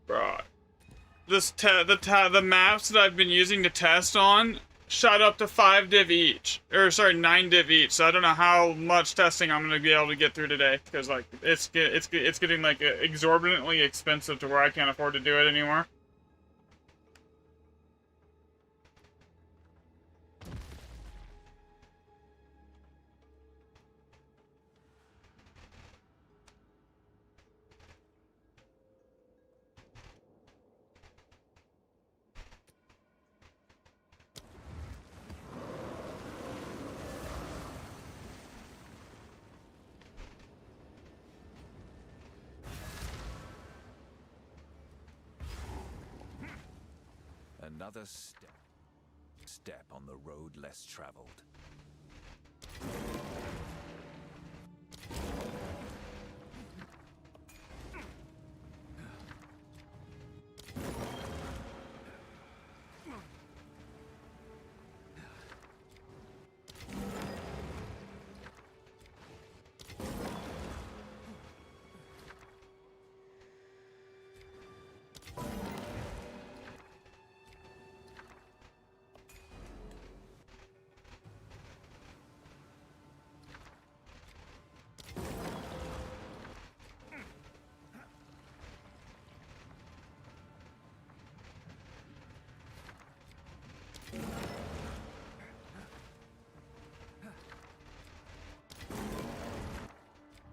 Bro, the maps that I've been using to test on shot up to 5 div each, or sorry, 9 div each. So I don't know how much testing I'm gonna be able to get through today, because like it's getting like exorbitantly expensive to where I can't afford to do it anymore. Another step on the road less traveled.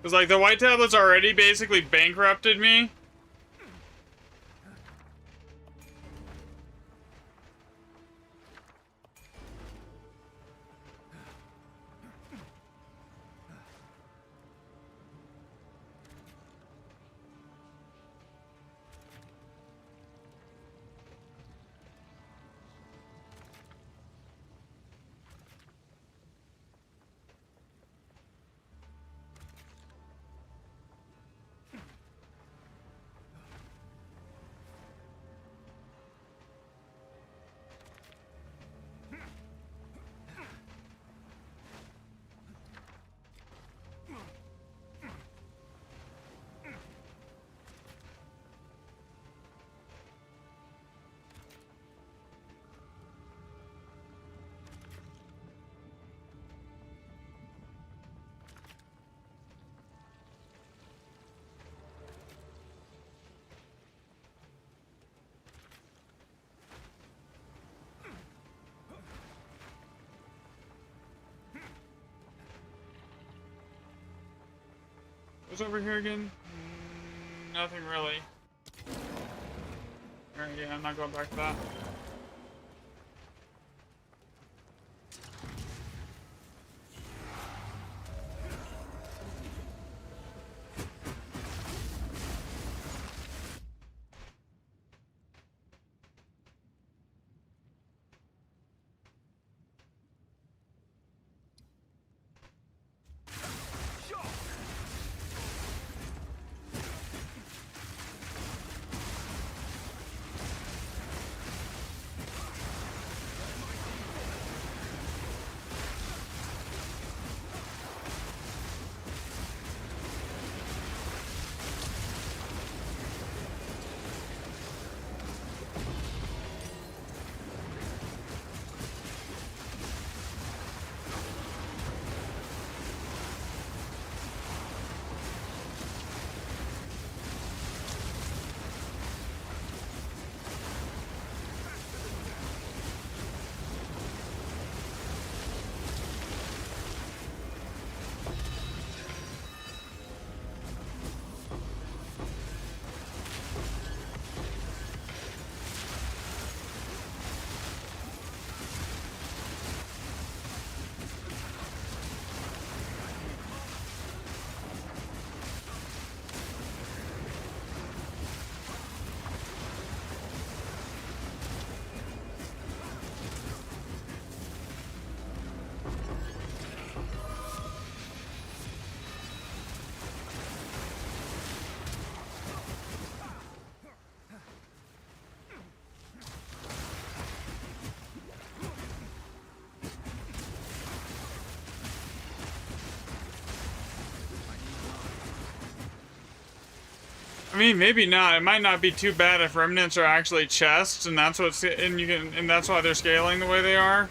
Cause like the white tablets already basically bankrupted me. What's over here again? Nothing really. Alright, yeah, I'm not going back to that. I mean, maybe not. It might not be too bad if remnants are actually chests, and that's what's and that's why they're scaling the way they are.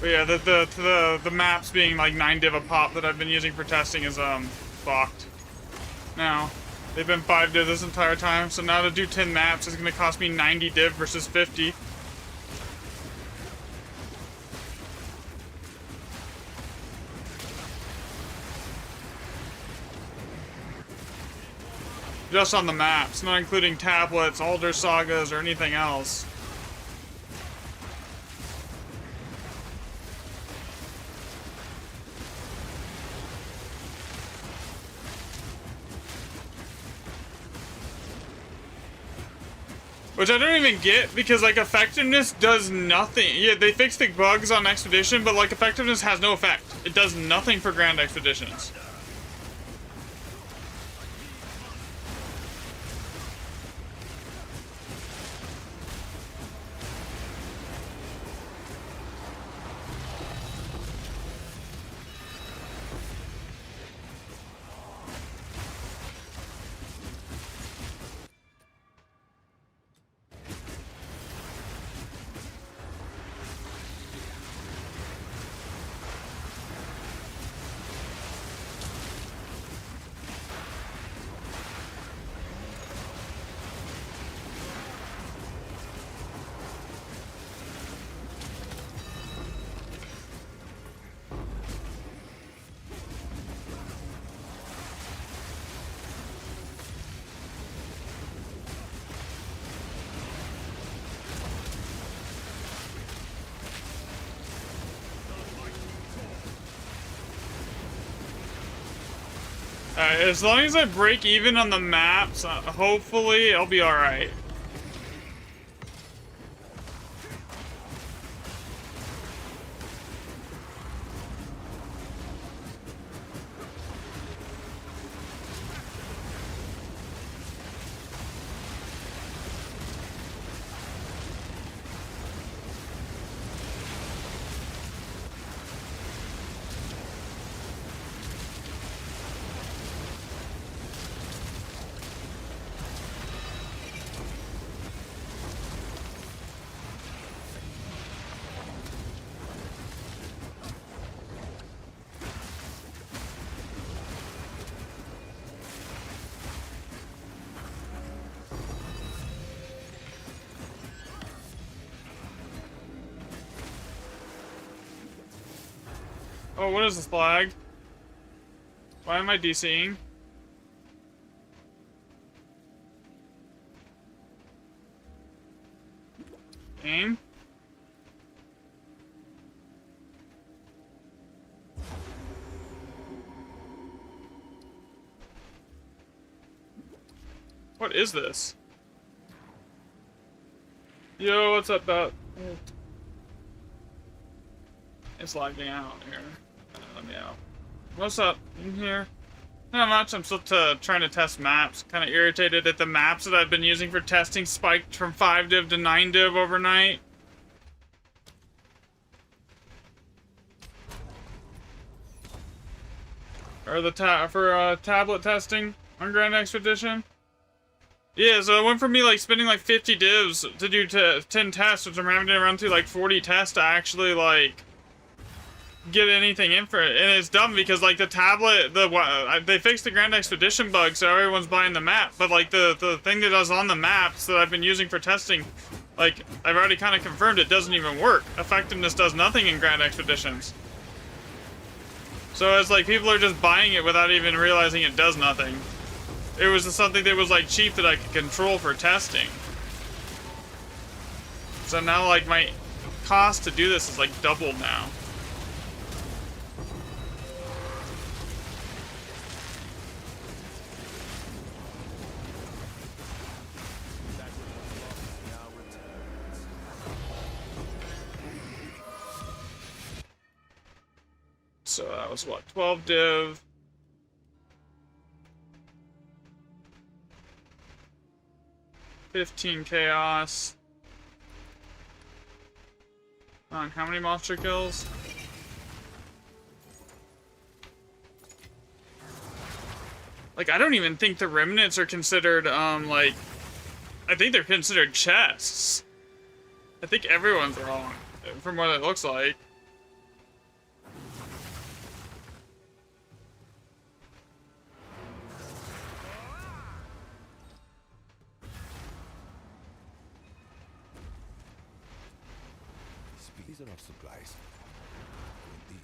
But yeah, the maps being like 9 div a pop that I've been using for testing is fucked. Now, they've been 5 div this entire time, so now to do 10 maps is gonna cost me 90 div versus 50. Just on the maps, not including tablets, Alder Sagas, or anything else. Which I don't even get, because, like, effectiveness does nothing. Yeah, they fixed the bugs on Expedition, but, like, effectiveness has no effect. It does nothing for Grand Expeditions. As long as I break even on the maps, hopefully I'll be alright. Oh, what is this flag? Why am I DCing? Game? What is this? Yo, what's up, Bot? It's lagging out here. Let me out. What's up in here? Not much. I'm still trying to test maps. Kind of irritated that the maps that I've been using for testing spiked from 5 div to 9 div overnight. Or the tablet testing on Grand Expedition. Yeah, so it went from me like spending like 50 divs to do 10 tests, which I'm having to run through like 40 tests to actually like get anything in for it. And it's dumb because like the tablet, they fixed the Grand Expedition bug, so everyone's buying the map. But like the thing that does on the maps that I've been using for testing, like I've already kind of confirmed it doesn't even work. Effectiveness does nothing in Grand Expeditions. So it's like people are just buying it without even realizing it does nothing. It was just something that was like cheap that I could control for testing. So now like my cost to do this is like doubled now. So that was what, 12 div. $15 chaos. On how many monster kills? Like, I don't even think the remnants are considered, like, I think they're considered chests. I think everyone's wrong, from what it looks like. These are our supplies. Indeed.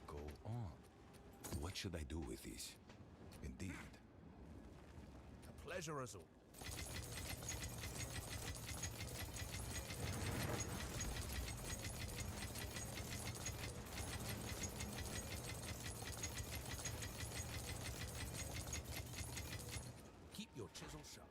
Go on. What should I do with these? Indeed. A pleasure as all. Keep your chisel sharp.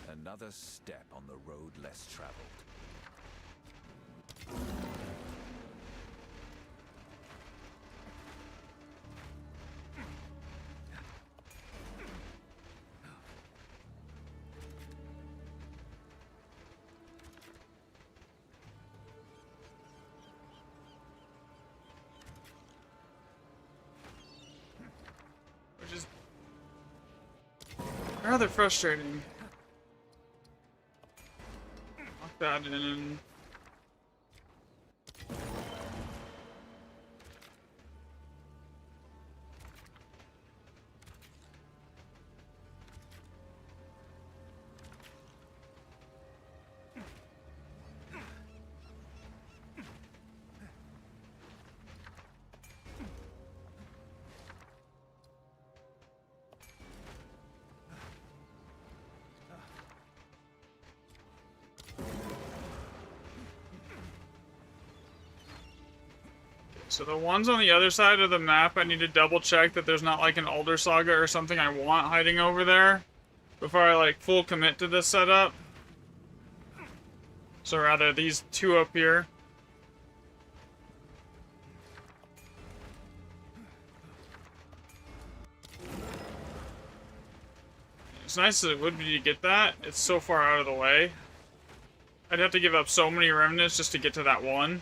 Another step on the road less traveled. Which is rather frustrating. Lock that in. So the ones on the other side of the map, I need to double check that there's not like an Alder Saga or something I want hiding over there before I like full commit to this setup. So rather these two up here. It's nice as it would be to get that. It's so far out of the way. I'd have to give up so many remnants just to get to that one.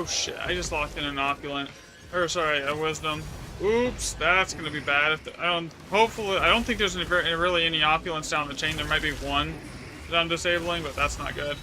Oh shit, I just locked in an opulent. Or sorry, a wisdom. Oops, that's gonna be bad. If hopefully, I don't think there's really any opulence down the chain. There might be one that I'm disabling, but that's not good.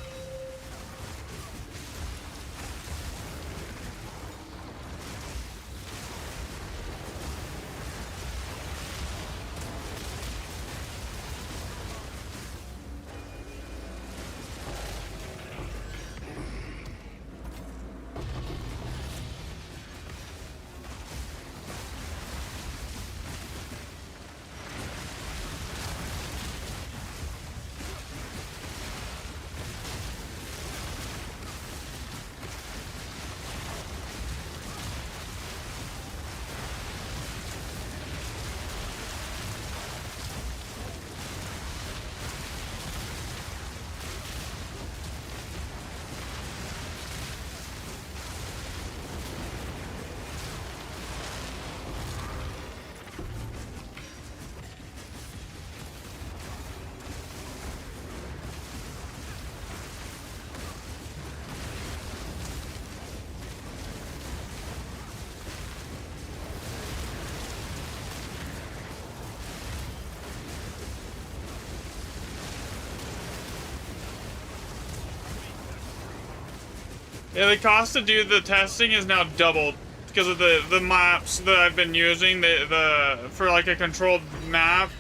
Yeah, the cost to do the testing is now doubled because of the maps that I've been using. The for like a controlled map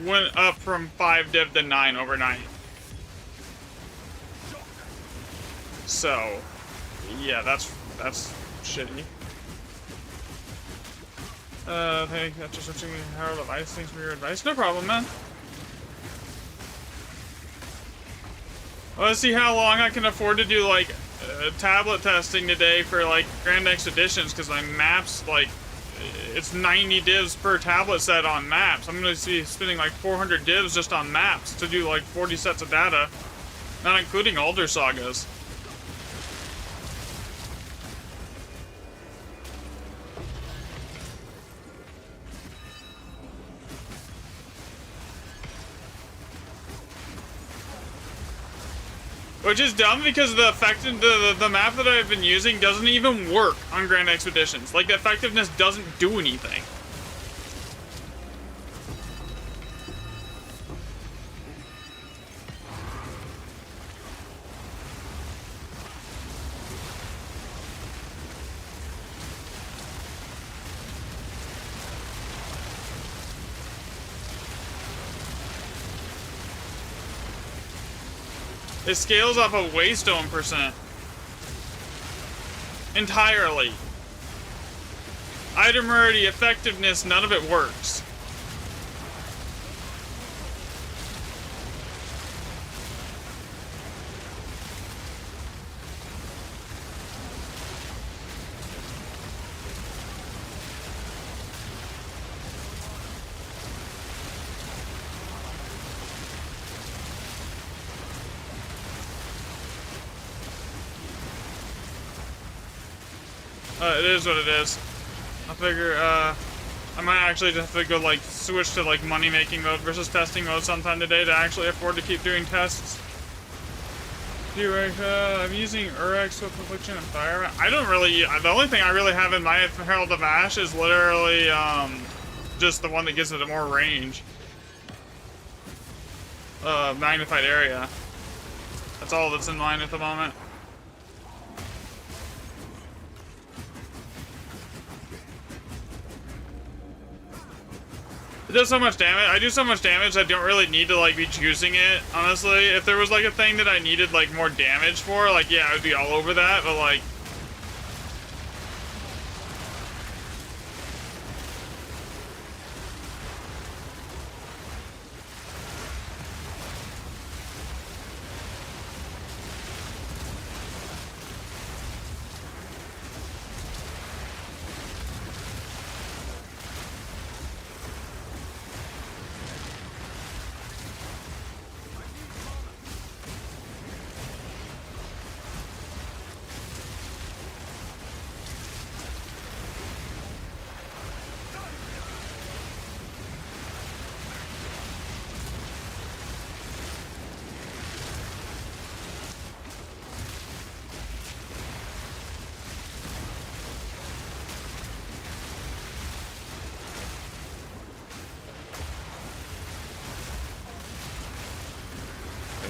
went up from 5 div to 9 overnight. So, yeah, that's shitty. Thank you for switching Herald of Ice. Thanks for your advice. No problem, man. Let's see how long I can afford to do like tablet testing today for like Grand Expeditions, because my maps, like, it's 90 divs per tablet set on maps. I'm gonna be spending like 400 divs just on maps to do like 40 sets of data, not including older sagas. Which is dumb because the map that I've been using doesn't even work on Grand Expeditions. Like, the effectiveness doesn't do anything. It scales off of Waystone percent. Entirely. Item rarity, effectiveness, none of it works. It is what it is. I figure, I might actually just have to go, like, switch to, like, money-making mode versus testing mode sometime today to actually afford to keep doing tests. I'm using Urex with Affliction and Fire. I don't really, the only thing I really have in my Herald of Ash is literally, just the one that gives it a more range. Magnified area. That's all that's in line at the moment. It does so much damage. I do so much damage I don't really need to, like, be choosing it, honestly. If there was, like, a thing that I needed, like, more damage for, like, yeah, I would be all over that, but, like...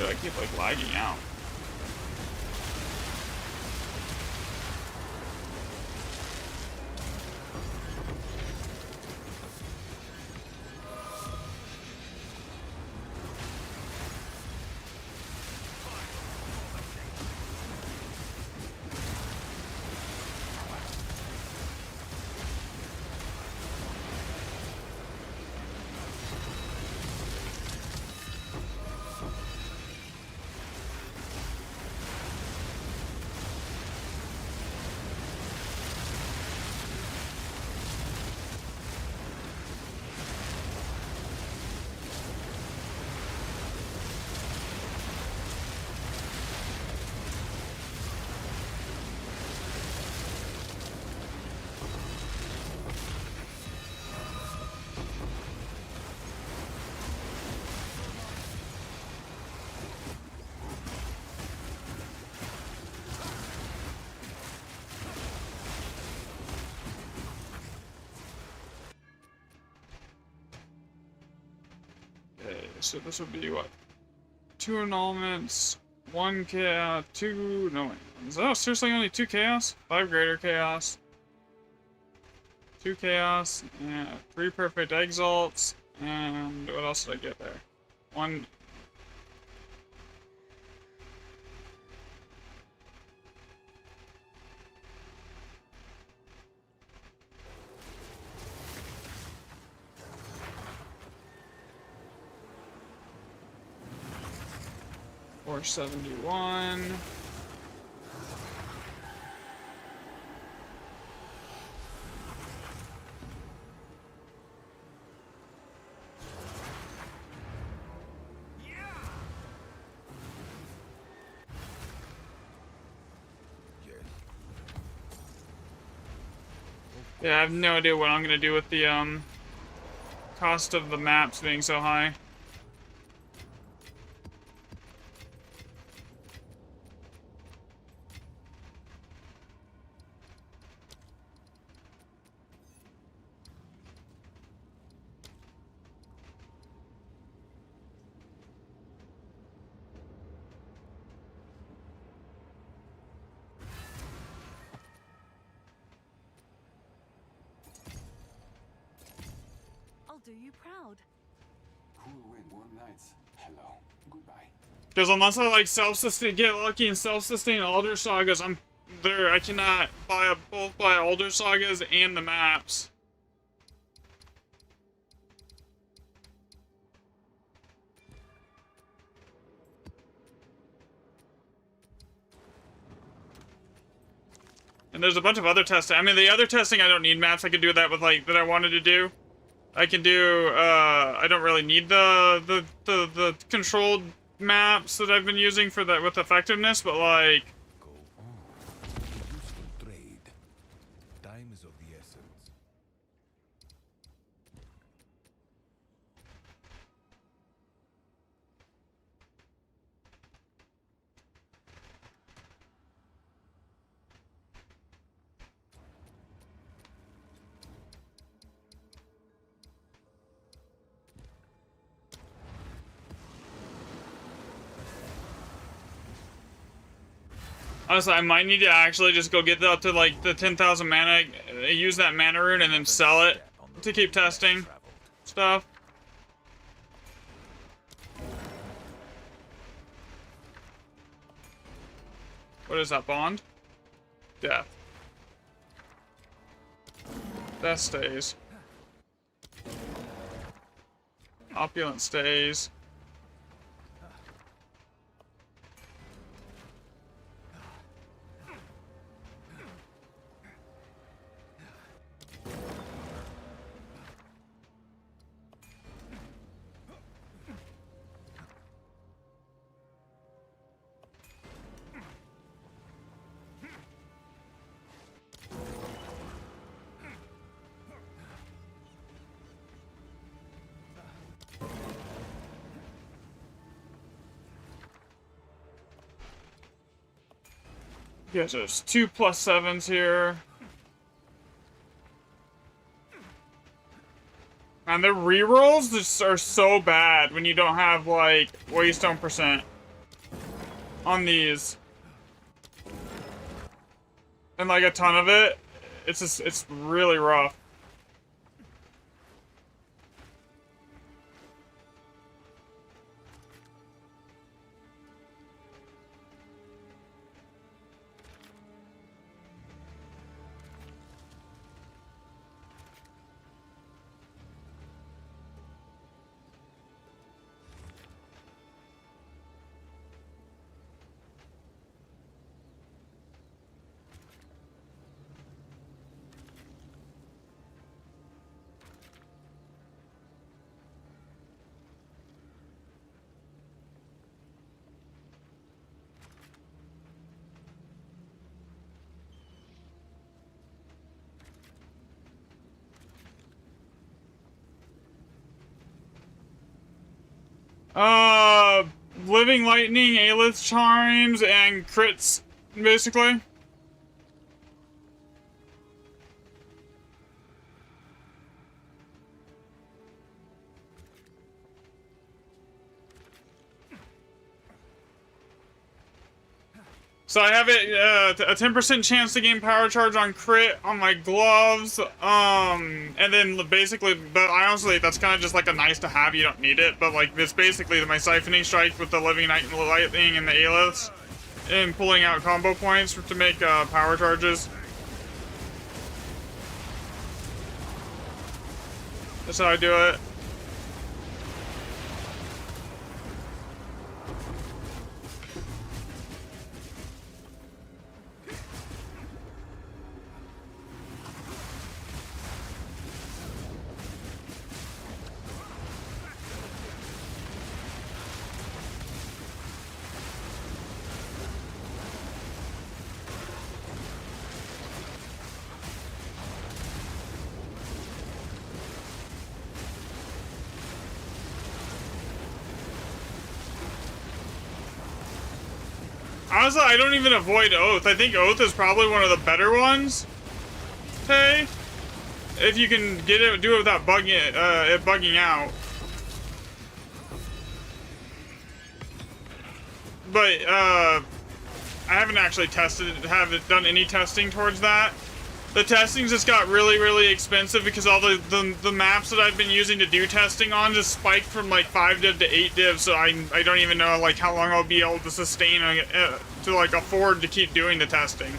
Dude, I keep like lagging out. Okay, so this would be what? 2 annulments, 1 chaos, 2. No, wait. Is that seriously only 2 chaos? 5 greater chaos, 2 chaos, and 3 perfect exalts, and what else did I get there? 1. Or 71. Yeah, I have no idea what I'm gonna do with the cost of the maps being so high. I'll do you proud. Cool win one nights. Hello. Goodbye. Because unless I like self-sustain, get lucky and self-sustain Alder Sagas, I'm there. I cannot both buy Alder Sagas and the maps. And there's a bunch of other testing. I mean, the other testing I don't need maps. I could do that with like that I wanted to do. I can do. I don't really need the controlled maps that I've been using for that with effectiveness, but like. Go on. Useful trade. Time is of the essence. Honestly, I might need to actually just go get up to like the 10,000 mana, use that mana rune, and then sell it to keep testing stuff. What is that, bond? Death. Death stays. Opulent stays. Yeah, so there's 2 +7s here. And the rerolls just are so bad when you don't have, like, waystone %. on these. And like a ton of it. It's really rough. Living Lightning, Aelith Chimes, and crits, basically. So I have it, a 10% chance to gain power charge on crit on my gloves, and then basically, but honestly, that's kind of just like a nice to have, you don't need it, but like, it's basically my Siphoning Strike with the Living Lightning and the Aeliths, and pulling out combo points to make, power charges. That's how I do it. Honestly, I don't even avoid Oath. I think Oath is probably one of the better ones. Hey, if you can get it, do it without it bugging out. But I haven't actually haven't done any testing towards that. The testing just got really, really expensive because all the maps that I've been using to do testing on just spiked from like 5 div to 8 div, so I don't even know like how long I'll be able to sustain to like afford to keep doing the testing.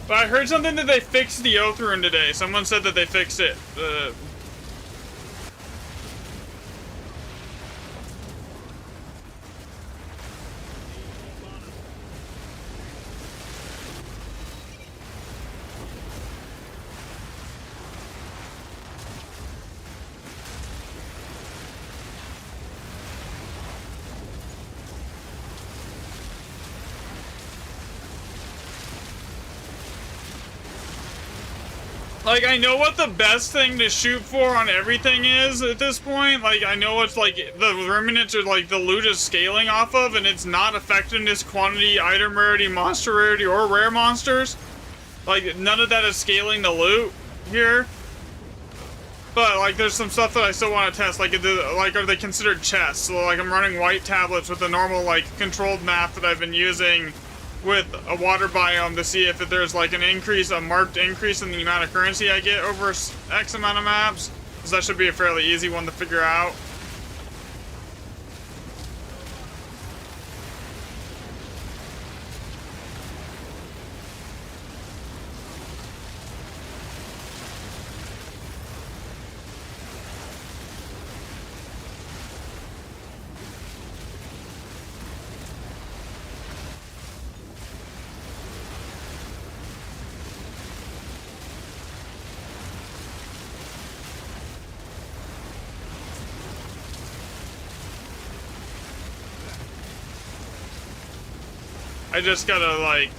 But I heard something that they fixed the Oath rune today. Someone said that they fixed it. Like, I know what the best thing to shoot for on everything is at this point. Like, I know it's like the Remnants are like the loot is scaling off of, and it's not effectiveness, quantity, item rarity, monster rarity, or rare monsters. Like, none of that is scaling the loot here. But, like, there's some stuff that I still want to test. Like, are they considered chests? So, like, I'm running white tablets with a normal, like, controlled map that I've been using with a water biome to see if there's like an increase, a marked increase in the amount of currency I get over X amount of maps. So that should be a fairly easy one to figure out. I just gotta, like...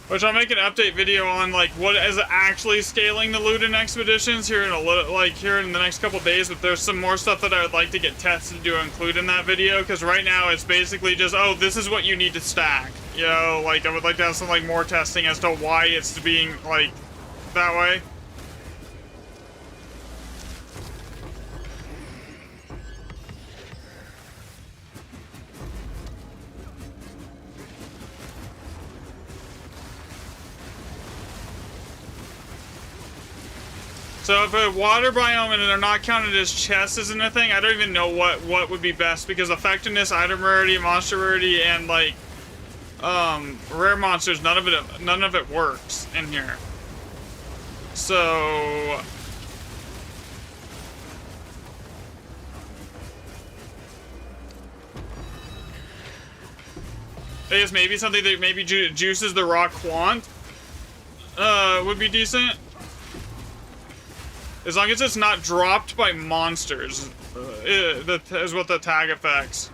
Which I'll make an update video on, like, what is actually scaling the loot in expeditions here in a little, like, here in the next couple days. But there's some more stuff that I would like to get tested to include in that video, because right now it's basically just, oh, this is what you need to stack. You know, like, I would like to have some, like, more testing as to why it's being, like, that way. So if a water biome and they're not counted as chests isn't a thing, I don't even know what would be best, because effectiveness, item rarity, monster rarity, and like rare monsters, none of it works in here. So I guess maybe something that maybe juices the raw quant would be decent. As long as it's not dropped by monsters, that is what the tag affects.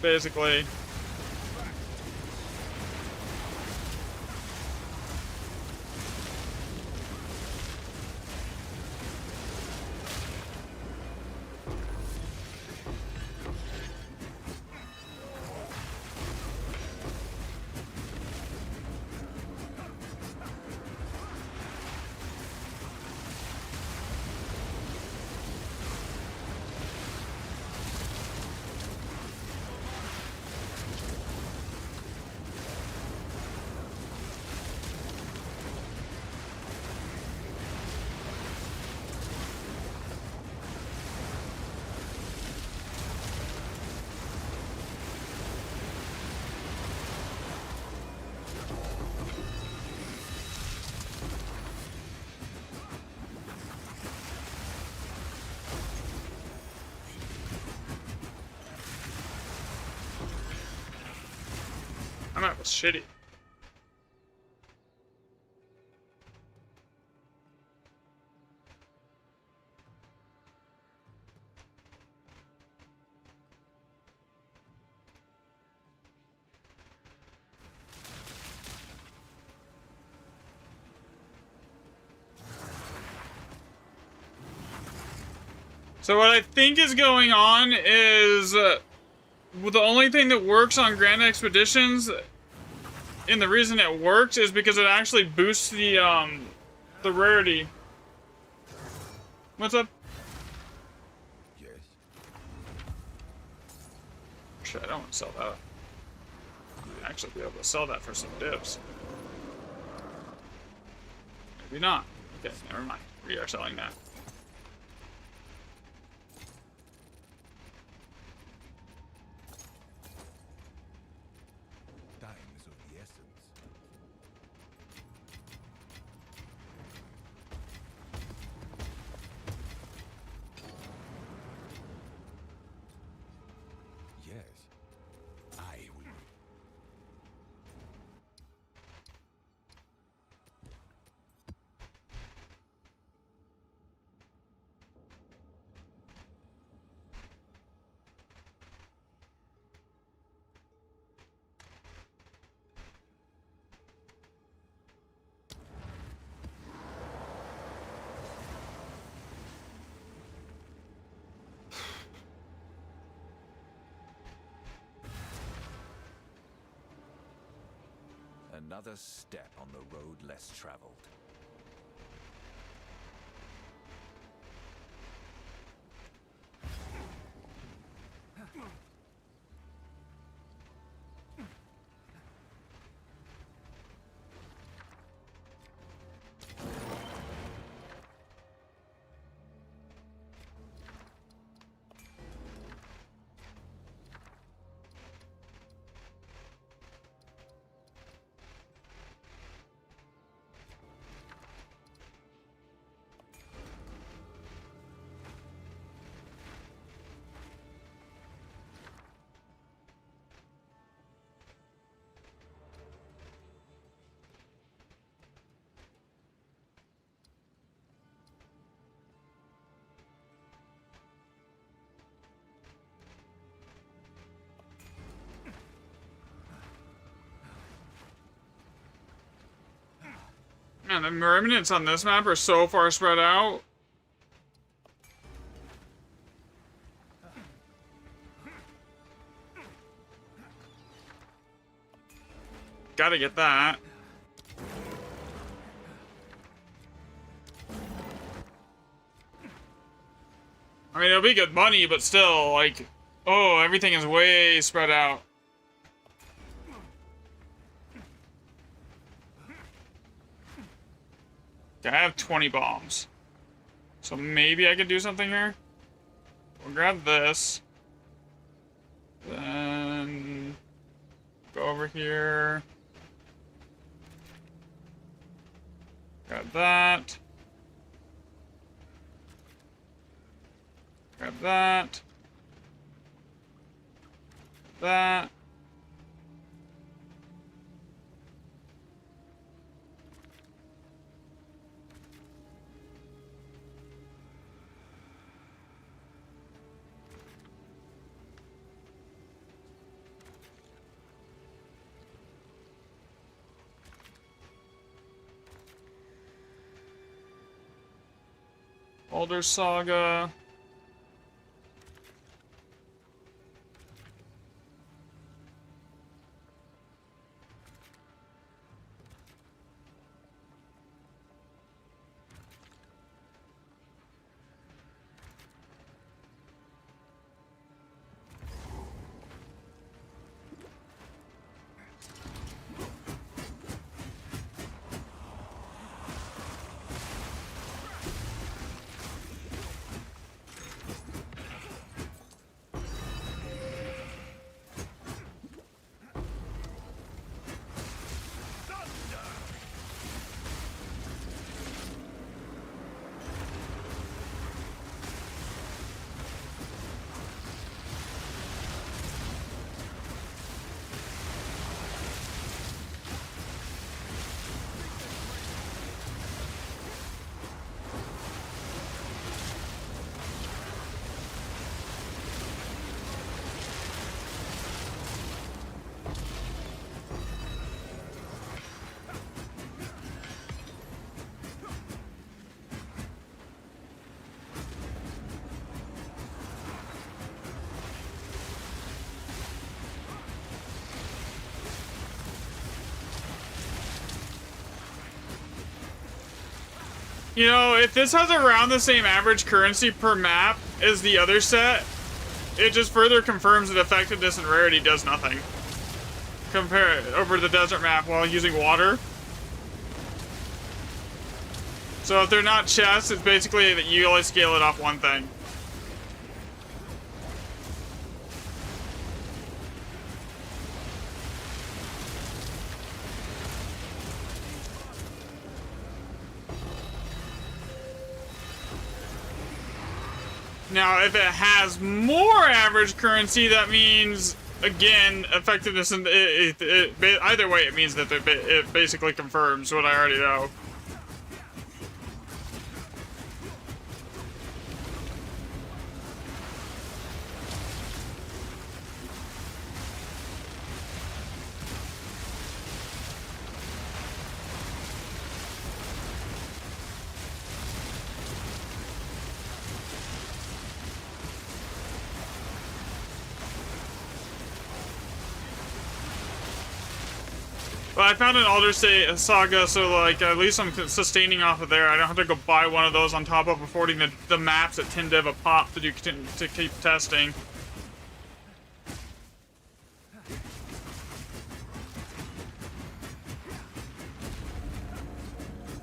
Basically. That was shitty. So what I think is going on is the only thing that works on Grand Expeditions, and the reason it works is because it actually boosts the rarity. What's up? Yes. Shit, I don't want to sell that. I'd actually be able to sell that for some dips. Maybe not. Okay, never mind. We are selling that. Time is of the essence. Yes. I will. Another step on the road less traveled. Man, the remnants on this map are so far spread out. Gotta get that. I mean, it'll be good money, but still, like, oh, everything is way spread out. I have 20 bombs. So maybe I could do something here. We'll grab this. Then go over here. Grab that. Grab that. That. Older Saga. You know, if this has around the same average currency per map as the other set, it just further confirms that effectiveness and rarity does nothing. Compare it over the desert map while using water. So if they're not chests, it's basically that you only scale it off one thing. Now, if it has more average currency, that means, again, effectiveness, and either way, it means that it basically confirms what I already know. But I found an Alder Saga, so like at least I'm sustaining off of there. I don't have to go buy one of those on top of affording the maps at 10 div a pop to keep testing.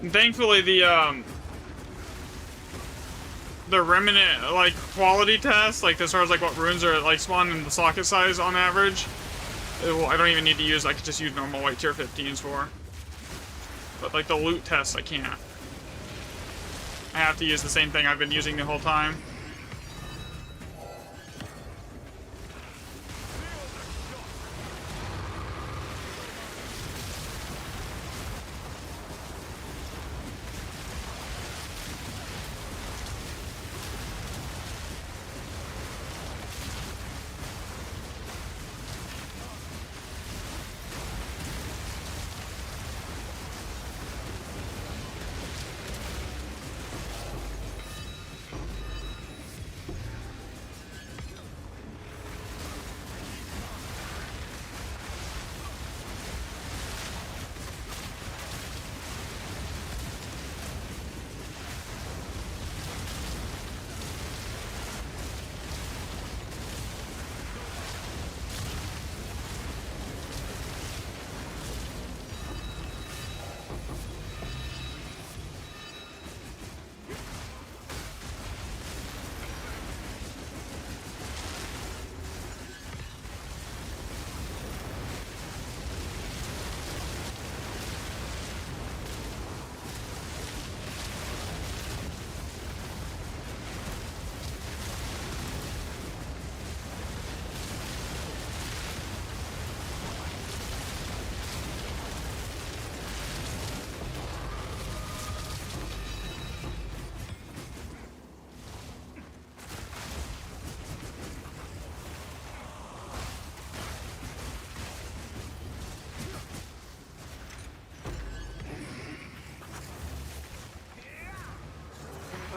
And thankfully the remnant like quality test, like as far as like what runes are like spawn in the socket size on average. I don't even need to use, I could just use normal white tier 15s for. But like the loot tests, I can't. I have to use the same thing I've been using the whole time.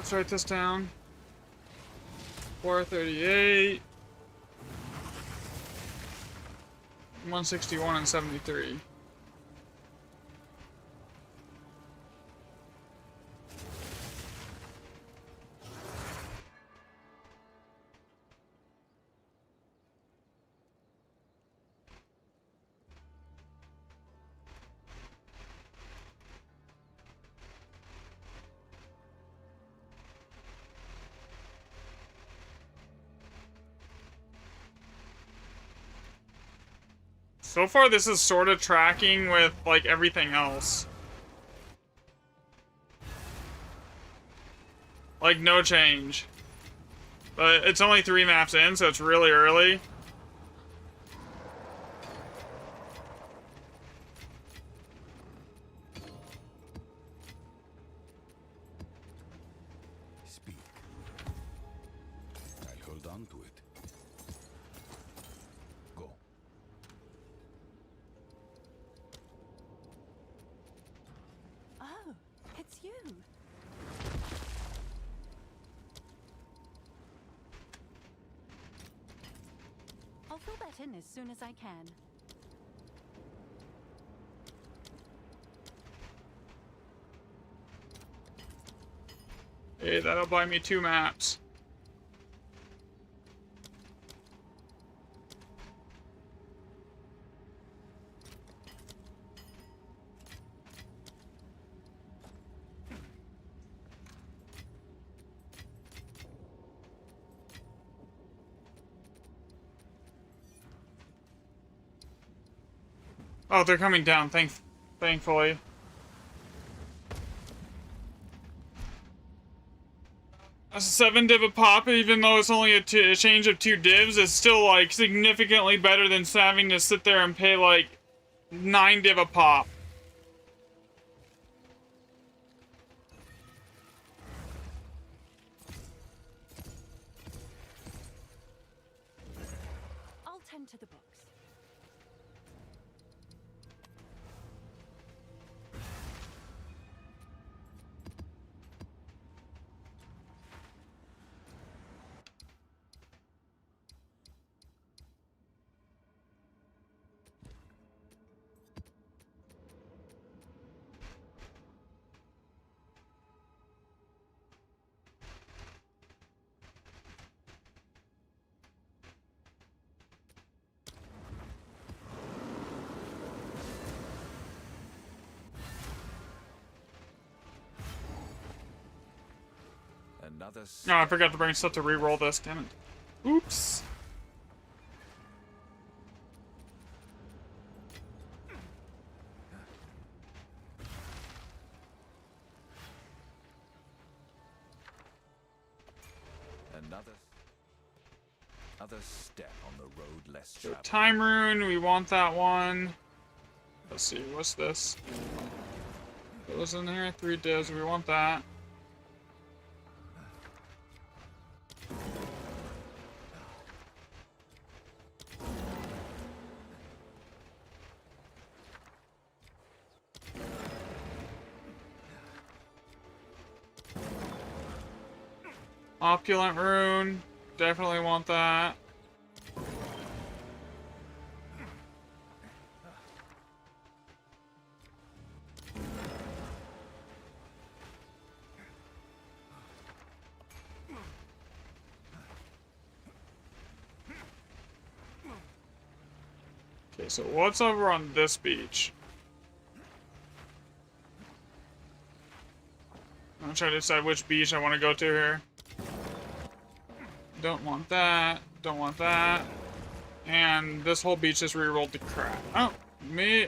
Let's write this down. 438. 161 and 73. So far, this is sort of tracking with, like, everything else. Like, no change. But it's only 3 maps in, so it's really early. Speak. I'll hold on to it. Go. Oh, it's you. I'll fill that in as soon as I can. Hey, that'll buy me 2 maps. Oh, they're coming down, thankfully. A 7 div a pop, even though it's only a change of 2 divs, is still, like, significantly better than having to sit there and pay, like, 9 div a pop. I'll tend to the books. Another No, I forgot to bring stuff to re-roll this, damn it. Oops. another step on the road less So traveled. time rune, we want that one. Let's see, what's this? What was in here? 3 divs, we want that. Opulent rune, definitely want that. Okay, so what's over on this beach? I'm trying to decide which beach I want to go to here. Don't want that. Don't want that. And this whole beach is rerolled to crap. Oh,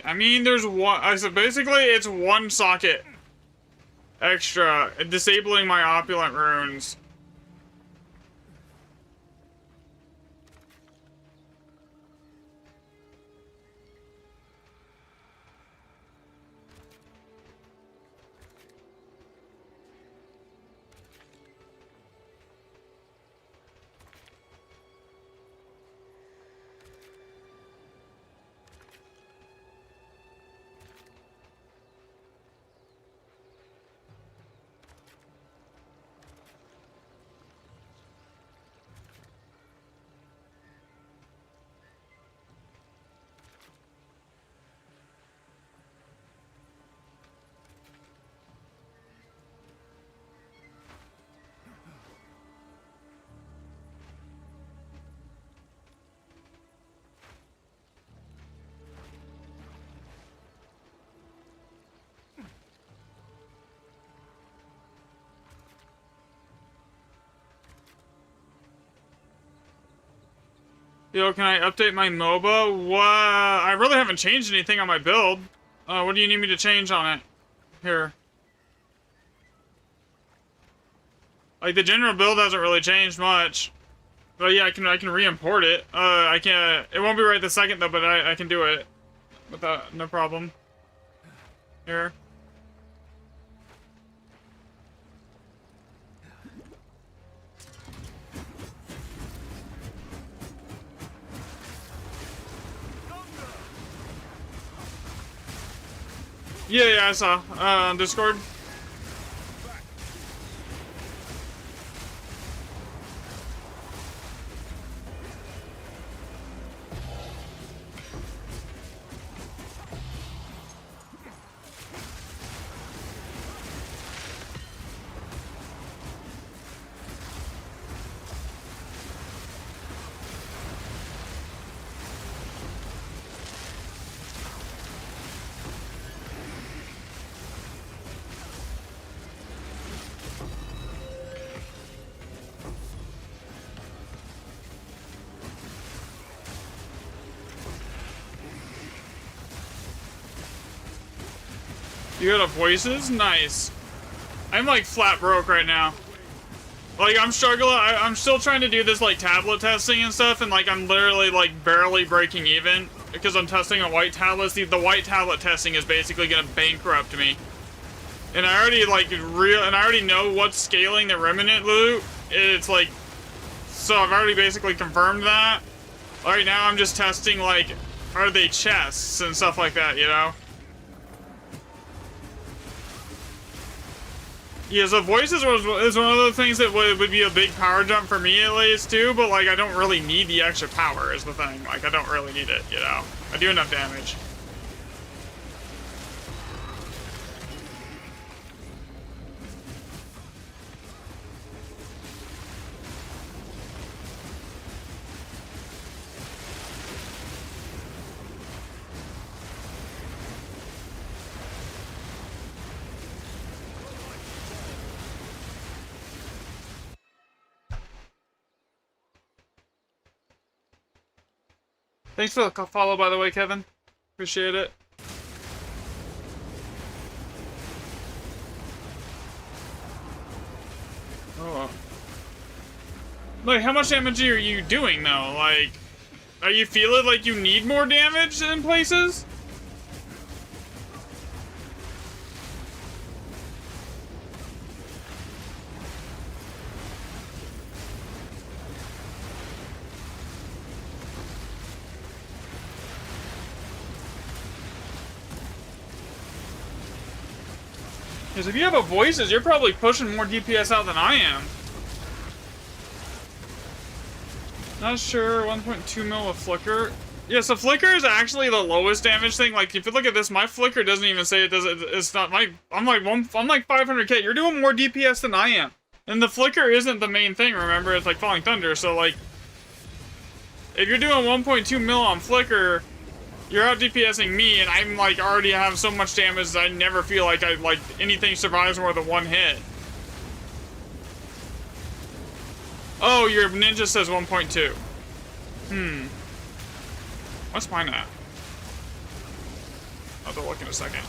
I mean, there's one. So basically, it's 1 socket extra, disabling my opulent runes. Yo, can I update my MOBA? What? I really haven't changed anything on my build. What do you need me to change on it? Here. Like, the general build hasn't really changed much. But yeah, I can re-import it. I can't... It won't be right this second, though, but I can do it. Without... No problem. Here. Yeah, I saw. On Discord. You got a voices? Nice. I'm like flat broke right now. Like I'm struggling. I'm still trying to do this like tablet testing and stuff, and like I'm literally like barely breaking even because I'm testing on white tablets. The white tablet testing is basically gonna bankrupt me. And I already I already know what's scaling the Remnant loot. It's like, so I've already basically confirmed that. Right now I'm just testing like, are they chests and stuff like that, you know? Yeah, so voices is one of the things that would be a big power jump for me at least too, but like I don't really need the extra power is the thing. Like I don't really need it, you know? I do enough damage. Thanks for the follow, by the way, Kevin. Appreciate it. Oh. Like, how much damage are you doing, though? Like, are you feeling like you need more damage in places? Because if you have a voices, you're probably pushing more DPS out than I am. Not sure, 1.2 mil of flicker. Yeah, so flicker is actually the lowest damage thing. Like, if you look at this, my flicker doesn't even say it does. It's not my. I'm like 500k. You're doing more DPS than I am, and the flicker isn't the main thing. Remember, it's like falling thunder. So like, if you're doing 1.2 mil on flicker, you're out DPSing me, and I'm like already have so much damage that I never feel like anything survives more than one hit. Oh, your ninja says 1.2. What's mine at? I'll have to look in a second.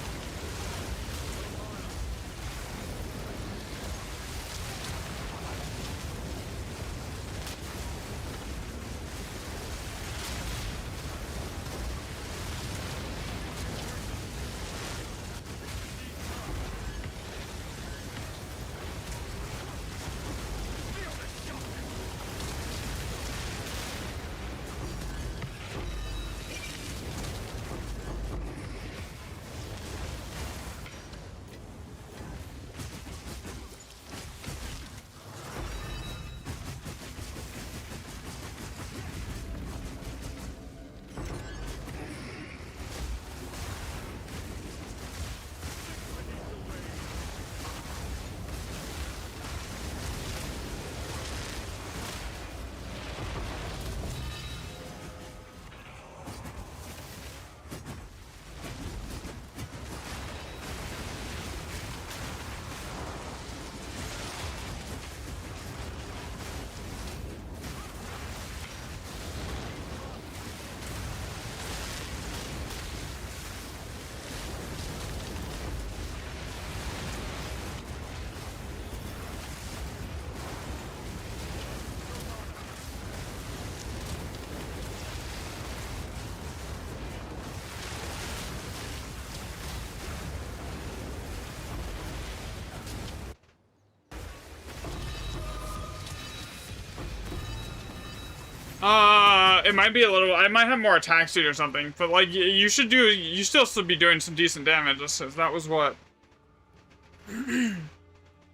It might be a little. I might have more attack speed or something, but like you should do. You still be doing some decent damage. That was what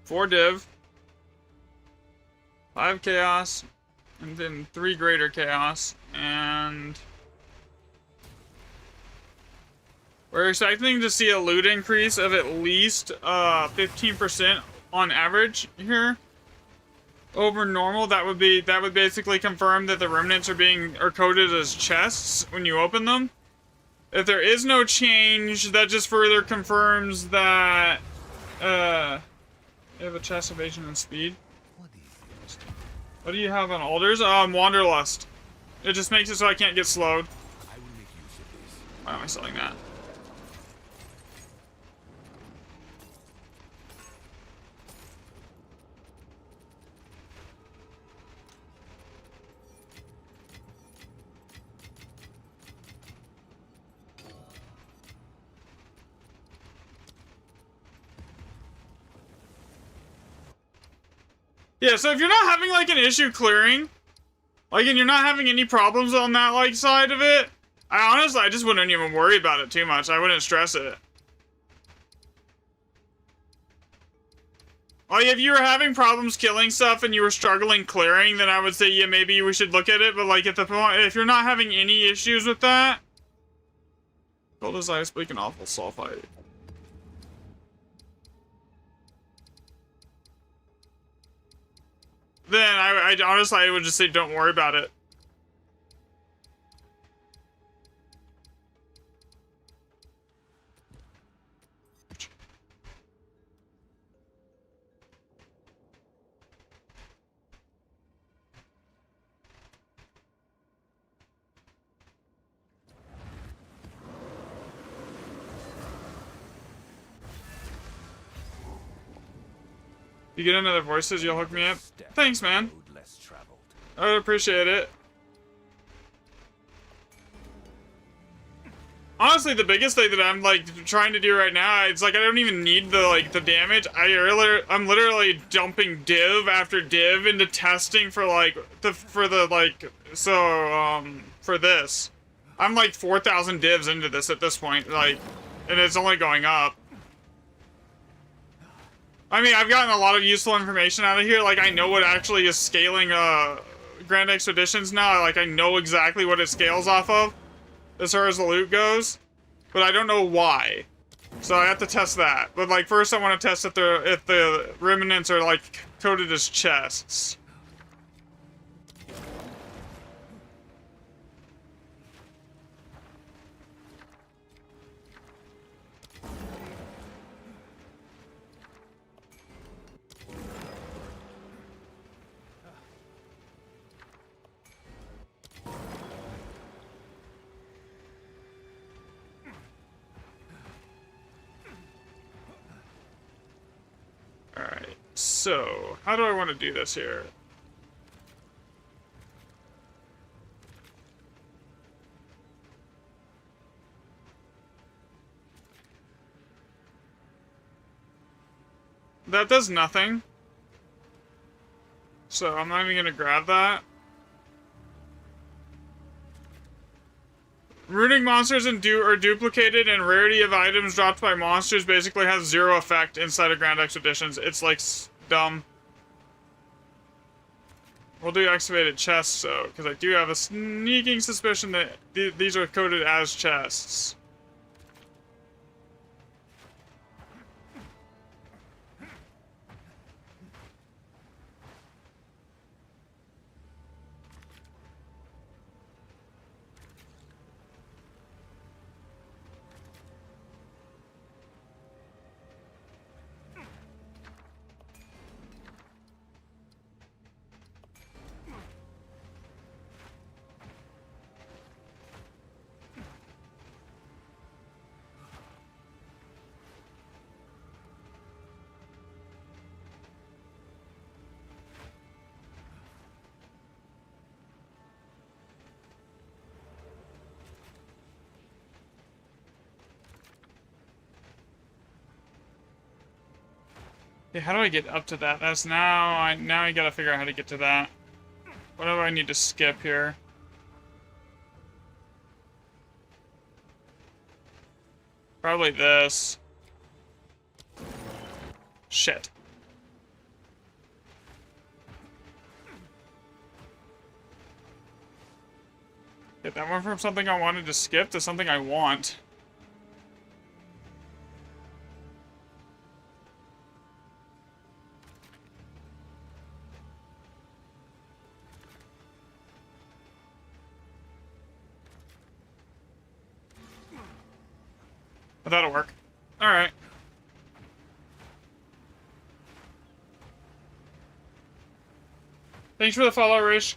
4 div, 5 chaos, and then 3 greater chaos, and we're expecting to see a loot increase of at least 15% on average here. Over normal, that would basically confirm that the remnants are coded as chests when you open them. If there is no change, that just further confirms that you have a chest, evasion, and speed. What do you have on alders? Wanderlust. It just makes it so I can't get slowed. I will make use of this. Why am I selling that? Yeah, so if you're not having, like, an issue clearing, like, and you're not having any problems on that, like, side of it, I just wouldn't even worry about it too much. I wouldn't stress it. Like, if you were having problems killing stuff and you were struggling clearing, then I would say, yeah, maybe we should look at it, but, like, at the point, if you're not having any issues with that, Gold is ice, bleak, and awful sulfite. Then I honestly, I would just say don't worry about it. You get another voices, you'll hook me up. Thanks, man. I would appreciate it. Honestly, the biggest thing that I'm like trying to do right now, it's like I don't even need the damage. I'm literally dumping div after div into testing for for this. I'm like 4,000 divs into this at this point, like, and it's only going up. I mean, I've gotten a lot of useful information out of here. Like, I know what actually is scaling Grand Expeditions now. Like, I know exactly what it scales off of as far as the loot goes, but I don't know why. So I have to test that. But like, first I want to test if the remnants are like coded as chests. Alright, so, how do I want to do this here? That does nothing. So, I'm not even going to grab that. Runic monsters are duplicated, and rarity of items dropped by monsters basically has 0 effect inside of Grand Expeditions. It's like dumb. We'll do excavated chests though, because I do have a sneaking suspicion that these are coded as chests. Yeah, how do I get up to that? That's now I gotta figure out how to get to that. What do I need to skip here? Probably this. Shit. Get that one from something I wanted to skip to something I want. But that'll work. Alright. Thanks for the follow, Rish.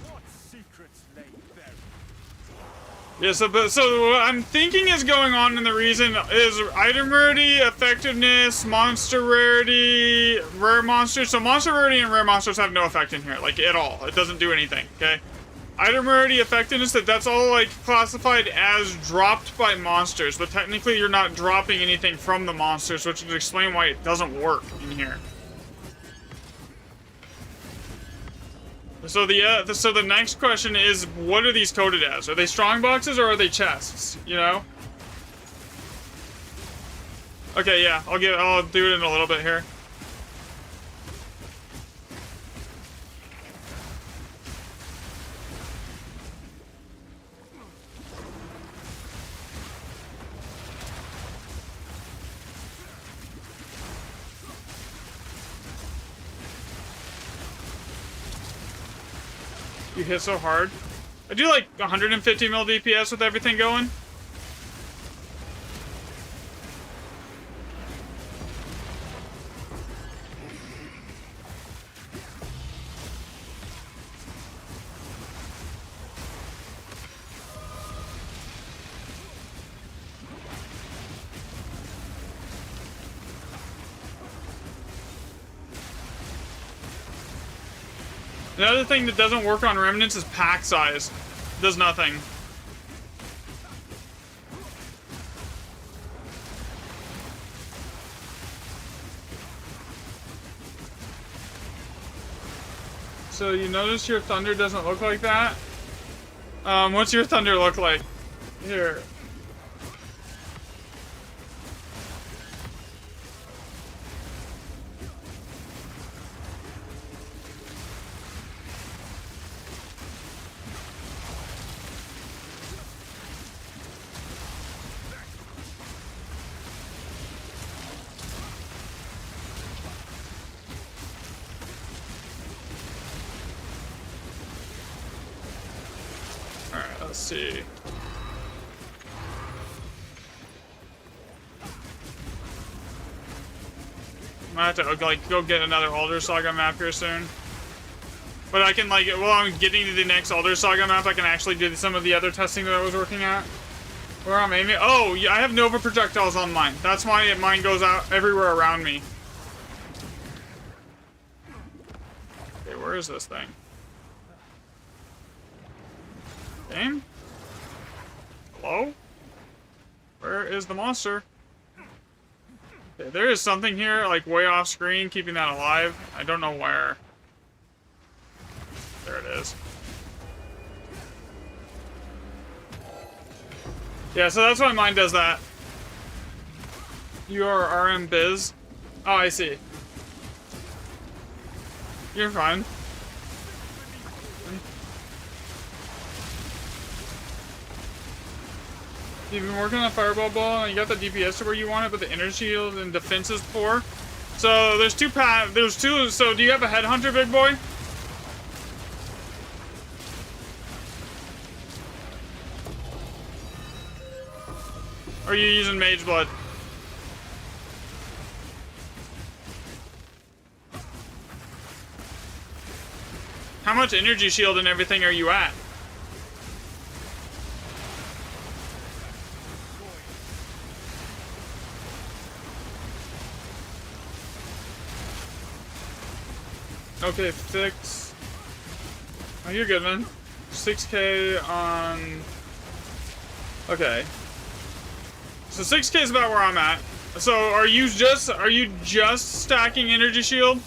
What secrets lay buried? Yeah, so what I'm thinking is going on, and the reason is item rarity, effectiveness, monster rarity, rare monsters. So monster rarity and rare monsters have no effect in here, like, at all. It doesn't do anything, okay? Item rarity, effectiveness, that's all, like, classified as dropped by monsters, but technically you're not dropping anything from the monsters, which would explain why it doesn't work in here. So the next question is, what are these coded as? Are they strong boxes or are they chests? You know? Okay, yeah, I'll do it in a little bit here. You hit so hard. I do like 150 mil DPS with everything going. Another thing that doesn't work on Remnants is pack size. Does nothing. So you notice your thunder doesn't look like that? What's your thunder look like? Here. Let's see. I might have to like go get another Alder Saga map here soon. But I can like, while I'm getting to the next Alder Saga map, I can actually do some of the other testing that I was working at. Where I'm aiming. Oh, yeah, I have Nova projectiles on mine. That's why mine goes out everywhere around me. Okay, where is this thing? Game? Hello? Where is the monster? Okay, there is something here, like way off screen, keeping that alive. I don't know where. There it is. Yeah, so that's why mine does that. You are RM Biz. Oh, I see. You're fine. You've been working on Fireball Ball, and you got the DPS to where you want it, but the energy shield and defense is poor. So there's two. So do you have a headhunter, big boy? Or are you using Mage Blood? How much energy shield and everything are you at? Okay, 6. Oh, you're good, man. 6K on... Okay. So 6K is about where I'm at. So are you just stacking energy shield?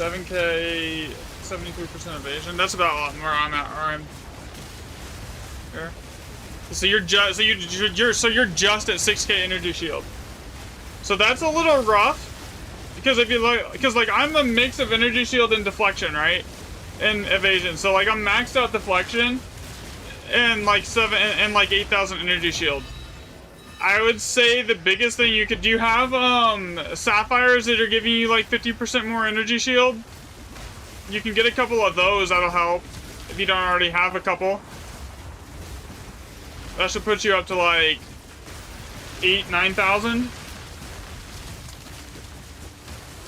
7k, 73% evasion. That's about where I'm at. Alright. Here. So you're just you're just at 6k energy shield. So that's a little rough. Because if you look, because like I'm a mix of energy shield and deflection, right? And evasion. So like I'm maxed out deflection and like 8,000 energy shield. I would say the biggest thing you could do, you have sapphires that are giving you like 50% more energy shield. You can get a couple of those, that'll help if you don't already have a couple. That should put you up to like 9,000.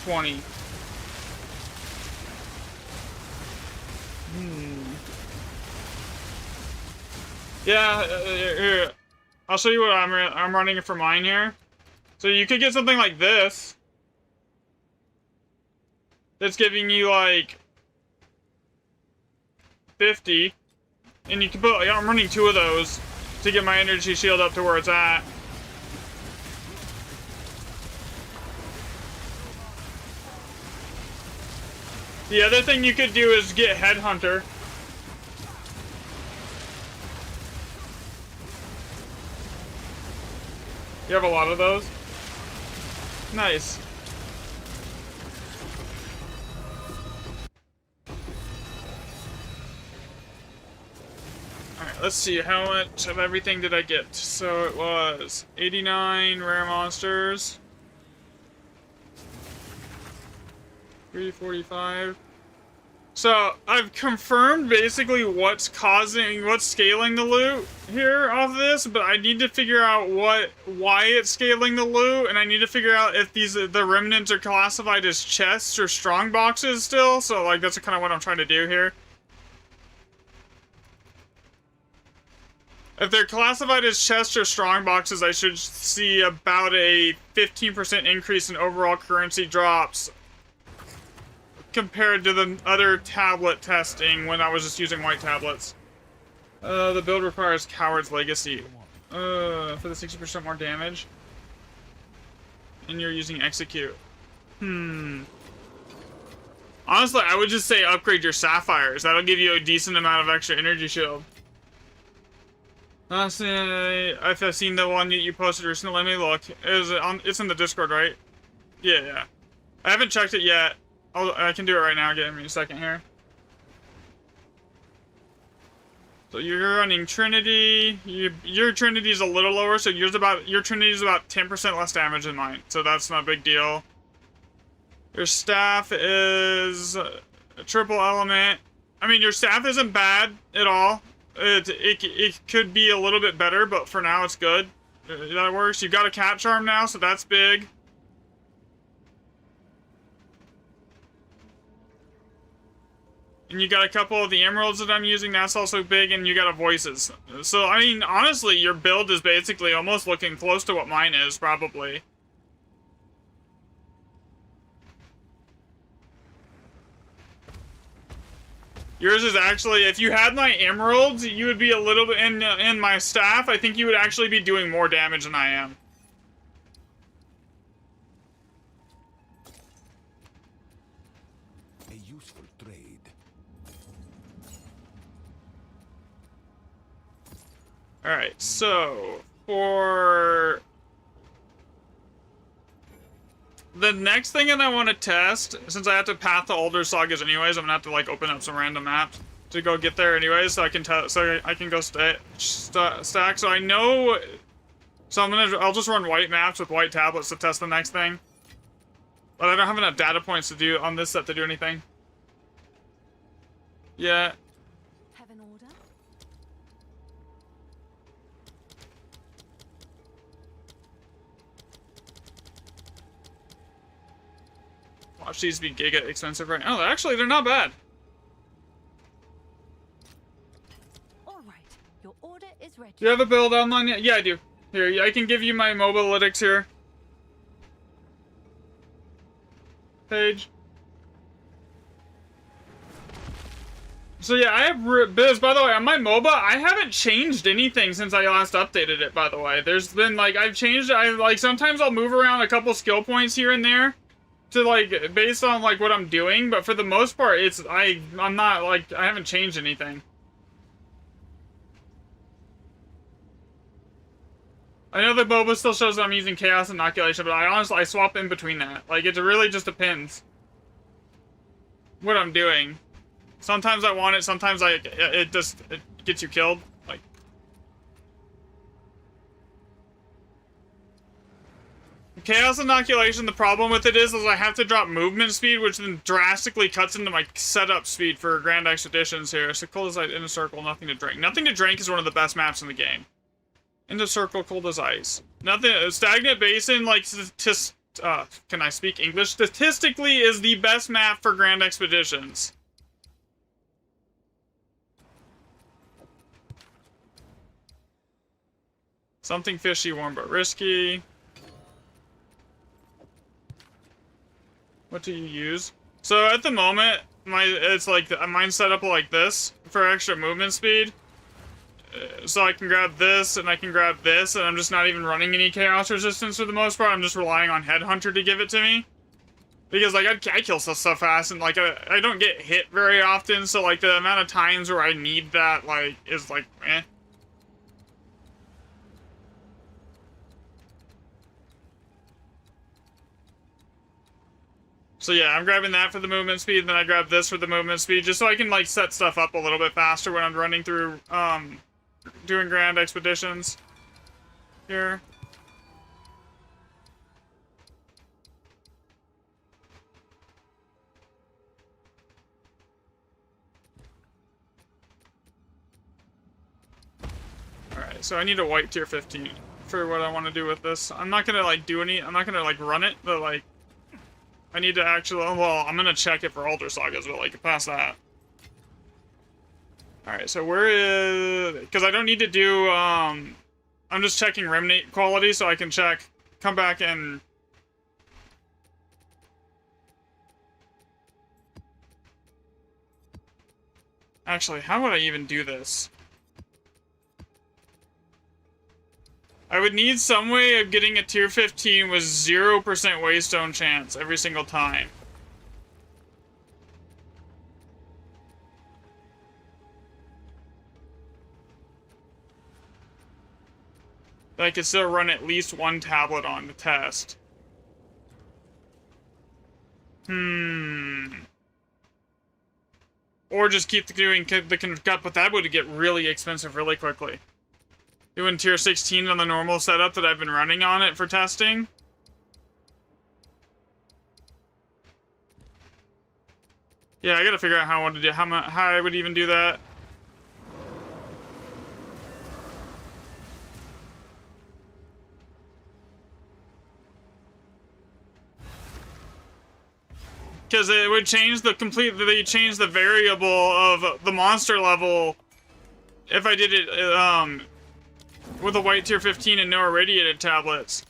20. Yeah, here. I'll show you what I'm running for mine here. So you could get something like this. That's giving you like 50. And you can put, like, I'm running 2 of those to get my energy shield up to where it's at. The other thing you could do is get Headhunter. You have a lot of those? Nice. Alright, let's see. How much of everything did I get? So it was 89 rare monsters. 345. So I've confirmed basically what's scaling the loot here off of this, but I need to figure out why it's scaling the loot, and I need to figure out if the remnants are classified as chests or strong boxes still. So like that's kind of what I'm trying to do here. If they're classified as chests or strong boxes, I should see about a 15% increase in overall currency drops compared to the other tablet testing when I was just using white tablets. The build requires Coward's Legacy. For the 60% more damage. And you're using Execute. Honestly, I would just say upgrade your Sapphires. That'll give you a decent amount of extra energy shield. I've seen the one that you posted recently. Let me look. It's in the Discord, right? Yeah. I haven't checked it yet. I can do it right now. Give me a second here. So you're running Trinity. Your Trinity is a little lower, so your Trinity is about 10% less damage than mine. So that's not a big deal. Your staff is a triple element. I mean, your staff isn't bad at all. It could be a little bit better, but for now it's good. That works. You've got a cat charm now, so that's big. And you got a couple of the emeralds that I'm using, that's also big, and you got a voices. So, I mean, honestly, your build is basically almost looking close to what mine is, probably. Yours is actually, if you had my emeralds, you would be a little bit, in my staff, I think you would actually be doing more damage than I am. A useful trade. Alright, so, for the next thing that I want to test, since I have to path the older sagas anyways, I'm gonna have to like open up some random maps to go get there anyways, so I can go stack. So I know, so I'll just run white maps with white tablets to test the next thing. But I don't have enough data points to do on this set to do anything. Yeah. Have an order? Watch these be giga expensive right now. Oh, actually, they're not bad. All right, your order is ready. Do you have a build online yet? Yeah, I do. Here, I can give you my mobilytics here. Page. So yeah, I have Biz, by the way, on my MOBA, I haven't changed anything since I last updated it, by the way. There's been, like, sometimes I'll move around a couple skill points here and there to like based on like what I'm doing, but for the most part, I'm not like I haven't changed anything. I know the boba still shows that I'm using chaos inoculation, but I swap in between that. Like it really just depends what I'm doing. Sometimes I want it, sometimes it gets you killed. Like chaos inoculation, the problem with it is I have to drop movement speed, which then drastically cuts into my setup speed for Grand Expeditions here. So cold as ice, in a circle, nothing to drink. Nothing to drink is one of the best maps in the game. In the circle, cold as ice. Nothing. Stagnant Basin, like can I speak English? Statistically, is the best map for Grand Expeditions. Something fishy, warm but risky. What do you use? So at the moment, it's like mine's set up like this for extra movement speed. So I can grab this and I can grab this, and I'm just not even running any chaos resistance for the most part. I'm just relying on Headhunter to give it to me. Because like I kill stuff so fast, and like I don't get hit very often, so like the amount of times where I need that like is like eh. So yeah, I'm grabbing that for the movement speed, and then I grab this for the movement speed, just so I can like set stuff up a little bit faster when I'm running through doing Grand Expeditions here. Alright, so I need a white tier 15 for what I want to do with this. I'm not gonna like I'm not gonna like run it, but like I need to actually, well, I'm gonna check it for Alter Sagas, but like past that. Alright, so where is... Because I don't need to do, I'm just checking Remnant quality so I can check, come back and... Actually, how would I even do this? I would need some way of getting a tier 15 with 0% waystone chance every single time. That I could still run at least one tablet on to test. Or just keep doing the gut, but that would get really expensive really quickly. Doing tier 16 on the normal setup that I've been running on it for testing. Yeah, I gotta figure out how I want to do how I would even do that. Because it would change they change the variable of the monster level if I did it with a white tier 15 and no irradiated tablets.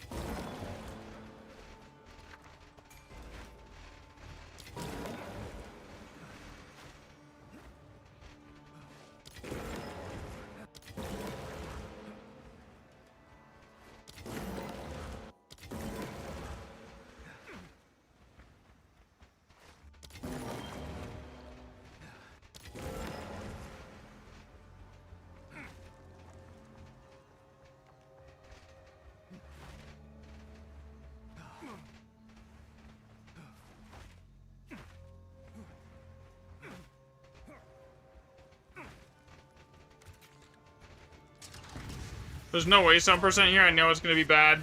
There's no waystone percent here. I know it's going to be bad.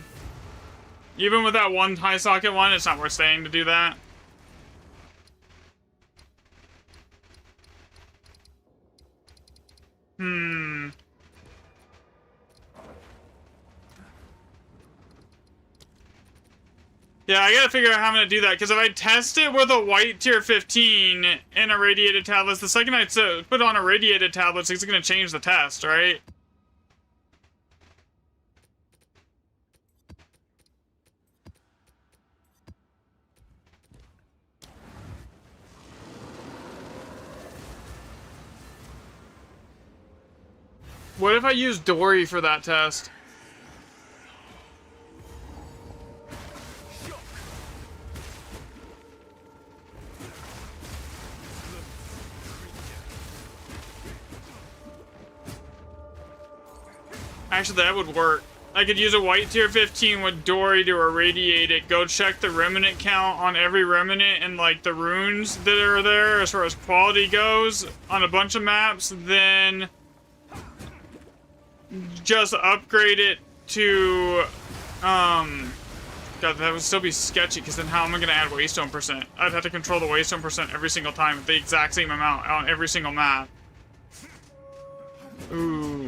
Even with that one high socket one, it's not worth staying to do that. Yeah, I gotta figure out how I'm gonna do that, because if I test it with a white tier 15 and irradiated tablets, the second I put on irradiated tablets, it's gonna change the test, right? What if I use Dory for that test? Actually, that would work. I could use a white tier 15 with Dory to irradiate it, go check the remnant count on every remnant and like the runes that are there as far as quality goes on a bunch of maps, then just upgrade it to, God, that would still be sketchy, because then how am I going to add waystone percent? I'd have to control the waystone percent every single time with the exact same amount on every single map. Ooh.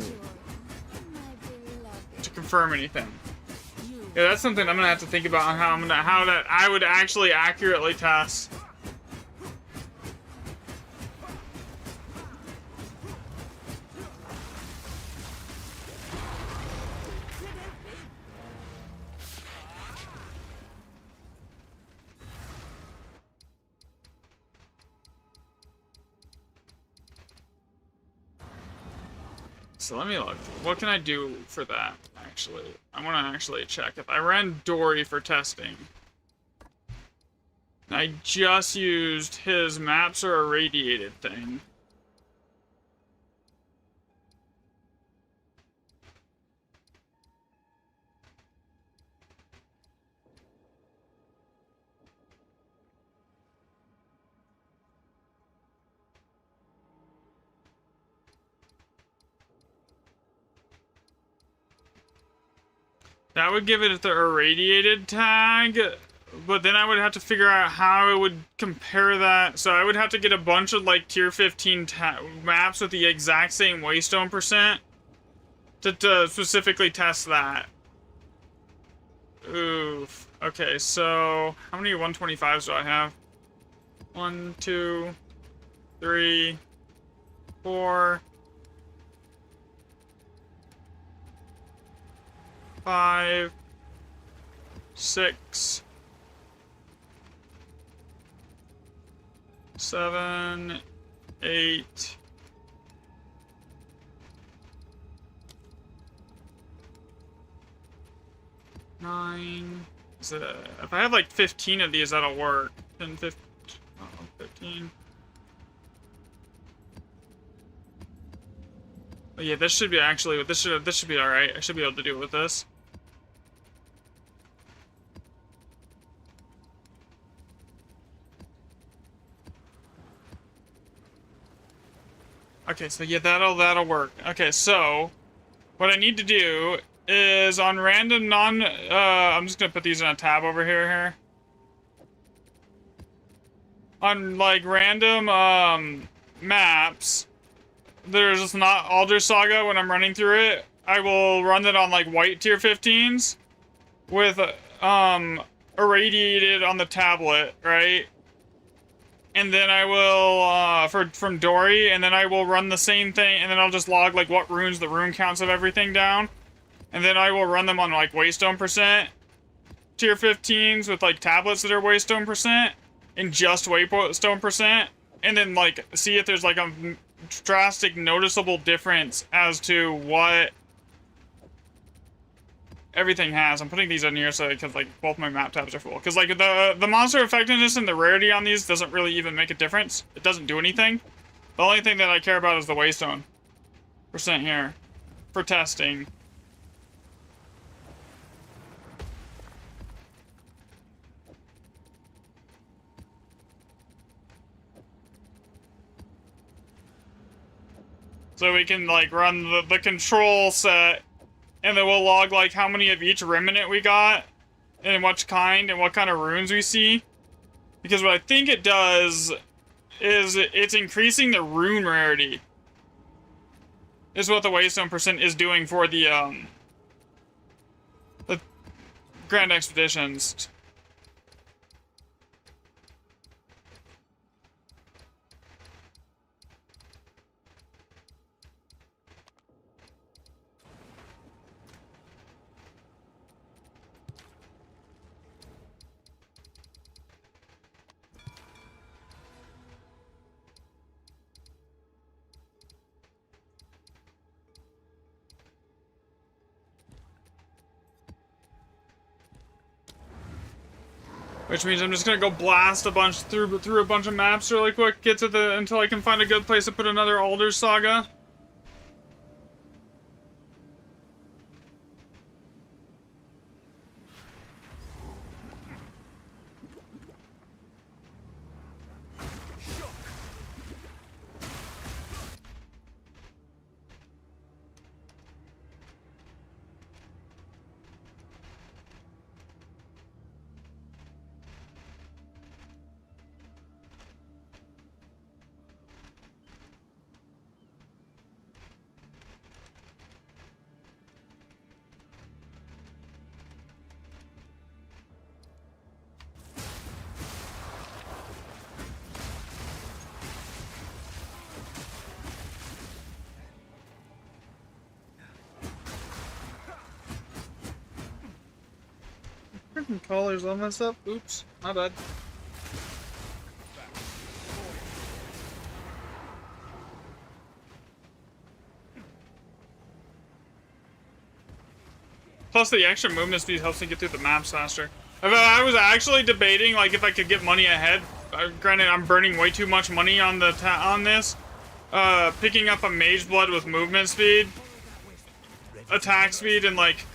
To confirm anything. Yeah, that's something I'm gonna have to think about on how that I would actually accurately test. So let me look. What can I do for that, actually? I want to actually check. If I ran Dory for testing, I just used his maps are irradiated thing. That would give it the irradiated tag, but then I would have to figure out how it would compare that. So I would have to get a bunch of like tier 15 maps with the exact same waystone percent to specifically test that. Oof. Okay, so how many 125s do I have? 1, 2, 3, 4, 5, 6, 7, 8, 9. If I have like 15 of these, that'll work. 10, 15, 15. But yeah, this should be actually. This should be all right. I should be able to do it with this. Okay, so yeah, that'll work. Okay, so what I need to do is on random I'm just gonna put these in a tab over here. On like random maps, there's just not Alder Saga when I'm running through it. I will run it on like white tier 15s with irradiated on the tablet, right? And then I will, from Dory, and then I will run the same thing, and then I'll just log, like, what runes, the rune counts of everything down. And then I will run them on, like, waystone percent. Tier 15s with, like, tablets that are waystone percent. And just waystone percent. And then, like, see if there's, like, a drastic, noticeable difference as to what everything has. I'm putting these in here so because like both my map tabs are full. Because like the monster effectiveness and the rarity on these doesn't really even make a difference. It doesn't do anything. The only thing that I care about is the waystone percent here for testing. So we can like run the control set. And then we'll log, like, how many of each remnant we got, and what kind of runes we see. Because what I think it does is it's increasing the rune rarity. Is what the waystone percent is doing for the Grand Expeditions. Which means I'm just gonna go blast a bunch through a bunch of maps really quick, get to until I can find a good place to put another Alder Saga. Freaking colors all messed up. Oops, my bad. Plus, the extra movement speed helps me get through the maps faster. I was actually debating, like, if I could get money ahead. Granted, I'm burning way too much money on the on this. Picking up a Mage Blood with movement speed, attack speed, and like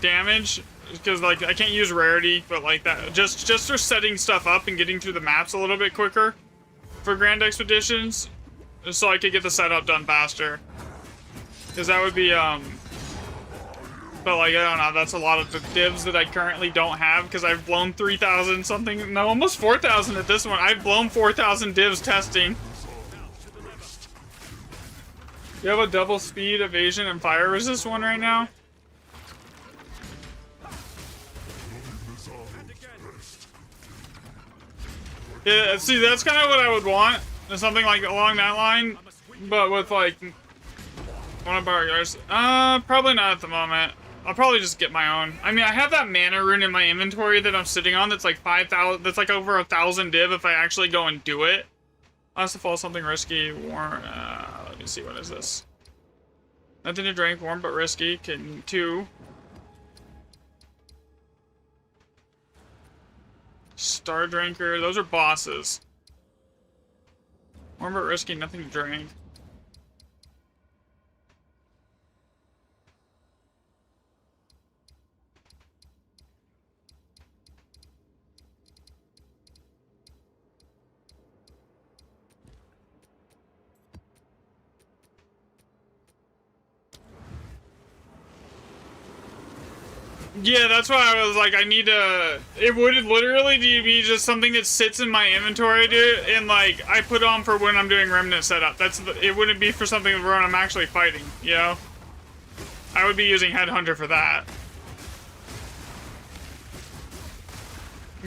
damage, because like I can't use rarity, but like that just for setting stuff up and getting through the maps a little bit quicker for Grand Expeditions, so I could get the setup done faster. Because that would be but like, I don't know, that's a lot of the divs that I currently don't have, because I've blown 3,000 something, no, almost 4,000 at this one. I've blown 4,000 divs testing. You have a double speed, evasion, and fire resist one right now? Yeah, see, that's kind of what I would want. Something like along that line, but with like one of our guys. Probably not at the moment. I'll probably just get my own. I mean, I have that mana rune in my inventory that I'm sitting on that's like 5,000, that's like over 1,000 div if I actually go and do it. Unless to fall something risky. Warm, let me see, what is this? Nothing to drink, warm but risky. Can 2. Star Drinker, those are bosses. Warm but risky, nothing to drink. Yeah, that's why I was like, I need to... It would literally be just something that sits in my inventory, dude, and like, I put on for when I'm doing Remnant setup. It wouldn't be for something where I'm actually fighting, you know? I would be using Headhunter for that.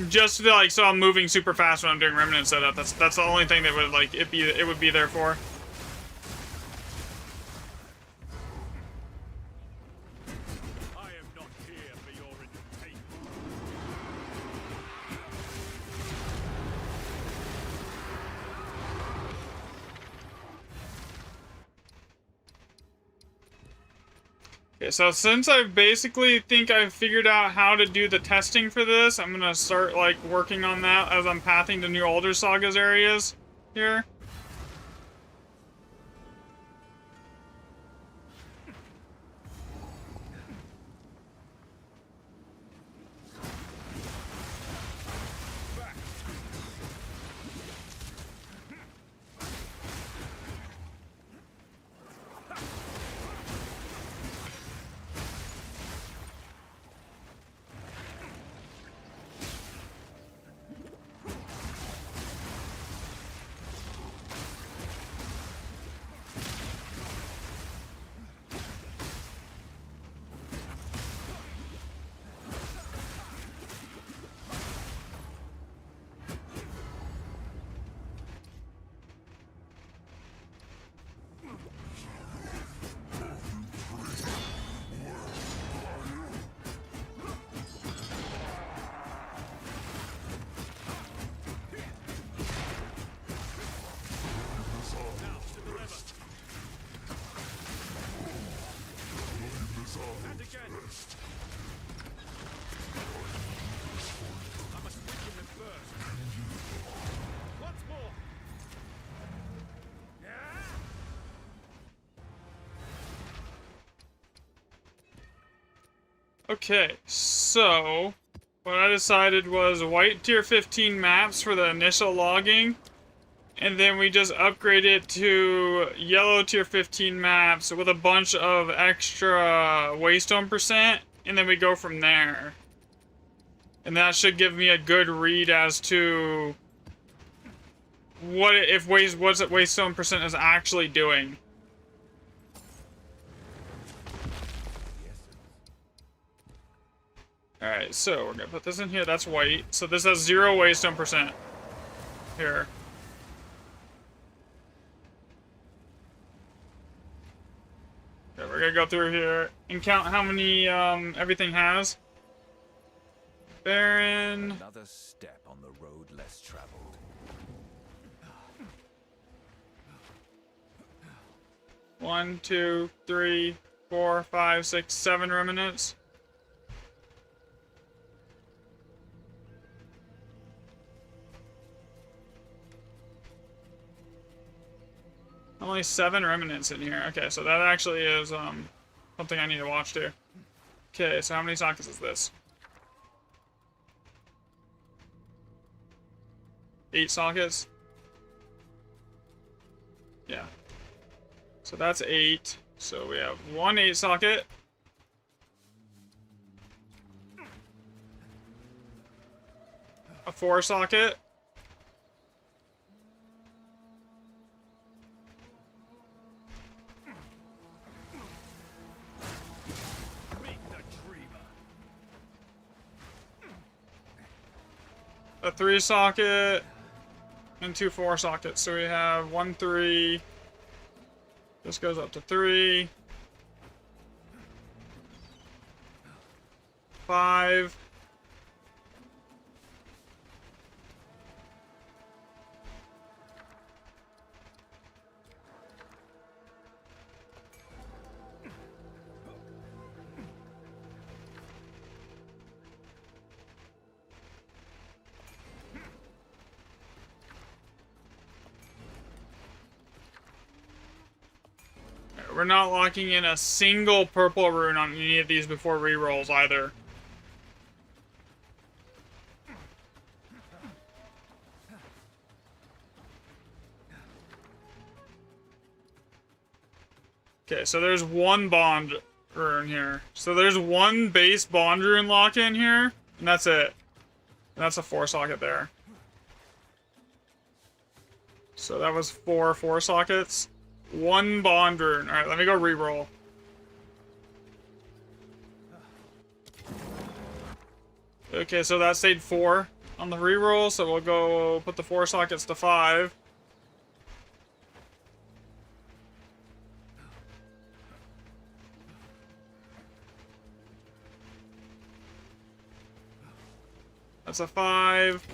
Just to, like, so I'm moving super fast when I'm doing Remnant setup. That's the only thing that would, like, it would be there for. Okay, so since I basically think I've figured out how to do the testing for this, I'm gonna start, like, working on that as I'm pathing to New Alder Saga's areas here. Okay, so what I decided was white tier 15 maps for the initial logging, and then we just upgrade it to yellow tier 15 maps with a bunch of extra waystone %, and then we go from there. And that should give me a good read as to what waystone % is actually doing. Alright, so we're gonna put this in here. That's white. So this has 0 waystone % here. Okay, we're gonna go through here and count how many everything has. Baron. Another step on the road less traveled. 1, 2, 3, 4, 5, 6, 7 remnants. Only 7 remnants in here. Okay, so that actually is something I need to watch too. Okay, so how many sockets is this? 8 sockets? Yeah. So that's 8. So we have 1 8 socket. A 4 socket. A 3 socket. And 2 4 sockets. So we have 1 3. This goes up to 3. 5. We're not locking in a single purple rune on any of these before rerolls either. Okay, so there's 1 bond rune here. So there's 1 base bond rune lock in here, and that's it. And that's a 4 socket there. So that was 4 sockets. 1 bond rune. Alright, let me go reroll. Okay, so that stayed 4 on the reroll, so we'll go put the 4 sockets to 5. That's a 5.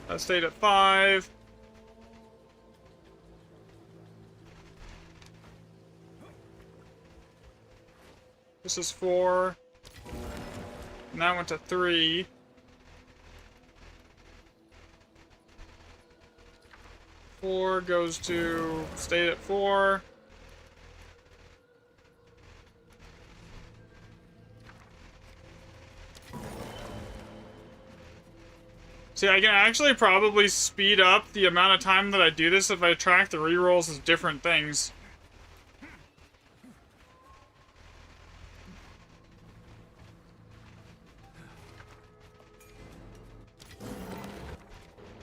That stayed at 5. This is 4. And that went to 3. 4 goes to... stayed at 4. See, I can actually probably speed up the amount of time that I do this if I track the rerolls as different things.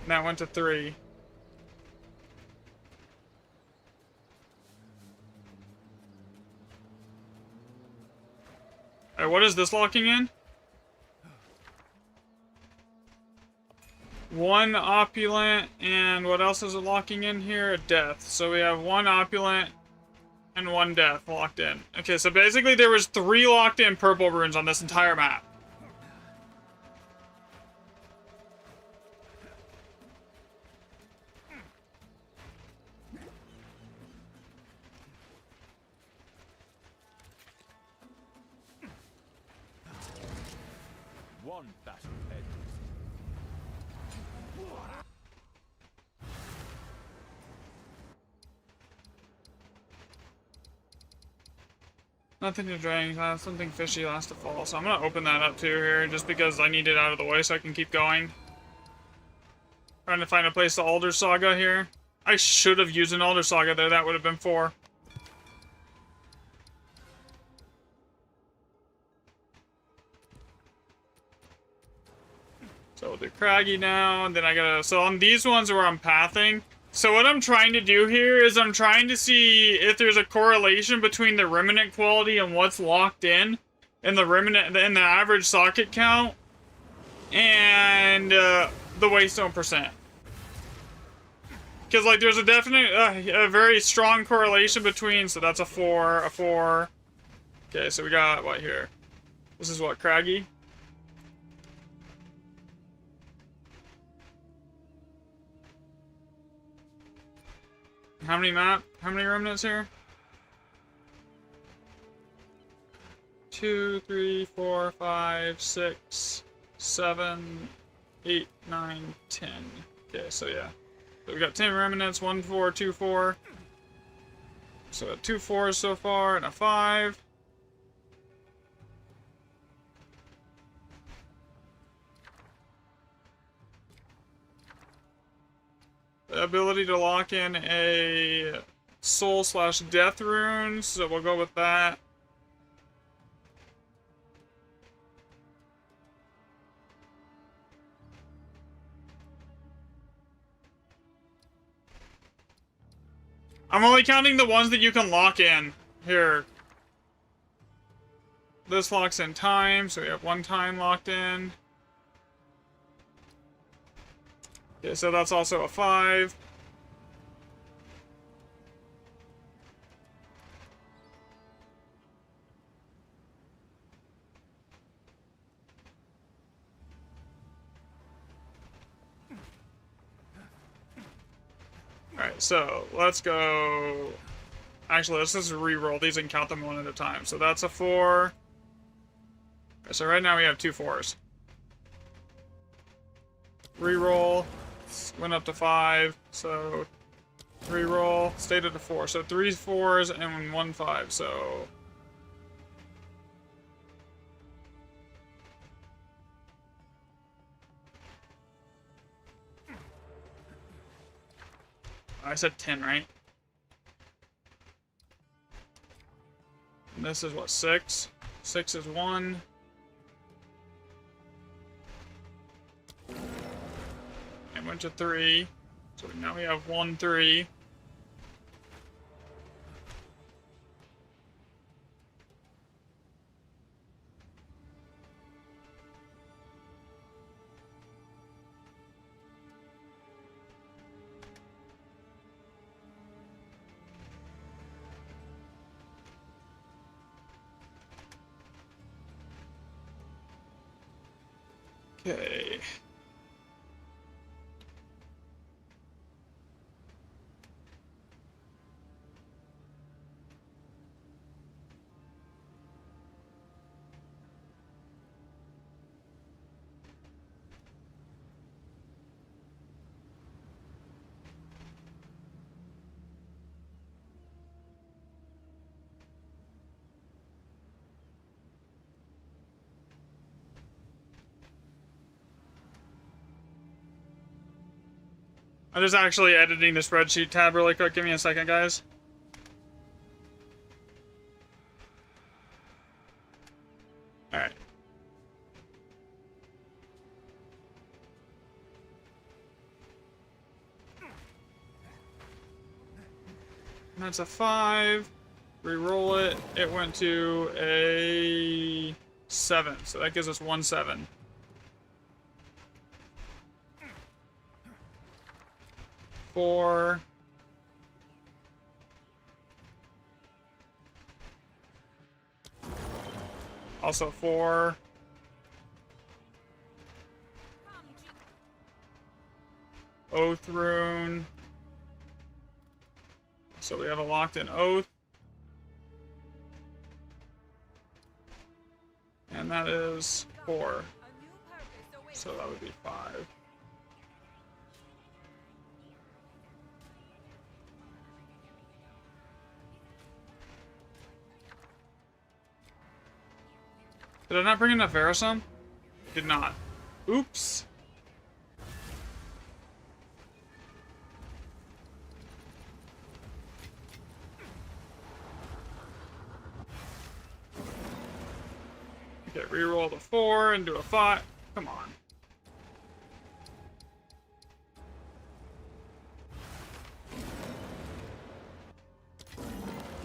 And that went to 3. Alright, what is this locking in? 1 opulent, and what else is it locking in here? A death. So we have 1 opulent and 1 death locked in. Okay, so basically there was 3 locked in purple runes on this entire map. One battle head. Nothing to drink, something fishy last to fall. So I'm gonna open that up too here, just because I need it out of the way so I can keep going. Trying to find a place to Alder Saga here. I should have used an Alder Saga there, that would have been 4. So we'll do Craggy now, and then I gotta... So on these ones where I'm pathing, so what I'm trying to do here is I'm trying to see if there's a correlation between the remnant quality and what's locked in, and the remnant, and the average socket count, and the waystone percent. Because, like, there's a definite, a very strong correlation between, so that's a 4, a 4. Okay, so we got, what here? This is what, Craggy? How many remnants here? 2, 3, 4, 5, 6, 7, 8, 9, 10. Okay, so yeah. So we got 10 remnants, 1, 4, 2, 4. So 2 4s so far, and a 5. The ability to lock in a soul/death rune, so we'll go with that. I'm only counting the ones that you can lock in. Here. This locks in time, so we have 1 time locked in. Okay, so that's also a 5. Alright, so let's go. Actually, let's just re-roll these and count them one at a time. So that's a 4. Okay, so right now we have 2 4s. Re-roll. Went up to 5. So re-roll. Stayed at a 4. So 3 4s and 1 5. So I said 10, right? And this is what, 6? 6 is 1. And went to 3. So now we have 1 3. Okay. I'm just actually editing the spreadsheet tab really quick. Give me a second, guys. Alright. That's a 5. Re-roll it. It went to a 7. So that gives us 1 7. Four. Also 4. Oath rune. So we have a locked in oath. And that is 4. So that would be 5. Did I not bring enough Verisum? Did not. Oops. Okay, reroll the 4 and do a 5. Come on.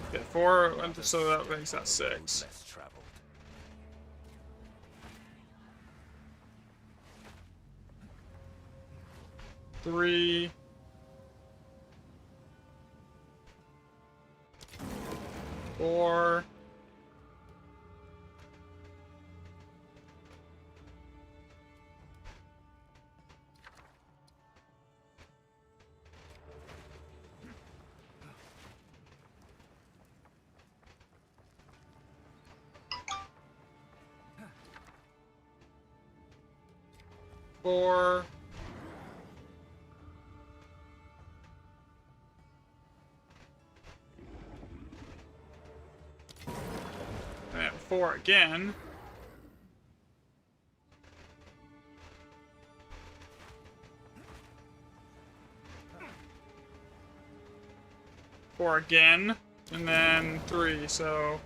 Okay, 4 went to, so that makes that 6. Less traveled. 3. 4. 4. And 4 again. Four again, and then 3, so...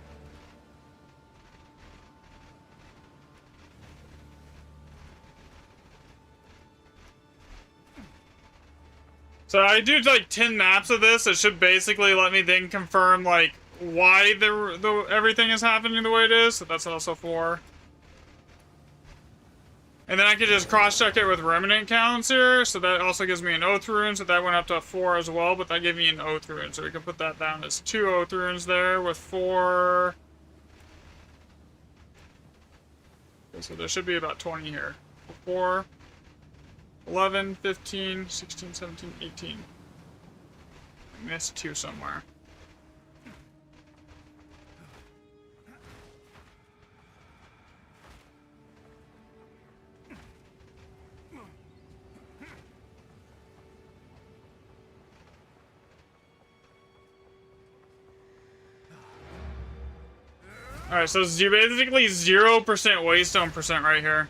So I do like 10 maps of this. It should basically let me then confirm like why the everything is happening the way it is. So that's also 4. And then I could just cross-check it with remnant counts here, so that also gives me an oath rune, so that went up to 4 as well, but that gave me an oath rune, so we can put that down as 2 oath runes there with 4. Okay, so there should be about 20 here. 4, 11, 15, 16, 17, 18. I missed 2 somewhere. Alright, so it's basically 0% waystone percent right here.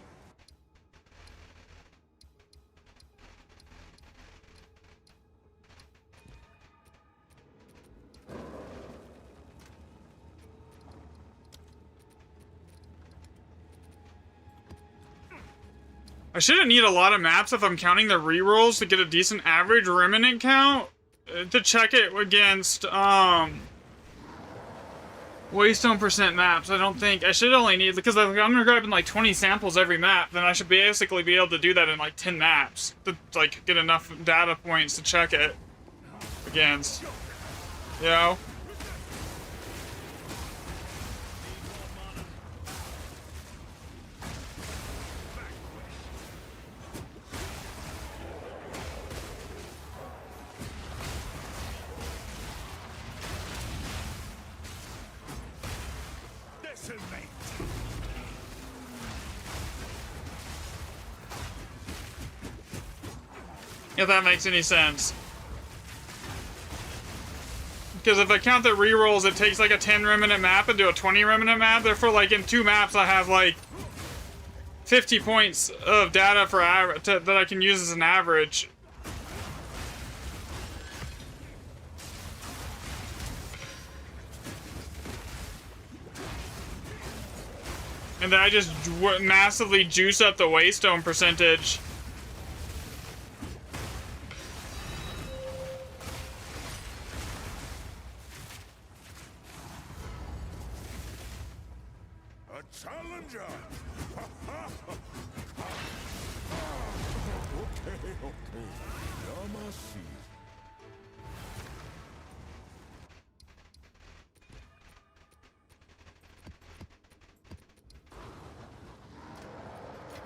I shouldn't need a lot of maps if I'm counting the rerolls to get a decent average remnant count to check it against, waystone percent maps. I don't think I should only need, because I'm gonna grab in like 20 samples every map, then I should basically be able to do that in like 10 maps to like get enough data points to check it against, you know? If that makes any sense. Because if I count the rerolls, it takes like a 10 remnant map and do a 20 remnant map. Therefore, like in 2 maps, I have like 50 points of data for that I can use as an average. And then I just massively juice up the waystone percentage. Challenger! Okay. Yamasi.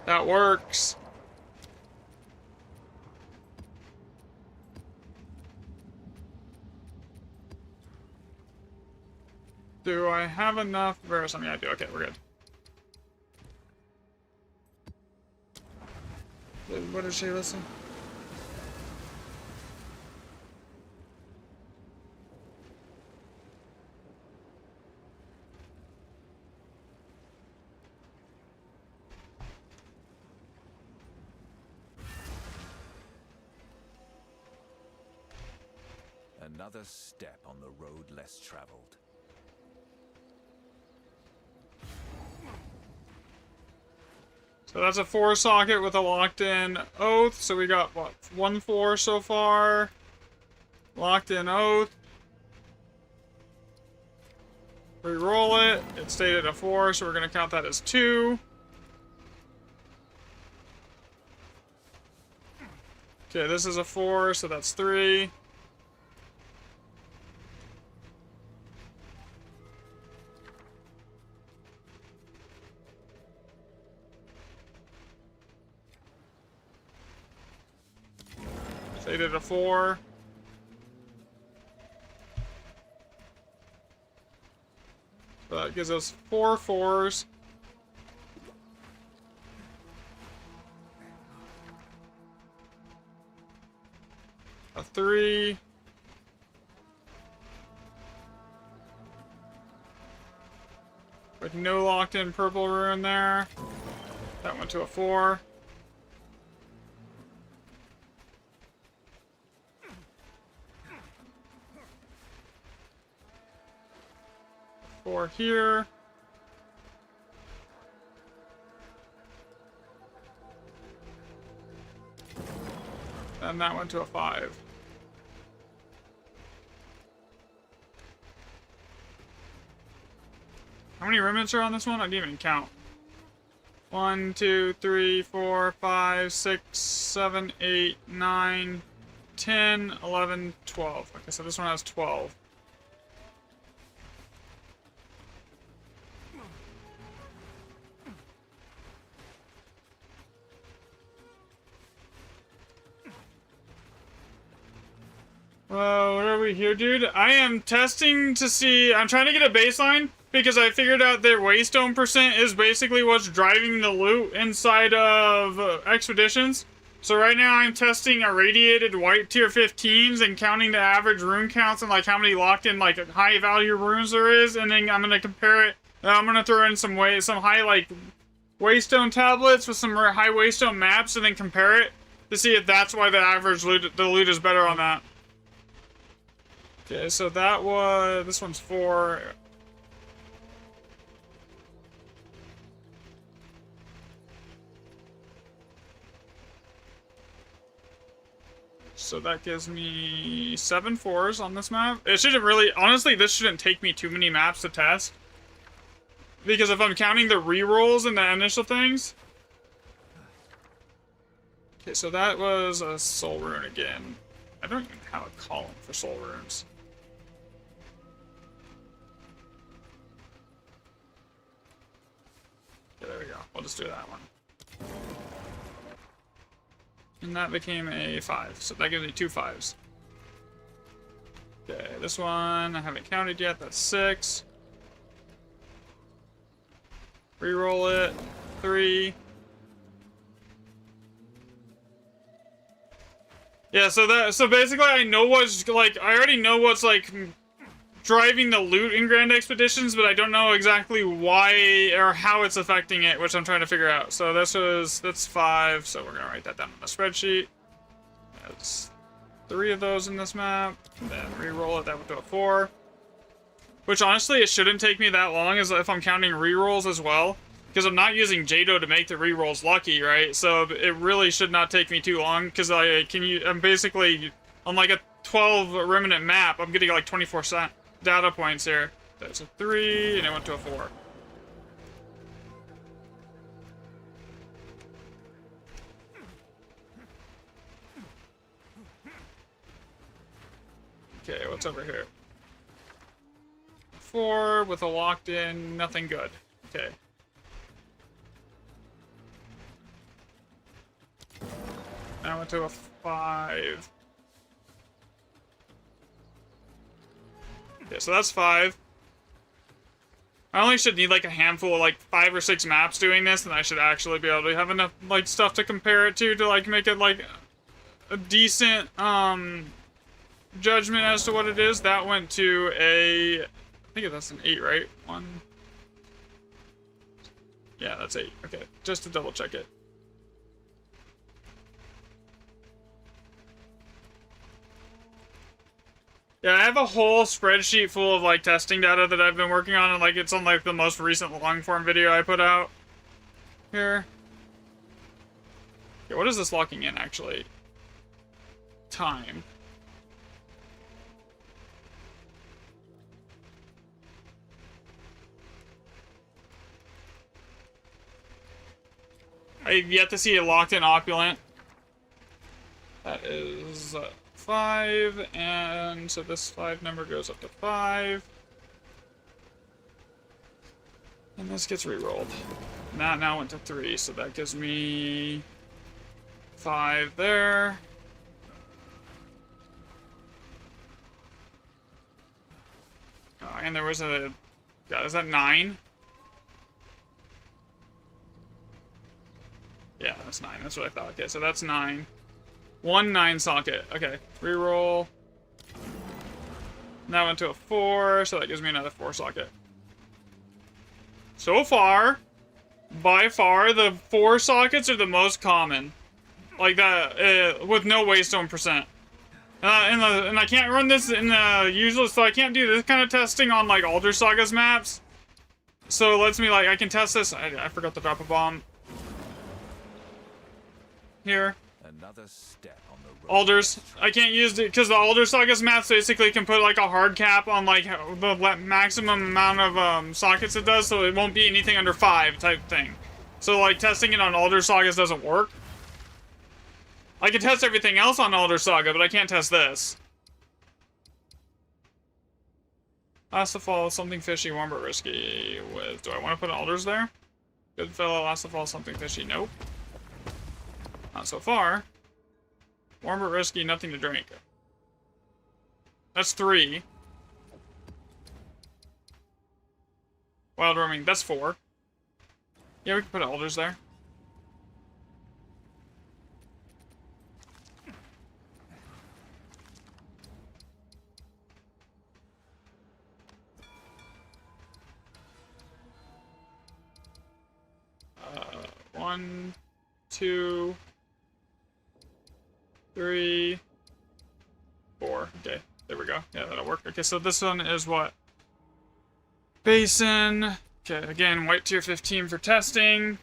That works. Do I have enough for something? I do. Okay, we're good. What did she listen? Another step on the road less traveled. So that's a 4 socket with a locked in oath. So we got what, 1 4 so far. Locked in oath. Re-roll it. It stayed at a 4, so we're gonna count that as 2. Okay, this is a 4, so that's 3. Stayed at a 4. So that gives us 4 4s. 3. With no locked in purple rune there. That went to a 4. Four here. And that went to a 5. How many remnants are on this one? I didn't even count. 1, 2, 3, 4, 5, 6, 7, 8, 9, 10, 11, 12. Okay, so this one has 12. What are we here, dude? I am testing to see... I'm trying to get a baseline because I figured out that waystone percent is basically what's driving the loot inside of expeditions. So right now I'm testing irradiated white tier 15s and counting the average rune counts and like how many locked in like high value runes there is, and then I'm gonna compare it. I'm gonna throw in some high like waystone tablets with some high waystone maps and then compare it to see if that's why the average loot, the loot is better on that. Okay, so that was... This one's 4. So that gives me 7 4s on this map. It shouldn't really... Honestly, this shouldn't take me too many maps to test. Because if I'm counting the rerolls and the initial things... Okay, so that was a soul rune again. I don't even have a column for soul runes. Okay, there we go. We'll just do that one. And that became a 5. So that gives me 2 5s. Okay, this one I haven't counted yet. That's 6. Reroll it. 3. Yeah, so basically I know what's like, I already know what's like driving the loot in Grand Expeditions, but I don't know exactly why or how it's affecting it, which I'm trying to figure out. So that's 5, so we're gonna write that down on the spreadsheet. That's 3 of those in this map. And then re-roll it, that would do a 4. Which honestly, it shouldn't take me that long as if I'm counting re-rolls as well. Because I'm not using Jado to make the re-rolls lucky, right? So it really should not take me too long, because I'm basically, on like a 12 remnant map, I'm getting like 24 data points here. That's a 3, and it went to a 4. Okay, what's over here? 4 with a locked in, nothing good. Okay. I went to a 5. Okay, so that's 5. I only should need like a handful of like 5 or 6 maps doing this, and I should actually be able to have enough like stuff to compare it to like make it like a decent judgment as to what it is. That went to a, I think that's an 8, right? 1. Yeah, that's 8. Okay, just to double check it. Yeah, I have a whole spreadsheet full of like testing data that I've been working on, and like it's on like the most recent long form video I put out here. Okay, what is this locking in actually? Time. I've yet to see a locked in opulent. That is 5, and so this 5 number goes up to 5. And this gets re-rolled. And that now went to 3, so that gives me 5 there. Oh, and there was a... God, is that 9? Yeah, that's 9. That's what I thought. Okay, so that's 9. One 9 socket. Okay, reroll. Now went to a 4, so that gives me another 4 socket. So far, by far, the 4 sockets are the most common. Like that, with no waystone percent. And I can't run this in the usual, so I can't do this kind of testing on like Alder Saga's maps. So it lets me like, I can test this. I forgot to drop a bomb. Here. Another step on the road. Alders. I can't use it because the Alder Saga's maps basically can put like a hard cap on like the maximum amount of sockets it does, so it won't be anything under 5 type thing. So like testing it on Alder Sagas doesn't work. I can test everything else on Alder Saga, but I can't test this. Last of all, something fishy, warm but risky. With, do I want to put Alders there? Good fellow, last of all, something fishy. Nope. Not so far. Warm but risky, nothing to drink. That's 3. Wild roaming, that's 4. Yeah, we can put Alders there. One, 2, 3, 4. Okay, there we go. Yeah, that'll work. Okay, so this one is what? Basin. Okay, again, white tier 15 for testing.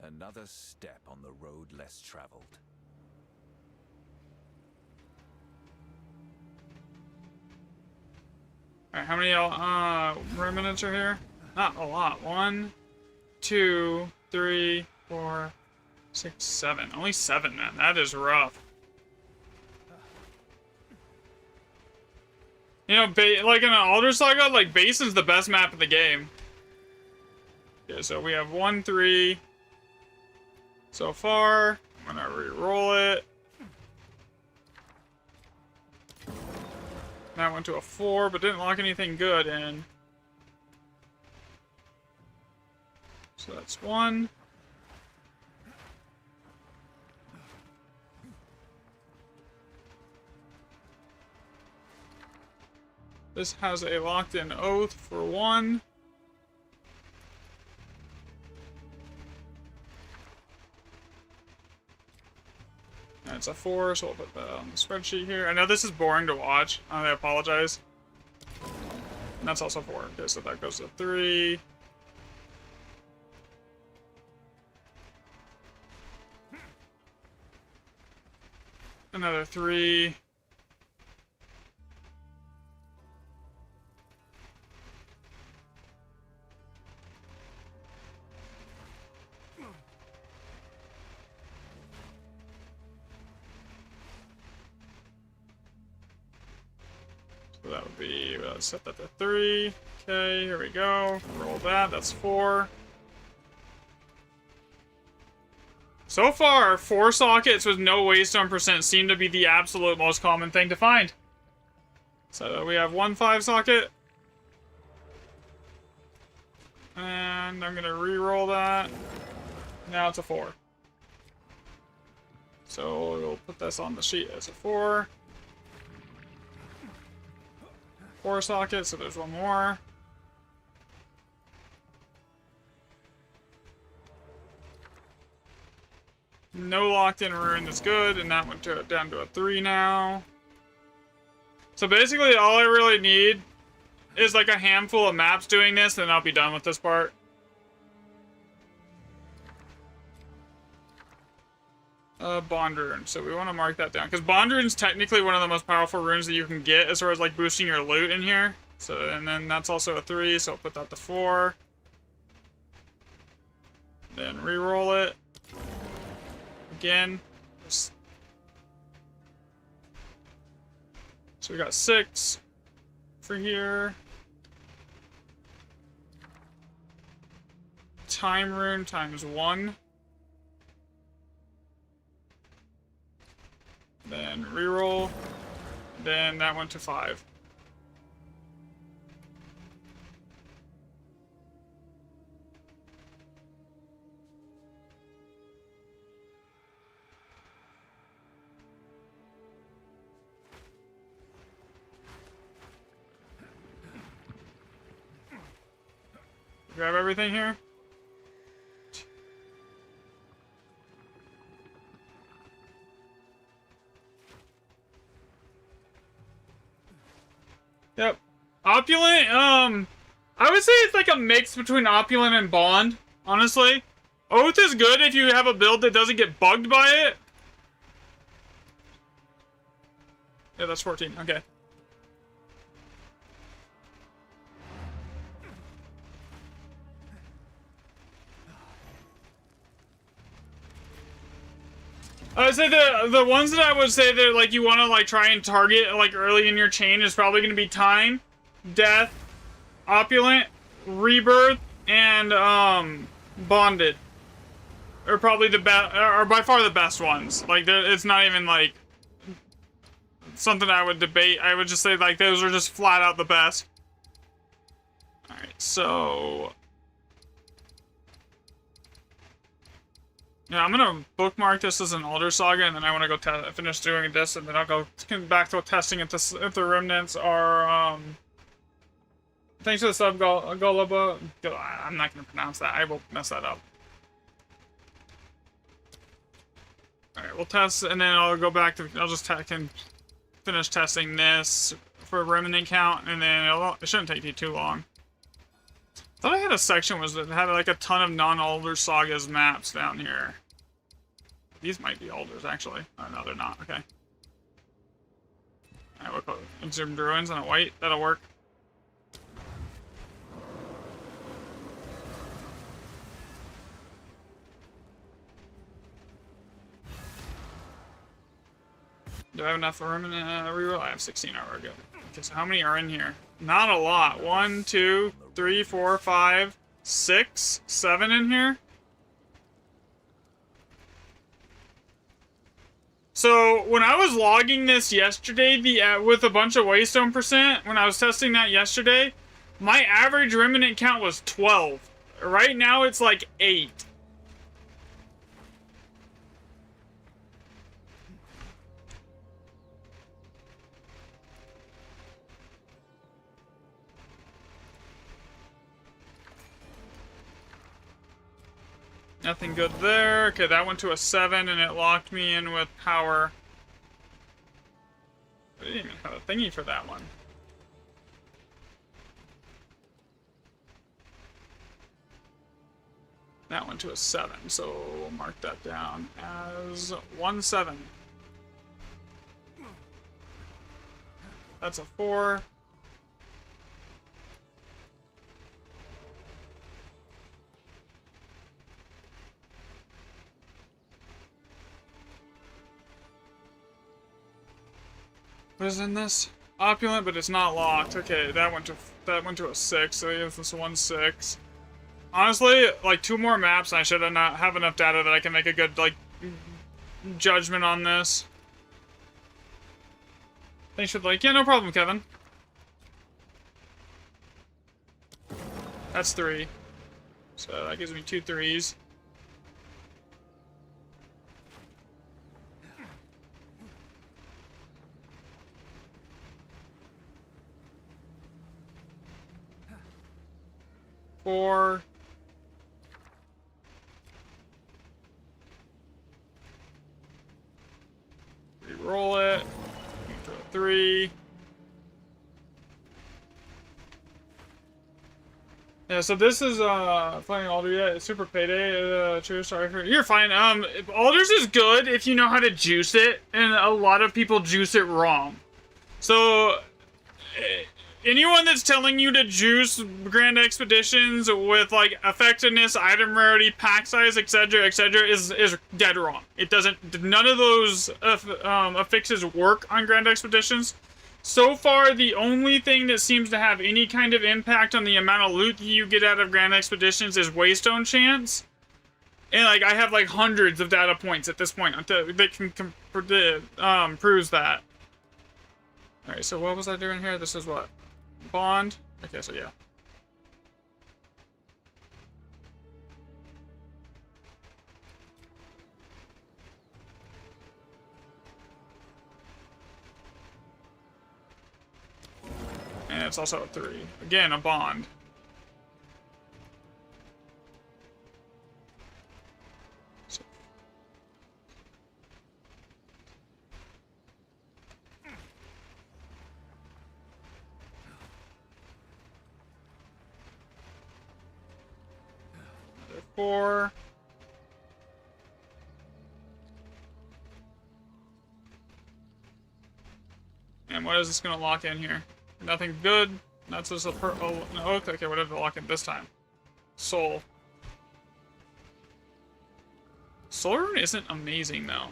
Another step on the road less traveled. Alright, how many remnants are here? Not a lot. 1, 2, 3, 4, 6, 7. Only 7, man. That is rough. You know, like in an Alder Saga, like Basin's the best map of the game. Okay, so we have 1, 3 so far. I'm gonna re-roll it. That went to a 4, but didn't lock anything good in. So that's 1. This has a locked-in oath for 1. That's a 4, so we'll put that on the spreadsheet here. I know this is boring to watch. I apologize. And that's also 4. Okay, so that goes to 3. Another 3. So that would be, let's set that to 3. Okay, here we go. Roll that, that's 4. So far, 4 sockets with no waystone percent seem to be the absolute most common thing to find. So we have 1 5 socket. And I'm gonna re-roll that. Now it's a 4. So we'll put this on the sheet as a 4. 4 sockets, so there's 1 more. No locked-in rune is good, and that went down to a 3 now. So basically, all I really need is like a handful of maps doing this, and I'll be done with this part. Bond rune. So we want to mark that down, because Bond rune's technically one of the most powerful runes that you can get as far as like boosting your loot in here. So, and then that's also a 3, so I'll put that to 4. Then re-roll it. Again. So we got 6 for here. Time rune times 1. Then reroll. Then that went to 5. Grab everything here. Yep. Opulent, I would say it's like a mix between Opulent and Bond, honestly. Oath is good if you have a build that doesn't get bugged by it. Yeah, that's 14, okay. I would say the ones that I would say that like you want to like try and target like early in your chain is probably going to be Time, Death, Opulent, Rebirth, and Bonded. Are probably the best, are by far the best ones. Like it's not even like something I would debate. I would just say like those are just flat out the best. All right, so. Yeah, I'm gonna bookmark this as an Alder Saga, and then I want to go finish doing this, and then I'll go back to testing if the remnants are. Thanks for the sub, Gulliba. I'm not gonna pronounce that. I will mess that up. All right, we'll test, and then I'll go back to. I'll just finish testing this for remnant count, and then it shouldn't take too long. I thought I had a section that had like a ton of non-Alder Sagas maps down here. These might be Alders, actually. Oh, no, they're not. Okay. Alright, we'll put Exhumed Ruins on a white. That'll work. Do I have enough room in reroll? I have 16 already. Good. Okay, so how many are in here? Not a lot. 1, 2, 3, 4, 5, 6, 7 in here. So when I was logging this yesterday, with a bunch of Waystone percent, when I was testing that yesterday, my average remnant count was 12. Right now it's like 8. Nothing good there. Okay, that went to a 7 and it locked me in with power. I didn't even have a thingy for that one. That went to a 7, so we'll mark that down as 1-7. That's a 4. What is in this? Opulent, but it's not locked. Okay, that went to a 6, so yeah, this 1-6. Honestly, like 2 more maps, and I should not have enough data that I can make a good like judgment on this. Thanks for the like. Yeah, no problem, Kevin. That's 3. So that gives me 2 3s. Four. Re-roll it. Throw a 3. Yeah, so this is playing Alder. Yeah, it's Super Payday. True, sorry for you're fine. Alders is good if you know how to juice it, and a lot of people juice it wrong. So anyone that's telling you to juice Grand Expeditions with like effectiveness, item rarity, pack size, etc., etc., is dead wrong. It doesn't. None of those affixes work on Grand Expeditions. So far, the only thing that seems to have any kind of impact on the amount of loot that you get out of Grand Expeditions is Waystone Chance. And like I have like hundreds of data points at this point that can proves that. All right, so what was I doing here? This is what? Bond? Okay, so yeah. And it's also a 3. Again, a bond. So. Another 4. And what is this going to lock in here? Nothing good. That's just a oh, no, okay, what did it lock in this time? Soul. Soul Rune isn't amazing though.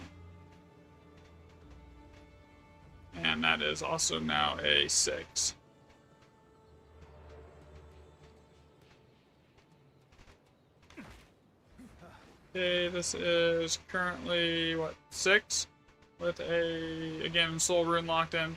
And that is also now a 6. Okay, this is currently what, 6? With a, again, Soul Rune locked in.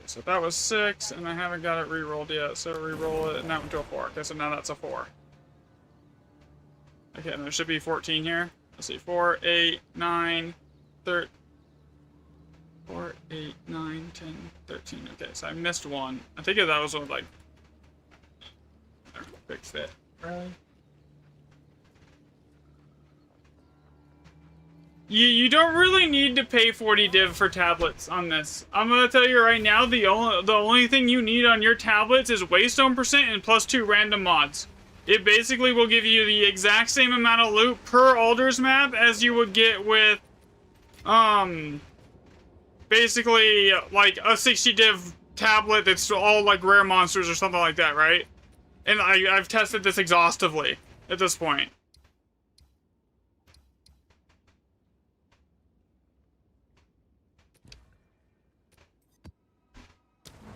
So that was 6, and I haven't got it re-rolled yet, so re-roll it, and that went to a 4. Okay, so now that's a 4. Okay, and there should be 14 here. Let's see, 4, 8, 9, 13. 4, 8, 9, 10, 13. Okay, so I missed one. I think that was one, like... Fix it. Really? You don't really need to pay 40 div for tablets on this. I'm gonna tell you right now, the only thing you need on your tablets is Waystone percent and +2 random mods. It basically will give you the exact same amount of loot per Alders map as you would get with, basically like a 60 div tablet that's all like rare monsters or something like that, right? And I've tested this exhaustively at this point.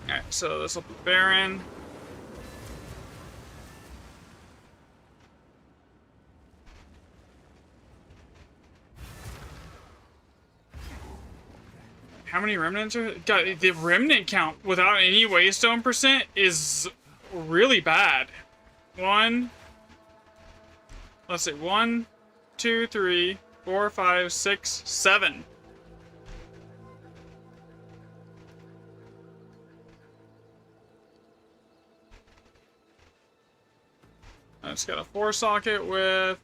Alright, so this will be Baron. How many remnants are... God, the remnant count without any Waystone percent is really bad. Let's see, 1, 2, 3, 4, 5, 6, 7. I just got a 4 socket with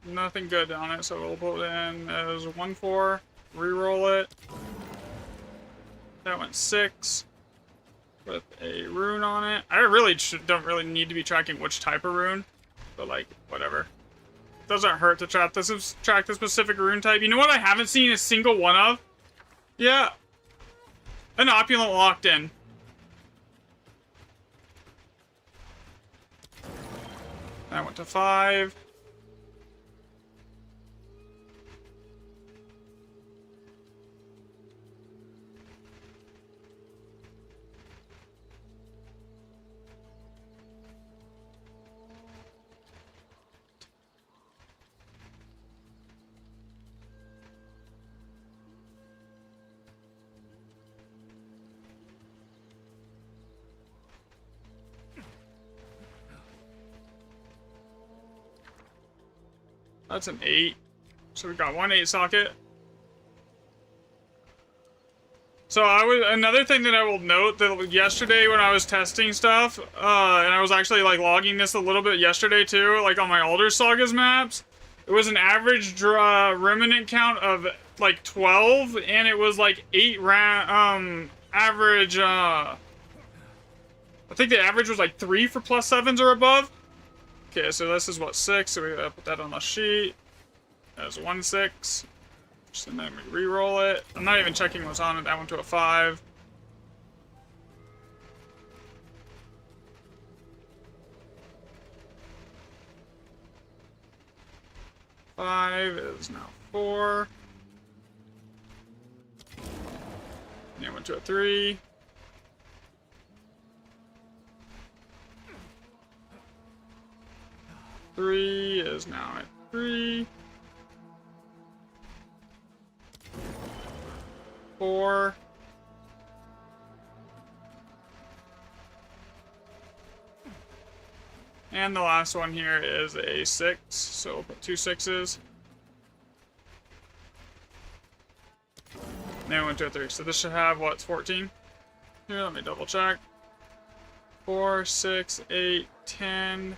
nothing good on it, so we'll put it in as 1, 4, reroll it. That went 6 with a rune on it. I really don't really need to be tracking which type of rune, but like whatever. Doesn't hurt to track the specific rune type. You know what I haven't seen a single one of? Yeah, an opulent locked in. That went to 5. That's an 8. So we got 1 8 socket. So another thing that I will note that yesterday when I was testing stuff, and I was actually like logging this a little bit yesterday too, like on my Alder Sagas maps, it was an average remnant count of like 12, and it was like 8 average I think the average was like 3 for +7s or above. Okay, so this is what, 6, so we gotta put that on the sheet. That's 1 6. And then we re-roll it. I'm not even checking what's on it. That went to a 5. Five is now 4. And it went to a 3. 3 is now at 3. 4. And the last one here is a 6, so we'll put 2 6s. Then it went to a 3, so this should have, what, 14? Here, let me double check. 4, 6, 8, 10,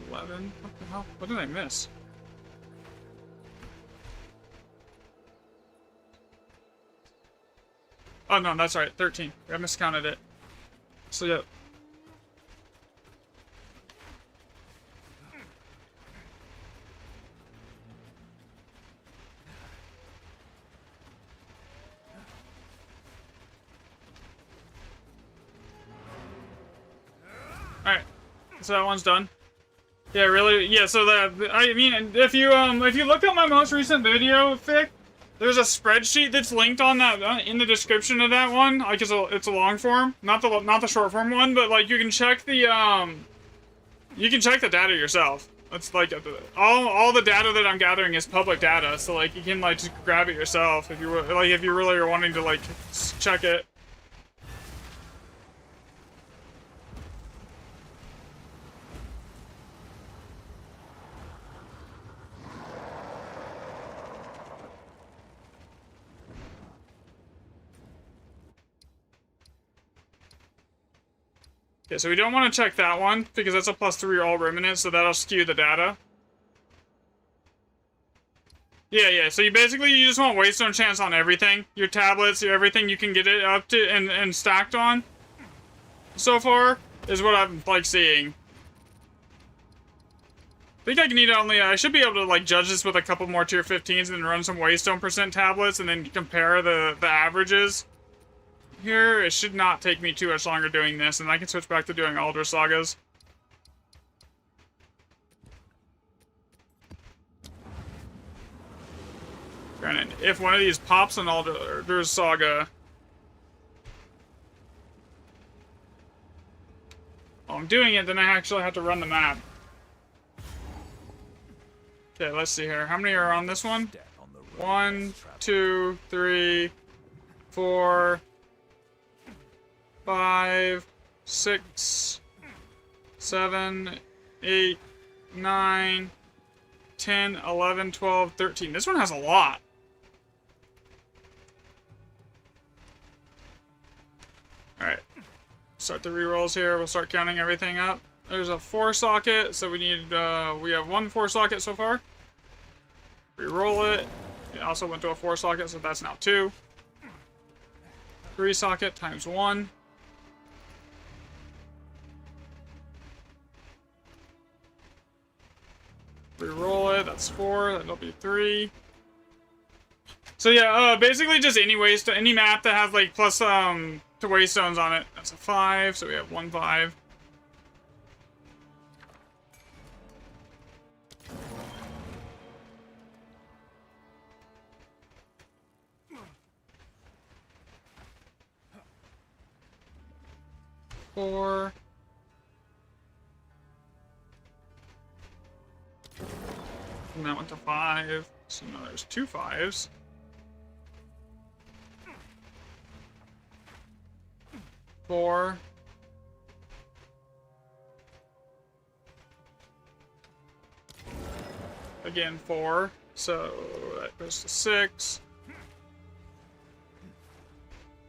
11. What the hell? What did I miss? Oh, no, that's right. 13. I miscounted it. So, yeah. Alright. So that one's done. Yeah, really? Yeah, so I mean, if you look at my most recent video, Fick, there's a spreadsheet that's linked on that in the description of that one. Like it's a long form, not the short form one, but like you can check the data yourself. It's like all the data that I'm gathering is public data, so like you can like just grab it yourself if you really are wanting to like check it. Okay, so we don't want to check that one, because that's a +3 all remnants, so that'll skew the data. Yeah, so you just want waystone chance on everything. Your tablets, everything you can get it up to and stacked on. So far, is what I'm, like, seeing. I think I should be able to, like, judge this with a couple more tier 15s and then run some waystone % tablets and then compare the averages. Here, it should not take me too much longer doing this, and I can switch back to doing Aldra Sagas. Granted, if one of these pops an Aldra Saga... while I'm doing it, then I actually have to run the map. Okay, let's see here. How many are on this one? 1, 2, 3, 4... 5, 6, 7, 8, 9, 10, 11, 12, 13. This one has a lot. Alright. Start the rerolls here. We'll start counting everything up. There's a 4 socket, so we have 1 4 socket so far. Reroll it. It also went to a 4 socket, so that's now 2. 3 socket times 1. Reroll it, that's 4, that'll be 3. So yeah, basically just any map that has like plus to waystones on it. That's a 5, so we have 1 5. Four. And that went to 5. So now there's 2 5s. Four. Again, 4. So that goes to 6.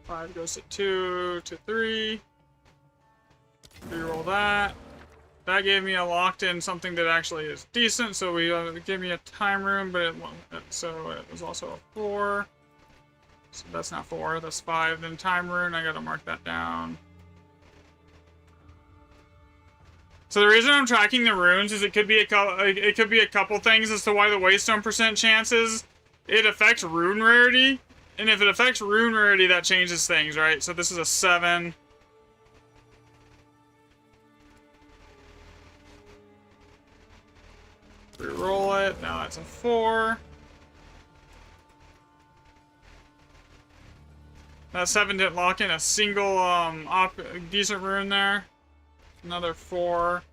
5 goes to 2, to 3. Reroll that. That gave me a locked-in something that actually is decent, so it gave me a time room, but it was also a 4. So that's not 4, that's 5. Then time rune, I gotta mark that down. So the reason I'm tracking the runes is it could be a couple things as to why the waystone percent chances. It affects rune rarity, and if it affects rune rarity, that changes things, right? So this is a 7. Reroll it. Now that's a 4. That 7 didn't lock in a single decent rune there. Another 4.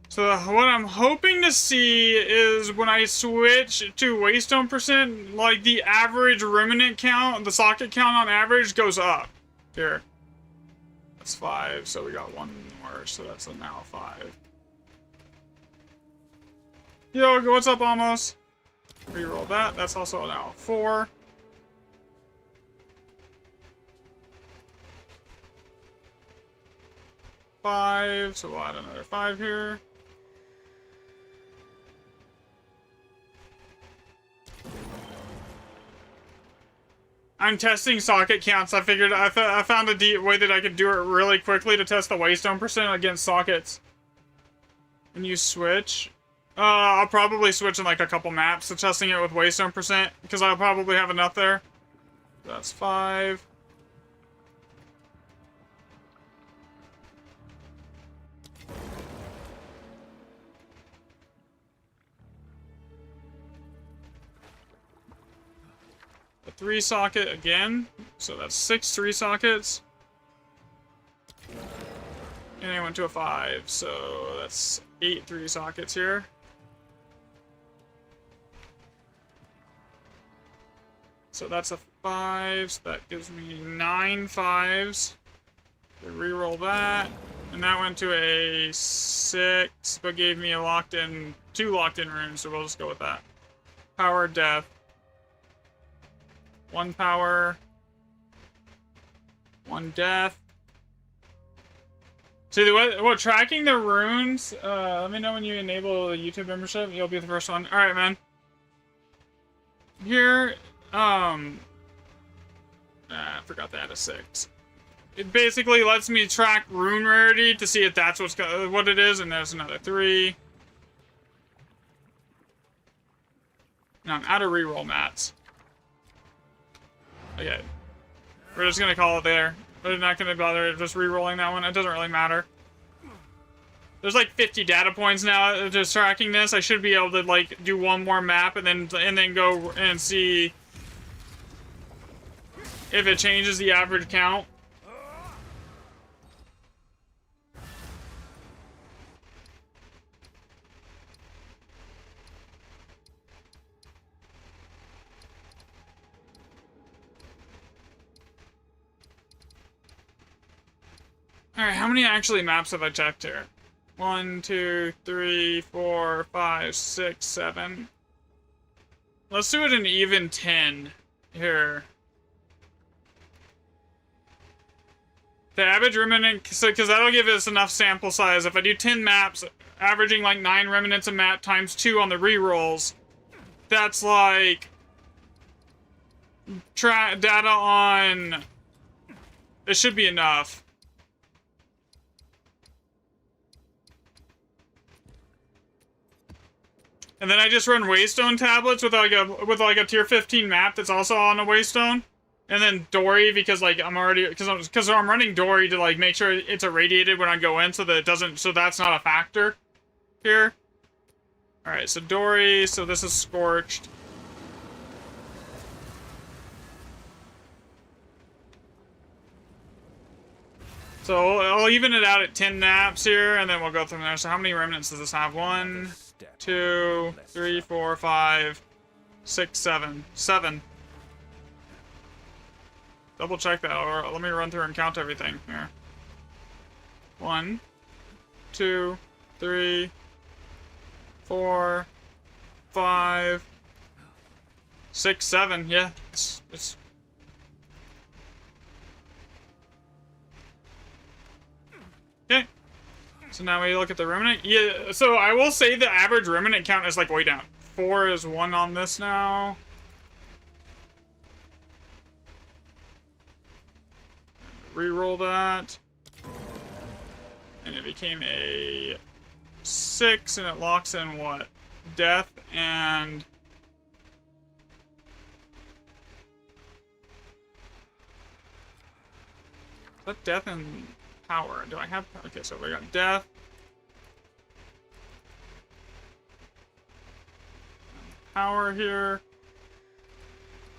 So what I'm hoping to see is when I switch to waystone percent, like the average remnant count, the socket count on average goes up. Here. That's 5, so we got 1 more, so that's a now 5. Yo, what's up, almost? Reroll that, that's also now 4. Five, so we'll add another 5 here. I'm testing socket counts. I figured I found a way that I could do it really quickly to test the waystone percent against sockets. And you switch. I'll probably switch in like a couple maps to testing it with waystone percent because I'll probably have enough there. That's 5. A 3 socket again, so that's 6 3 sockets. And I went to a 5, so that's 8 3 sockets here. So that's a 5, so that gives me 9 5s. We reroll that, and that went to a 6, but gave me a locked-in, 2 locked-in runes, so we'll just go with that. Power, death. 1 power. 1 death. See, what tracking the runes, let me know when you enable the YouTube membership. You'll be the first one. Alright, man. Here, I forgot to add a 6. It basically lets me track rune rarity to see if that's what it is, and there's another 3. Now I'm out of reroll mats. Okay. We're just gonna call it there. We're not gonna bother just re-rolling that one. It doesn't really matter. There's like 50 data points now just tracking this. I should be able to like do one more map and then go and see if it changes the average count. Alright, how many actually maps have I checked here? 1, 2, 3, 4, 5, 6, 7. Let's do it an even 10 here. The average remnant, because that'll give us enough sample size. If I do 10 maps, averaging like 9 remnants a map times 2 on the rerolls, that's like data on. It should be enough. And then I just run waystone tablets with like a tier 15 map that's also on a waystone. And then Dory, because like I'm running Dory to like make sure it's irradiated when I go in so that it doesn't, so that's not a factor here. Alright, so Dory, so this is Scorched. So I'll even it out at 10 naps here, and then we'll go from there. So how many remnants does this have? 1, 2, 3, 4, 5, 6, 7. 7. Double check that, or let me run through and count everything here. 1, 2, 3, 4, 5, 6, 7, yeah. It's okay. So now we look at the remnant. Yeah, so I will say the average remnant count is like way down. 4 is 1 on this now. Reroll that. And it became a 6, and it locks in what? Death and... Is that death and power? Do I have... Okay, so we got death. Power here.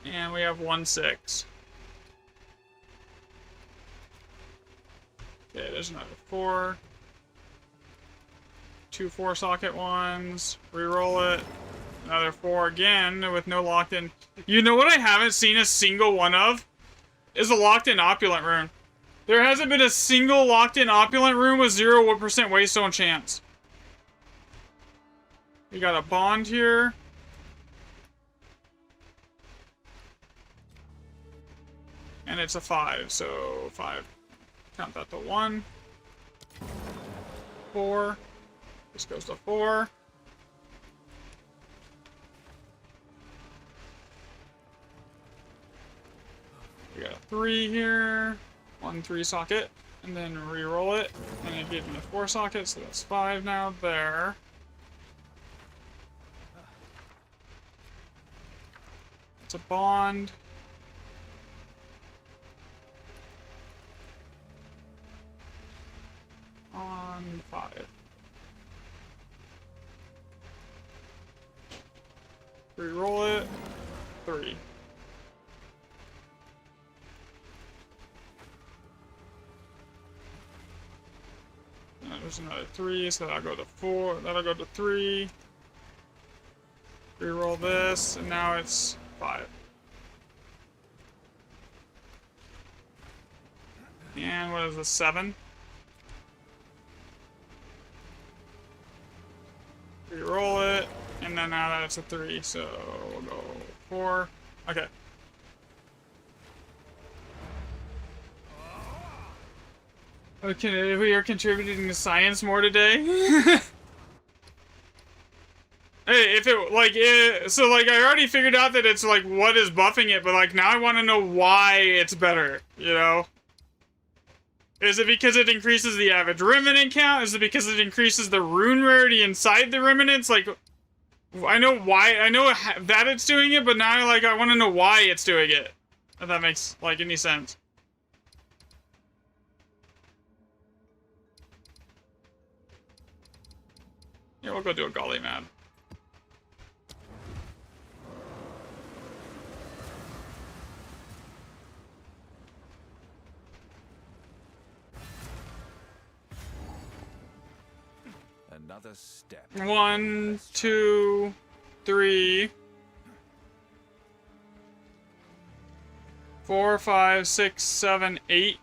And we have 1, 6. Okay, there's another 4. 2 4-socket ones. Reroll it. Another 4 again with no locked in. You know what I haven't seen a single one of? Is a locked in opulent rune. There hasn't been a single locked in opulent rune with 0% waystone chance. We got a bond here. And it's a 5, so 5. Count that to 1. 4. This goes to 4. We got a 3 here. 1 3-socket. And then re-roll it. And it gave me a 4-socket, so that's 5 now there. It's a bond. On 5. Re-roll it. 3. There's another 3, so that'll go to 4. That'll go to 3. Re-roll this, and now it's 5. And what is this, 7? Re-roll it, and then now that's a 3, so we'll go 4. Okay. Okay, we are contributing to science more today. Hey, if it, like, so, like, I already figured out that it's, like, what is buffing it, but, like, now I want to know why it's better, you know? Is it because it increases the average remnant count? Is it because it increases the rune rarity inside the remnants? Like, I know why, I know that it's doing it, but now, like, I want to know why it's doing it. If that makes, like, any sense. Yeah, we'll go do a golly mad. Another step. 1, 2, 3, 4, 5, 6, 7, 8.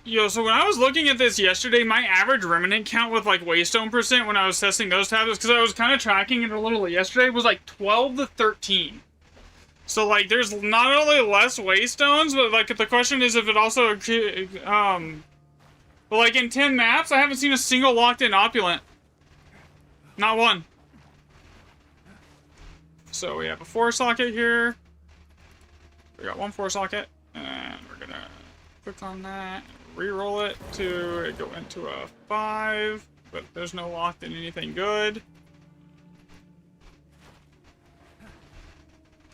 Yo, so when I was looking at this yesterday, my average remnant count with, like, waystone percent when I was testing those tabs, because I was kind of tracking it a little yesterday, was, like, 12 to 13. So, like, there's not only less waystones, but, like, the question is if it also, but, like, in 10 maps, I haven't seen a single locked-in opulent. Not one. So, we have a 4-socket here. We got 1 4-socket, and we're gonna click on that. Reroll it to go into a 5, but there's no locked in anything good.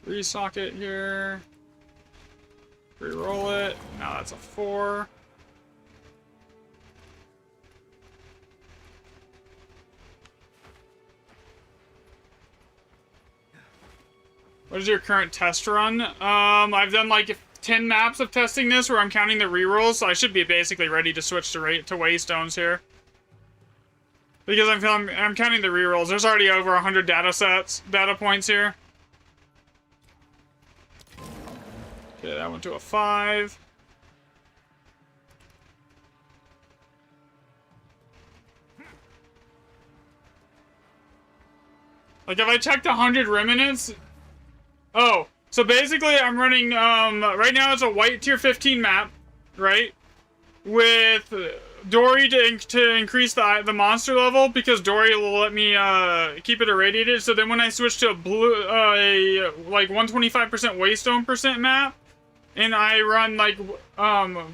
3-socket here. Reroll it. Now that's a 4. What is your current test run? I've done like 10 maps of testing this where I'm counting the rerolls, so I should be basically ready to switch to waystones here. Because I'm counting the rerolls. There's already over 100 data points here. Okay, that went to a 5. Like if I checked 100 remnants, Oh, so basically I'm running, right now it's a white tier 15 map, right? With Dory to increase the monster level, because Dory will let me, keep it irradiated. So then when I switch to a blue, like 125% waystone percent map, and I run, like, and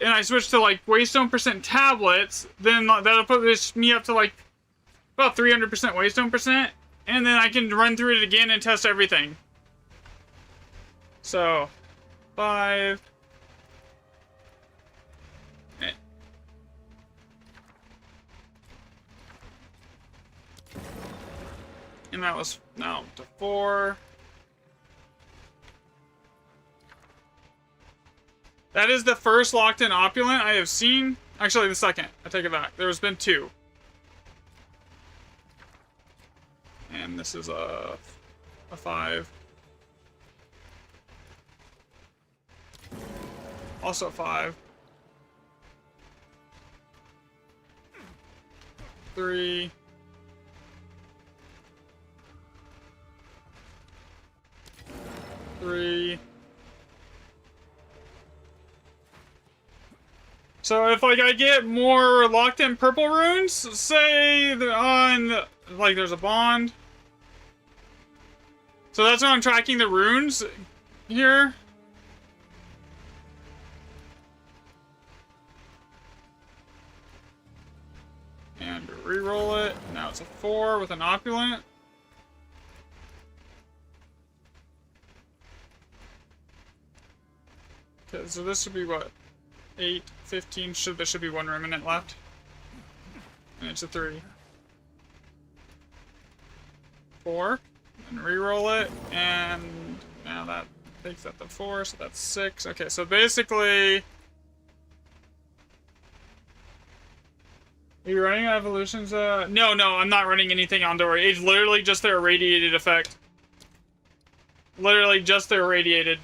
I switch to, like, waystone percent tablets, then that'll put me up to, like, about 300% waystone percent, and then I can run through it again and test everything. So, 5. And that was, no, to 4. That is the first locked-in opulent I have seen. Actually, the second. I take it back. There's been 2. And this is a 5. Also 5. 3. 3. So if like I get more locked in purple runes, say on like there's a bond. So that's why I'm tracking the runes here. And re-roll it. Now it's a 4 with an opulent. Okay, so this should be what? 8, 15, there should be 1 remnant left. And it's a 3. 4. And re-roll it, and now that takes that to 4, so that's 6. Okay, so basically... Are you running evolutions? No, I'm not running anything on Dory. It's literally just their irradiated effect. Literally just their irradiated.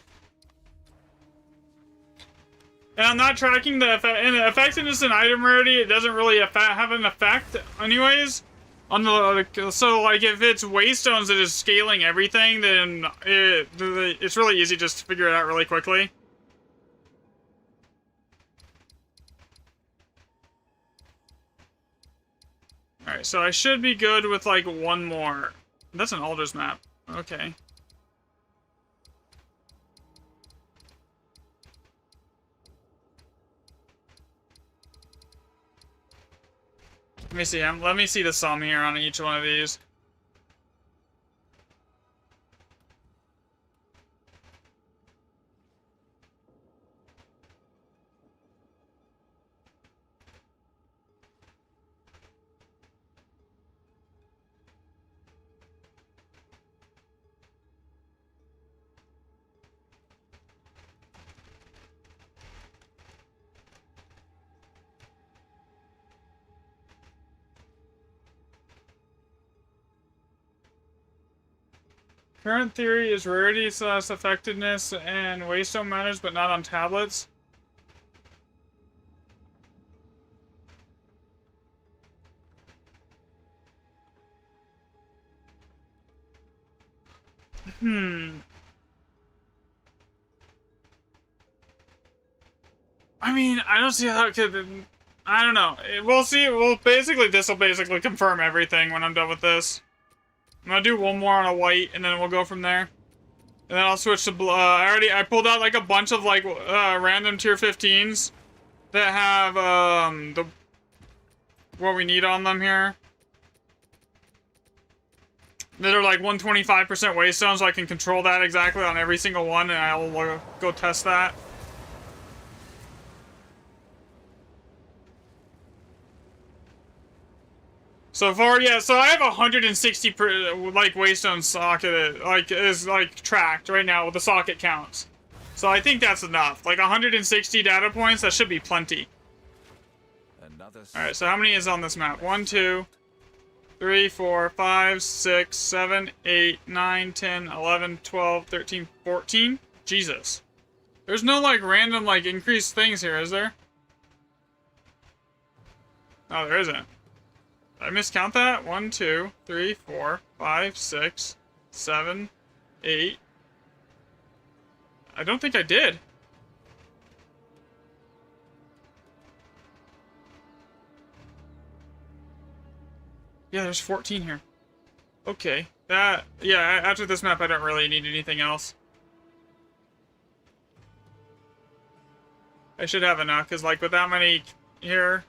And I'm not tracking the effect. And the effectiveness and item rarity, it doesn't really have an effect anyways. On the, so like if it's waystones that is scaling everything, then it's really easy just to figure it out really quickly. Alright, so I should be good with like 1 more. That's an Alders map. Okay. Let me see. Let me see the sum here on each one of these. Current theory is rarity / effectiveness and waystone matters, but not on tablets. I mean, I don't see how it could... I don't know. We'll see. This will basically confirm everything when I'm done with this. I'm gonna do 1 more on a white, and then we'll go from there. And then I'll switch to blue. I pulled out like a bunch of like random tier 15s that have what we need on them here. That are like 125% waystone, so I can control that exactly on every single one, and I'll go test that. So far, yeah, so I have 160 like waystone socket, like, is like tracked right now with the socket counts. So I think that's enough. Like 160 data points, that should be plenty. Alright, so how many is on this map? 1, 2, 3, 4, 5, 6, 7, 8, 9, 10, 11, 12, 13, 14? Jesus. There's no like random like increased things here, is there? Oh, there isn't. Did I miscount that? 1, 2, 3, 4, 5, 6, 7, 8. I don't think I did. Yeah, there's 14 here. Okay. That, yeah, after this map, I don't really need anything else. I should have enough, because, like, with that many here...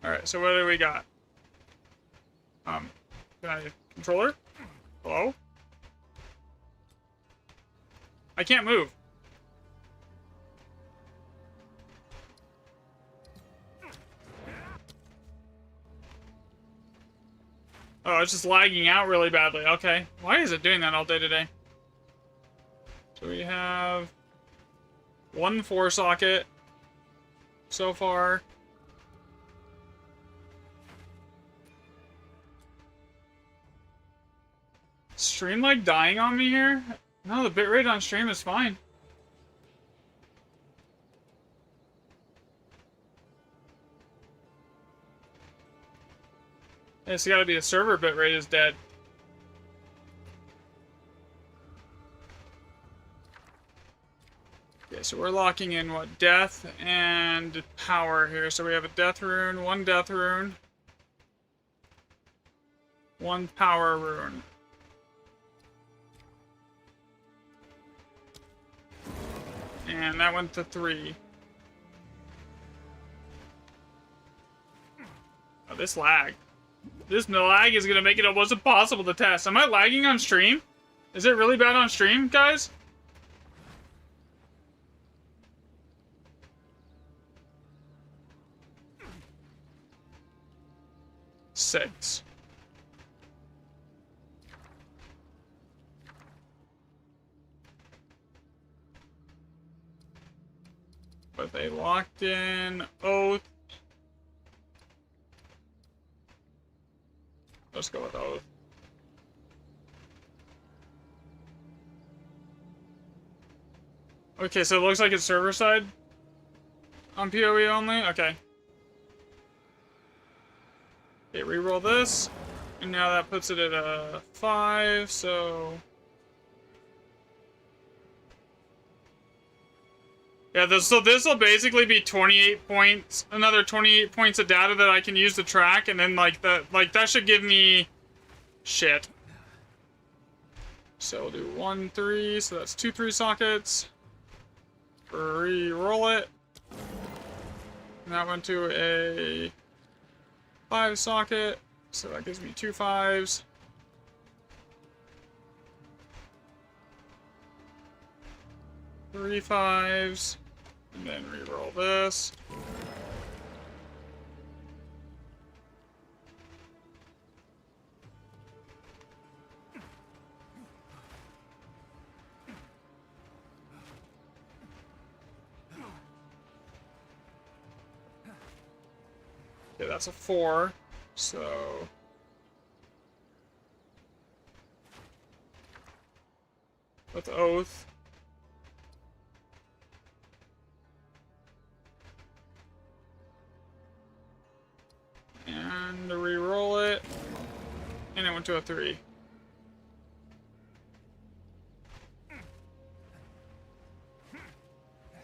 Alright, so what do we got? Can I... Controller? Hello? I can't move. Oh, it's just lagging out really badly. Okay. Why is it doing that all day today? So we have... 1 4-socket so far. Stream like dying on me here? No, the bitrate on stream is fine. It's gotta be the server bitrate is dead. Okay, so we're locking in what? Death and power here. So we have a death rune, 1 death rune, 1 power rune. And that went to 3. Oh, this lag. This lag is gonna make it almost impossible to test. Am I lagging on stream? Is it really bad on stream, guys? Six. With a locked-in oath. Let's go with oath. Okay, so it looks like it's server side on PoE only. Okay. Okay, reroll this, and now that puts it at a 5. So. Yeah, so this will basically be 28 points, another 28 points of data that I can use to track, and then that should give me shit. So we'll do 1 3, so that's 2 3 sockets. Re-roll it. And that went to a 5 socket, so that gives me 2 5s. Three 5s. And then re-roll this. Okay, that's a 4. So with oath. And re-roll it. And it went to a 3.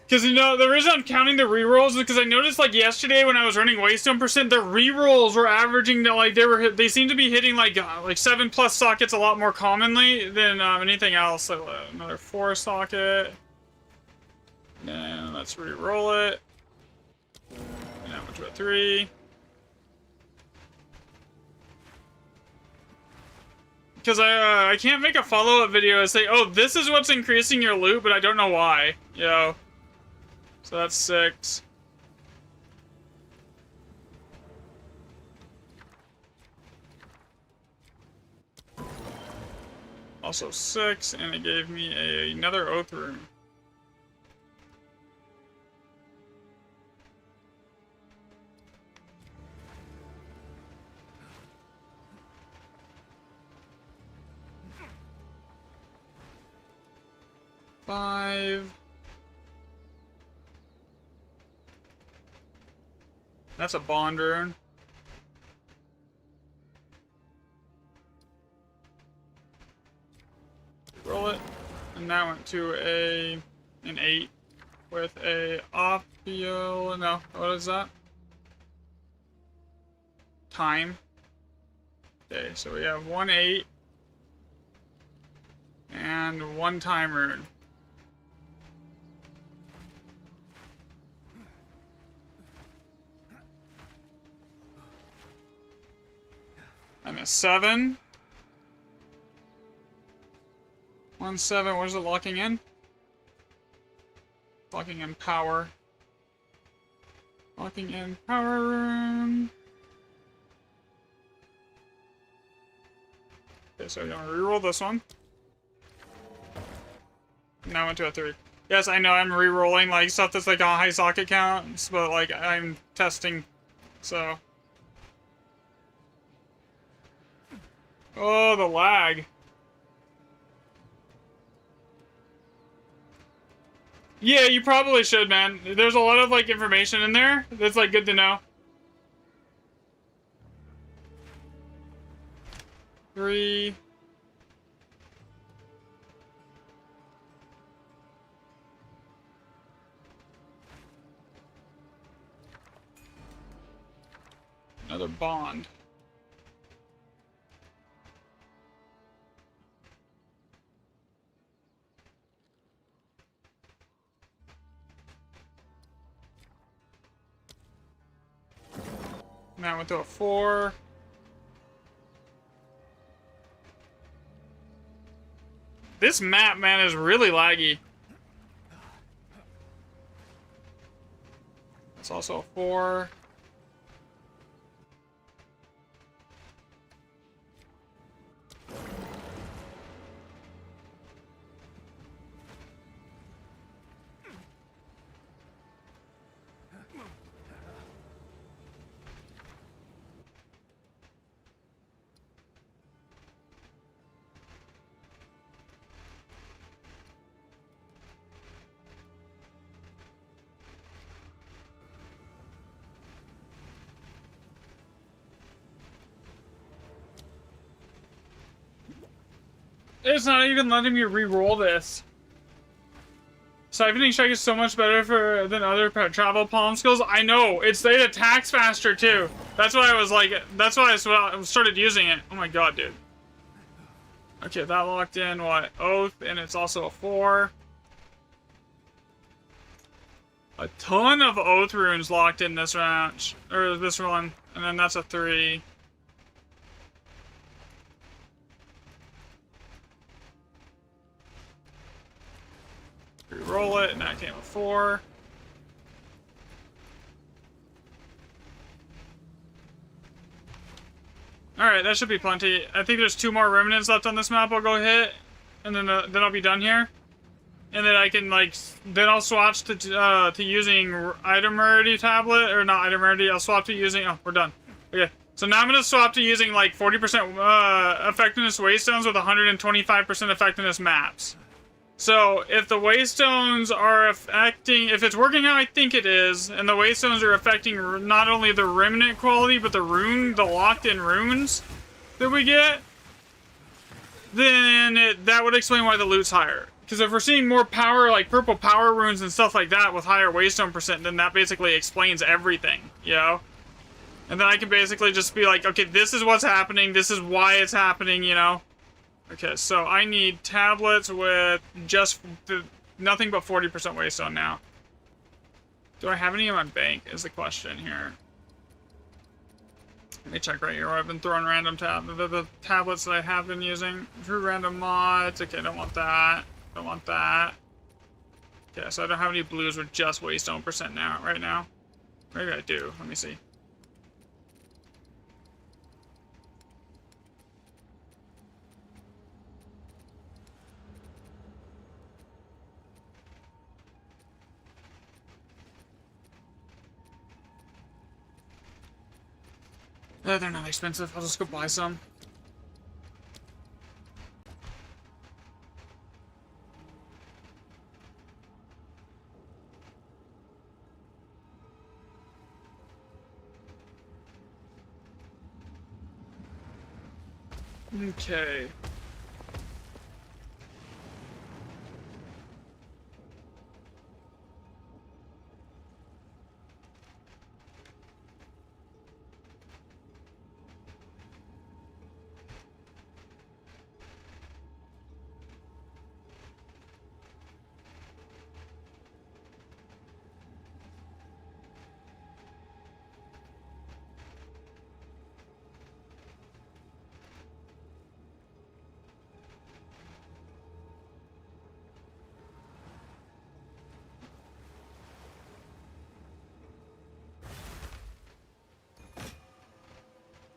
Because, you know, the reason I'm counting the rerolls is because I noticed, like, yesterday when I was running Waystone %, the rerolls were averaging to, like, they seemed to be hitting, like 7+ sockets a lot more commonly than anything else. So, another 4 socket. And let's re-roll it. And that went to a 3. Because I can't make a follow-up video and say, oh, this is what's increasing your loot, but I don't know why. Yo. So that's 6. Also 6, and it gave me another oath room. Five. That's a bond rune. Roll it. And that went to an 8 with a opio. No, what is that? Time. Okay, so we have 1 8 and 1 time rune. And a 7. 1 7. Where's it locking in? Locking in power. Locking in power rune. Okay, so I'm gonna reroll this one. Now into a 3. Yes, I know I'm re-rolling like stuff that's like on high socket counts, but like I'm testing, so. Oh, the lag. Yeah, you probably should, man. There's a lot of like information in there that's like good to know. 3. Another bond. Now went to a 4. This map, man, is really laggy. It's also a 4. It's not even letting me re-roll this. Siphoning Strike is so much better than other travel palm skills. I know, it attacks faster too. That's why I was like, that's why I started using it. Oh my god, dude. Okay, that locked in what? Oath, and it's also a 4. A ton of Oath runes locked in this match, or this one, and then that's a 3. Reroll it, and that came a 4. Alright, that should be plenty. I think there's 2 more remnants left on this map I'll go hit. And then I'll be done here. And then I can, like, then I'll swatch to using item rarity tablet, or not item rarity, I'll swap to using, oh, we're done. Okay, so now I'm gonna swap to using, like, 40% effectiveness waystones with 125% effectiveness maps. So, if the waystones are affecting, if it's working how I think it is, and the waystones are affecting not only the remnant quality, but the locked-in runes that we get, then that would explain why the loot's higher. Because if we're seeing more power, like purple power runes and stuff like that with higher waystone percent, then that basically explains everything, you know? And then I can basically just be like, okay, this is what's happening, this is why it's happening, you know? Okay, so I need tablets with just nothing but 40% waystone now. Do I have any in my bank is the question here. Let me check right here where I've been throwing random the tablets that I have been using. True random mods. Okay, don't want that. Don't want that. Okay, so I don't have any blues with just waystone percent now, right now. Maybe I do. Let me see. They're not expensive. I'll just go buy some. Okay.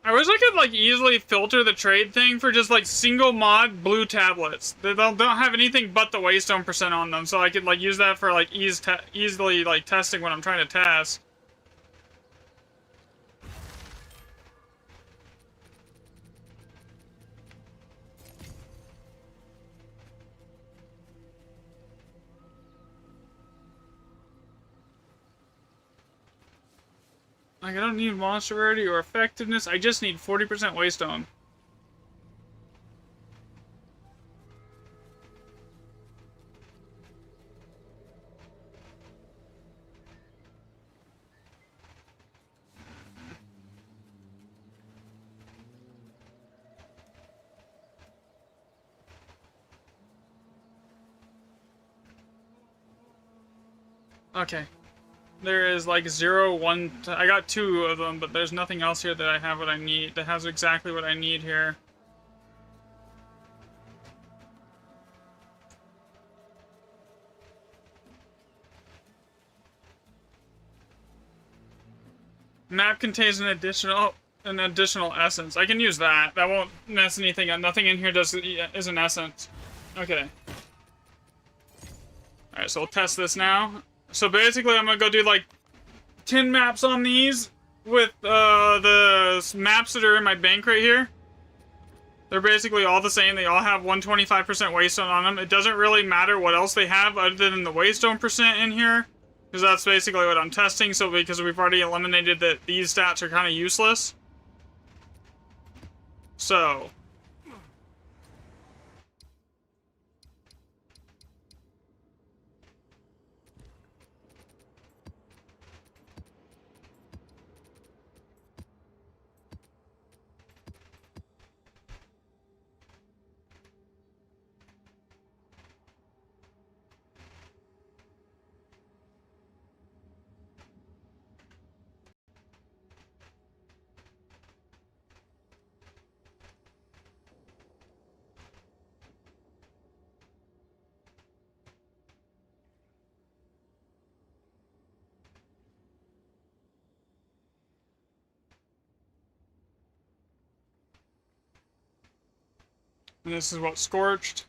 I wish I could like easily filter the trade thing for just like single mod blue tablets. They don't have anything but the waystone percent on them, so I could like use that for like easily like testing when I'm trying to test. Like I don't need monster rarity or effectiveness. I just need 40% waystone. Okay. There is like 0, 1. I got 2 of them, but there's nothing else here that I have what I need. That has exactly what I need here. Map contains an additional essence. I can use that. That won't mess anything up. Nothing in here is an essence. Okay. Alright, so we'll test this now. So basically, I'm gonna go do like 10 maps on these with the maps that are in my bank right here. They're basically all the same. They all have 125% waystone on them. It doesn't really matter what else they have other than the waystone percent in here, because that's basically what I'm testing. So because we've already eliminated that these stats are kind of useless. So and this is what scorched.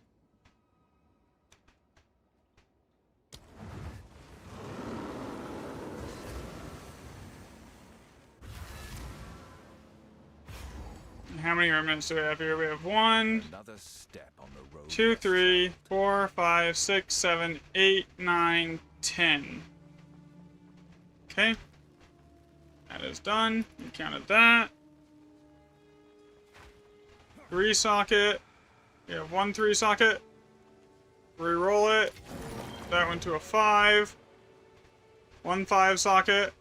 How many remnants do we have here? We have 1, Another step on the road. 2, 3, 4, 5, 6, 7, 8, 9, 10. Okay. That is done. We counted that. 3 socket. We have 1 3 socket. Reroll it. That went to a 5. 1 5 socket.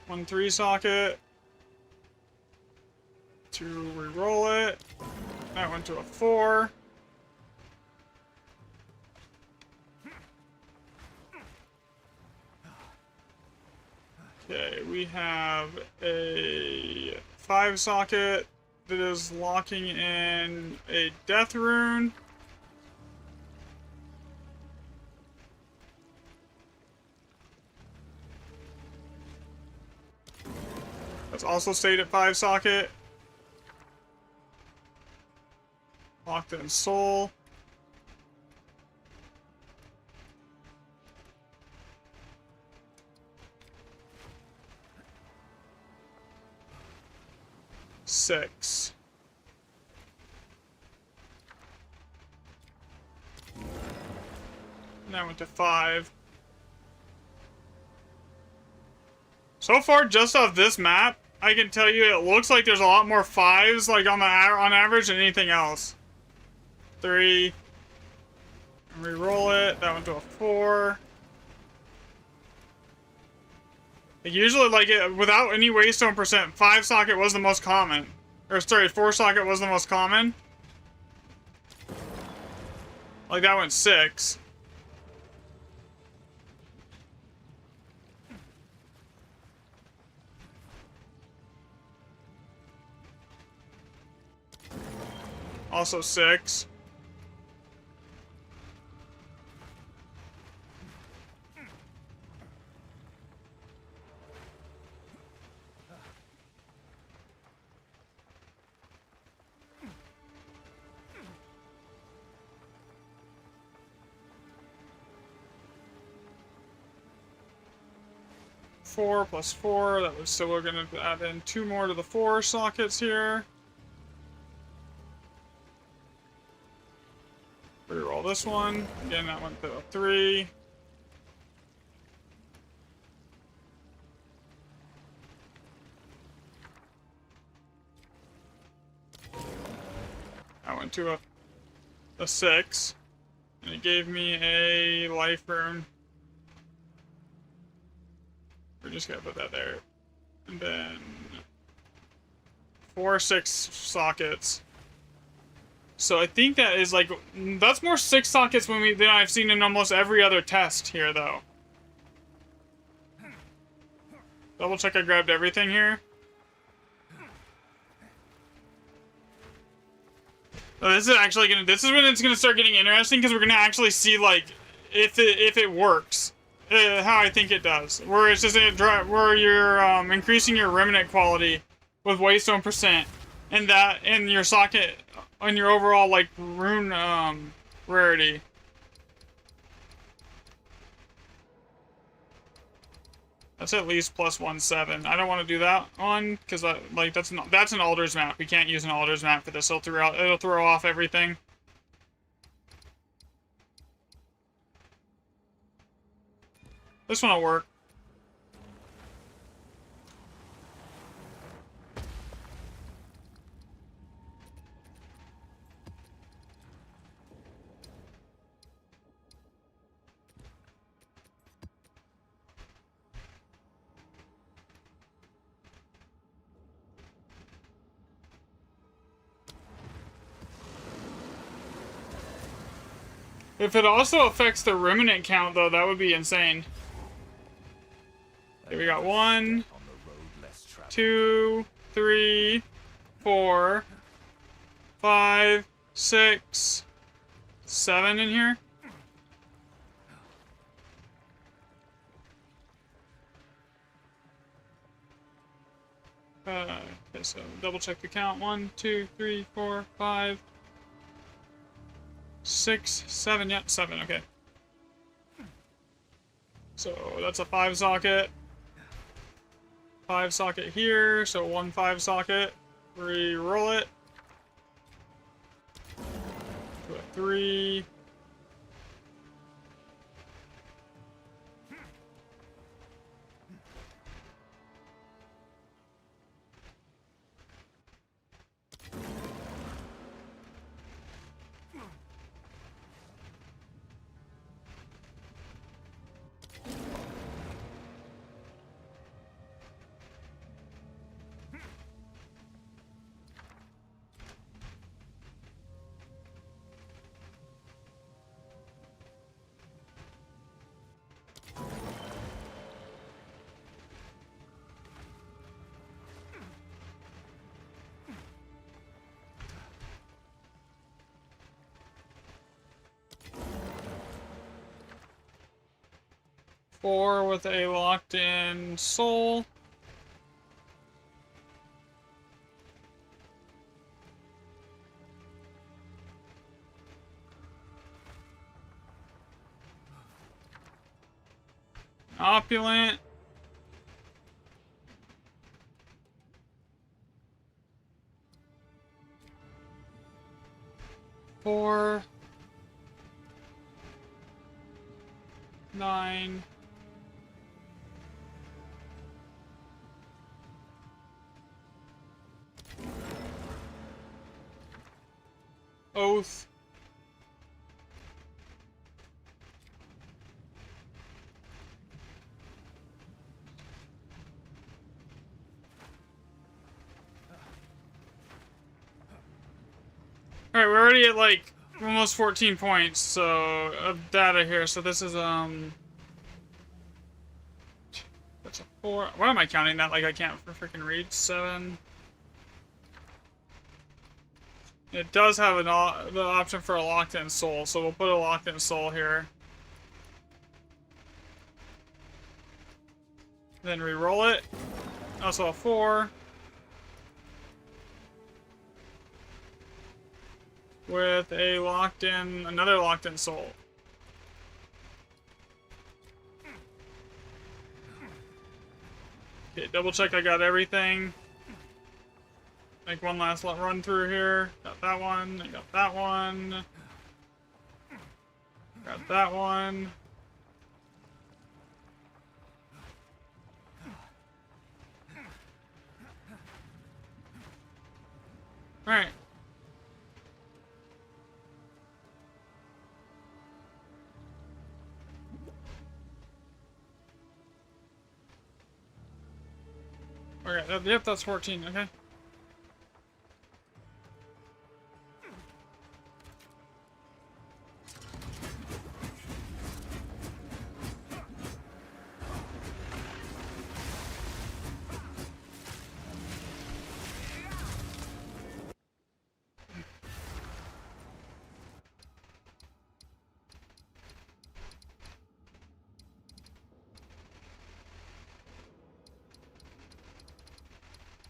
One 3 socket. 2 re-roll it. That went to a 4. Okay, we have a 5 socket that is locking in a death rune. That's also stayed at 5 socket. Locked in soul. Six. And that went to 5. So far, just off this map, I can tell you it looks like there's a lot more 5s, like on average, than anything else. 3. Re-roll it. That went to a 4. Like, usually, like, without any waystone percent, 5 socket was the most common. Or, sorry, 4 socket was the most common. Like, that went 6. Also 6. Four plus 4, that was, so we're gonna add in 2 more to the 4 sockets here. Reroll this one. Again, that went to a 3. I went to a 6. And it gave me a life rune. We're just gonna put that there. And then 4 6 sockets. So I think that is like, that's more 6 sockets than I've seen in almost every other test here, though. Double check I grabbed everything here. Oh, this is actually gonna, this is when it's gonna start getting interesting, because we're gonna actually see, like, if it works. How I think it does. Where it's just where you're increasing your remnant quality with waystone percent, and that in your socket on your overall like rune rarity. That's at least plus 1/7. I don't want to do that one because like that's an Alders map. We can't use an Alders map for this. It'll throw off everything. This one will work. If it also affects the remnant count, though, that would be insane. Okay, we got 1, 2, 3, 4, 5, 6, 7 in here. Okay, so double check the count. 1, 2, 3, 4, 5, 6, 7. Yeah, 7. Okay. So that's a 5 socket. 5 socket here, so 1 5 socket. Re-roll it. To a 3. Four with a locked-in soul. Opulent. Four. 9. Oath. Alright, we're already at like almost 14 points, so of data here. So this is that's a 4. Why am I counting that like I can't freaking read? 7. It does have the option for a locked-in soul, so we'll put a locked-in soul here. Then re-roll it. Also a 4. With a locked-in, another locked-in soul. Okay, double check I got everything. Make one last run through here. Got that one, I got that one. Got that one. Alright. Okay, yep, that's 14, okay.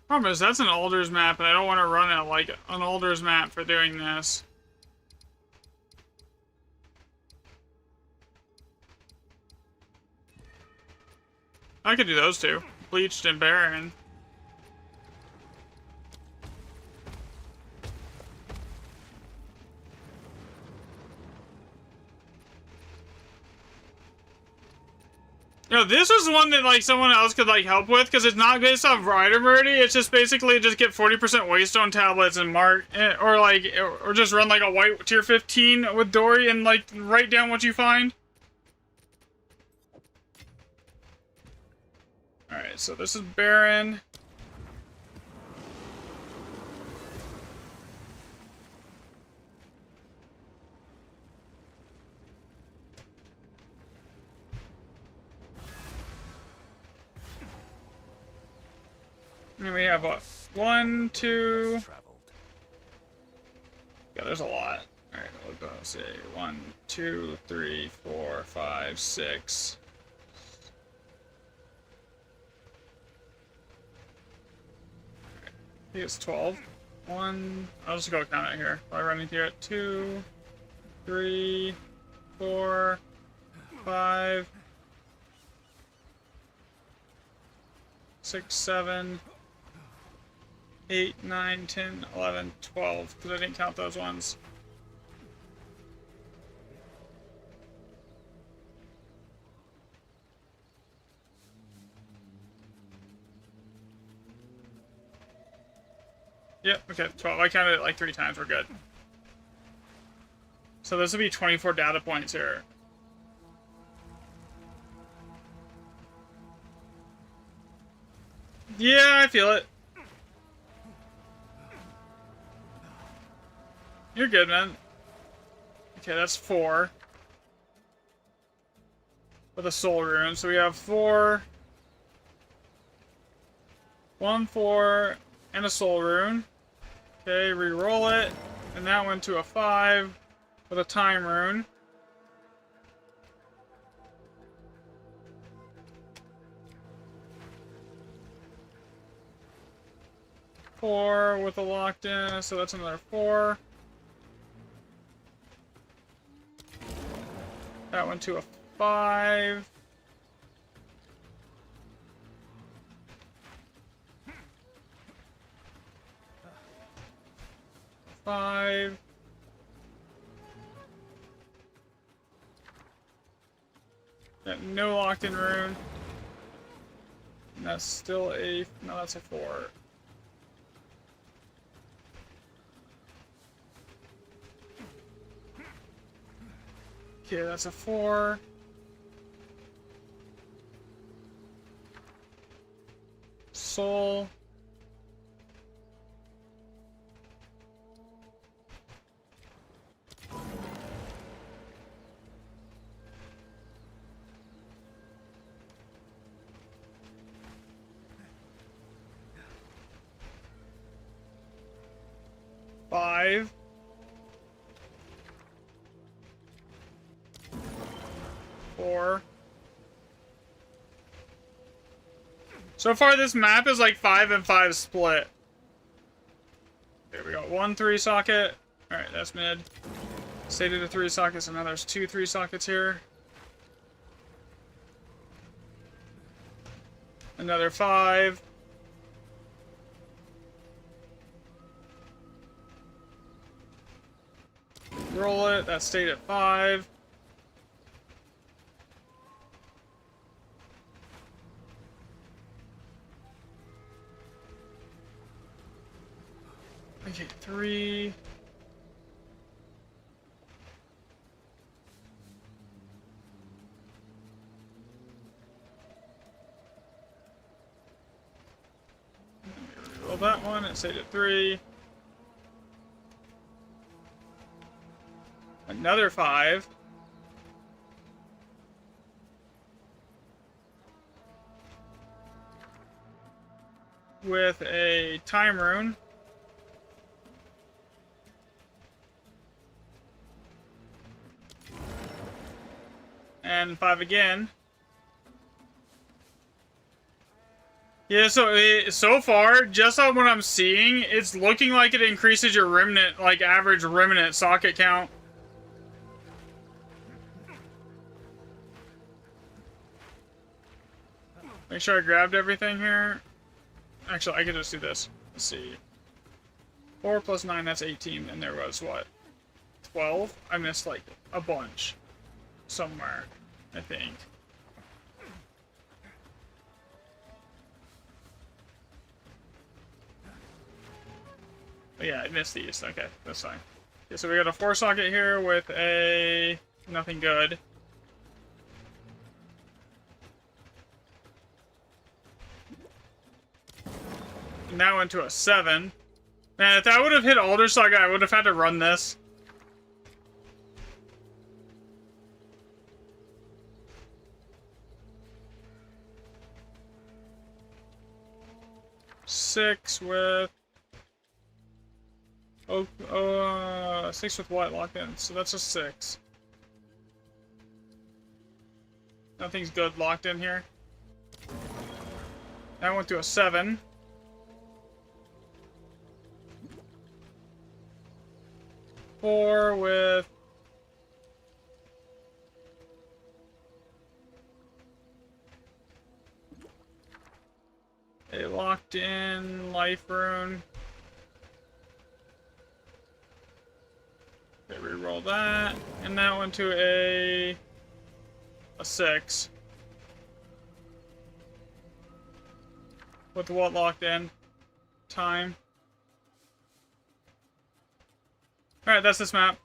Problem is, that's an Alders map, and I don't want to run it like an Alders map for doing this. I could do those two. Bleached and Barren. No, this was one that like someone else could like help with because it's not based off Rider Murdy. It's just basically just get 40% Waystone tablets and mark, or like, or just run like a white tier 15 with Dory and like write down what you find. All right, so this is Baron. And we have what? 1, 2. Yeah, there's a lot. Alright, we'll go see. 1, 2, 3, 4, 5, 6. I think it's 12. 1. I'll just go count it here. By running here at 2, 3, 4, 5, 6, 7. 8, 9, 10, 11, 12, because I didn't count those ones. Yep, okay, 12. I counted it like 3 times, we're good. So this would be 24 data points here. Yeah, I feel it. You're good, man. Okay, that's 4. With a soul rune. So we have 4. 1, 4, and a soul rune. Okay, re-roll it. And that went to a 5 with a time rune. Four with a locked in, so that's another 4. That went to a 5. Got no locked in rune. And that's still a, no, that's a 4. Okay, that's a 4. Soul. Five. Four. So far, this map is like 5 and 5 split. There we go. 1 3 socket. Alright, that's mid. Stated to 3 sockets, and now there's 2 3 sockets here. Another 5. Roll it. That stayed at 5. Okay, 3. Roll that one. It stayed at 3. Another 5. With a time rune. And 5 again. Yeah, so far, just on what I'm seeing, it's looking like it increases your remnant, like average remnant socket count. Make sure I grabbed everything here. Actually, I can just do this. Let's see. 4 plus 9, that's 18, and there was, what? 12? I missed, like, a bunch. Somewhere, I think. But yeah, I missed these. Okay, that's fine. Okay, so we got a 4 socket here with a nothing good. And that went to a 7. Man, if that would have hit Alder Saga, I would have had to run this. Six with 6 with what locked in? So that's a 6. Nothing's good locked in here. That went to a 7. Four with a locked in life rune. Okay, reroll that. And that went to a 6. With what locked in? Time. Alright, that's this map.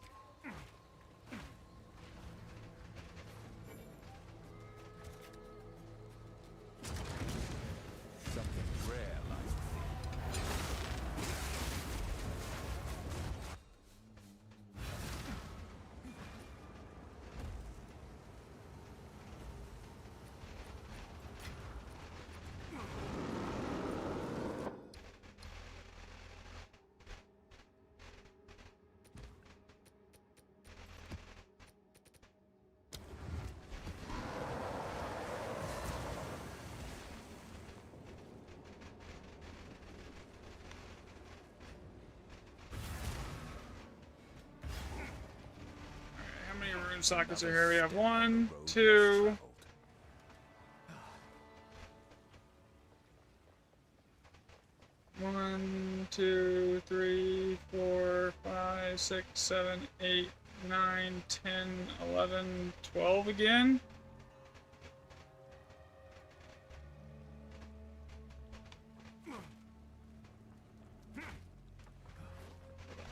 Something rare lies How many rune sockets are here? We have 1, 2, 1, 2, 3, 4, 5, 6, 7, 8, 9, 10, 11, 12 again.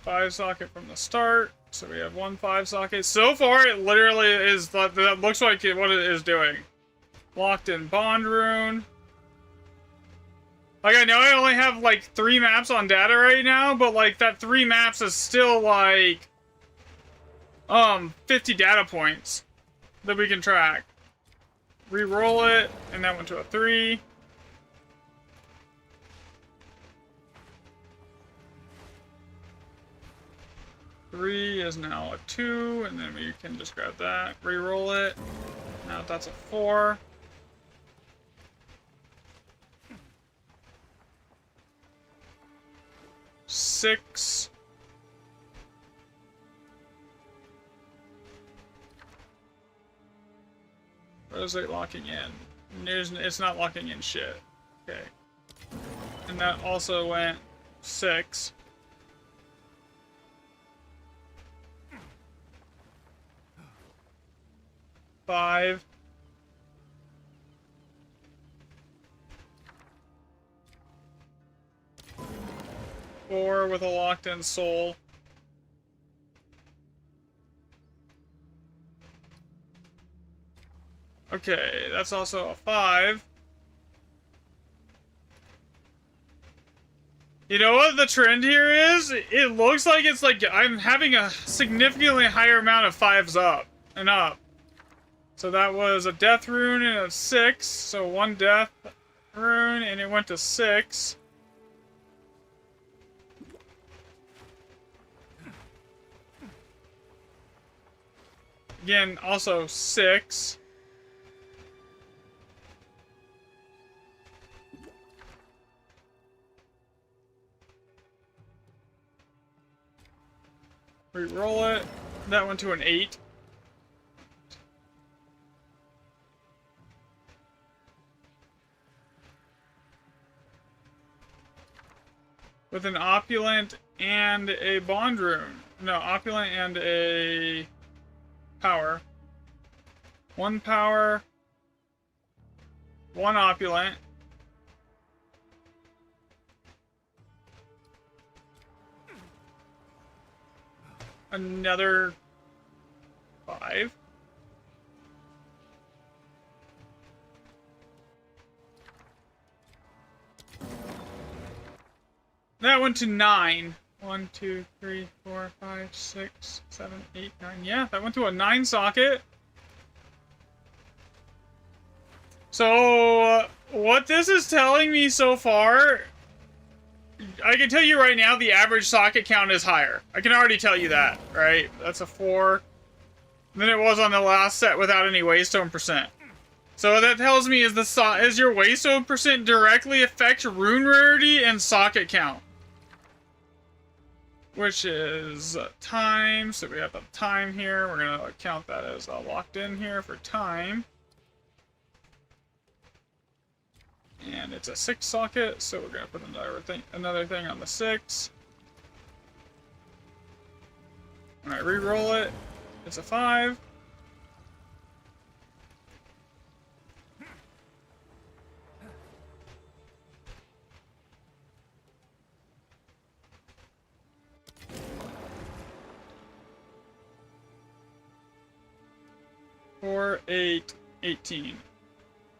Five socket from the start. So we have 1 5 socket. So far, it literally is, that looks like what it is doing. Locked in bond rune. Like, I know I only have, like, 3 maps on data right now, but, like, that 3 maps is still, like, 50 data points that we can track. Re-roll it, and that went to a 3. Three is now a 2, and then we can just grab that, re-roll it. Now that's a 4. Six. What is it locking in? It's not locking in shit. Okay. And that also went 6. Five. Four with a locked-in soul. Okay, that's also a 5. You know what the trend here is? It looks like it's like I'm having a significantly higher amount of 5s up and up. So that was a death rune and a 6. So 1 death rune and it went to 6. Again, also 6. Re-roll it. That went to an 8. With an opulent and a bond rune. No, opulent and a power. 1 power. 1 opulent. Another 5. That went to 9. 1, 2, 3, 4, 5, 6, 7, 8, 9. Yeah, that went to a 9 socket. So, what this is telling me so far, I can tell you right now the average socket count is higher. I can already tell you that, right? That's a 4. Than it was on the last set without any waystone percent. So what that tells me is is your waystone percent directly affects rune rarity and socket count. Which is time, so we have the time here. We're gonna count that as locked in here for time. And it's a 6 socket, so we're gonna put another thing on the 6. When I re-roll it, it's a 5. Four, 8, 18.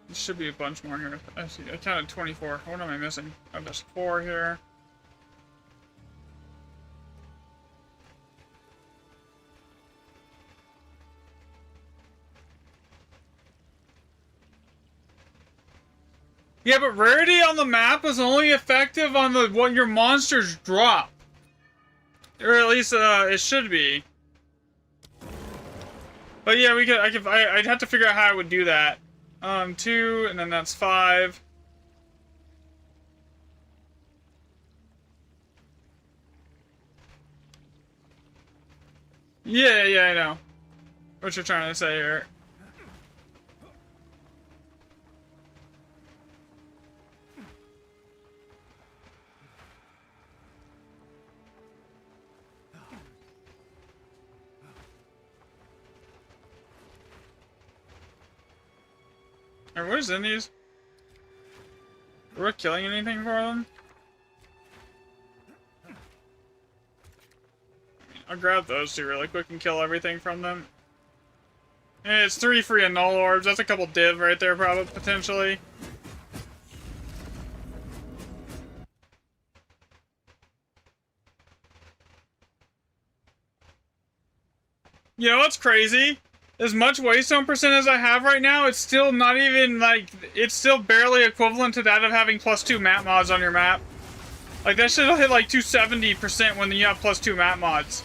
There should be a bunch more here. I see. I counted 24. What am I missing? Oh, there's 4 here. Yeah, but rarity on the map is only effective on what your monsters drop. Or at least it should be. But yeah, I'd have to figure out how I would do that. 2, and then that's 5. Yeah, I know what you're trying to say here. Alright, what is in these? Are we killing anything for them? I'll grab those two really quick and kill everything from them. And it's 3 free and null orbs. That's a couple div right there, probably, potentially. You know what's crazy? As much waystone percent as I have right now, it's still not even, like, it's still barely equivalent to that of having +2 map mods on your map. Like, that shit'll hit, like, 270% when you have +2 map mods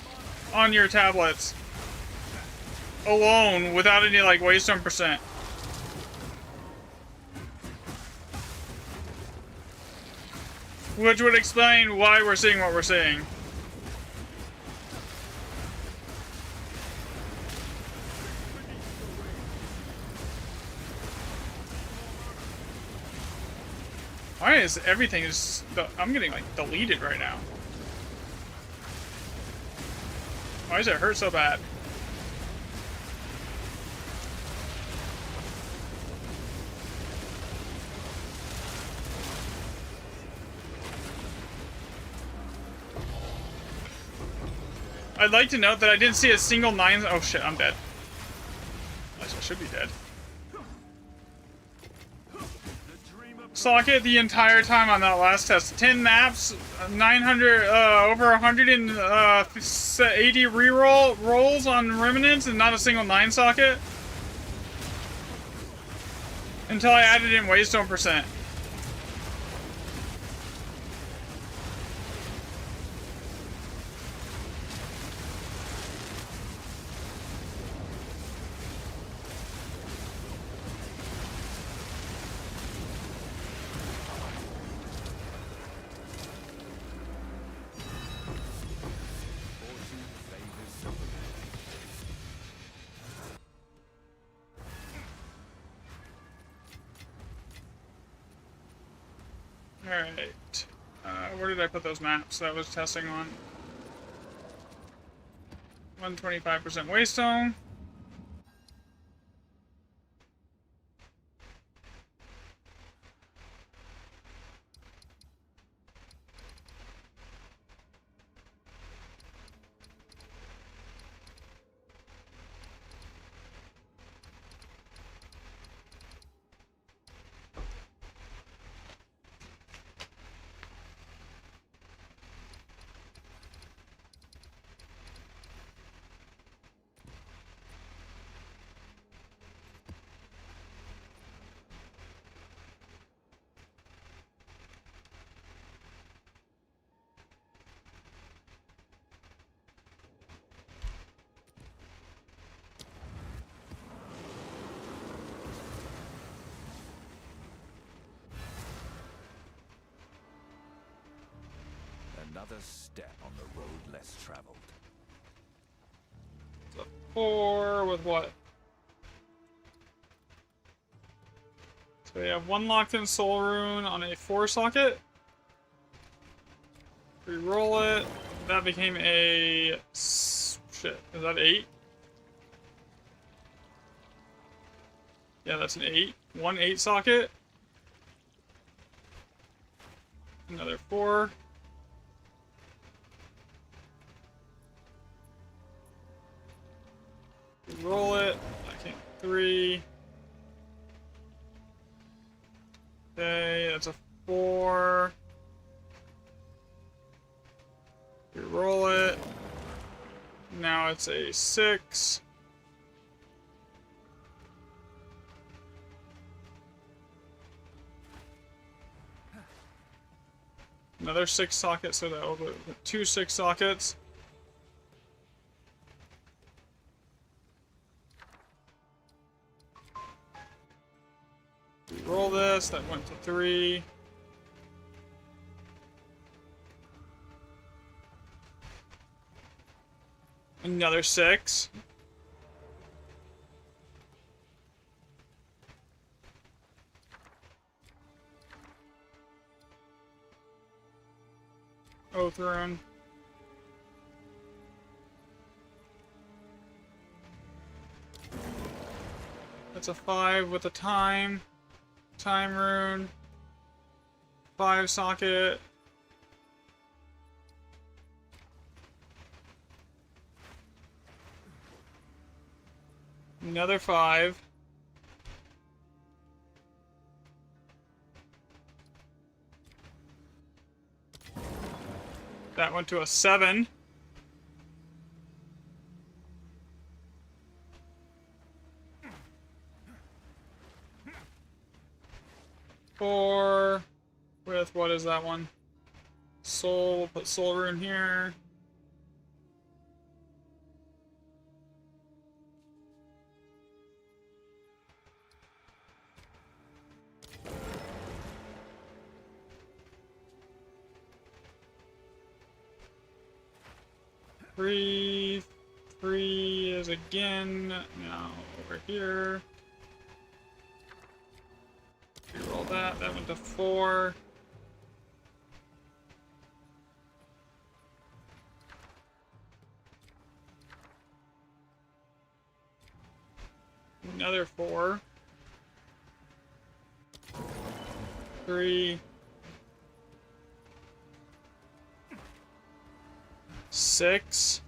on your tablets. Alone, without any, like, waystone percent. Which would explain why we're seeing what we're seeing. Why is everything is... I'm getting, like, deleted right now. Why does it hurt so bad? I'd like to note that I didn't see a single 9... Oh shit, I'm dead. I should be dead. Socket the entire time on that last test. 10 maps, 900, over 180 reroll rolls on Remnants, and not a single 9 socket. Until I added in waystone percent. Alright. Where did I put those maps that I was testing on? 125% waystone. Another step on the road less traveled. So 4 with what? So we have 1 locked in soul rune on a 4 socket. Reroll it. That became a... Shit, is that 8? Yeah, that's an 8. 1 8 socket. Another 4. Roll it. I can't. 3. Okay, that's a 4. Reroll it. Now it's a 6. Another 6 socket, so that will be 2 6 sockets. Roll this, that went to 3. Another 6. Oath rune. That's a 5 with a time. Time rune. 5 socket. Another 5. That went to a 7. Four with what is that one? Soul. We'll put soul rune here. Three is again now over here. Reroll that. That went to 4. Another 4. 3. 6.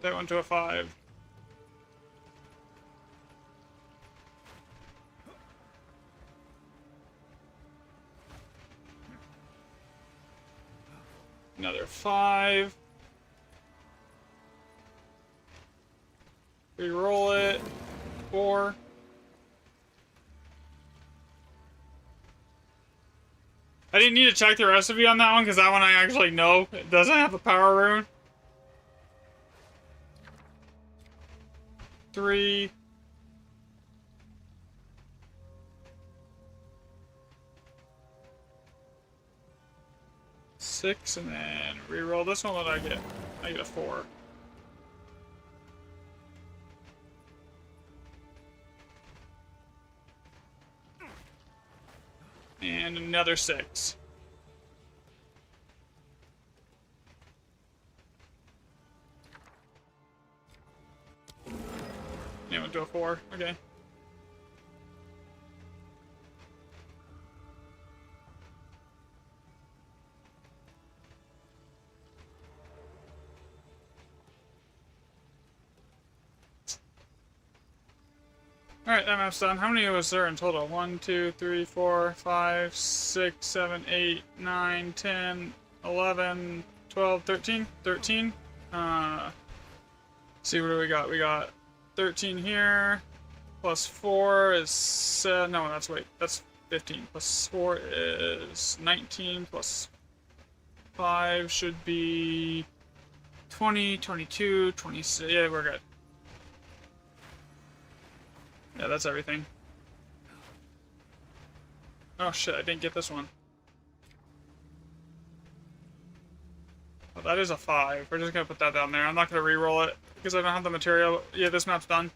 That went to a 5. Another 5. Reroll it. 4. I didn't need to check the recipe on that one because that one I actually know it doesn't have a power rune. 3. 6, and then reroll this one. What did I get? I get a 4. And another 6. Yeah, went to a 4. Okay. Alright, that map's done. How many was there in total? 1, 2, 3, 4, 5, 6, 7, 8, 9, 10, 11, 12, 13? 13? See, what do we got? We got 13 here. Plus 4 is... no, that's 15. Plus 4 is 19. Plus 5 should be 20, 22, 26. Yeah, we're good. Yeah, that's everything. Oh shit, I didn't get this one. Oh, that is a 5. We're just gonna put that down there. I'm not gonna re-roll it because I don't have the material. Yeah, this map's done.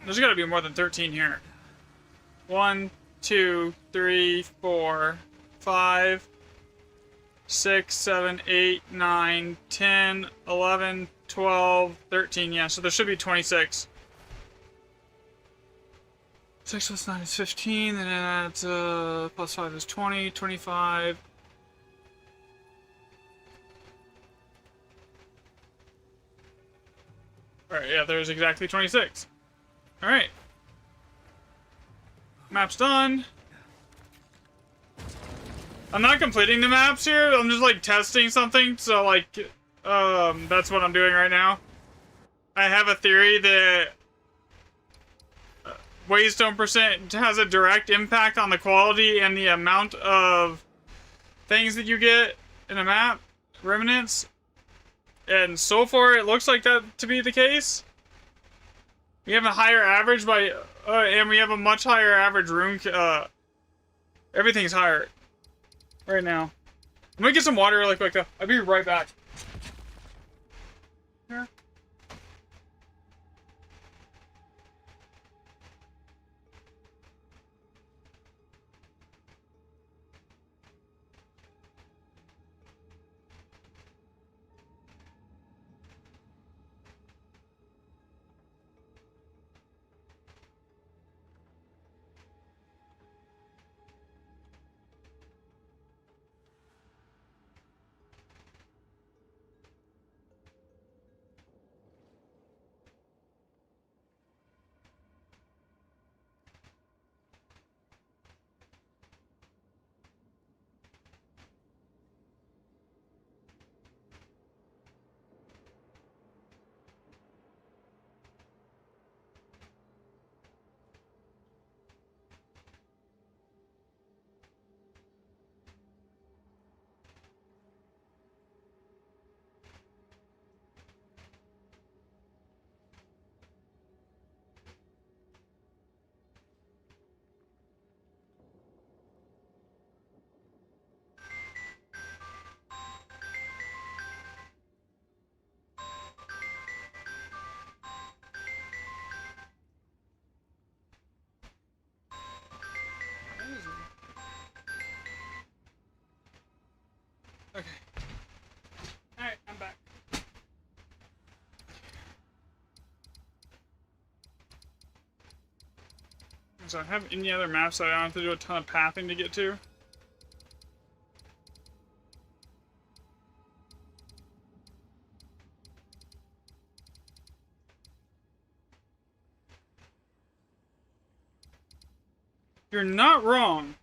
There's gotta be more than 13 here. 1, 2, 3, 4, 5, 6, 7, 8, 9, 10, 11, 12, 13. Yeah, so there should be 26. 6 plus 9 is 15, and then that's plus 5 is 20, 25. Alright, yeah, there's exactly 26. Alright. Map's done. I'm not completing the maps here, I'm just like testing something, so like, that's what I'm doing right now. I have a theory that Waystone percent has a direct impact on the quality and the amount of things that you get in a map, Remnants. And so far, it looks like that to be the case. We have a higher average by, and we have a much higher average room, everything's higher right now. I'm gonna get some water really quick though. I'll be right back. Here. Okay. Alright, I'm back. So I have any other maps that I don't have to do a ton of pathing to get to? You're not wrong.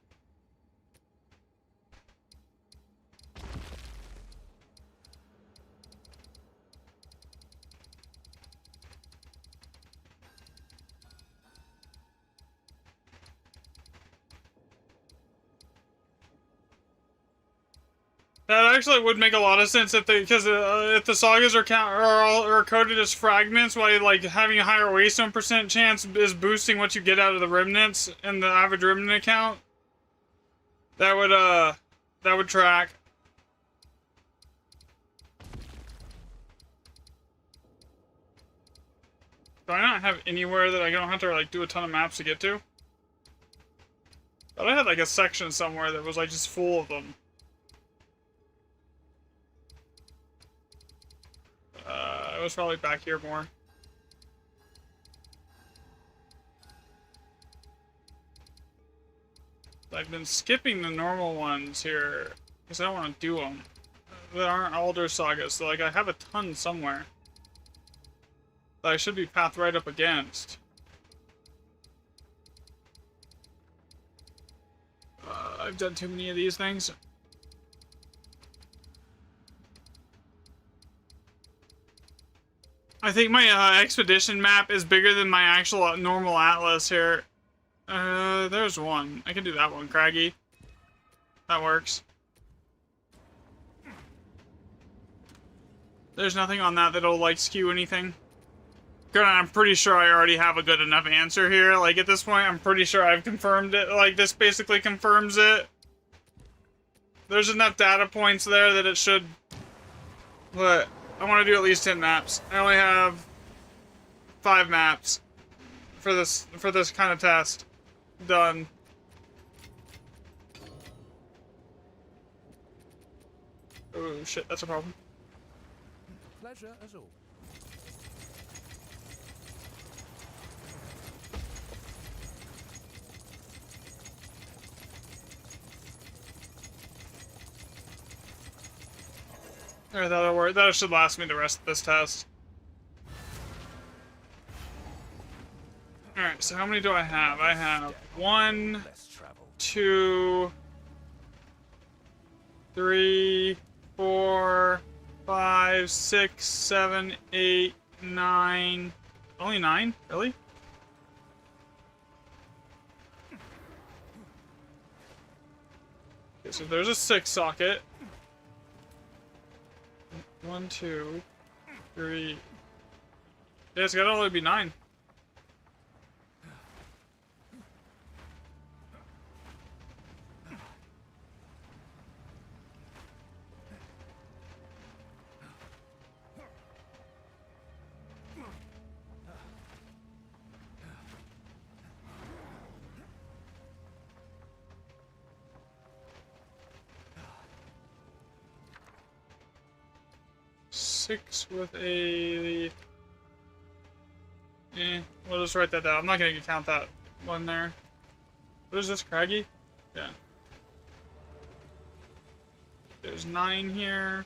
That actually would make a lot of sense if if the sagas are coded as fragments, while like having a higher waystone percent chance is boosting what you get out of the remnants in the average remnant account. That would track. Do I not have anywhere that I don't have to like do a ton of maps to get to? But I had like a section somewhere that was like just full of them. It was probably back here more. I've been skipping the normal ones here because I don't want to do them. There aren't Alder sagas, so like I have a ton somewhere that I should be pathed right up against. I've done too many of these things. I think my expedition map is bigger than my actual normal atlas here. There's one. I can do that one, Craggy. That works. There's nothing on that that'll, like, skew anything. Granted, I'm pretty sure I already have a good enough answer here. Like, at this point, I'm pretty sure I've confirmed it. Like, this basically confirms it. There's enough data points there that it should... But I want to do at least 10 maps. I only have 5 maps for this kind of test done. Oh shit, that's a problem. Pleasure as always. Alright, that'll work. That should last me the rest of this test. Alright, so how many do I have? I have 1, 2, 3, 4, 5, 6, 7, 8, 9. Only 9? Really? Okay, so there's a 6 socket. 1, 2, 3. Yeah, it's gotta only be 9. Six with a... we'll just write that down. I'm not gonna count that one there. What is this, Craggy? Yeah. There's 9 here.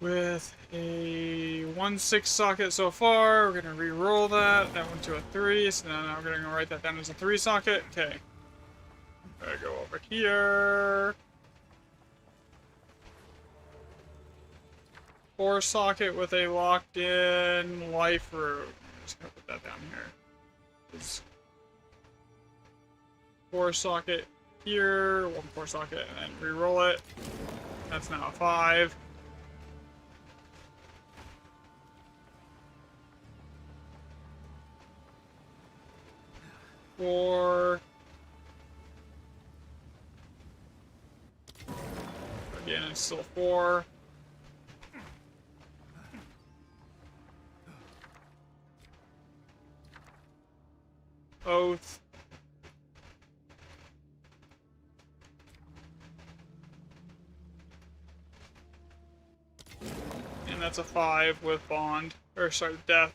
With a 1-6 socket so far. We're gonna re-roll that. That went to a 3, so now we're gonna write that down as a 3 socket. Okay. Gotta go over here. 4 socket with a locked in life room. Just gonna put that down here. It's 4 socket here, 1 4 socket, and then re-roll it. That's now a 5. Four. Again, it's still 4. Oath. that's a 5 with bond. Or, sorry, death.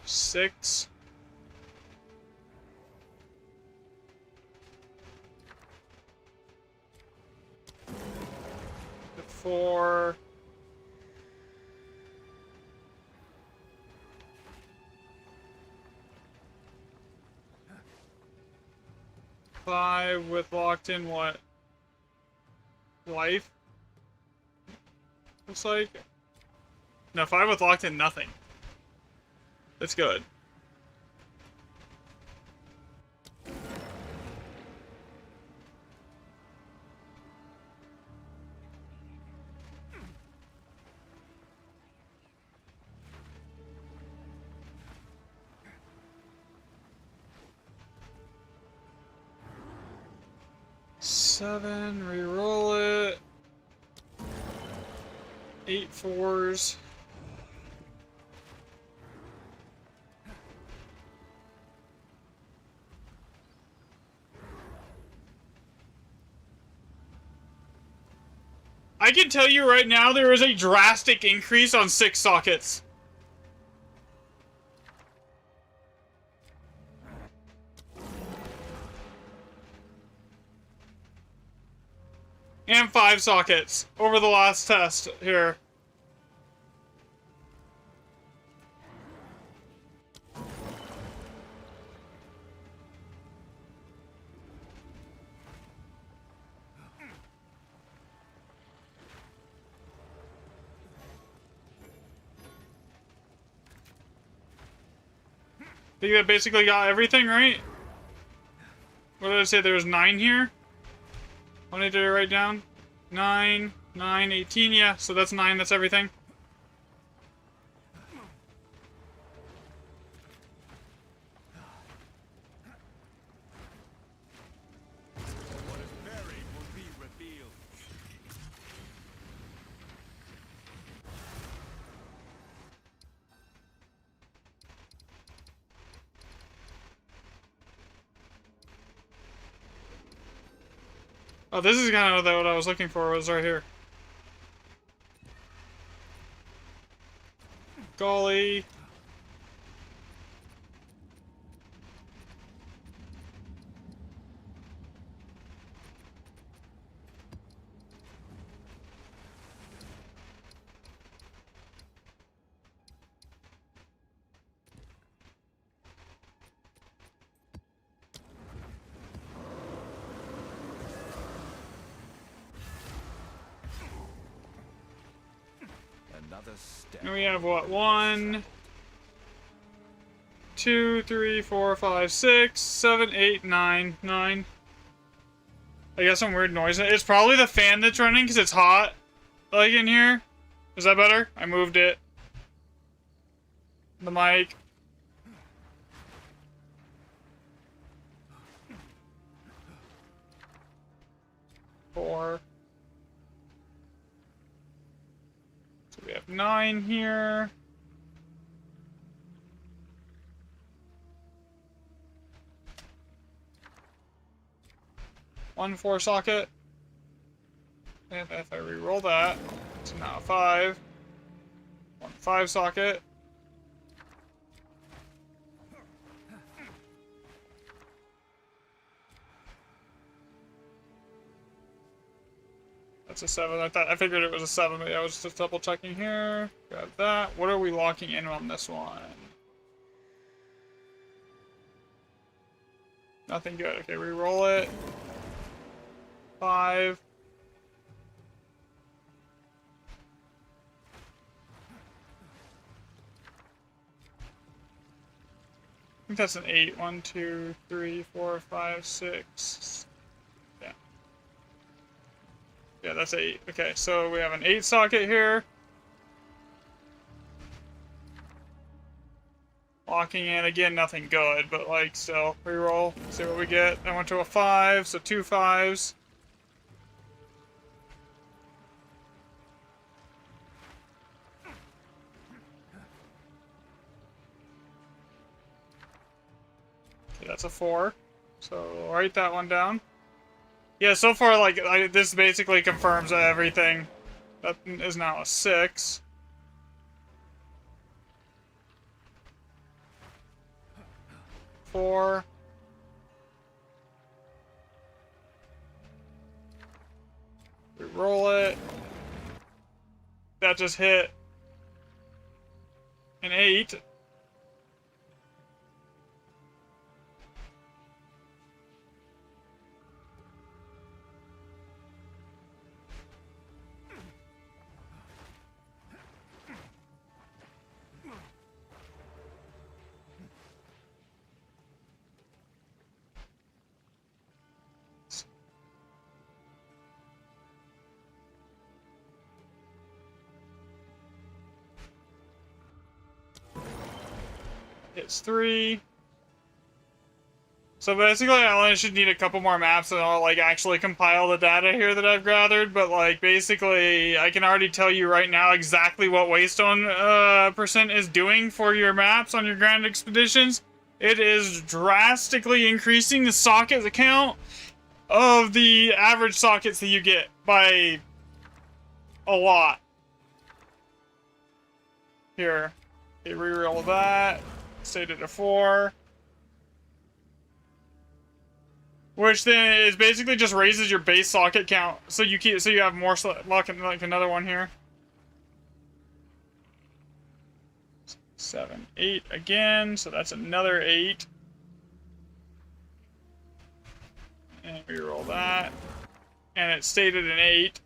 Six. Four. Five with locked in what? Life? Looks like. No, 5 with locked in nothing. That's good. Seven, reroll it. 8 fours. I can tell you right now there is a drastic increase on 6 sockets. And 5 sockets over the last test here. I think that basically got everything, right? What did I say? There was 9 here? What did I write down? 9, 9, 18, yeah, so that's 9, that's everything. What is buried will be revealed. Oh, this is kind of what I was looking for, was right here. Golly. Another step. And we have what? 1, 2, 3, 4, 5, 6, 7, 8, 9, 9. I got some weird noise. It's probably the fan that's running because it's hot, like in here. Is that better? I moved it. The mic. Four. So we have 9 here. One 4 socket. And if I re-roll that, it's now 5. 1 5 socket. That's a 7. I figured it was a 7, but yeah, I was just double checking here. Got that. What are we locking in on this one? Nothing good. Okay, re-roll it. 5. I think that's an 8. 1, 2, 3, 4, 5, 6. Yeah. Yeah, that's 8. Okay, so we have an 8 socket here. Locking in, again, nothing good, but like, still, reroll, see what we get. I went to a 5, so 2 5s. That's a 4. So write that one down. Yeah, so far, like, this basically confirms everything. That is now a 6. Four. We roll it. That just hit an 8. Hits 3. So basically, I only should need a couple more maps and I'll, like, actually compile the data here that I've gathered. But, like, basically, I can already tell you right now exactly what Waystone percent is doing for your maps on your Grand Expeditions. It is drastically increasing the socket count of the average sockets that you get by a lot. Here, okay, reroll that. Stated a 4. Which then is basically just raises your base socket count, so you have more like another one here. 7, 8 again, so that's another 8. And we roll that, and it stated an 8.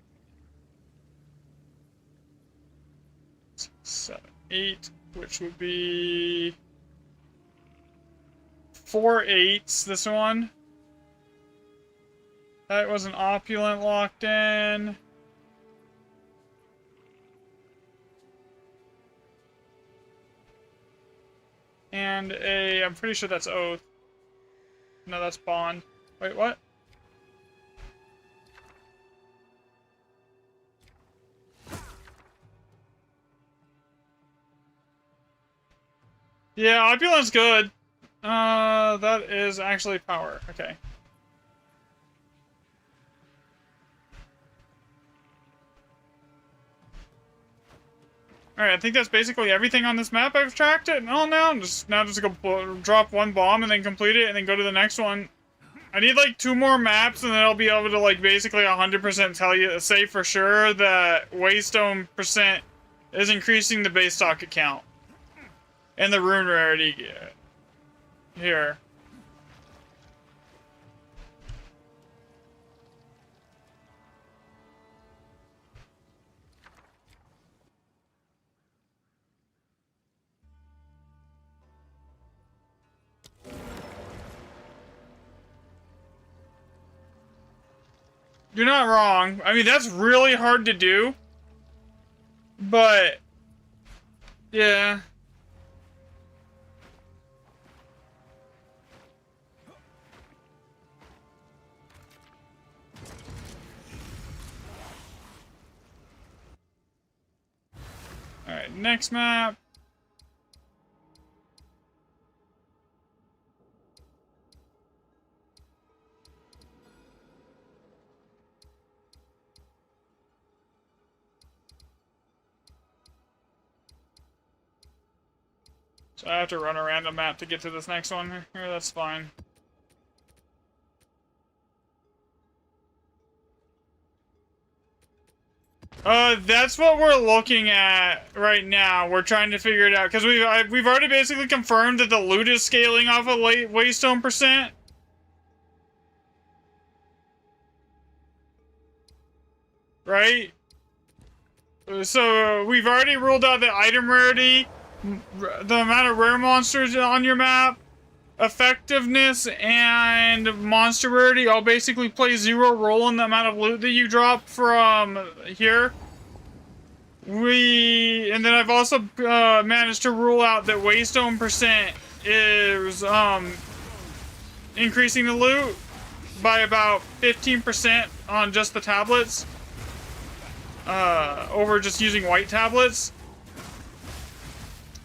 7, 8, which would be 4 8s. This one. That was an opulent locked in. And I'm pretty sure that's Oath. No, that's Bond. Wait, what? Yeah, opulent's good. That is actually power. Okay. Alright, I think that's basically everything on this map. I've tracked it. Oh, now just go drop one bomb and then complete it and then go to the next one. I need like 2 more maps and then I'll be able to like basically 100% say for sure that Waystone percent is increasing the base socket count. And the rune rarity here. You're not wrong. I mean, that's really hard to do. But, yeah. Alright, next map. So I have to run a random map to get to this next one here. That's fine. That's what we're looking at right now. We're trying to figure it out because we've already basically confirmed that the loot is scaling off of Waystone percent. Right? So we've already ruled out the item rarity, the amount of rare monsters on your map, effectiveness, and monster rarity all basically play 0 role in the amount of loot that you drop from here. And then I've also managed to rule out that Waystone percent is increasing the loot by about 15% on just the tablets over just using white tablets.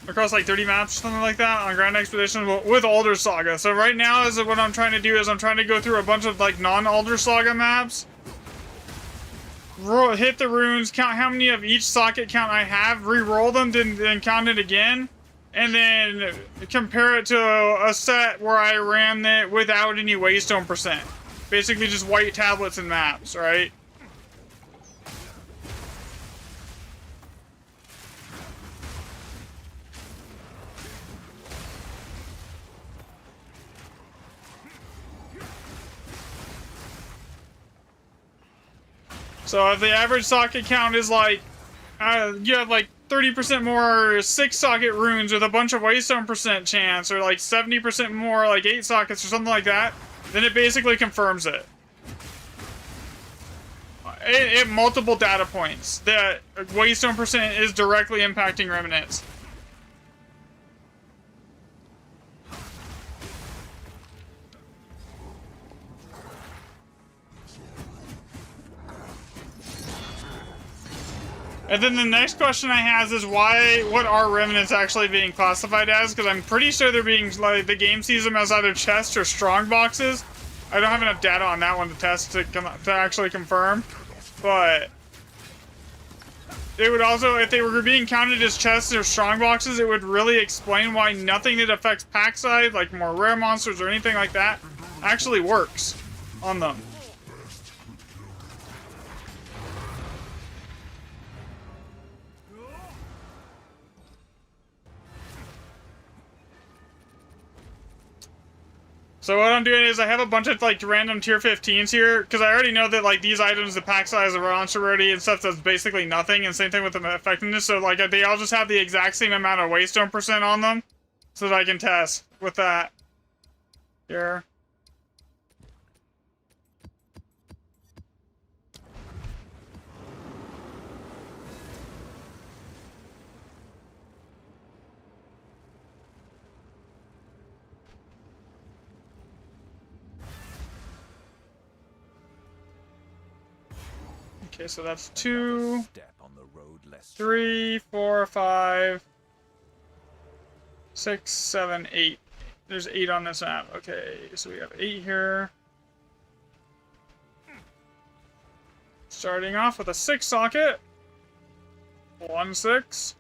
across like 30 maps or something like that on Grand Expedition with Alder Saga. So right now is what I'm trying to do is I'm trying to go through a bunch of like non-Alder Saga maps, hit the runes, count how many of each socket count I have, re-roll them, then count it again, and then compare it to a set where I ran it without any waystone percent. Basically just white tablets and maps, right? So if the average socket count is like, you have like 30% more 6-socket runes with a bunch of waystone percent chance, or like 70% more like 8 sockets or something like that, then it basically confirms it. It multiple data points that waystone percent is directly impacting Remnants. And then the next question I have is what are Remnants actually being classified as? Because I'm pretty sure they're being, like, the game sees them as either chests or strong boxes. I don't have enough data on that one to test to actually confirm. But it would also, if they were being counted as chests or strong boxes, it would really explain why nothing that affects pack size, like more rare monsters or anything like that, actually works on them. So what I'm doing is I have a bunch of like random tier 15s here, because I already know that like these items, the pack size, the monster rarity, and stuff does basically nothing, and same thing with the effectiveness, so like they all just have the exact same amount of waystone percent on them, so that I can test with that. Here. Okay, so that's 2, 3, 4, 5, 6, 7, 8. There's 8 on this map. Okay, so we have 8 here. Starting off with a 6 socket. 1 6.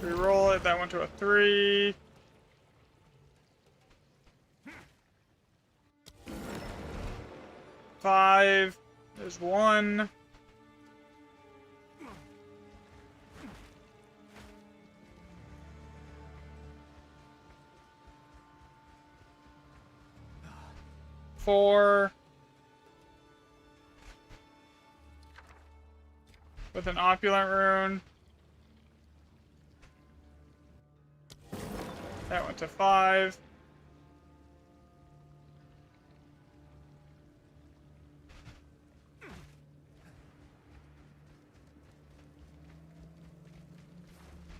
Reroll it, that went to a 3. 5. There's 1. 4. With an opulent rune. That went to 5.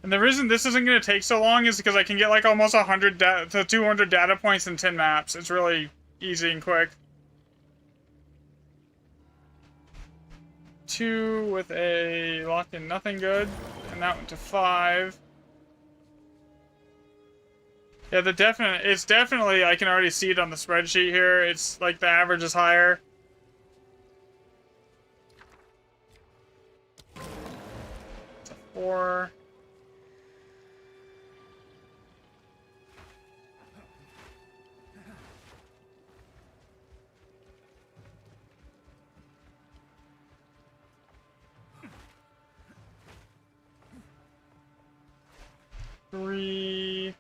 And the reason this isn't going to take so long is because I can get like almost 100 to 200 data points in 10 maps. It's really easy and quick. 2 with a locked in nothing good, and that went to 5. Yeah, it's definitely, I can already see it on the spreadsheet here. It's like the average is higher. It's a 4. Three.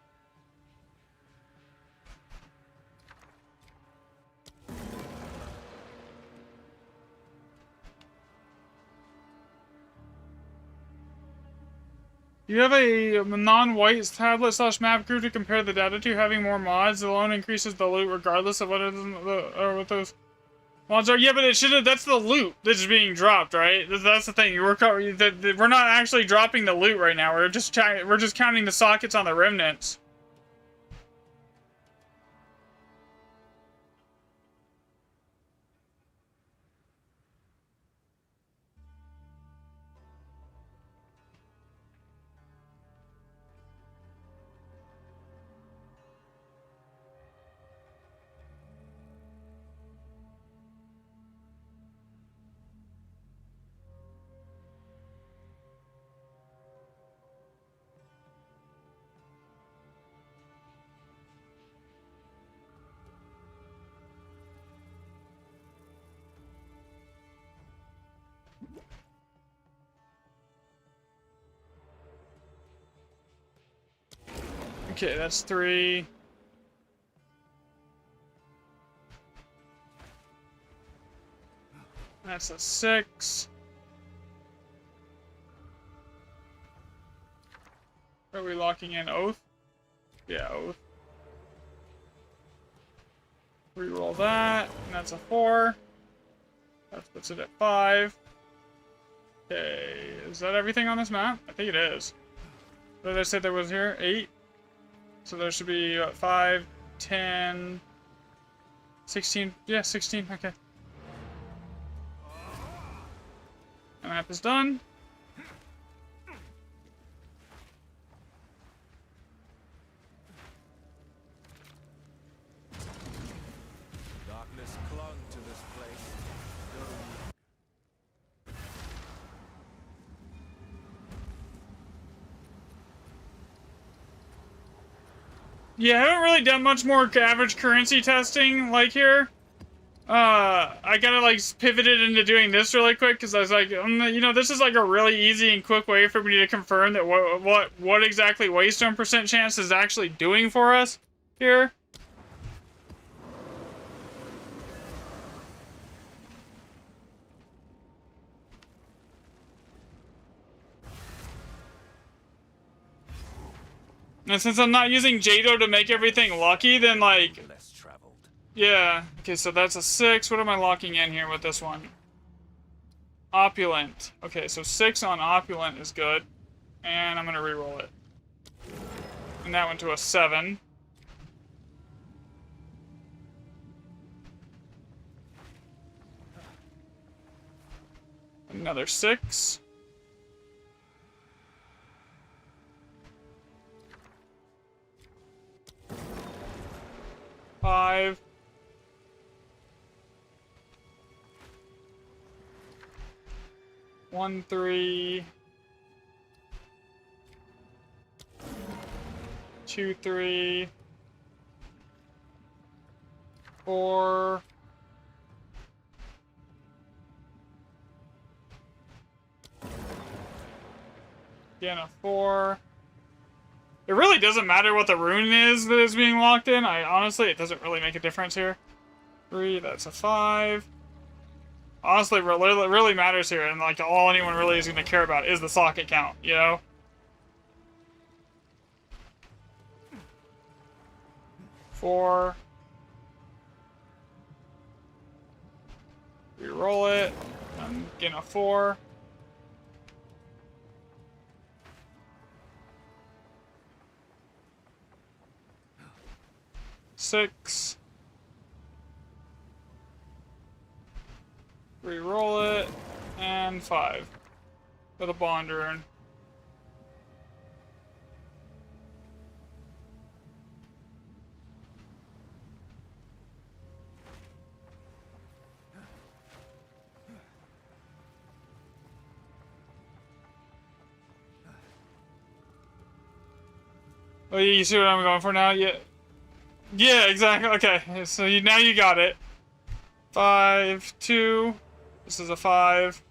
You have a non-white tablet slash map group to compare the data to. Having more mods alone increases the loot regardless of what it is, what those mods are. Yeah, but it should. That's the loot that's being dropped, right? That's the thing. We're not actually dropping the loot right now. We're just counting the sockets on the remnants. Okay, that's 3. That's a 6. Are we locking in Oath? Yeah, Oath. Reroll that, and that's a 4. That puts it at 5. Okay, is that everything on this map? I think it is. What did I say there was here? 8? So there should be 5, 10, 16. Yeah, 16. Okay. The map is done. Darkness clung to this place. Yeah, I haven't really done much more average currency testing like here. I gotta like pivot it into doing this really quick because I was like, you know, this is like a really easy and quick way for me to confirm that what exactly waystone percent chance is actually doing for us here. And since I'm not using Jado to make everything lucky, then like, Less traveled. yeah. Okay, so that's a 6. What am I locking in here with this one? Opulent. Okay, so 6 on Opulent is good. And I'm gonna reroll it. And that went to a 7. Another 6. Five. One, 3. 2, 3. 4. Again, a 4. It really doesn't matter what the rune is that is being locked in. Honestly, it doesn't really make a difference here. 3, that's a 5. Honestly, what really matters here, and like all anyone really is going to care about is the socket count, you know? Four. Reroll it. I'm getting a 4. Six. Reroll it. And 5. With a bond rune. Oh, you see what I'm going for now? Yeah. Yeah, exactly. Okay, so now you got it. 5, 2. This is a 5.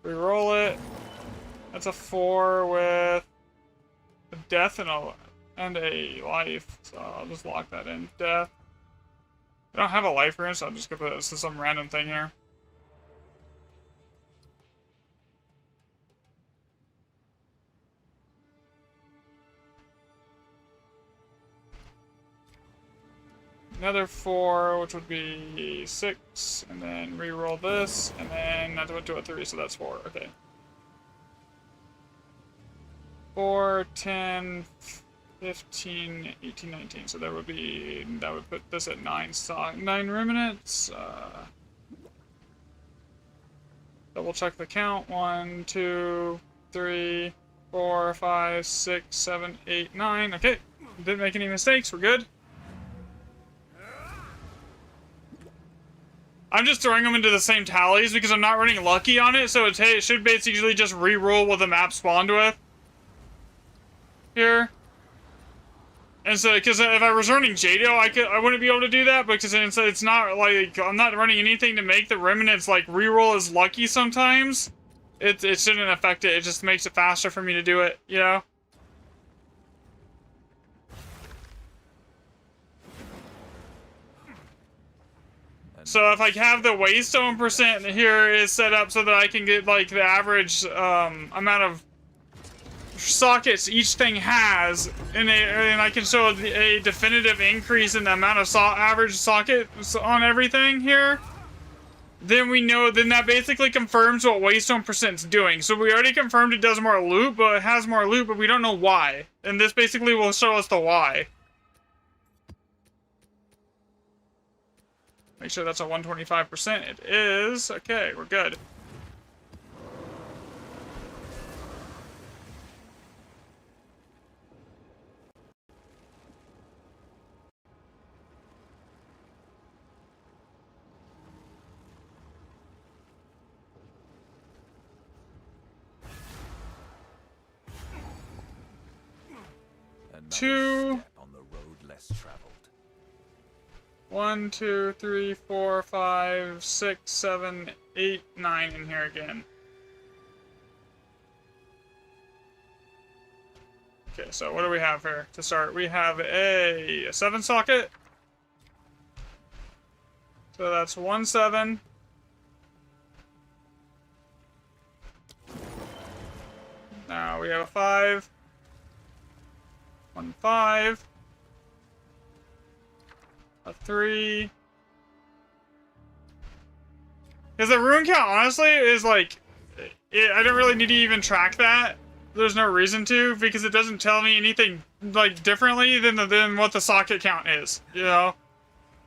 Reroll it. That's a 4 with a death and a life. So I'll just lock that in. Death. I don't have a life rune, so I'm just gonna put this to some random thing here. Another 4, which would be 6, and then re-roll this, and then that went to a 3, so that's 4. Okay. 4, 10, 15, 18, 19. So that would put this at 9 stock. 9 remnants. Double check the count. 1, 2, 3, 4, 5, 6, 7, 8, 9. Okay. Didn't make any mistakes. We're good. I'm just throwing them into the same tallies because I'm not running lucky on it, so it should basically just re-roll what the map spawned with. Here. And so, because if I was running Jado, I wouldn't be able to do that, because it's not, like, I'm not running anything to make the remnants, like, re-roll as lucky sometimes. it shouldn't affect it. It just makes it faster for me to do it, you know? So if I have the waystone percent here is set up so that I can get like the average amount of sockets each thing has, and I can show a definitive increase in the amount of average sockets on everything here, then we know, then that basically confirms what waystone percent's doing. So we already confirmed it does more loot, but it has more loot, but we don't know why. And this basically will show us the why. Make sure that's a 125%. It is. Okay, we're good. Another Two. step on the road less traveled. 1, 2, 3, 4, 5, 6, 7, 8, 9 in here again. Okay, so what do we have here to start? We have a 7 socket. So that's 1 7. Now we have a 5. 1 5. A 3. Because the rune count, honestly, is like... I don't really need to even track that. There's no reason to, because it doesn't tell me anything, like, differently than what the socket count is, you know?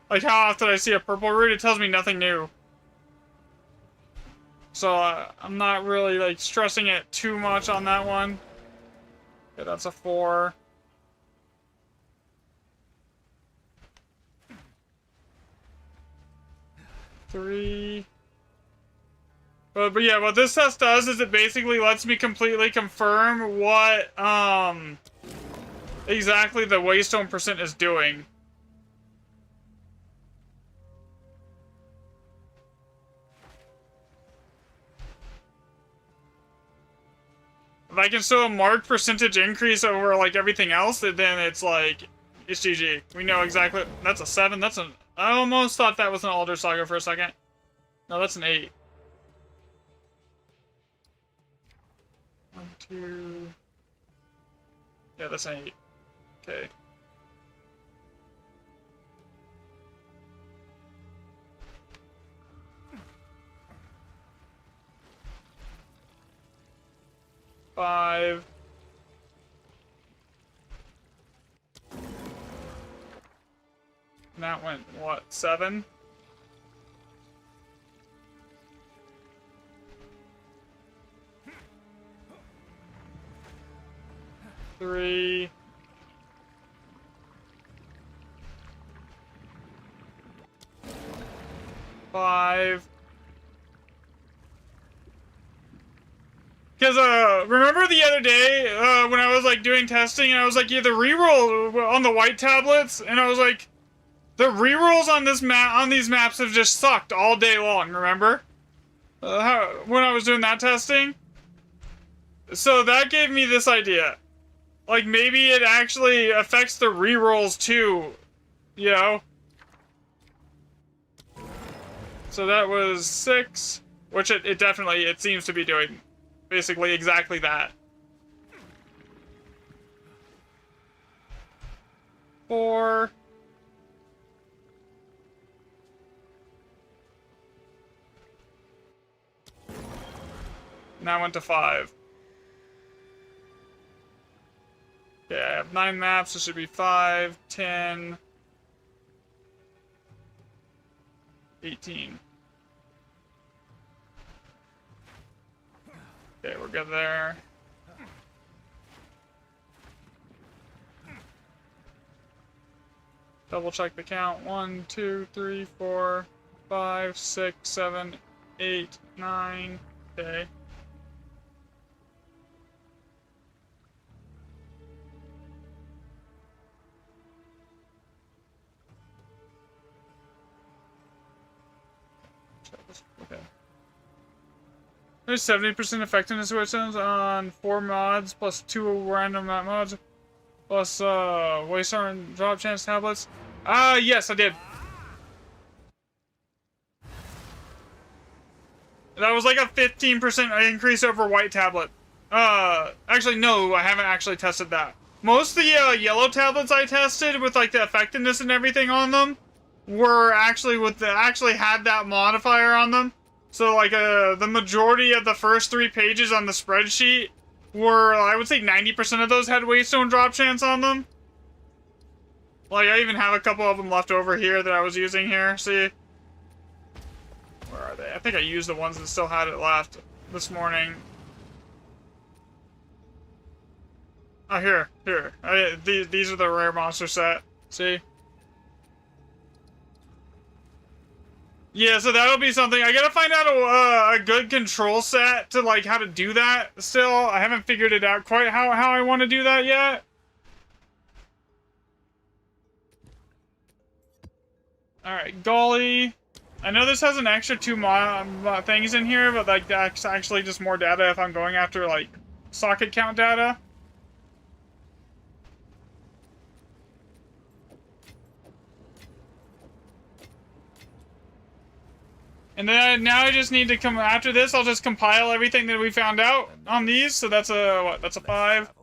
Like, how often I see a purple rune, it tells me nothing new. So, I'm not really, like, stressing it too much on that one. Okay, that's a 4. Three. But yeah, what this test does is it basically lets me completely confirm what exactly the waystone percent is doing. If I can show a marked percentage increase over like everything else, then it's like it's GG. We know exactly. That's a 7. That's an. I almost thought that was an Alder Saga for a second. No, that's an 8. 1, 2. Yeah, that's an 8. Okay. Five. And that went, what, 7? Three. Five. Because, remember the other day, when I was, like, doing testing, and I was like, yeah, the reroll on the white tablets, and I was like, the rerolls on this on these maps have just sucked all day long, remember? When I was doing that testing? So that gave me this idea. Like, maybe it actually affects the rerolls too, you know? So that was 6, which it definitely, it seems to be doing basically exactly that. 4. Now went to 5. Okay, I have 9 maps, so it should be 5, 10, 18. Okay, we're good there. Double check the count. 1, 2, 3, 4, 5, 6, 7, 8, 9. Okay. Okay. There's 70% effectiveness whistles on 4 mods, plus 2 random map mods, plus waste on drop chance tablets. Yes, I did. That was like a 15% increase over white tablet. Actually, no, I haven't actually tested that. Most of the yellow tablets I tested with like the effectiveness and everything on them were actually actually had that modifier on them. So like the majority of the first 3 pages on the spreadsheet were, I would say 90% of those had Waystone drop chance on them. Like I even have a couple of them left over here that I was using here. See? Where are they? I think I used the ones that still had it left this morning. Oh, here. These are the rare monster set. See? Yeah, so that'll be something. I gotta find out a good control set to, like, how to do that still. I haven't figured it out quite how I want to do that yet. Alright, Golly. I know this has an extra 2 things in here, but, like, that's actually just more data if I'm going after, like, socket count data. And then now I just need to come after this. I'll just compile everything that we found out on these. So that's a what? That's a 5.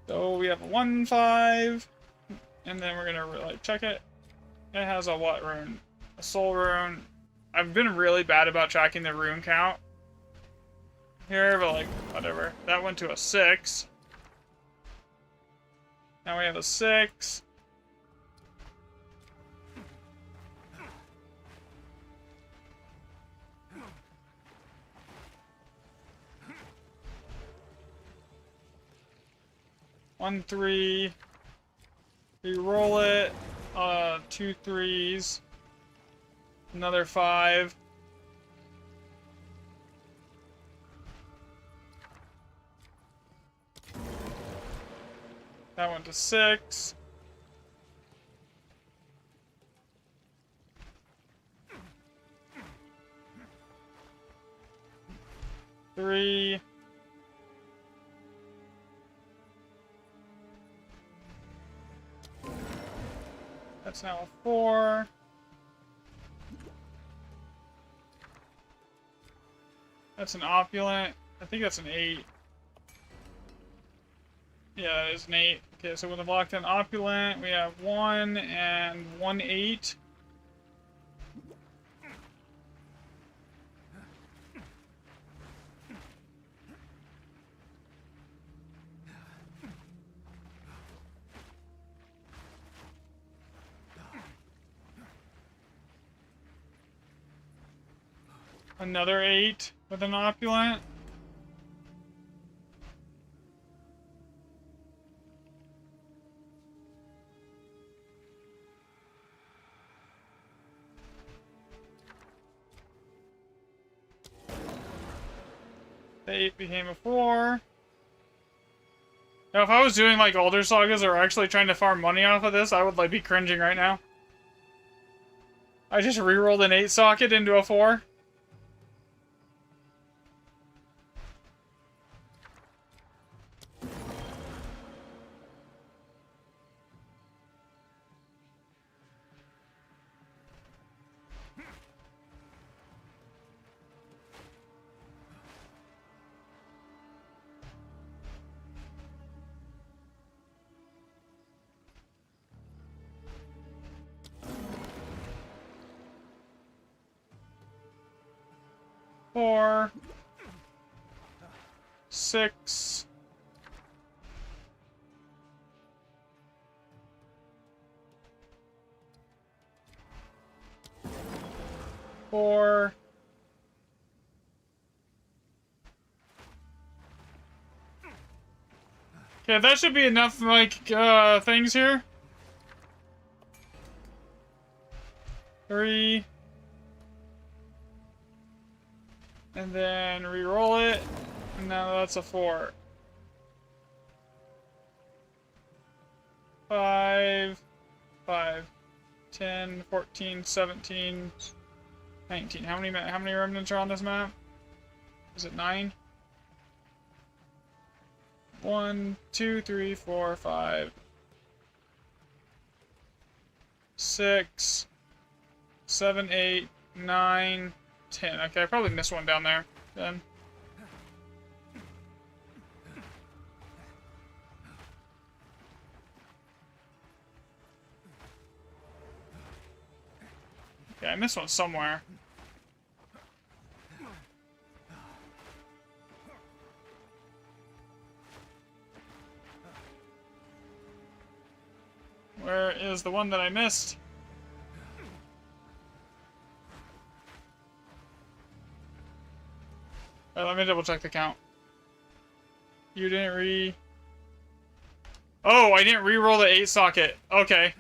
So we have a 1, 5, and then we're gonna like check it. It has a what rune? A soul rune. I've been really bad about tracking the rune count here, but like whatever. That went to a 6. Now we have a 6. One 3, re-roll it, 2 3s, another 5. That went to 6. Three. That's now a 4. That's an opulent. I think that's an 8. Yeah, that is an 8. Okay, so with a locked in opulent, we have 1 and 1 8. Another 8 with an opulent. The 8 became a 4. Now, if I was doing like Alder Sagas or actually trying to farm money off of this, I would like be cringing right now. I just rerolled an 8 socket into a 4. Four, 6, 4, okay, that should be enough, like, things here. 3. And then re-roll it, and now that's a 4. 5, 5, 10, 14, 17, 19. How many remnants are on this map? Is it 9? 1, 2, 3, 4, 5, 6, 7, 8, 9, 10. Okay, I probably missed one down there then. Okay, I missed one somewhere. Where is the one that I missed? Let me double check the count. You didn't Oh, I didn't re-roll the 8 socket. Okay.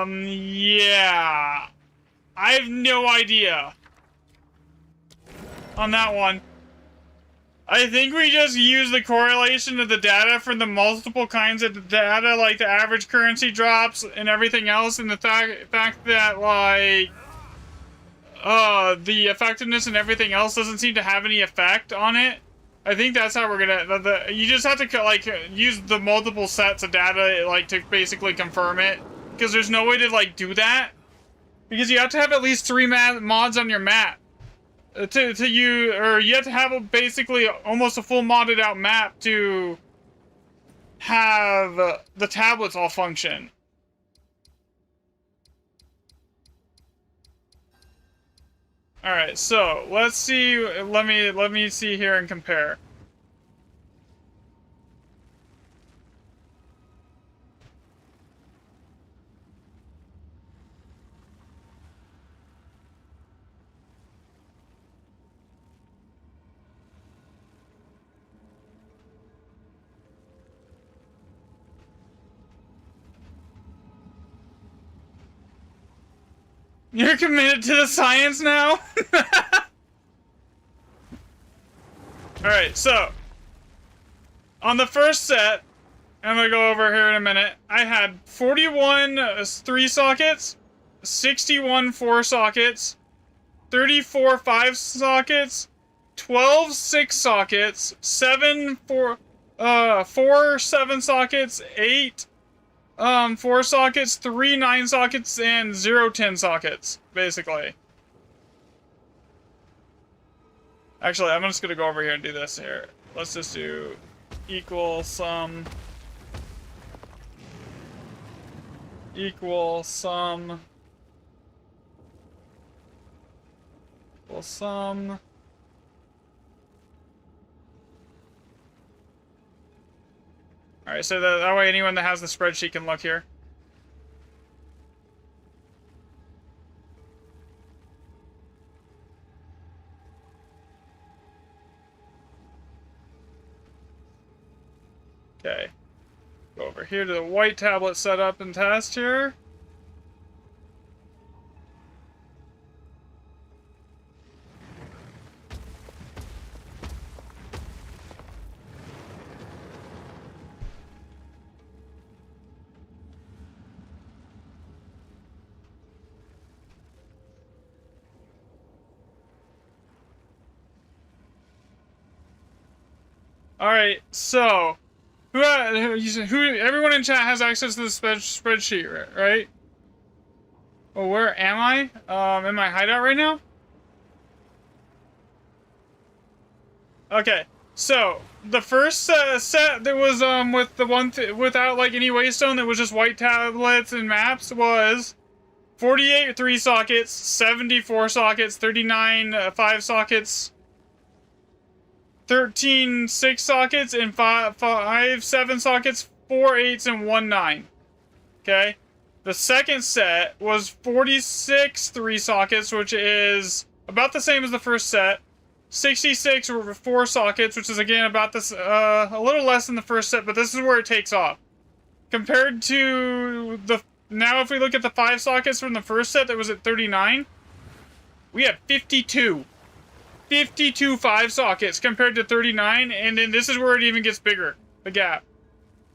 Yeah. I have no idea on that one. I think we just use the correlation of the data from the multiple kinds of data, like the average currency drops and everything else, and the fact that, like, the effectiveness and everything else doesn't seem to have any effect on it. I think that's how we're gonna, you just have to, like, use the multiple sets of data, like, to basically confirm it. Because there's no way to, like, do that. Because you have to have at least 3 mods on your map. You have to have basically almost a full modded out map to have the tablets all function. Alright, so let's see, let me see here and compare. You're committed to the science now? Alright, so on the first set, I'm gonna go over here in a minute, I had 41 3 sockets, 61 4 sockets, 34 5 sockets, 12 6 sockets, 4 7 sockets, 8 4 sockets, 3 9 sockets, and 0 10 sockets, basically. Actually, I'm just gonna go over here and do this here. Let's just do equal sum. Equal sum. Equal sum. Alright, so that way anyone that has the spreadsheet can look here. Okay. Go over here to the white tablet setup and test here. Alright, so everyone in chat has access to the spreadsheet, right? Well, where am I? In my hideout right now? Okay, so the first set that was with the one without like any waystone, that was just white tablets and maps, was 48 3 sockets, 74 sockets, 39 5 sockets, 13 6 sockets, and 5 7 sockets, 4 8s, and 1 9. Okay? The second set was 46 3 sockets, which is about the same as the first set. 66 were 4 sockets, which is again about this, a little less than the first set, but this is where it takes off. Compared to now if we look at the 5 sockets from the first set that was at 39, we have 52. 52 5 sockets compared to 39, and then this is where it even gets bigger, the gap,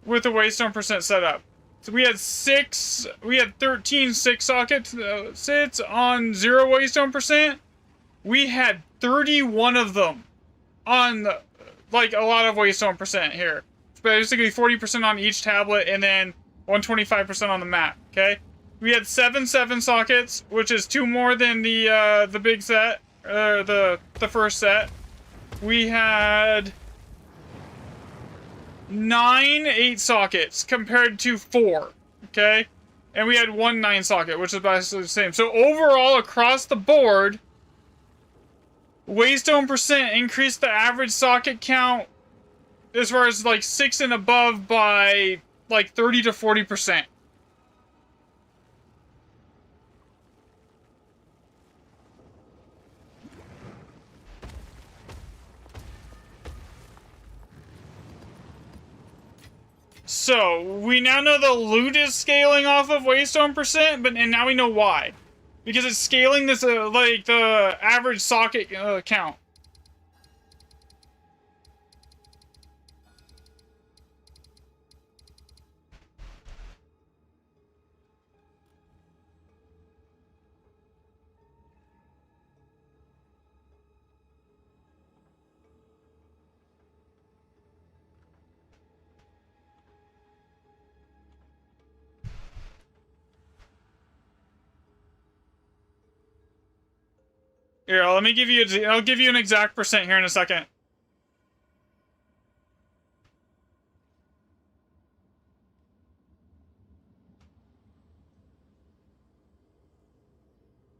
with the waystone percent setup. So we had 13 6-socket sits on 0 waystone percent. We had 31 of them on, like, a lot of waystone percent here. It's basically 40% on each tablet and then 125% on the map, okay? We had 7 7-sockets, which is 2 more than the big set, the first set. We had 9 8-sockets compared to 4, okay? And we had 1 9-socket, which is basically the same. So overall, across the board, waystone percent increased the average socket count as far as like 6 and above by like 30 to 40%. So, we now know the loot is scaling off of waystone percent, and now we know why. Because it's scaling this, like, the average socket count. Here, let me give you, I'll give you an exact percent here in a second.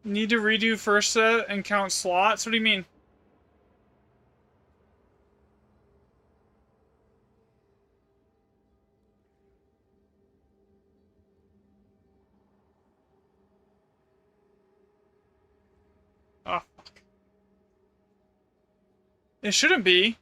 Need to redo first set and count slots? What do you mean? Oh, fuck. It shouldn't be.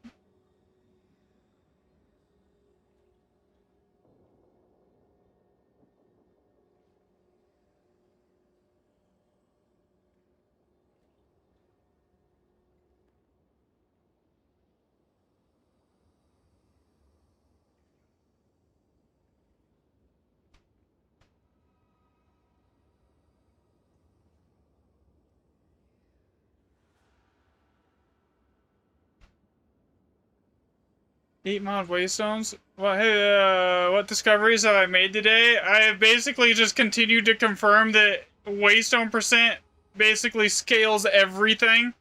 Eight mod waystones. Well, hey, what discoveries have I made today? I have basically just continued to confirm that waystone percent basically scales everything.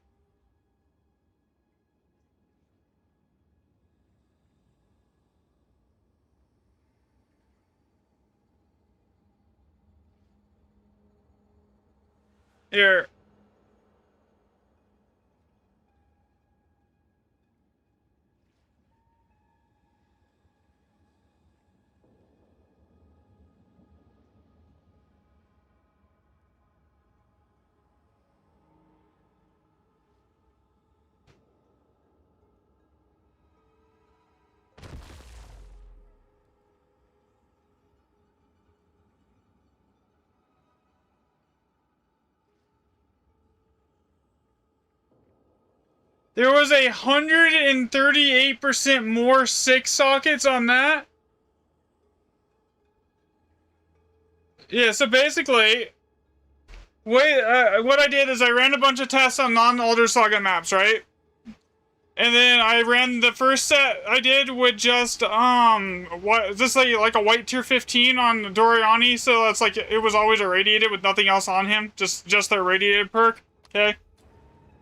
Here. There was 138% more 6-sockets on that. Yeah, so basically, what I did is I ran a bunch of tests on non-Elder Saga maps, right? And then I ran the first set I did with just just like a white tier 15 on Doriani, so that's like it was always irradiated with nothing else on him, just the irradiated perk. Okay.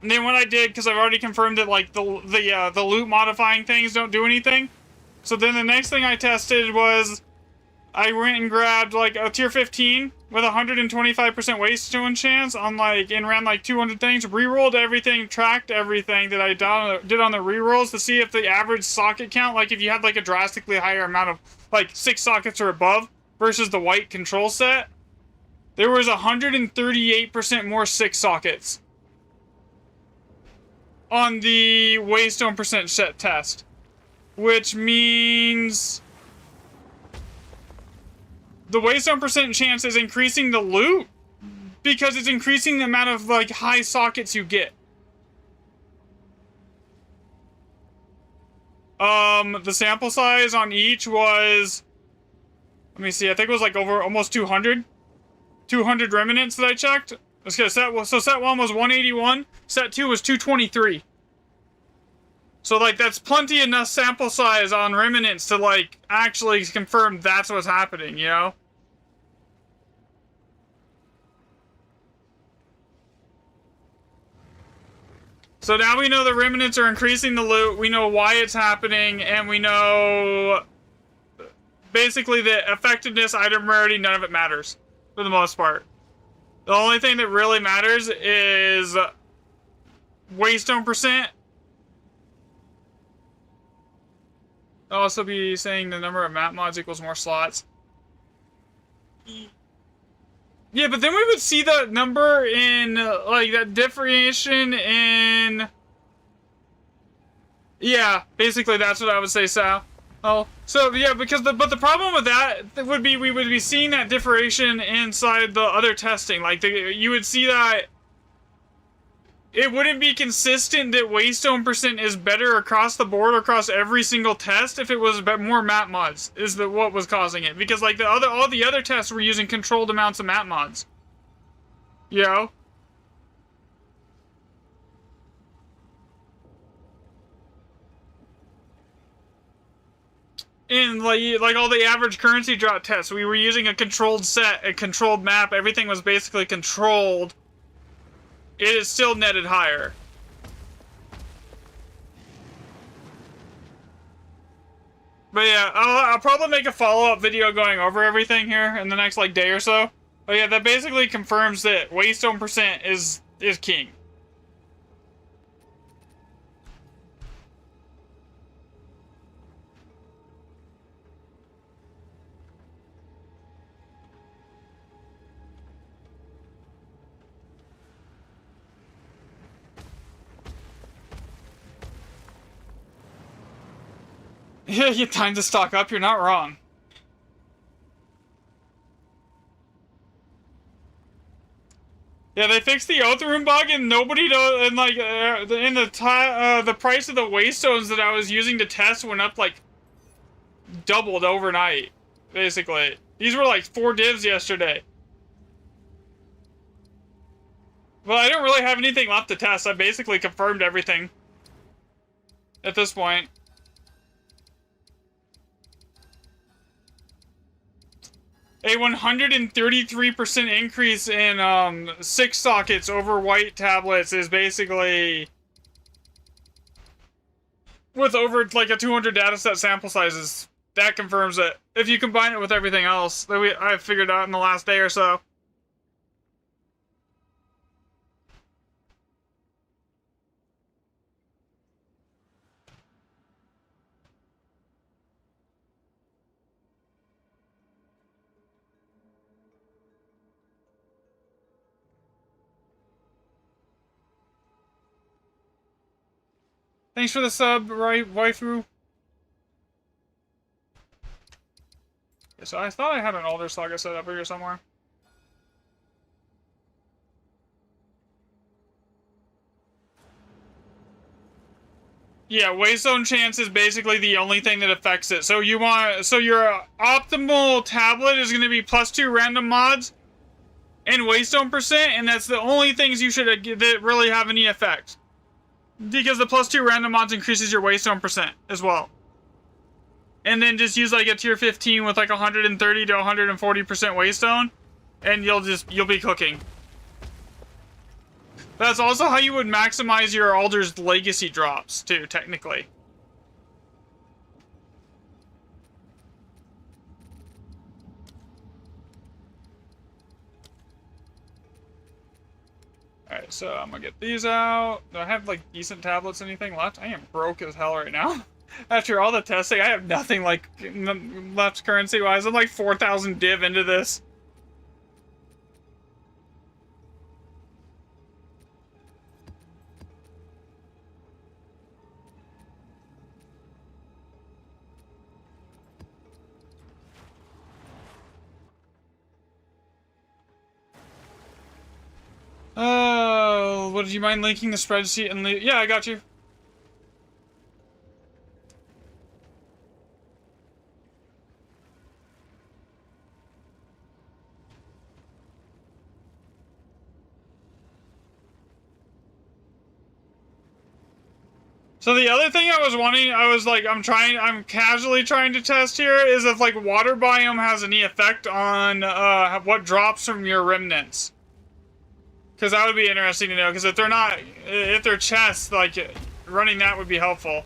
And then what I did, because I've already confirmed that like the loot modifying things don't do anything. So then the next thing I tested was I went and grabbed like a tier 15 with 125% waystone chance on like and ran like 200 things, rerolled everything, tracked everything that I did on the rerolls to see if the average socket count, like if you had like a drastically higher amount of like 6 sockets or above versus the white control set, there was 138% more 6 sockets on the waystone percent set test, which means the waystone percent chance is increasing the loot because it's increasing the amount of like high sockets you get. The sample size on each was Let me see. I think it was like over almost 200. 200 remnants that I checked. Let's get set. So set 1 was 181. Set 2 was 223. So like that's plenty enough sample size on remnants to like actually confirm that's what's happening, you know? So now we know the remnants are increasing the loot, we know why it's happening, and we know basically the effectiveness, item rarity, none of it matters for the most part. The only thing that really matters is waystone percent. I'll also be saying the number of map mods equals more slots. Yeah, but then we would see the number in, like, that differentiation in... Yeah, basically that's what I would say, Sal. Oh, so, yeah, because but the problem with that would be we would be seeing that differentiation inside the other testing. Like, you would see that it wouldn't be consistent that waystone percent is better across the board, across every single test, if it was more map mods, is what was causing it. Because, like, all the other tests were using controlled amounts of map mods. You know? In, like all the average currency drop tests, we were using a controlled set, a controlled map, everything was basically controlled. It is still netted higher. But yeah, I'll probably make a follow-up video going over everything here in the next, like, day or so. But yeah, that basically confirms that waystone percent is king. Yeah, you have time to stock up, you're not wrong. Yeah, they fixed the oath room bug, and nobody knows, and like, the price of the waystones that I was using to test went up, like, doubled overnight, basically. These were like 4 divs yesterday. Well, I don't really have anything left to test. I basically confirmed everything at this point. A 133% increase in 6 sockets over white tablets is basically with over like a 200 dataset sample sizes. That confirms it. If you combine it with everything else that I've figured out in the last day or so. Thanks for the sub, right, waifu. Yeah, so I thought I had an Alder Saga set up here somewhere. Yeah, waystone chance is basically the only thing that affects it. So your optimal tablet is going to be +2 random mods and waystone percent, and that's the only things you should that really have any effect. Because the +2 random mods increases your waystone percent as well. And then just use like a tier 15 with like 130 to 140% waystone, and you'll be cooking. That's also how you would maximize your Alder's legacy drops too, technically. Alright, so I'm gonna get these out. Do I have, like, decent tablets, anything left? I am broke as hell right now. After all the testing, I have nothing, like, left currency-wise. I'm like 4,000 div into this. Oh, would you mind linking the spreadsheet and leave? Yeah, I got you. So the other thing I was wanting, I'm casually trying to test here is if like water biome has any effect on what drops from your remnants. Because that would be interesting to know. Because if they're not, if they're chests, like running that would be helpful.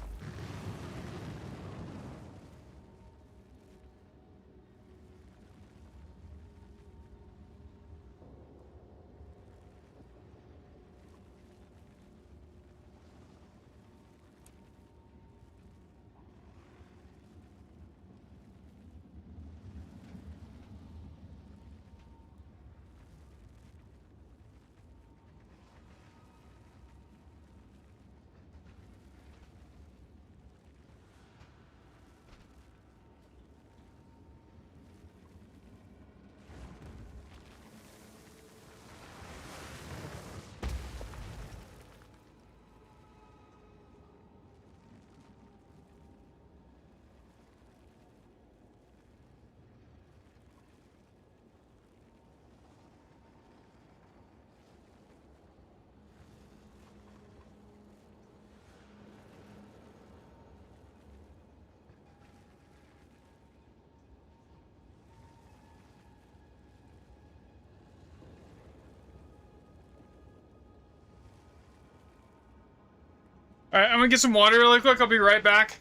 Alright, I'm gonna get some water really quick. I'll be right back.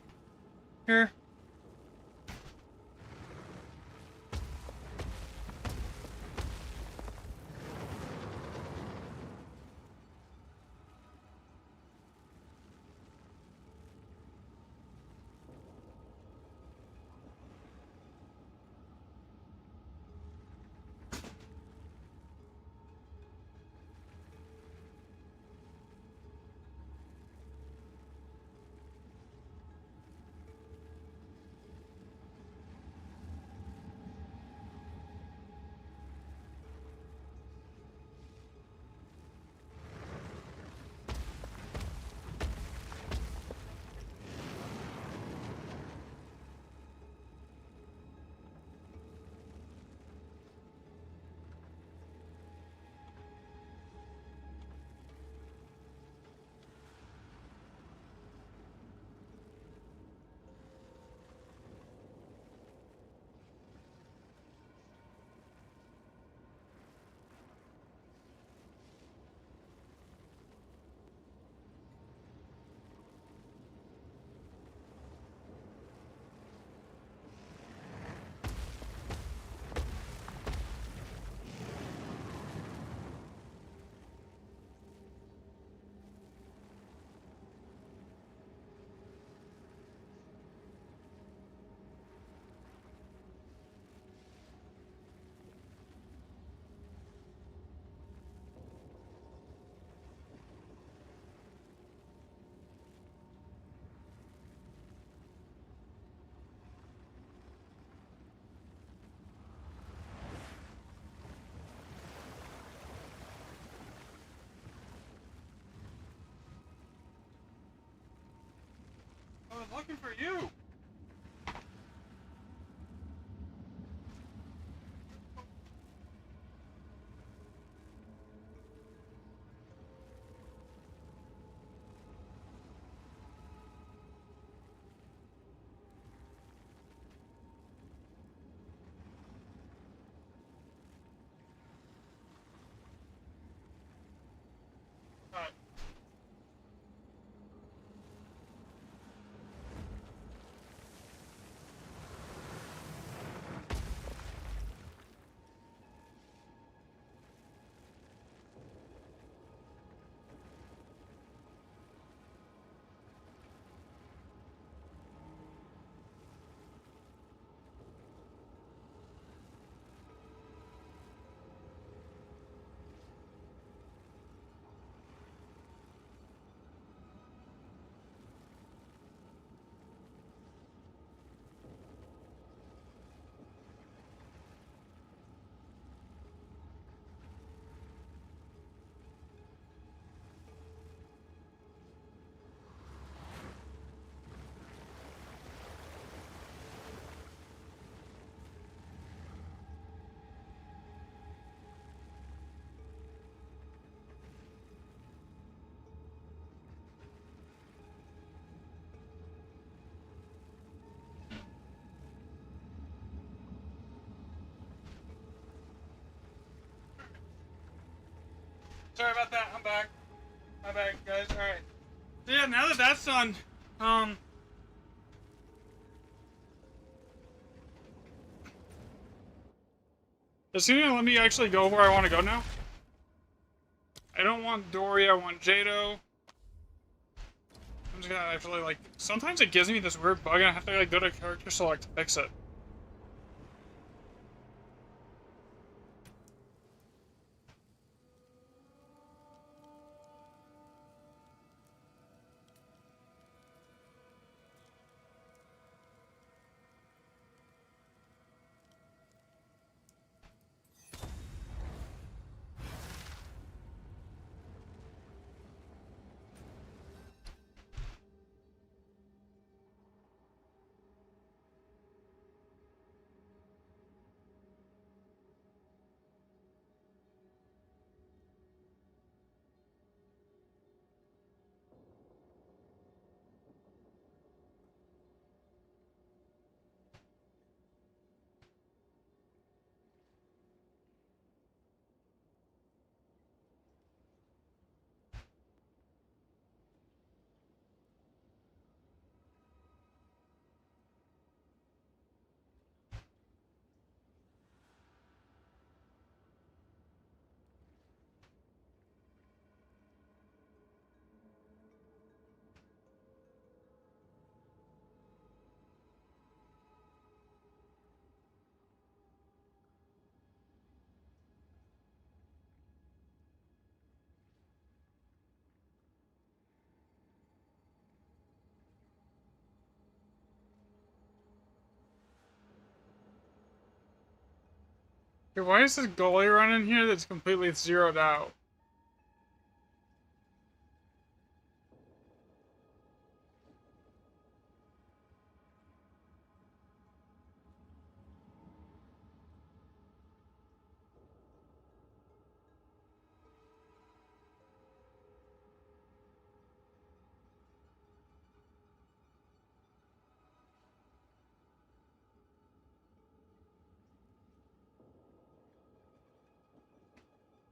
Here. I was looking for you. Sorry about that. I'm back. My bad, guys. All right. So yeah, now that that's done, is he gonna let me actually go where I want to go now? I don't want Dory. I want Jado. I'm just gonna actually like. Sometimes it gives me this weird bug, and I have to like go to character select to fix it. Okay, why is this goalie running here that's completely zeroed out?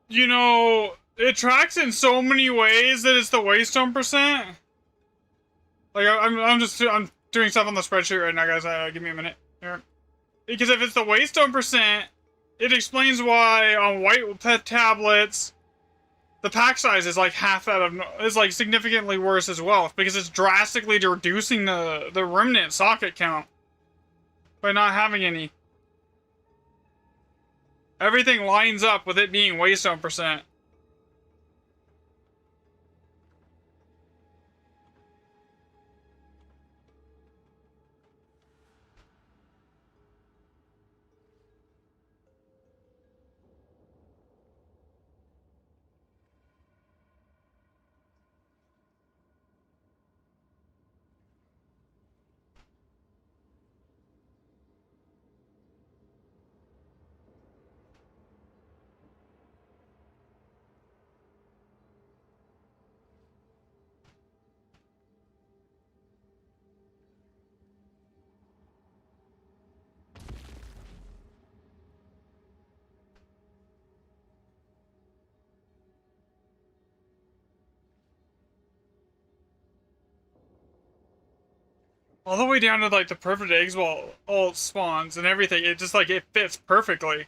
You know, it tracks in so many ways that it's the waystone percent. Like I'm doing stuff on the spreadsheet right now, guys. Give me a minute here. Because if it's the waystone percent, it explains why on white pet tablets the pack size is like half that of is like significantly worse as well, because it's drastically reducing the remnant socket count by not having any. Everything lines up with it being waystone percent. All the way down to like the perfect eggs while all spawns and everything. It just like it fits perfectly.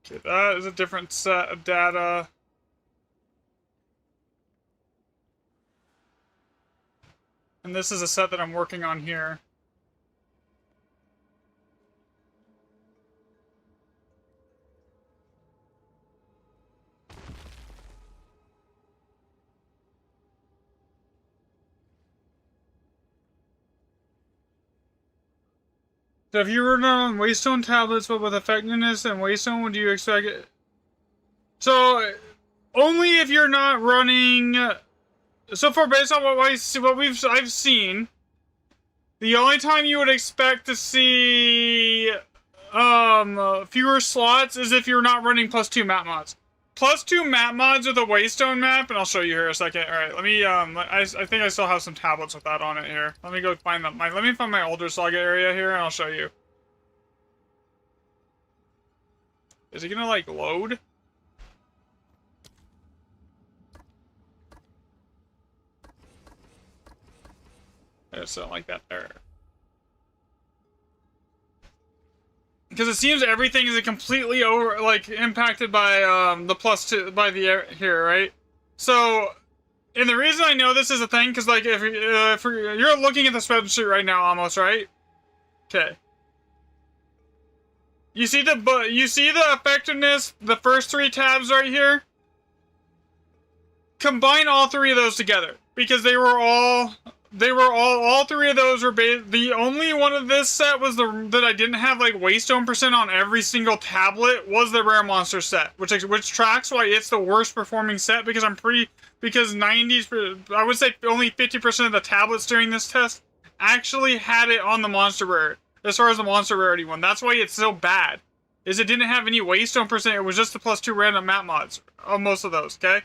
Okay, that is a different set of data. And this is a set that I'm working on here. So if you were on Waystone tablets, but with effectiveness and Waystone, would you expect it? So, only if you're not running... So far, based on I've seen, the only time you would expect to see fewer slots is if you're not running +2 map mods. +2 map mods with a Waystone map, and I'll show you here in a second. All right, let me, I think I still have some tablets with that on it here. Let me go find them. Let me find my older Saga area here, and I'll show you. Is it gonna, like, load? There's something like that there. Because it seems everything is completely impacted by the +2 by the here, right? So, and the reason I know this is a thing, because like if you're looking at the spreadsheet right now, almost, right? Okay. You see the effectiveness, the first 3 tabs right here. Combine all 3 of those together, because all 3 of those were the only one of this set was that I didn't have like Waystone % on every single tablet was the Rare Monster set, which tracks why it's the worst performing set, because because 90s, I would say only 50% of the tablets during this test actually had it on the monster rare, as far as the monster rarity one. That's why it's so bad, is it didn't have any Waystone %, it was just the +2 random map mods on most of those, okay?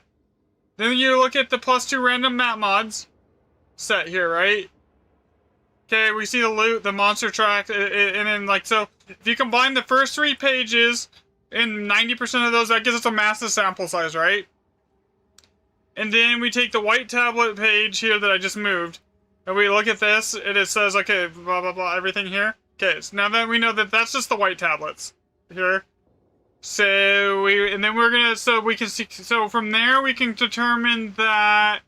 Then you look at the +2 random map mods set here, right? Okay, we see the loot, the monster track, and then like, so if you combine the first 3 pages and 90% of those, that gives us a massive sample size, right? And then we take the white tablet page here that I just moved, and we look at this, and it says, okay, blah, blah, blah, everything here. Okay, so now that we know that that's just the white tablets here. So we can see, so from there we can determine that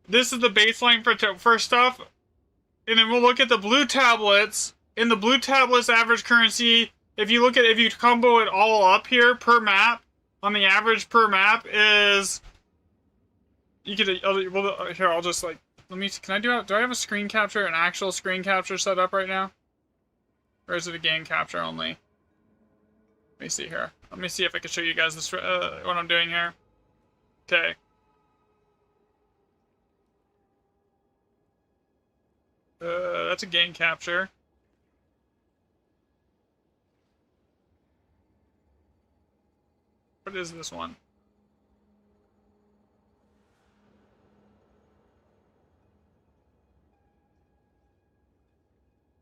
this is the baseline for stuff, and then we'll look at the blue tablets. In the blue tablets average currency, if you combo it all up here per map, on the average per map is, I'll just like, do I have a screen capture, an actual screen capture set up right now? Or is it a game capture only? Let me see here. Let me see if I can show you guys this, what I'm doing here. Okay. That's a game capture. What is this one?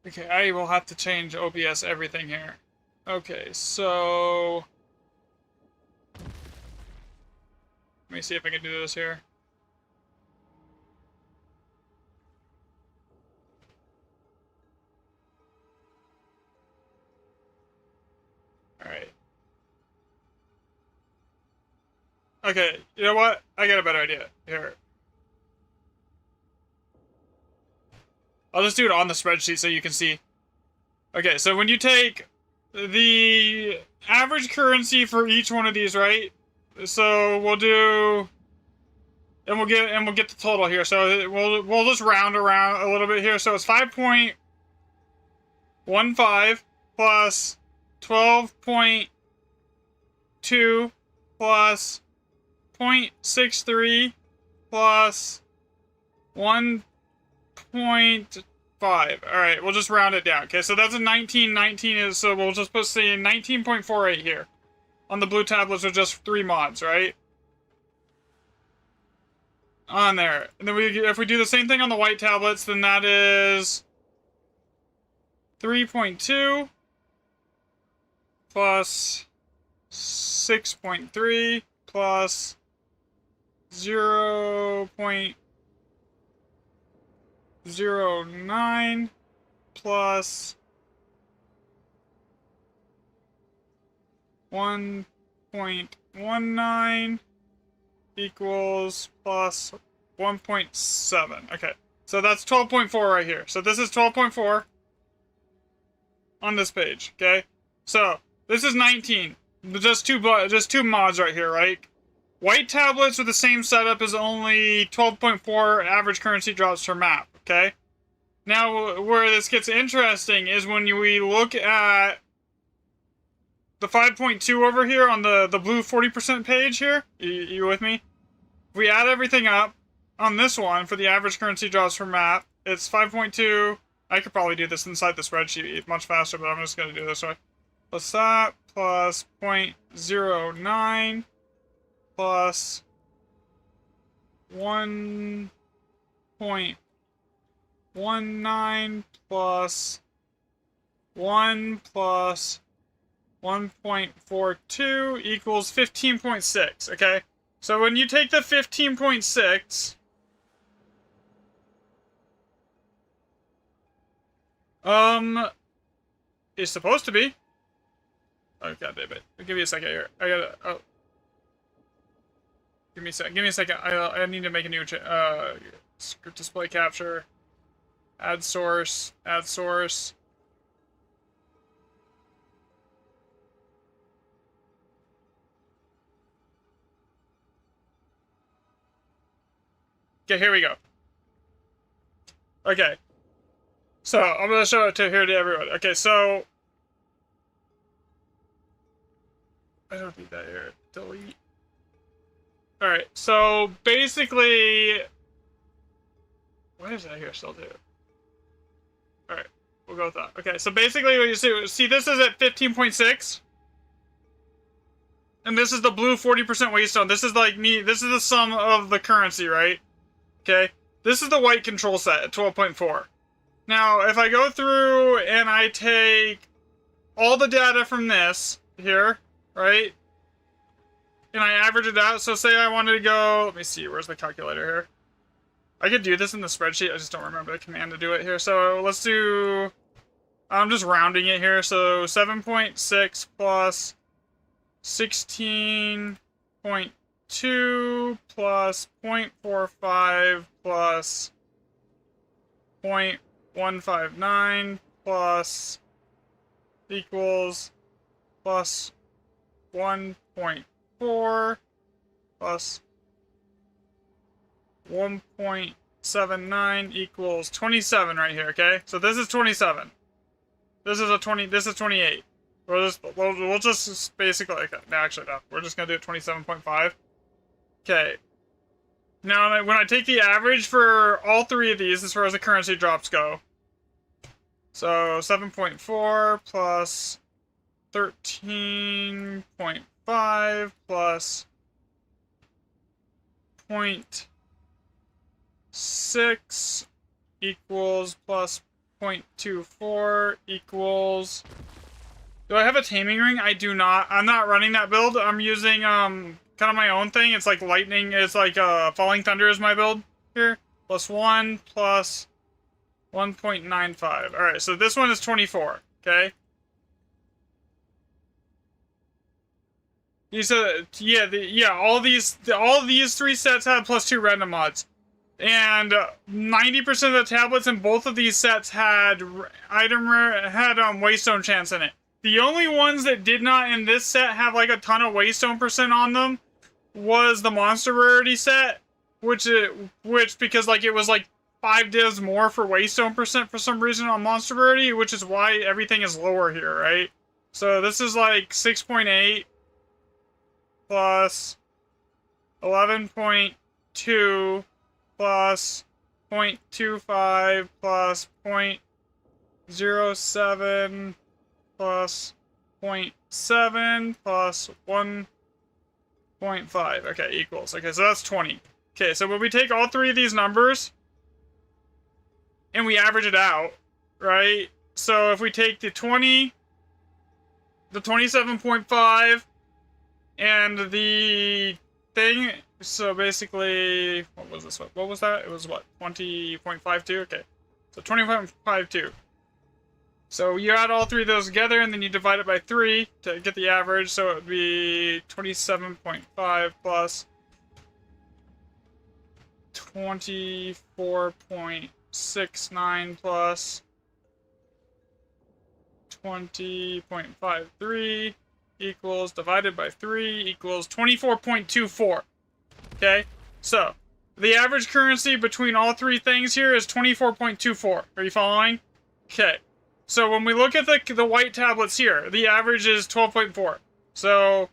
Okay, I will have to change OBS everything here. Okay, so let me see if I can do this here. Alright. Okay, you know what? I got a better idea. Here. I'll just do it on the spreadsheet so you can see. Okay, so when you take the average currency for each one of these, right? So we'll do, and we'll get the total here. So we'll just round around a little bit here. So it's 5.15 plus 12.2 plus 0.63 plus 1.5. Alright, we'll just round it down. Okay, so that's a 19. 19 is, so we'll just put, say, 19.48 here. On the blue tablets with just 3 mods, right? On there. And then if we do the same thing on the white tablets, then that is 3.2 plus 6.3 plus 0.09 plus 1.19 equals plus 1.7. Okay, so that's 12.4 right here. So this is 12.4 on this page. Okay, so this is 19. Just two mods right here, right? White tablets with the same setup is only 12.4 average currency drops per map. Okay. Now, where this gets interesting is when we look at the 5.2 over here on the blue 40% page here. You with me? If we add everything up on this one for the average currency drops per map, it's 5.2. I could probably do this inside the spreadsheet much faster, but I'm just going to do this way. Plus that, plus 0.09, plus 1.19 plus 1 plus 1.42 equals 15.6, okay? So when you take the 15.6, it's supposed to be. Oh, god damn it. Give me a second here. I gotta, oh. Give me a second. I need to make a new, script display capture. Add source. Okay, here we go. Okay. So, I'm gonna show it to everyone. Okay, so... I don't need that here. Delete. Alright, so basically... What is that here still do? Alright, we'll go with that. Okay, so basically what you see this is at 15.6. And this is the blue 40% waste zone. This is like this is the sum of the currency, right? Okay, this is the white control set at 12.4. Now, if I go through and I take all the data from this here, right? And I average it out. So say I wanted to go, let me see, where's the calculator here? I could do this in the spreadsheet. I just don't remember the command to do it here. So let's do, I'm just rounding it here. So 7.6 plus 16.2 plus 0.45 plus 0.159 plus equals plus 1.4 plus 1.79 equals 27 right here, okay? So this is 27. This is 28. We'll just basically, no, actually no. We're just gonna do it 27.5. Okay. Now, when I take the average for all three of these, as far as the currency drops go. So 7.4 plus 13.5 plus 0.6 equals plus 0.24 equals... Do I have a taming ring? I do not. I'm not running that build. I'm using kind of my own thing. It's like lightning. It's like falling thunder is my build here. Plus 1 plus 1.95. All right, so this one is 24. Okay. You said all these three sets have +2 random mods, and 90% of the tablets in both of these sets had waste zone chance in it. The only ones that did not in this set have like a ton of waste zone percent on them was the monster rarity set, which because like it was like 5 divs more for waste zone percent for some reason on monster rarity, which is why everything is lower here, right? So this is like 6.8 plus 11.2 plus 0.25 plus 0.07 plus 0.7 plus 1.5. Okay, equals. Okay, so that's 20. Okay, so when we take all three of these numbers and we average it out, right? So if we take the 20, the 27.5, and the thing, so basically, what was this one? What was that? It was what? 20.52? Okay. So 20.52. So you add all three of those together, and then you divide it by 3 to get the average, so it would be 27.5 plus 24.69 plus 20.53 equals, divided by 3 equals 24.24. Okay? So, the average currency between all three things here is 24.24. Are you following? Okay. So when we look at the white tablets here, the average is 12.4. So,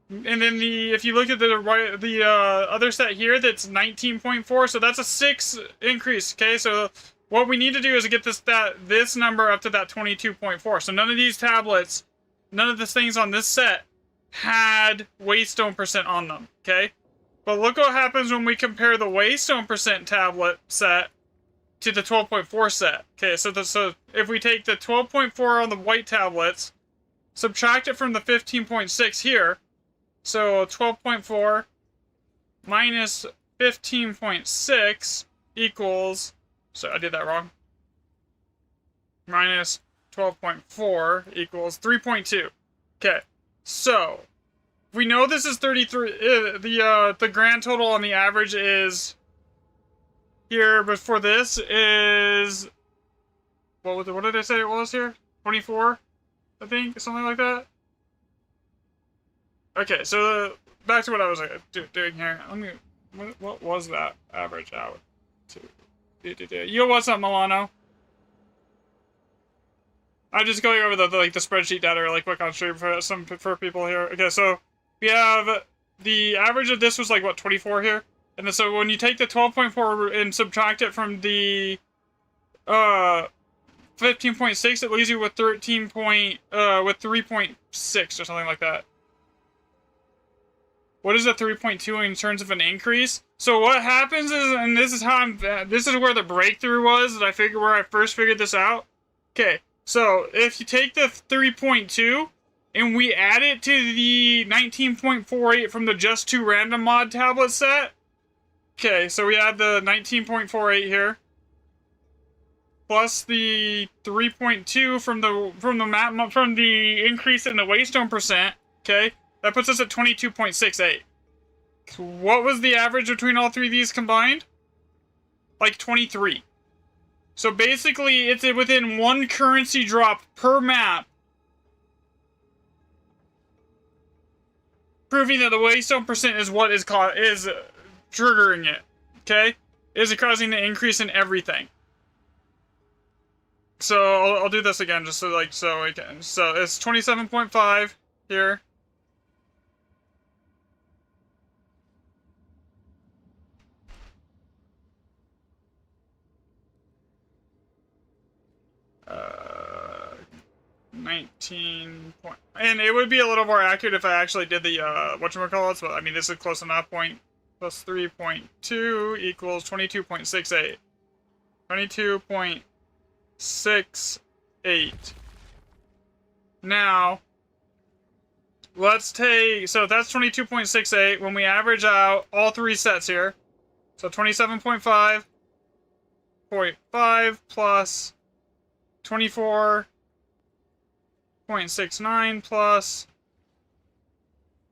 and then if you look at the other set here, that's 19.4. So that's a 6 increase. Okay, so what we need to do is get this number up to that 22.4. So none of these tablets, none of the things on this set had waystone percent on them, okay? But look what happens when we compare the waystone percent tablet set to the 12.4 set. Okay, so if we take the 12.4 on the white tablets, subtract it from the 15.6 here, so 12.4 minus 15.6 equals, so I did that wrong, minus 12.4 equals 3.2. Okay, so we know this is 33. The grand total on the average is here, but for this is what did I say it was here? 24, I think, something like that. Okay, so back to what I was doing here. Let me. What was that average out to? Yo, what's up, Milano? I'm just going over the spreadsheet data really quick on stream for people here. Okay, so we have the average of this was like what, 24 here, and then, so when you take the 12.4 and subtract it from the 15.6, it leaves you with 3.6 or something like that. What is a 3.2 in terms of an increase? So what happens is, and this is how this is where the breakthrough was that where I first figured this out. Okay, so if you take the 3.2 and we add it to the 19.48 from the Just 2 random mod tablet set. Okay, so we add the 19.48 here, plus the 3.2 from the increase in the waystone percent. Okay. That puts us at 22.68. What was the average between all three of these combined? Like 23. So basically, it's within one currency drop per map, proving that the waystone percent is what is triggering it. Okay, is it causing the increase in everything? So I'll do this again just so we can. So it's 27.5 here. Uh, 19 point, and it would be a little more accurate if I actually did the whatchamacallits, but I mean this is close enough. Point plus 3.2 equals 22.68. 22.68. Now let's take, so that's 22.68 when we average out all three sets here. So 27.5 plus 24.69 plus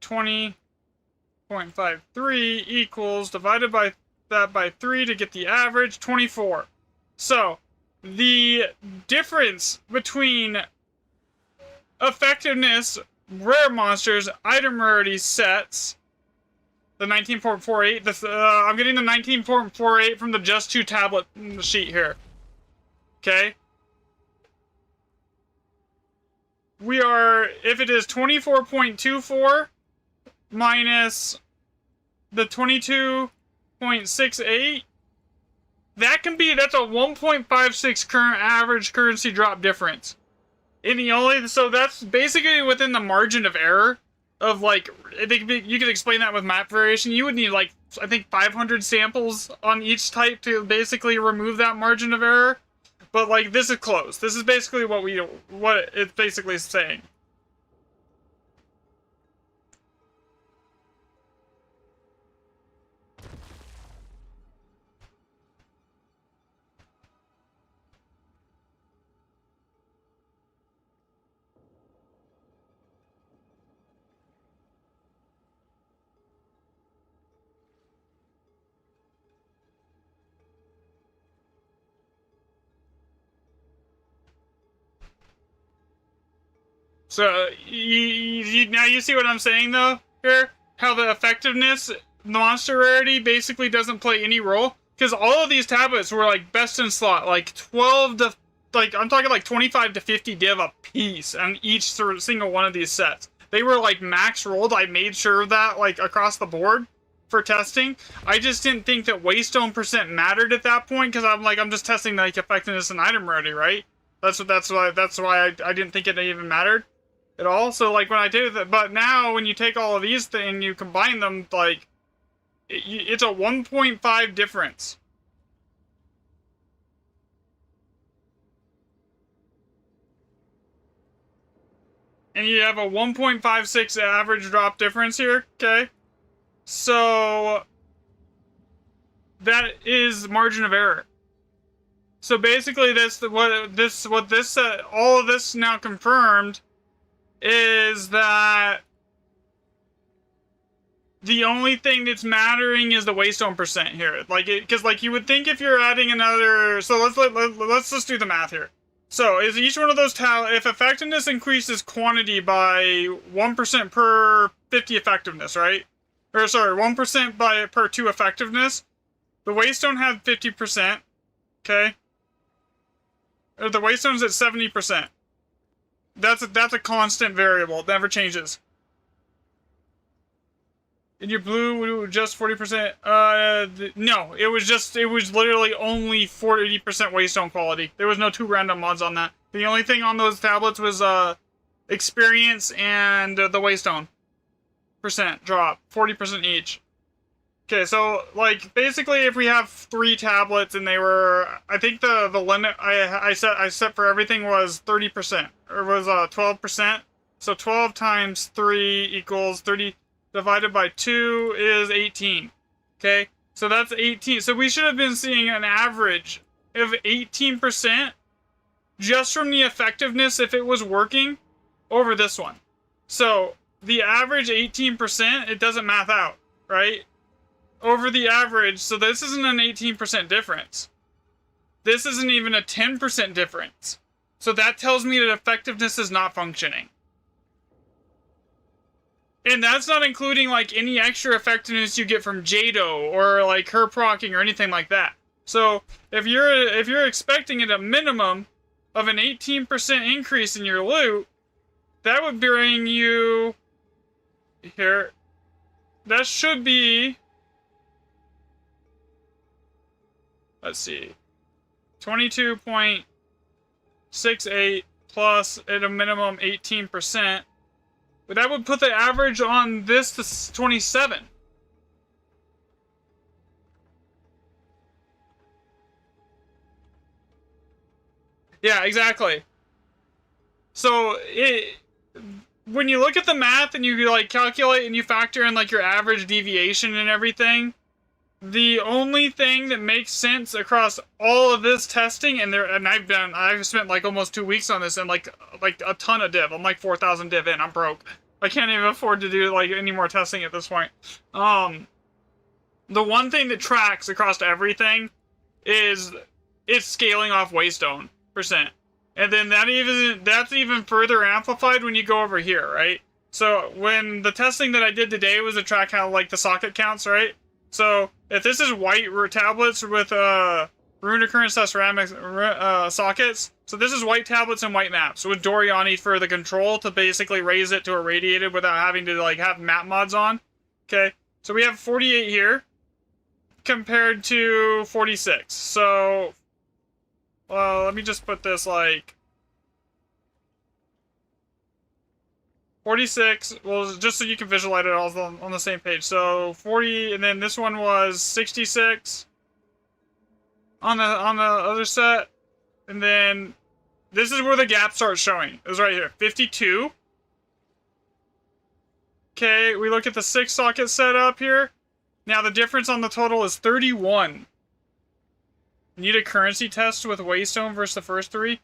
20.53 equals, divided by that by 3 to get the average, 24. So the difference between effectiveness, rare monsters, item rarity sets, the 19.48, I'm getting the 19.48 from the Just 2 tablet sheet here. Okay? We are, if it is 24.24 minus the 22.68, that's a 1.56 current average currency drop difference. So that's basically within the margin of error of, like, I think you could explain that with map variation. You would need, like, I think 500 samples on each type to basically remove that margin of error. But, like, this is close. This is basically what it's basically saying. So, now you see what I'm saying, though, here? How the effectiveness, monster rarity, basically doesn't play any role? Because all of these tablets were, like, best in slot, like, 12 to, like, I'm talking, like, 25 to 50 div a piece on each single one of these sets. They were, like, max rolled. I made sure of that, like, across the board for testing. I just didn't think that waystone percent mattered at that point, because I'm just testing, like, effectiveness and item rarity, right? That's why I didn't think it even mattered. at all. So like when I did that, but now when you take all of these things and you combine them, like it's a 1.5 difference. And you have a 1.56 average drop difference here, okay? So that is margin of error. So basically, all of this now confirmed is that the only thing that's mattering is the waystone percent here. Like, because like you would think if you're adding another, so let's just do the math here. So is each one of those if effectiveness increases quantity by 1% per 50 effectiveness, right? Or sorry, 1% per 2 effectiveness. The waystone had 50%. Okay. Or the waystone's at 70%. That's a constant variable. It never changes. In your blue, just 40%. No, it was literally only 40% waystone quality. There was no 2 random mods on that. The only thing on those tablets was experience and the waystone percent drop, 40% each. Okay, so like basically, if we have 3 tablets and they were, I think the limit I set for everything was 30%, or was 12%. So 12 times 3 equals 30. Divided by 2 is 18. Okay, so that's 18. So we should have been seeing an average of 18% just from the effectiveness if it was working over this one. So the average 18%, it doesn't math out, right? Over the average, so this isn't an 18% difference. This isn't even a 10% difference. So that tells me that effectiveness is not functioning. And that's not including like any extra effectiveness you get from Jado or like her procking or anything like that. So if you're expecting at a minimum of an 18% increase in your loot, that would bring you here. That should be, let's see, 22.68 plus at a minimum 18%. But that would put the average on this to 27. Yeah, exactly. So when you look at the math and you like calculate and you factor in like your average deviation and everything, the only thing that makes sense across all of this testing, and I've spent like almost 2 weeks on this and like a ton of div. I'm like 4,000 div in. I'm broke. I can't even afford to do like any more testing at this point. The one thing that tracks across everything is it's scaling off waystone percent. And then that's even further amplified when you go over here, right? So when the testing that I did today was to track how like the socket counts, right? So if this is white tablets with rune occurrence ceramic sockets, so this is white tablets and white maps with Doriani for the control to basically raise it to irradiated without having to like have map mods on. Okay, so we have 48 here compared to 46. So let me just put this like 46, well, just so you can visualize it all on the same page. So 40, and then this one was 66 on the other set. And then this is where the gap starts showing. It was right here, 52. Okay, we look at the 6 socket setup here. Now the difference on the total is 31. Need a currency test with Waystone versus the first 3?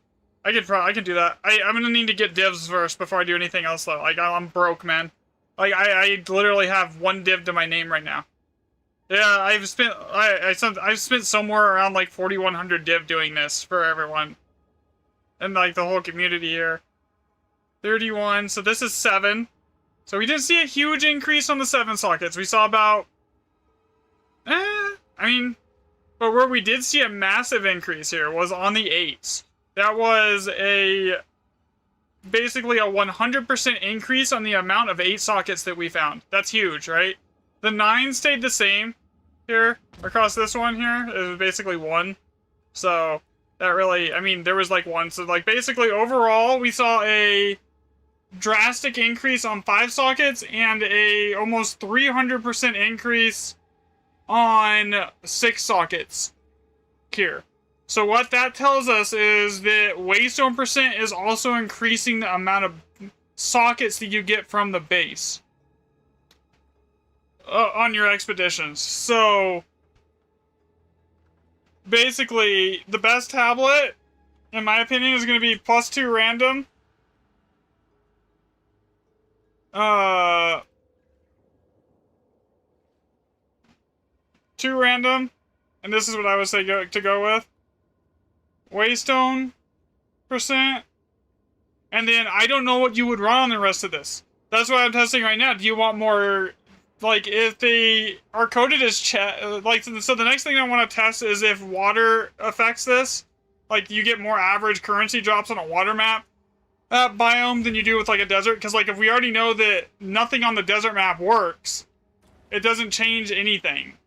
I can do that. I'm gonna need to get divs first before I do anything else though. Like I'm broke, man. Like I literally have 1 div to my name right now. Yeah, I've spent somewhere around like 4,100 div doing this for everyone, and like the whole community here. 31. So this is 7. So we didn't see a huge increase on the 7 sockets. We saw about, but where we did see a massive increase here was on the 8s. That was basically a 100% increase on the amount of 8 sockets that we found. That's huge, right? The 9 stayed the same here across this one here. It was basically 1. So that really, there was like 1. So like basically overall we saw a drastic increase on 5 sockets and a almost 300% increase on 6 sockets here. So what that tells us is that waystone percent is also increasing the amount of sockets that you get from the base on your expeditions. So basically, the best tablet, in my opinion, is going to be +2 random. 2 random, and this is what I would say to go with. Waystone percent, and then I don't know what you would run on the rest of this. That's what I'm testing right now. Do you want more, like, if they are coded as like, so the next thing I want to test is if water affects this. Like, you get more average currency drops on a water map biome than you do with, like, a desert. Because, like, if we already know that nothing on the desert map works, it doesn't change anything.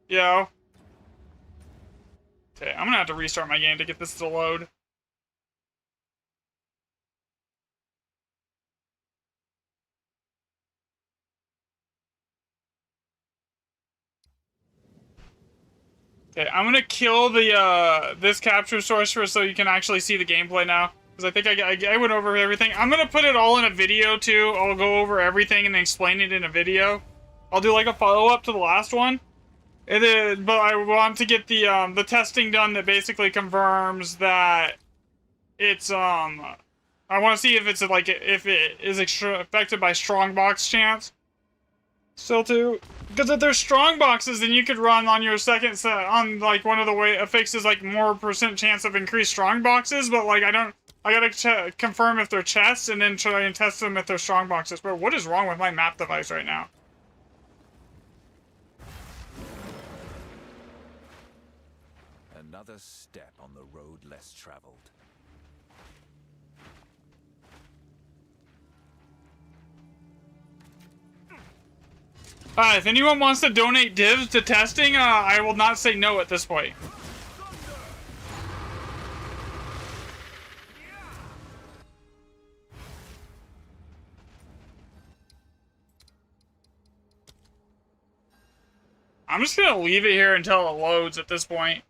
You know? Okay, I'm gonna have to restart my game to get this to load. Okay, I'm gonna kill the this capture sorcerer so you can actually see the gameplay now. Because I think I went over everything. I'm gonna put it all in a video too. I'll go over everything and then explain it in a video. I'll do like a follow-up to the last one. But I want to get the testing done that basically confirms that it's I want to see if it's like if it is affected by strongbox chance. Still too, because if there's strong boxes, then you could run on your second set on like one of the fixes like more % chance of increased strong boxes. But like I gotta confirm if they're chests and then try and test them if they're strong boxes. But what is wrong with my map device right now? Another step on the road less traveled. If anyone wants to donate divs to testing, I will not say no at this point. I'm just gonna leave it here until it loads at this point.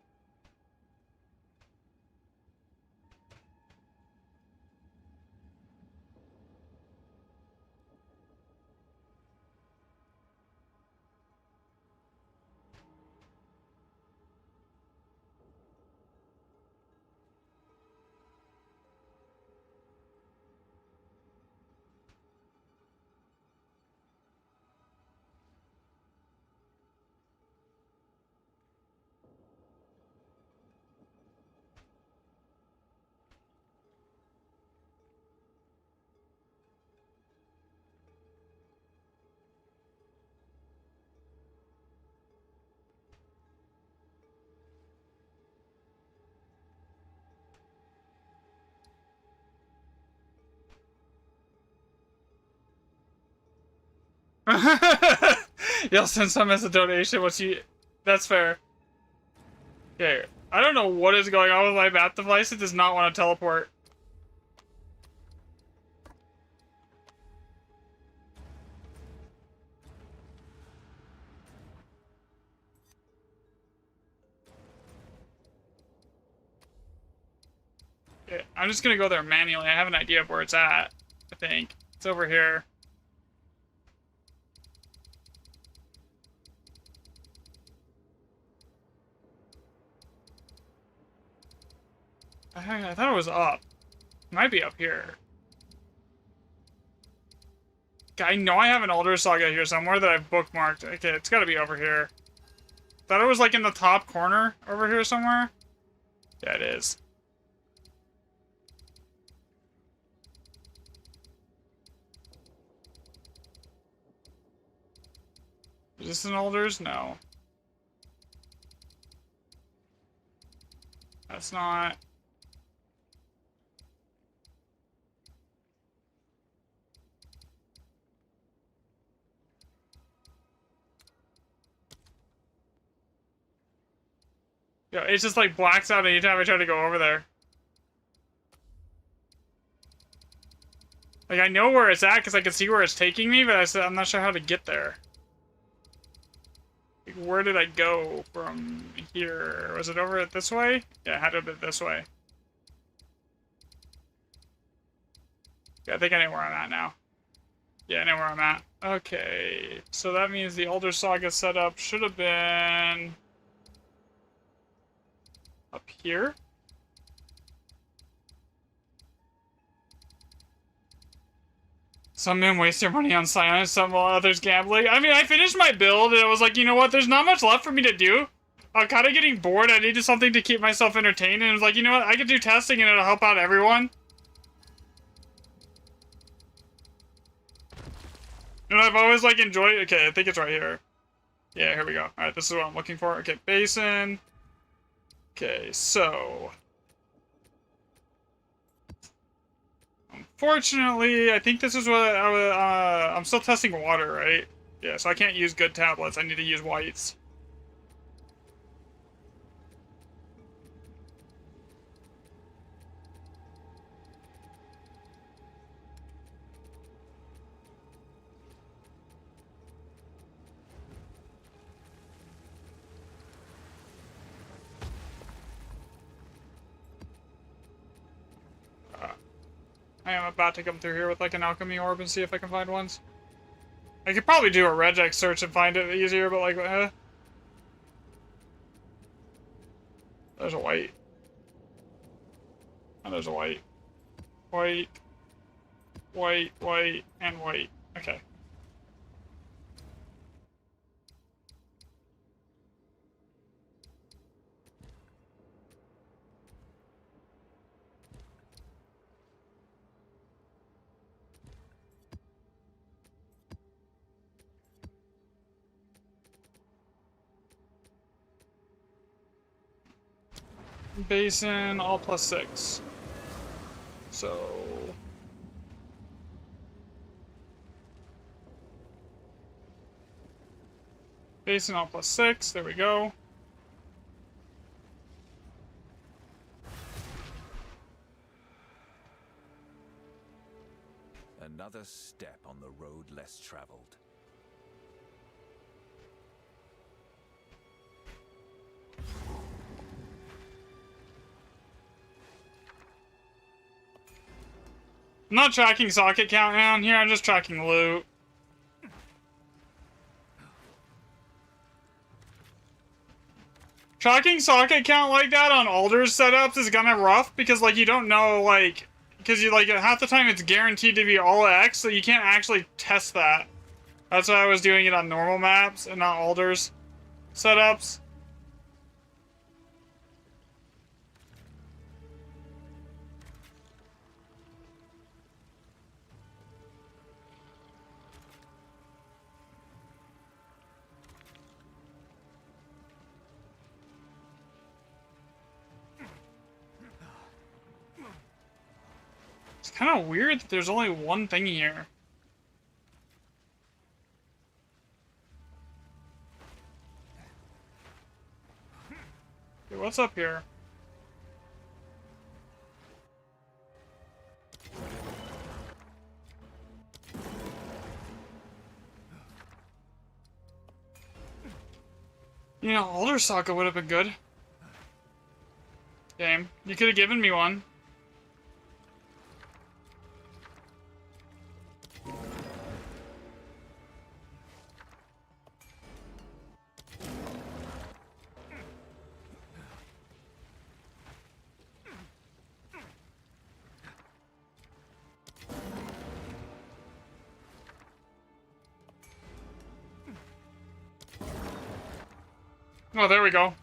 You'll send some as a donation once you... That's fair. Okay, I don't know what is going on with my map device. It does not want to teleport. Okay, I'm just gonna go there manually. I have an idea of where it's at, I think. It's over here. I thought it was up. It might be up here. I know I have an Elder Saga here somewhere that I've bookmarked. Okay, it's gotta be over here. Thought it was like in the top corner over here somewhere. Yeah, it is. Is this an Elder's? No. That's not... Yeah, it's just like blacks out anytime I try to go over there. Like, I know where it's at because I can see where it's taking me, but I'm not sure how to get there. Like, where did I go from here? Was it over this way? Yeah, I had it this way. Yeah, I think I know where I'm at now. Yeah, I know where I'm at. Okay, so that means the Elder Saga setup should have been up here. Some men waste their money on silence, some while others gambling. I mean, I finished my build and I was like, you know what? There's not much left for me to do. I'm kind of getting bored. I needed something to keep myself entertained, and I was like, you know what? I could do testing and it'll help out everyone. And I've always, like, enjoyed... Okay, I think it's right here. Yeah, here we go. Alright, this is what I'm looking for. Okay, basin. Okay, so... Unfortunately, I think this is what I'm still testing water, right? Yeah, so I can't use good tablets. I need to use whites. I am about to come through here with like an alchemy orb and see if I can find ones. I could probably do a regex search and find it easier, but like, There's a white. And there's a white. White. White, white, and white. Okay. Basin, all +6. So... Basin, all +6. There we go. Another step on the road less traveled. I'm not tracking socket count down here, I'm just tracking loot. Tracking socket count like that on Alder's setups is kinda rough because, like, you don't know, like... Because, you like, half the time it's guaranteed to be all X, so you can't actually test that. That's why I was doing it on normal maps and not Alder's setups. It's kind of weird that there's only one thing here. Okay, what's up here? You know, Alder Sokka would have been good. Game. You could have given me one. Oh, there we go.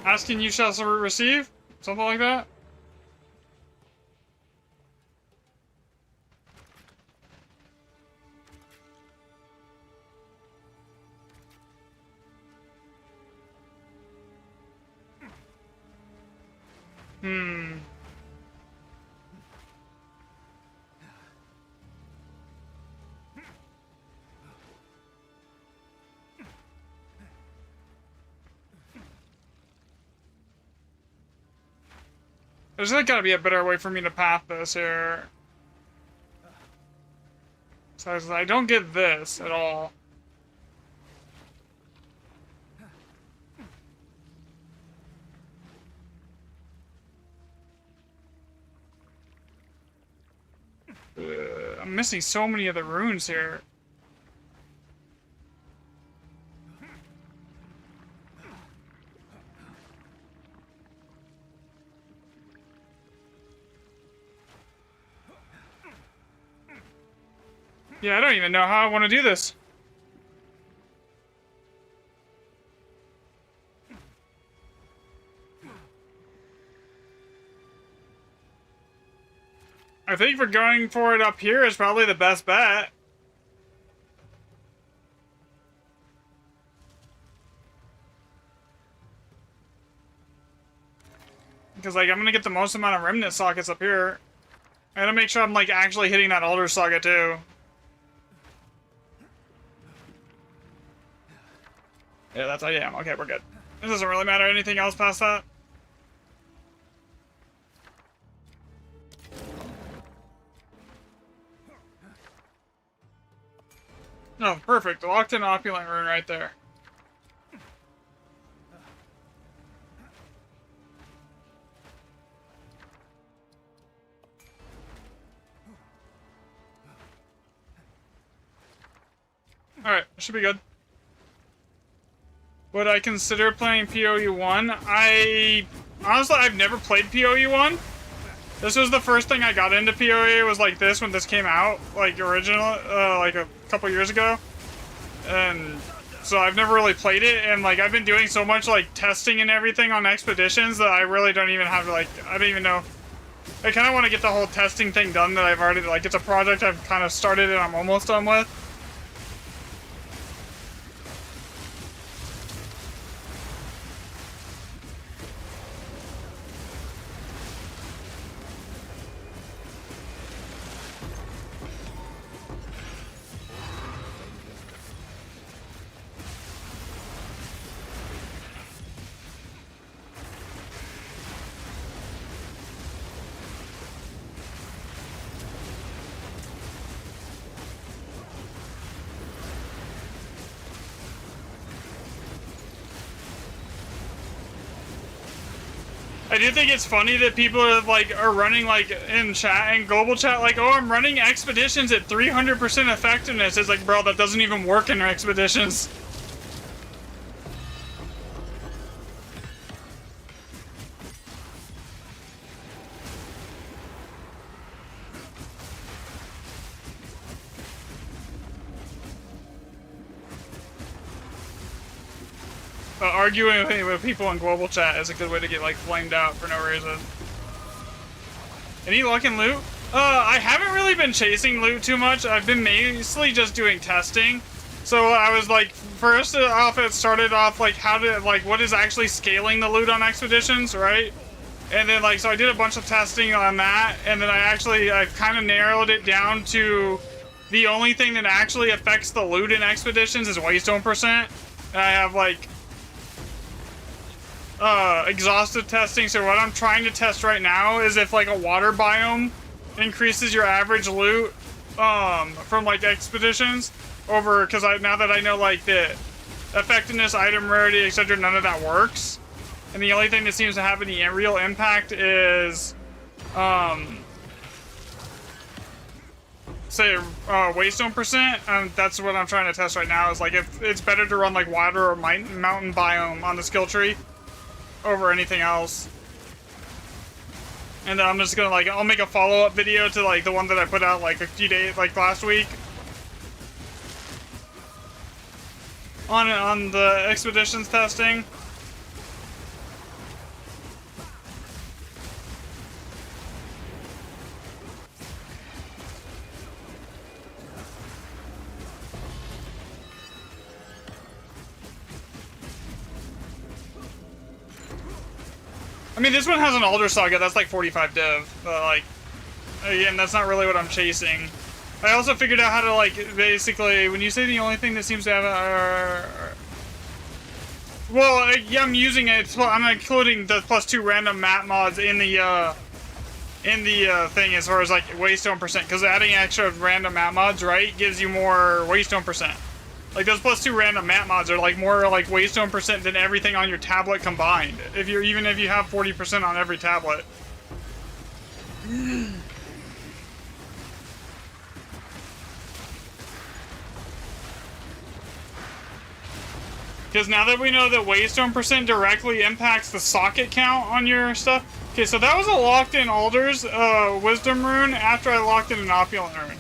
Asking you shall receive? Something like that? Hmm. There's like gotta be a better way for me to path this here. So I don't get this at all. I'm missing so many of the runes here. Yeah, I don't even know how I want to do this. I think for going for it up here is probably the best bet. Because, like, I'm gonna get the most amount of remnant sockets up here. I gotta make sure I'm, like, actually hitting that altar socket, too. Yeah, that's how I am. Okay, we're good. It doesn't really matter anything else past that. Oh, perfect. Locked in opulent rune right there. Alright, should be good. Would I consider playing PoE1? Honestly, I've never played PoE1. This was the first thing I got into PoE, was like this when this came out, like original, like a couple years ago. And so I've never really played it, and like I've been doing so much like testing and everything on expeditions that I really don't even have like, I don't even know. I kind of want to get the whole testing thing done that I've already, like, it's a project I've kind of started and I'm almost done with. I do think it's funny that people are running like in chat and global chat like, oh, I'm running expeditions at 300% effectiveness. It's like, bro, that doesn't even work in expeditions. Arguing with people in global chat is a good way to get like flamed out for no reason. Any luck in loot? I haven't really been chasing loot too much. I've been mostly just doing testing. So I was like, first off, it started off like what is actually scaling the loot on expeditions, right? And then like, so I did a bunch of testing on that, and then I've kind of narrowed it down to the only thing that actually affects the loot in expeditions is waystone percent. And I have like exhaustive testing. So what I'm trying to test right now is if like a water biome increases your average loot from like expeditions over, because now that I know like the effectiveness, item rarity, etc., none of that works, and the only thing that seems to have any real impact is say waystone percent. That's what I'm trying to test right now, is like if it's better to run like water or mountain biome on the skill tree over anything else. And then I'm just gonna like, I'll make a follow-up video to like the one that I put out like a few days, like last week, on the expeditions testing. I mean, this one has an Alder Saga, that's like 45 div, but like, again, that's not really what I'm chasing. I also figured out how to like, basically, when you say the only thing that seems to have well, yeah, I'm using it, I'm including the +2 random map mods in the in the thing as far as like waystone percent, because adding extra random map mods, right, gives you more waystone percent. Like those +2 random map mods are like more like waystone percent than everything on your tablet combined. Even if you have 40% on every tablet. Because now that we know that waystone percent directly impacts the socket count on your stuff. Okay, so that was a locked-in Alders wisdom rune after I locked in an opulent rune.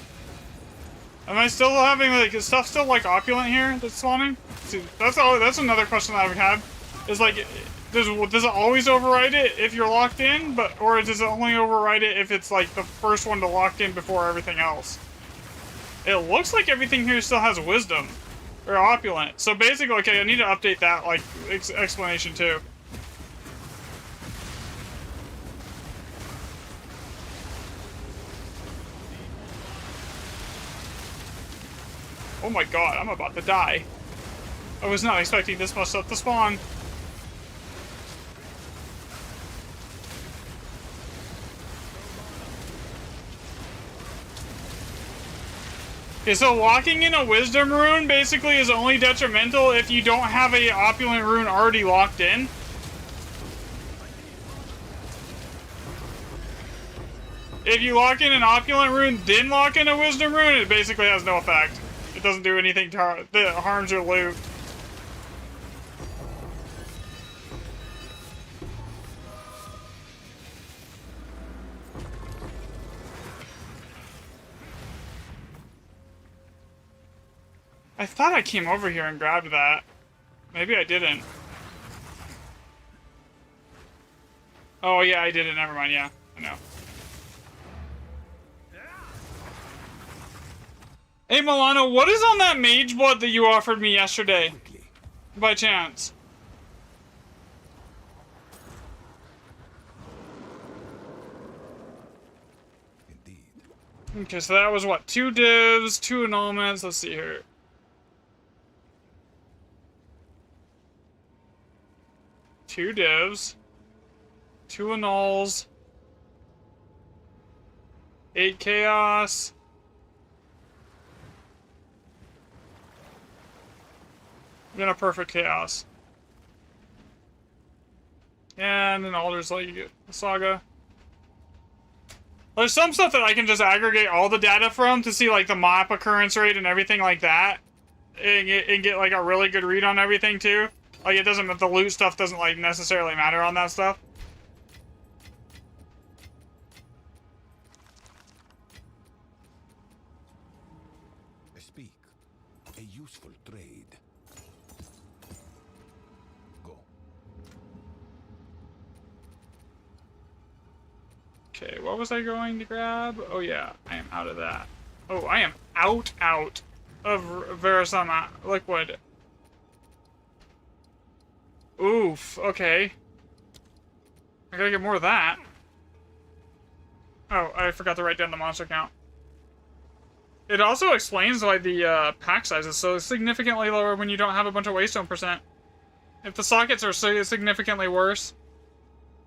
Am I still having like is stuff still like opulent here that's spawning? See, that's another question that I've had. Is like, does it always override it if you're locked in, or does it only override it if it's like the first one to lock in before everything else? It looks like everything here still has wisdom. Or opulent. So basically, okay, I need to update that, like, explanation too. Oh my god, I'm about to die. I was not expecting this much stuff to spawn. Okay, so locking in a wisdom rune basically is only detrimental if you don't have a opulent rune already locked in. If you lock in an opulent rune, then lock in a wisdom rune, it basically has no effect. It doesn't do anything that harms your loot. I thought I came over here and grabbed that. Maybe I didn't. Oh yeah, I did it. Never mind. Yeah, I know. Hey Milano, what is on that mage blood that you offered me yesterday? By chance. Indeed. Okay, so that was what? 2 divs, 2 annulments. Let's see here. 2 divs, 2 annuls, 8 chaos, then a perfect chaos, and an Alder's like Saga. There's some stuff that I can just aggregate all the data from to see like the map occurrence rate and everything like that, and get like a really good read on everything too. Like, it doesn't, the loot stuff doesn't, like, necessarily matter on that stuff. Speak. A useful trade. Go. Okay, what was I going to grab? Oh, yeah, I am out of that. Oh, I am out of Verisama liquid. Oof, okay. I gotta get more of that. Oh, I forgot to write down the monster count. It also explains why the pack size is so significantly lower when you don't have a bunch of waystone percent. If the sockets are so significantly worse.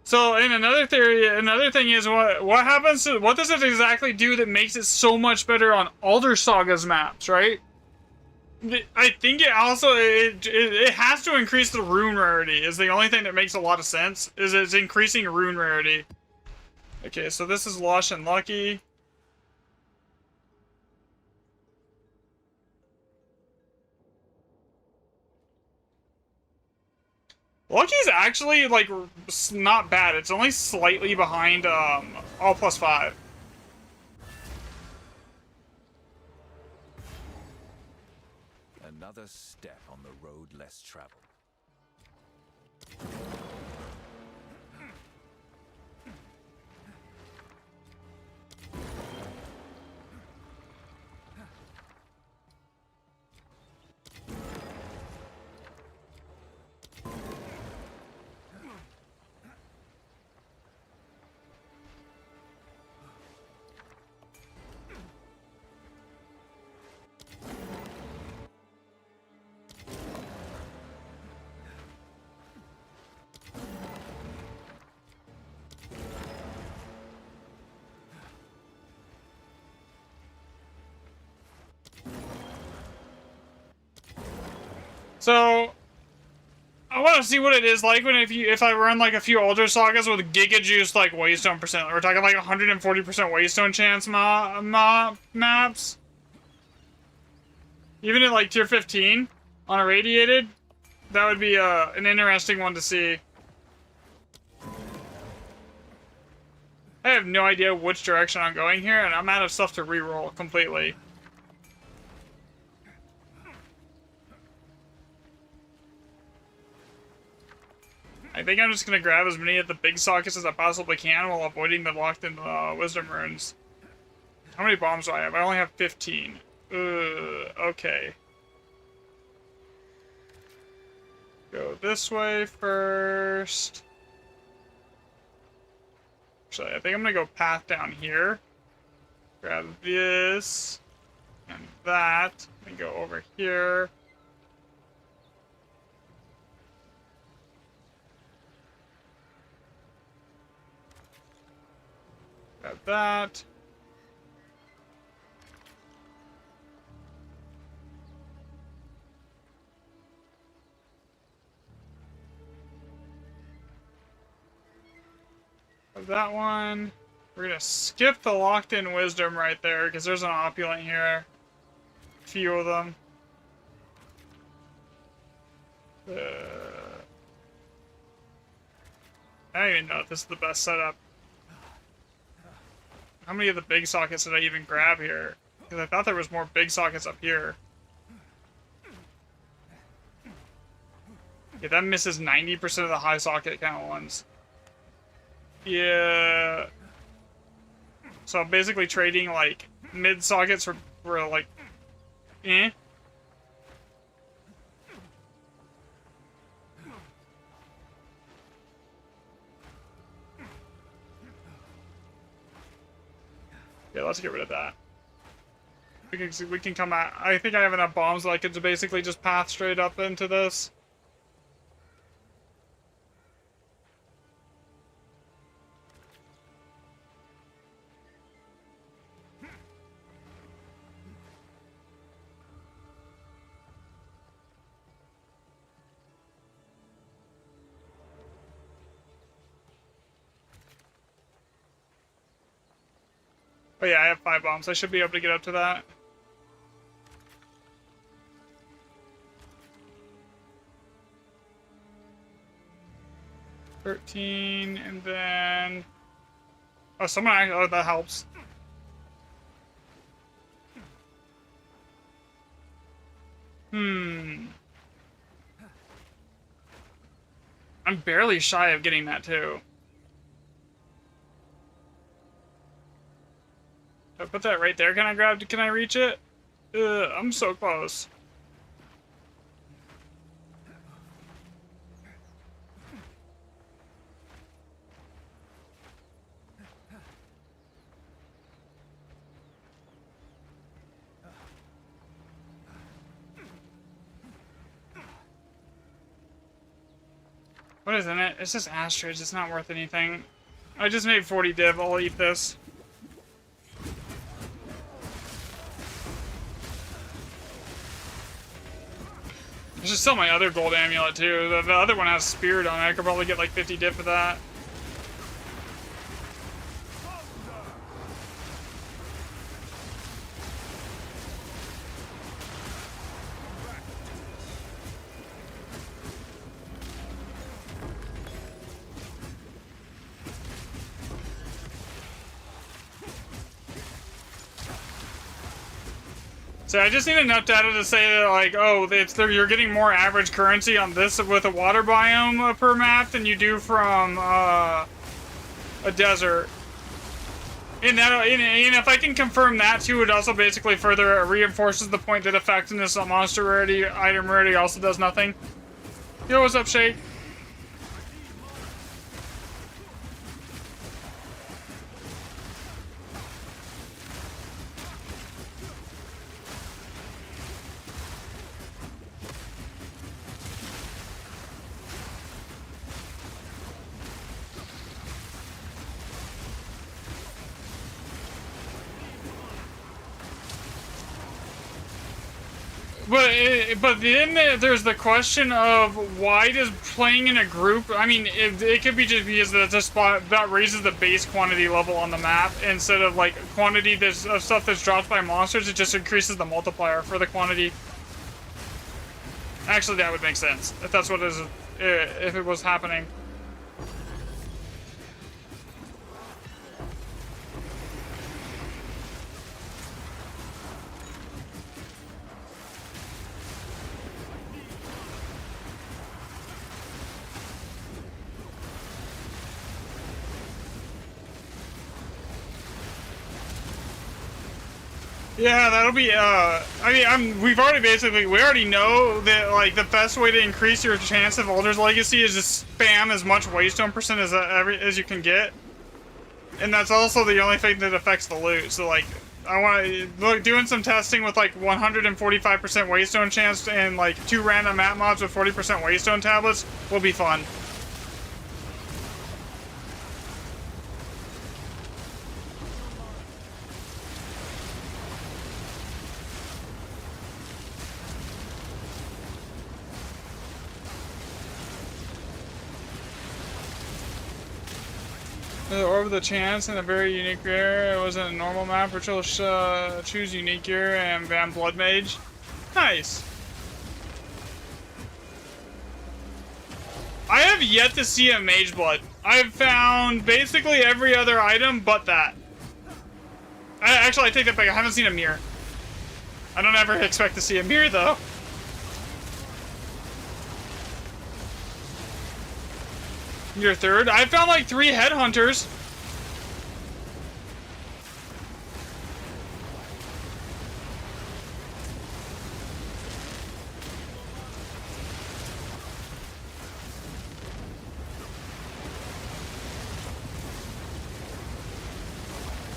So, in another theory, another thing is what happens to, what does it exactly do that makes it so much better on Alder Saga's maps, right? I think it also, it has to increase the rune rarity, is the only thing that makes a lot of sense, is it's increasing rune rarity. Okay, so this is Lush and Lucky. Lucky's actually, like, not bad. It's only slightly behind, all +5. Another step on the road less traveled. So I want to see what it is like when if I run like a few Ultra Sagas with Giga Juice like Waystone percent. We're talking like 140% Waystone chance maps. Even at like tier 15 on irradiated, that would be an interesting one to see. I have no idea which direction I'm going here, and I'm out of stuff to reroll completely. I think I'm just gonna grab as many of the big sockets as I possibly can while avoiding the locked-in wisdom runes. How many bombs do I have? I only have 15. Okay. Go this way first. Actually, I think I'm gonna go path down here. Grab this and that, and go over here. Grab that. Grab that one. We're gonna skip the locked-in wisdom right there, because there's an opulent here. A few of them. I don't even know if this is the best setup. How many of the big sockets did I even grab here? Because I thought there was more big sockets up here. Yeah, that misses 90% of the high socket count ones. Yeah. So I'm basically trading, like, mid sockets for like, eh? Yeah, let's get rid of that. We can come out. I think I have enough bombs that I could basically just path straight up into this. Oh yeah, I have 5 bombs. I should be able to get up to that. $13, and then... Oh, oh, that helps. I'm barely shy of getting that, too. If I put that right there, can I reach it? I'm so close. What is in it? It's just asteroids. It's not worth anything. I just made 40 div. I'll eat this. I should sell my other gold amulet too. The other one has spirit on it. I could probably get like 50 div for that. So I just need enough data to say that, like, oh, you're getting more average currency on this with a water biome per map than you do from a desert. And if I can confirm that too, it also basically further reinforces the point that effectiveness on monster rarity, item rarity also does nothing. Yo, what's up, Shake? But then there's the question of why does playing in a group, I mean, it could be just because that's a spot that raises the base quantity level on the map instead of like quantity of stuff that's dropped by monsters. It just increases the multiplier for the quantity. Actually, that would make sense if that's what if it was happening. Yeah, that'll be, I mean, we already know that, like, the best way to increase your chance of Alder's Legacy is to spam as much Waystone percent as you can get. And that's also the only thing that affects the loot, so, like, I want to, look, doing some testing with, like, 145% Waystone chance and, like, 2 random map mods with 40% Waystone tablets will be fun. The Orb of the Chance and a very unique gear. It wasn't a normal map. Ritual choose unique gear and Van Blood Mage. Nice. I have yet to see a Mage Blood. I've found basically every other item but that. Actually, I take that back. I haven't seen a mirror. I don't ever expect to see a mirror though. Your third? I found like 3 headhunters.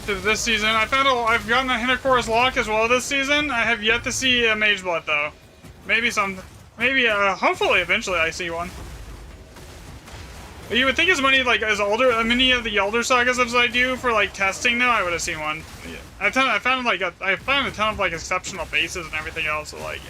This season, I've gotten a Hinocor's Lock as well this season. I have yet to see a Mage Blood though. Maybe hopefully eventually I see one. You would think as many of the Elder Sagas as I do for like testing though, I would have seen one. Yeah. I found a ton of like exceptional bases and everything else, so like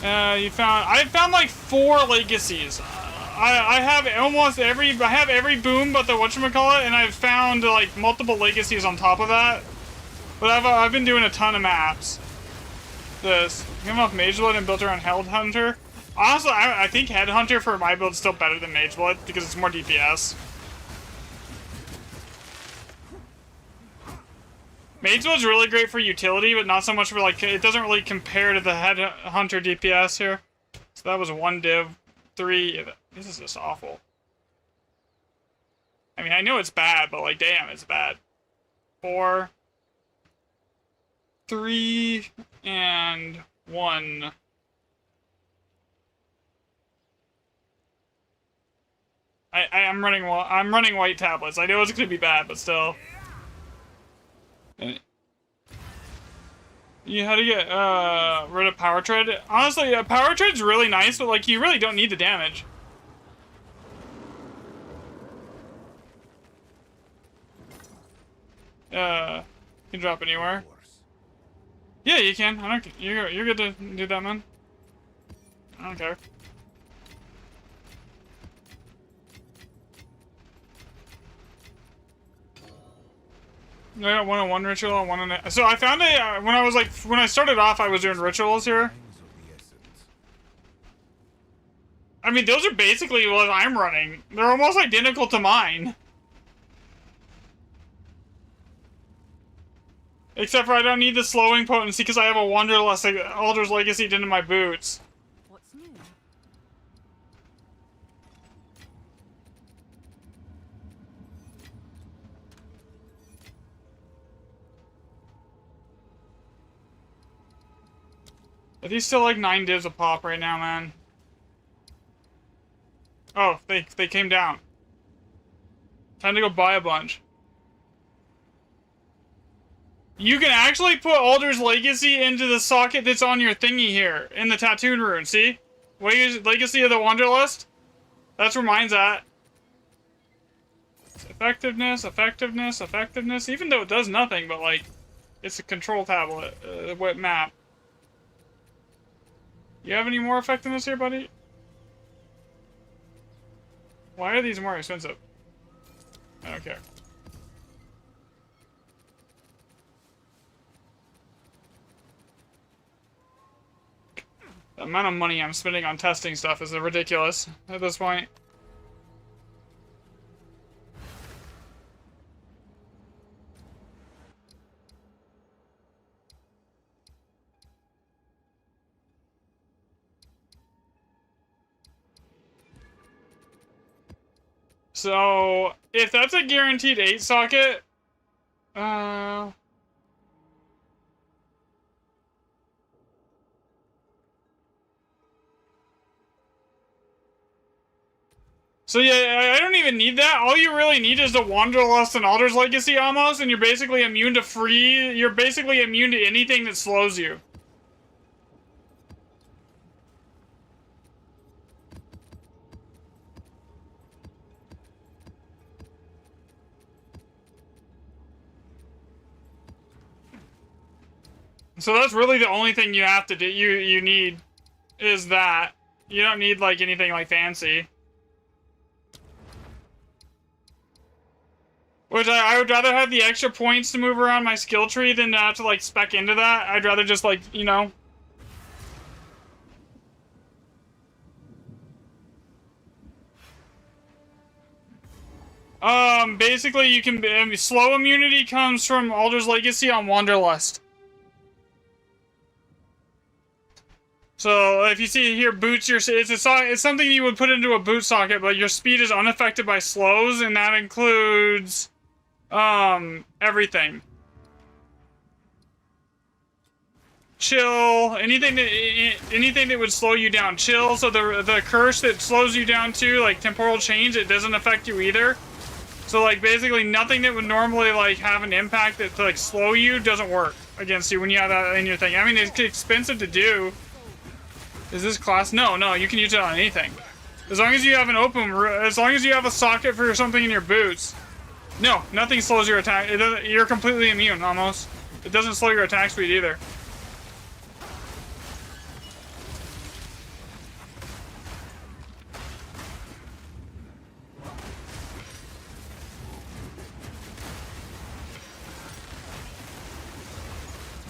I found like 4 legacies. I have every boom but the whatchamacallit, and I've found like multiple legacies on top of that. But I've been doing a ton of maps. This came off Mageblood and built around Headhunter. Honestly, I think Headhunter for my build is still better than Mageblood because it's more DPS. Mageblood's really great for utility, but not so much for like it doesn't really compare to the Headhunter DPS here. So that was 1 div, 3. This is just awful. I mean, I know it's bad, but like, damn, it's bad. 4. 3 and 1. I'm running white tablets. I know it's gonna be bad, but still. You how to get rid of Power Tread? Honestly, Power Tread's really nice, but like you really don't need the damage. You can drop anywhere. Yeah, you can. I don't. You're good to do that, man. I don't care. I got 1-on-1 ritual and 1-on-1. So I found when I started off, I was doing rituals here. I mean, those are basically what I'm running. They're almost identical to mine. Except for I don't need the slowing potency because I have a Wanderlust Alder's Legacy into my boots. What's new? Are these still like 9 divs a pop right now, man? Oh, they came down. Time to go buy a bunch. You can actually put Alder's Legacy into the socket that's on your thingy here, in the Tattooed rune, see? Legacy of the Wanderlust? That's where mine's at. Effectiveness, effectiveness, effectiveness. Even though it does nothing, but like, it's a control tablet, what map. You have any more effectiveness here, buddy? Why are these more expensive? I don't care. The amount of money I'm spending on testing stuff is ridiculous at this point. So, if that's a guaranteed 8 socket, so yeah, I don't even need that. All you really need is the Wanderlust and Alder's Legacy almost, and you're basically immune to you're basically immune to anything that slows you. So that's really the only thing you have to do. You need is that. You don't need like anything like fancy. Which I would rather have the extra points to move around my skill tree than to have to like spec into that. I'd rather just like, you know. Basically you can, slow immunity comes from Alder's Legacy on Wanderlust. So if you see here, boots it's something you would put into a boot socket, but your speed is unaffected by slows, and that includes everything. Chill, anything that would slow you down. Chill, so the curse that slows you down too, like temporal change, it doesn't affect you either. So like basically nothing that would normally like have an impact that to like slow you doesn't work against you when you have that in your thing. I mean, it's expensive to do. Is this class? No, you can use it on anything. As long as you have as long as you have a socket for something in your boots. No, nothing slows your attack. You're completely immune, almost. It doesn't slow your attack speed either.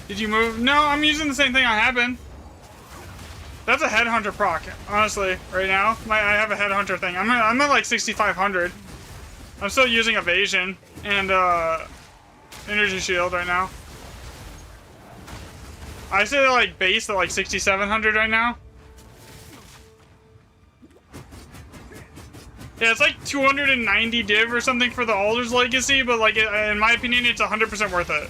Did you move? No, I'm using the same thing I have been. That's a headhunter proc, honestly, right now. I have a headhunter thing. I'm at like 6,500. I'm still using evasion and energy shield right now. I say like base at like 6,700 right now. Yeah, it's like 290 div or something for the Alder's Legacy, but like in my opinion, it's 100% worth it.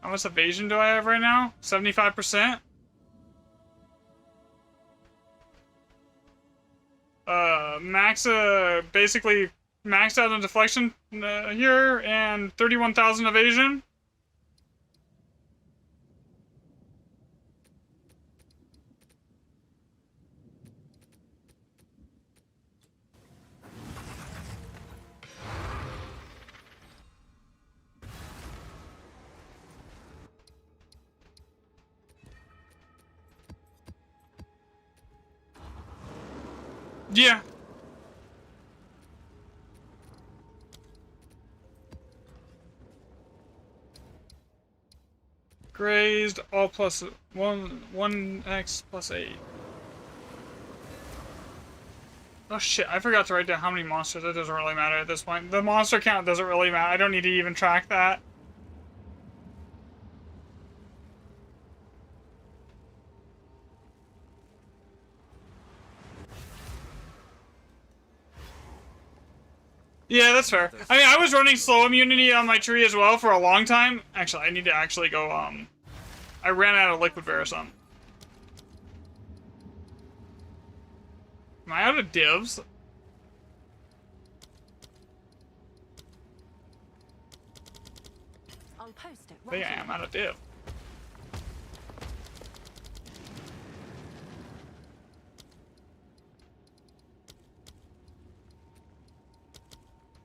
How much evasion do I have right now? 75%? Basically maxed out on deflection here, and 31,000 evasion. Yeah. Grazed, all plus 1x plus 8. Oh shit, I forgot to write down how many monsters. That doesn't really matter at this point. The monster count doesn't really matter. I don't need to even track that. Yeah, that's fair. I mean, I was running slow immunity on my tree as well for a long time. Actually, I need to actually go, I ran out of liquid bear or something. Am I out of divs? I'll post it I right think I am out of div.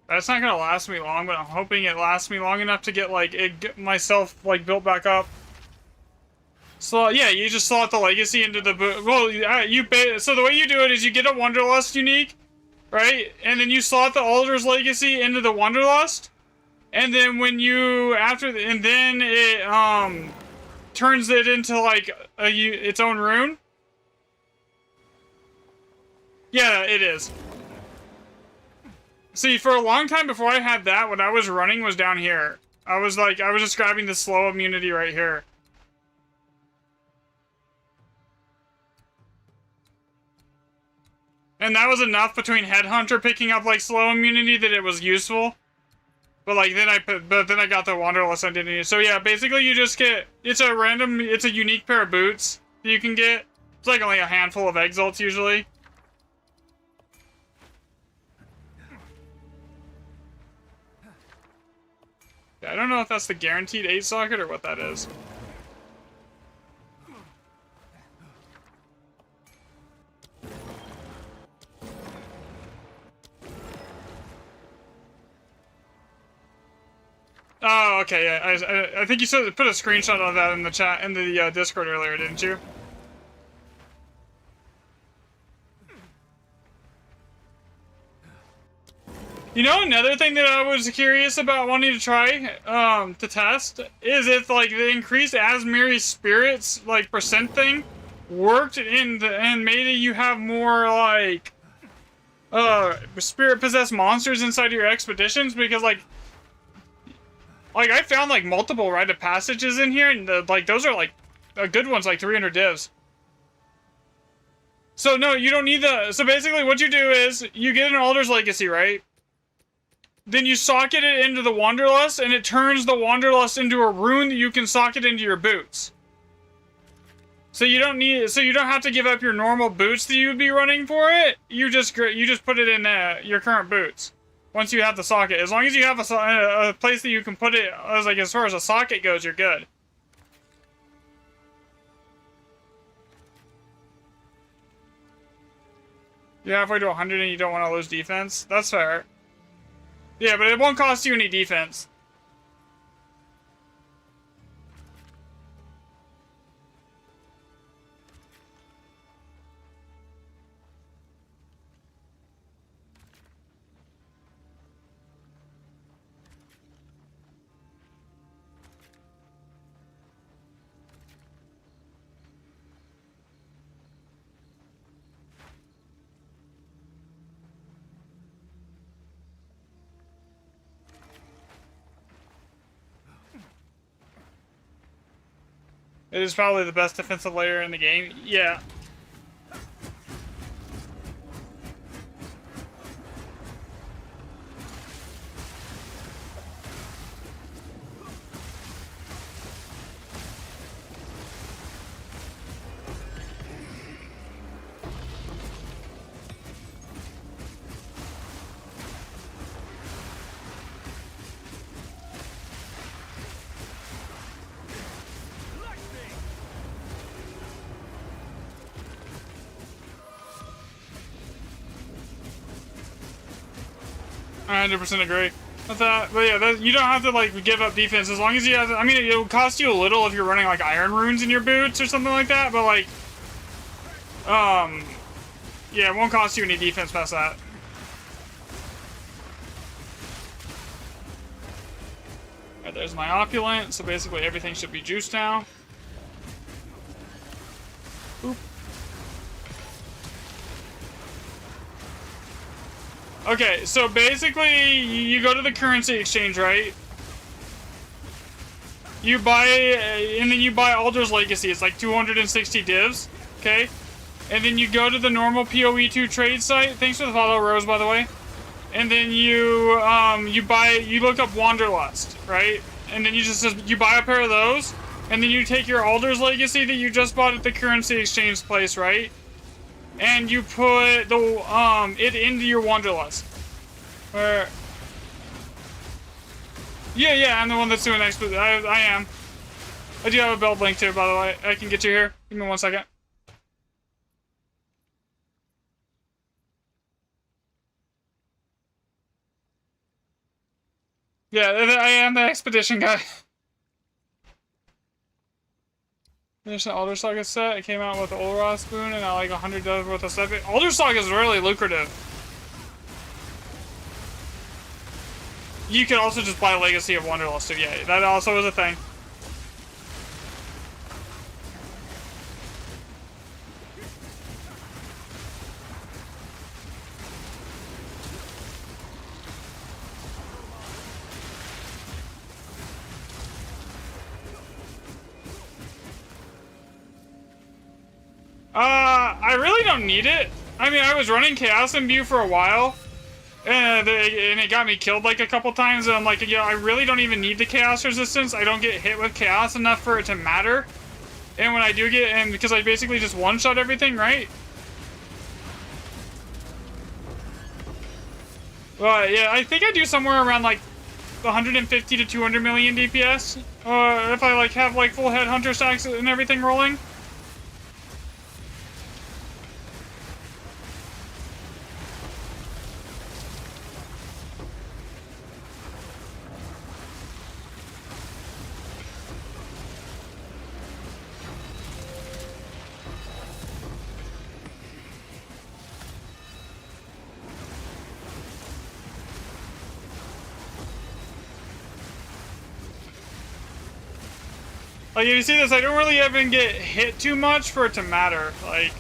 That's not gonna last me long, but I'm hoping it lasts me long enough to get like myself like built back up. So yeah, you just slot the legacy into the boot. Well, so the way you do it is you get a Wanderlust unique, right? And then you slot the Alder's legacy into the Wanderlust, and then when you and then it turns it into like its own rune. Yeah, it is. See, for a long time before I had that, what I was running was down here. I was just grabbing the slow immunity right here. And that was enough between Headhunter picking up like slow immunity that it was useful. But like then I got the Wanderlust identity. So yeah, basically you just get it's a unique pair of boots that you can get. It's like only a handful of exalts usually. Yeah, I don't know if that's the guaranteed 8 socket or what that is. Oh, okay, yeah. I think you said put a screenshot of that in the chat in the Discord earlier, didn't you? You know, another thing that I was curious about wanting to try, to test, is if, like, the increased Asmiri spirits, like, percent thing worked and made it you have more, like, spirit-possessed monsters inside your expeditions, because, like, I found, like, multiple rite of passages in here, and, those are, like, good ones, like 300 divs. So, no, you don't need so basically what you do is, you get an Alder's Legacy, right? Then you socket it into the Wanderlust, and it turns the Wanderlust into a rune that you can socket into your boots. So you don't have to give up your normal boots that you would be running for it. You just put it in your current boots. Once you have the socket, as long as you have a place that you can put it, as far as a socket goes, you're good. You're halfway to 100 and you don't want to lose defense. That's fair. Yeah, but it won't cost you any defense. It is probably the best defensive layer in the game. Yeah. I 100% agree with that. But yeah, you don't have to like give up defense as long as you have. I mean, it'll cost you a little if you're running like iron runes in your boots or something like that. But like, yeah, it won't cost you any defense past that. Alright, there's my opulent. So basically, everything should be juiced now. Oop. Okay, so basically, you go to the currency exchange, right? You buy, and then you buy Alder's Legacy. It's like 260 divs, okay? And then you go to the normal PoE2 trade site. Thanks for the follow, Rose, by the way. And then you look up Wanderlust, right? And then you buy a pair of those, and then you take your Alder's Legacy that you just bought at the currency exchange place, right? And you put it into your Wanderlust. Yeah, I'm the one that's doing expert. I am. I do have a build link too, by the way. I can get you here. Give me 1 second. Yeah, I am the expedition guy. There's an Alder Saga set. It came out with the Olra spoon and like $100 worth of stuff. Alder Saga is really lucrative. You can also just buy Legacy of Wanderlust. Yeah, that also is a thing. I really don't need it. I mean, I was running Chaos Imbue for a while, and it got me killed like a couple times, and I'm like, yeah, I really don't even need the Chaos Resistance. I don't get hit with Chaos enough for it to matter. And when I do get, and because I basically just one-shot everything, right? Well, yeah, I think I do somewhere around like 150 to 200 million DPS. If I like have like full headhunter stacks and everything rolling. Like, if you see this, I don't really even get hit too much for it to matter. Like,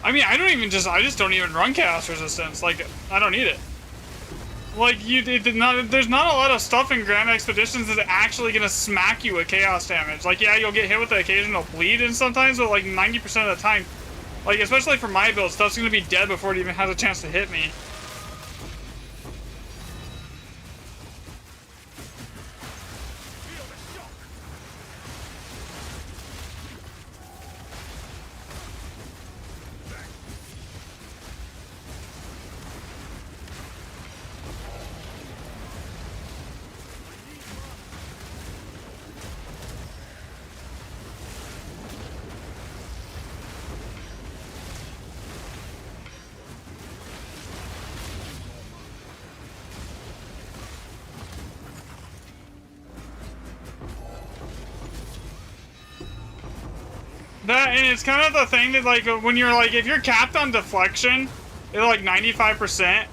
I mean, I just don't even run Chaos Resistance. Like, I don't need it. Like, there's not a lot of stuff in Grand Expeditions that's actually gonna smack you with Chaos damage. Like, yeah, you'll get hit with the occasional bleed and sometimes, but like 90% of the time, like, especially for my build, stuff's gonna be dead before it even has a chance to hit me. That, and it's kind of the thing that, like, when you're, like, if you're capped on deflection, it's, like, 95%,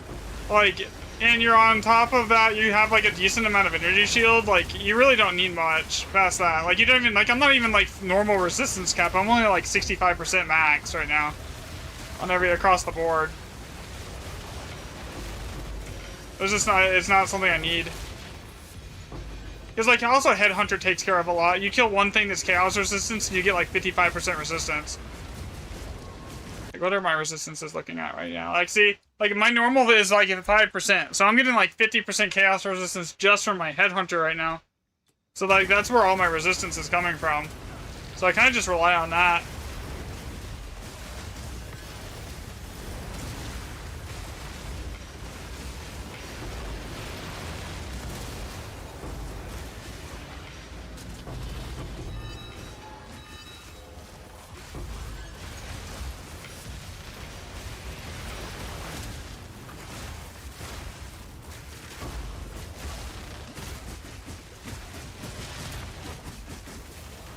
like, and you're on top of that, you have, like, a decent amount of energy shield, like, you really don't need much past that. Like, you don't even, like, I'm not even, like, normal resistance cap, I'm only, like, 65% max right now on across the board. It's not something I need. Because, like, also Headhunter takes care of a lot. You kill one thing that's Chaos Resistance, and you get, like, 55% resistance. Like, what are my resistances looking at right now? Like, see, like, my normal is, like, 5%. So I'm getting, like, 50% Chaos Resistance just from my Headhunter right now. So, like, that's where all my resistance is coming from. So I kind of just rely on that.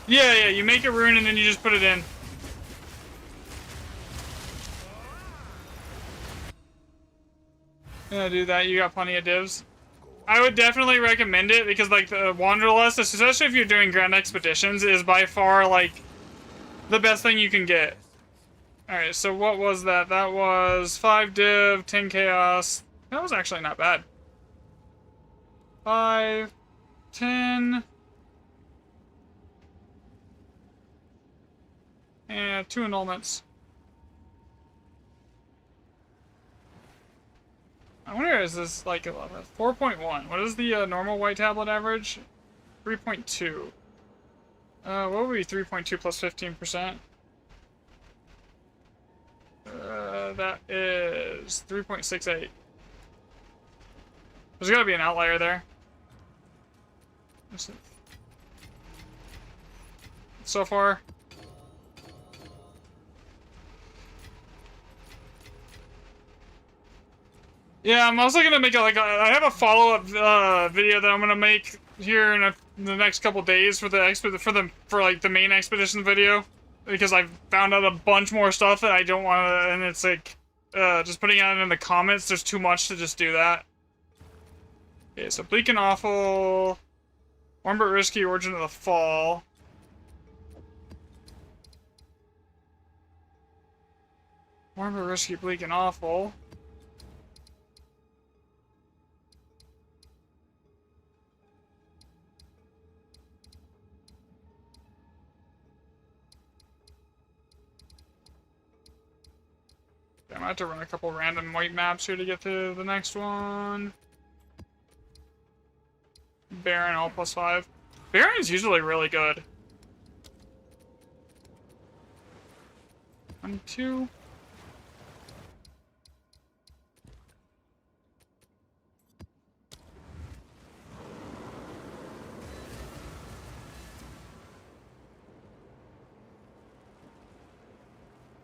Yeah, you make a rune and then you just put it in. Yeah, do that. You got plenty of divs. I would definitely recommend it because, like, the Wanderlust, especially if you're doing Grand Expeditions, is by far, like, the best thing you can get. Alright, so what was that? That was 5 div, 10 chaos. That was actually not bad. 5, 10... and 2 annulments. wonder, is this like 4.1? What is the normal white tablet average? 3.2. What would be 3.2 plus 15%? That is 3.68. There's gotta be an outlier there. So far. Yeah, I'm also gonna make I have a follow-up video that I'm gonna make here in the next couple days for the the main expedition video, because I've found out a bunch more stuff that I don't want to, and it's like just putting it in the comments. There's too much to just do that. Okay, so bleak and awful, warm but risky, origin of the fall. Warm but risky, bleak and awful. I might have to run a couple random white maps here to get to the next one. Baron, all +5. Baron is usually really good. 1, 2.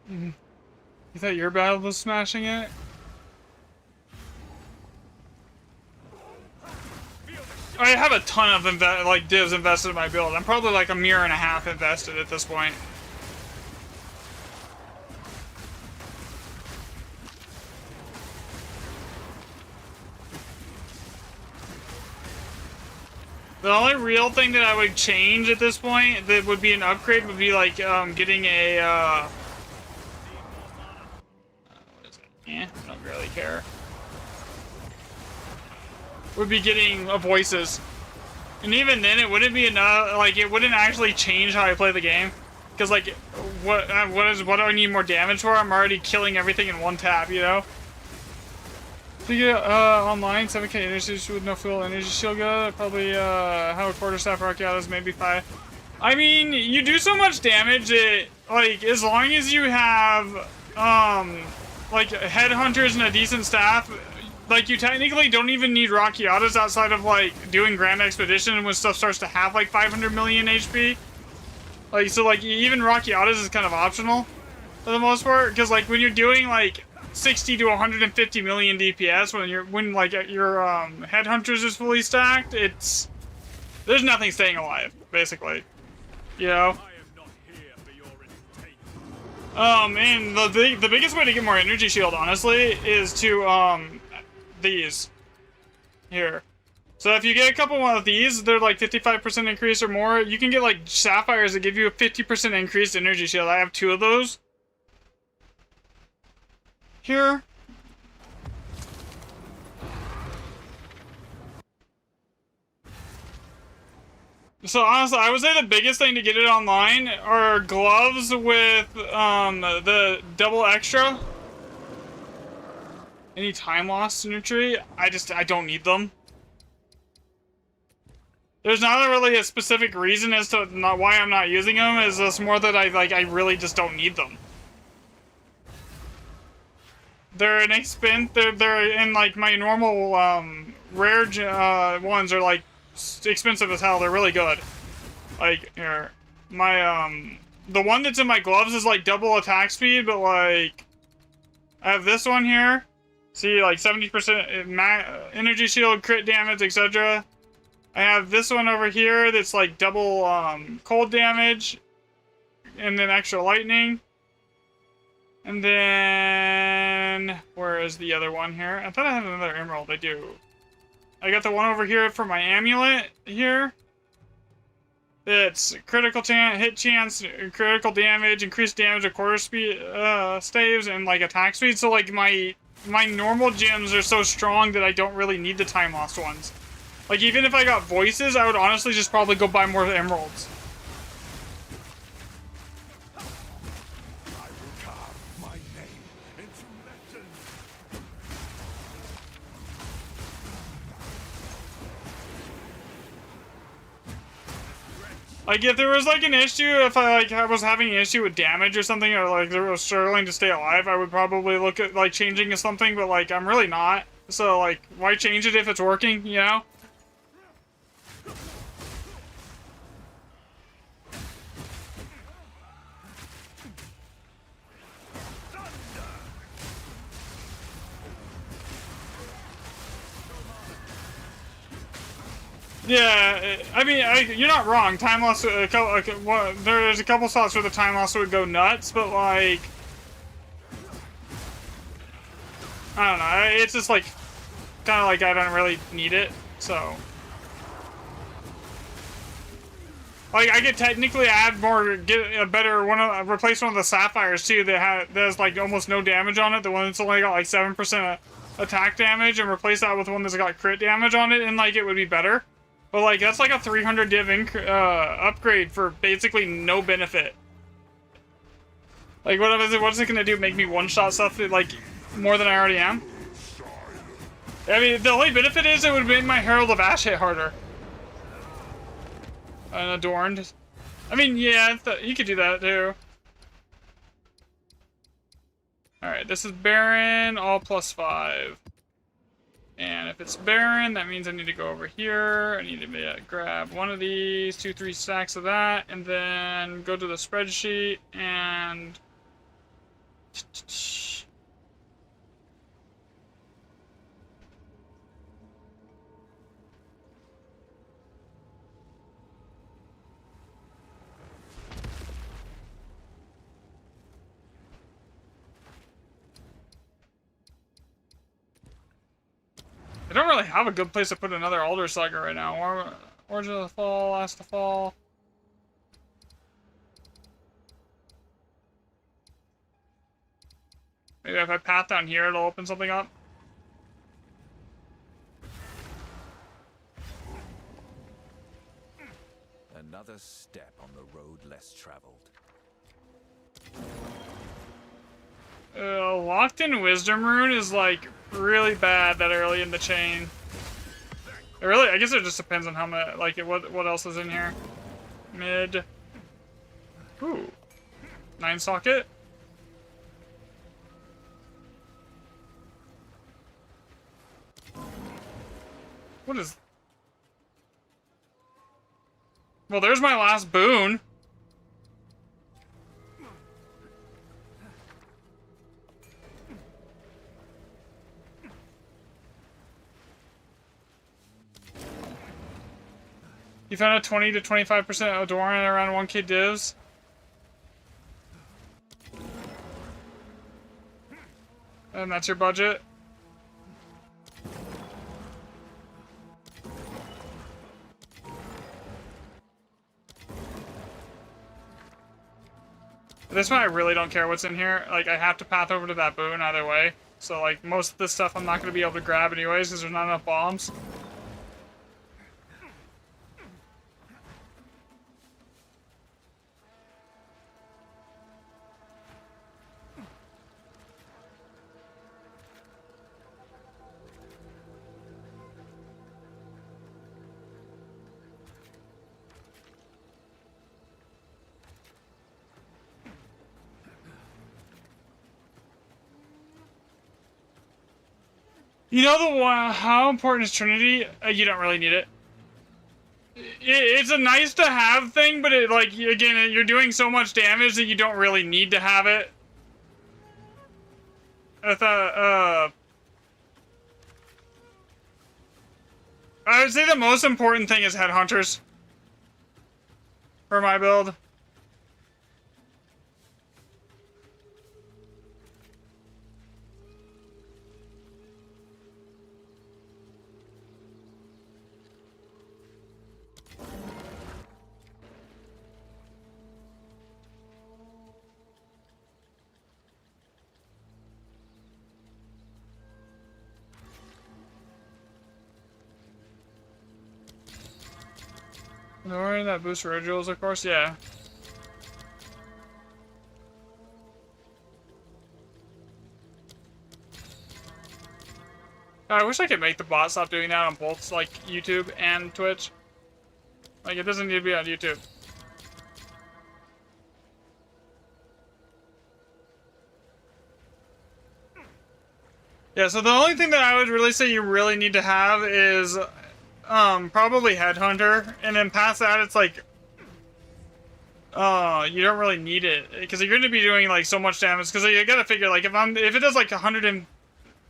You thought your battle was smashing it? I have a ton of divs invested in my build. I'm probably like a mirror and a half invested at this point. The only real thing that I would change at this point that would be an upgrade would be like getting a what is it? I don't really care. Would be getting voices, and even then it wouldn't be enough. Like, it wouldn't actually change how I play the game, because like what do I need more damage for? I'm already killing everything in one tap, you know. So you get online 7k energy with no fuel energy shield good. Probably have a quarterstaff archaeas, maybe 5. I mean, you do so much damage that, like, as long as you have like headhunters and a decent staff, like, you technically don't even need Rakiatas outside of, like, doing Grand Expedition when stuff starts to have, like, 500 million HP. Like, so, like, even Rakiatas is kind of optional for the most part, because, like, when you're doing, like, 60 to 150 million DPS, when like, your Headhunters is fully stacked, there's nothing staying alive, basically. You know? And the biggest way to get more energy shield, honestly, is to, these here. So if you get a couple of these, they're like 55% increase or more. You can get like sapphires that give you a 50% increased energy shield. I have 2 of those here. So honestly, I would say the biggest thing to get it online are gloves with the double extra. Any time loss symmetry? I don't need them. There's not really a specific reason as to why I'm not using them. It's just more that I really just don't need them. They're an expense. They're in like my normal rare ones are like expensive as hell. They're really good. Like here, my the one that's in my gloves is like double attack speed, but like I have this one here. See, like 70% energy shield, crit damage, etc. I have this one over here that's like double cold damage, and then extra lightning. And then where is the other one here? I thought I had another emerald. I do. I got the one over here for my amulet here. It's critical hit chance, critical damage, increased damage at quarter speed staves, and like attack speed. So like my normal gems are so strong that I don't really need the time lost ones. Like, even if I got voices, I would honestly just probably go buy more emeralds. I will carve my name into legend. Like, if there was, like, an issue, if I was having an issue with damage or something, or, like, I was struggling to stay alive, I would probably look at, like, changing something, but, like, I'm really not. So, like, why change it if it's working, you know? Yeah, I mean, you're not wrong. Time loss, there's a couple spots where the time loss would go nuts, but like, I don't know. It's just like, kind of like I don't really need it, so. Like, I could technically add more, get a better replace one of the sapphires too that has like almost no damage on it. The one that's only got like 7% attack damage, and replace that with one that's got crit damage on it, and like it would be better. But like that's like a 300 div upgrade for basically no benefit. Like what's it gonna do? Make me one-shot stuff like more than I already am? I mean, the only benefit is it would make my Herald of Ash hit harder. Unadorned. I mean, yeah, you could do that too. Alright, this is Baron, all +5. And if it's Baron, that means I need to go over here. I need to grab one of these, 2-3 stacks of that, and then go to the spreadsheet and... I don't really have a good place to put another Alder Saga right now. Origin of the Fall, Last to Fall. Maybe if I path down here, it'll open something up. Another step on the road less traveled. Locked in Wisdom Rune is like really bad that early in the chain. I guess it just depends on how much, like, what else is in here. Mid. Ooh. 9 socket. What is... Well, there's my last boon. You found a 20 to 25% Odoran at around 1k divs. And that's your budget? At this point, I really don't care what's in here. Like, I have to path over to that boon either way. So, like, most of this stuff I'm not going to be able to grab anyways because there's not enough bombs. You know the one, how important is Trinity? You don't really need it. It's a nice to have thing, but it, like, again, you're doing so much damage that you don't really need to have it. I thought, I would say the most important thing is Headhunters. For my build. Ignoring that boosts rituals, of course, yeah. God, I wish I could make the bot stop doing that on both, like, YouTube and Twitch. Like, it doesn't need to be on YouTube. Yeah, so the only thing that I would really say you really need to have is probably Headhunter, and then past that it's like you don't really need it because you're going to be doing like so much damage because you got to figure like if it does like 100 and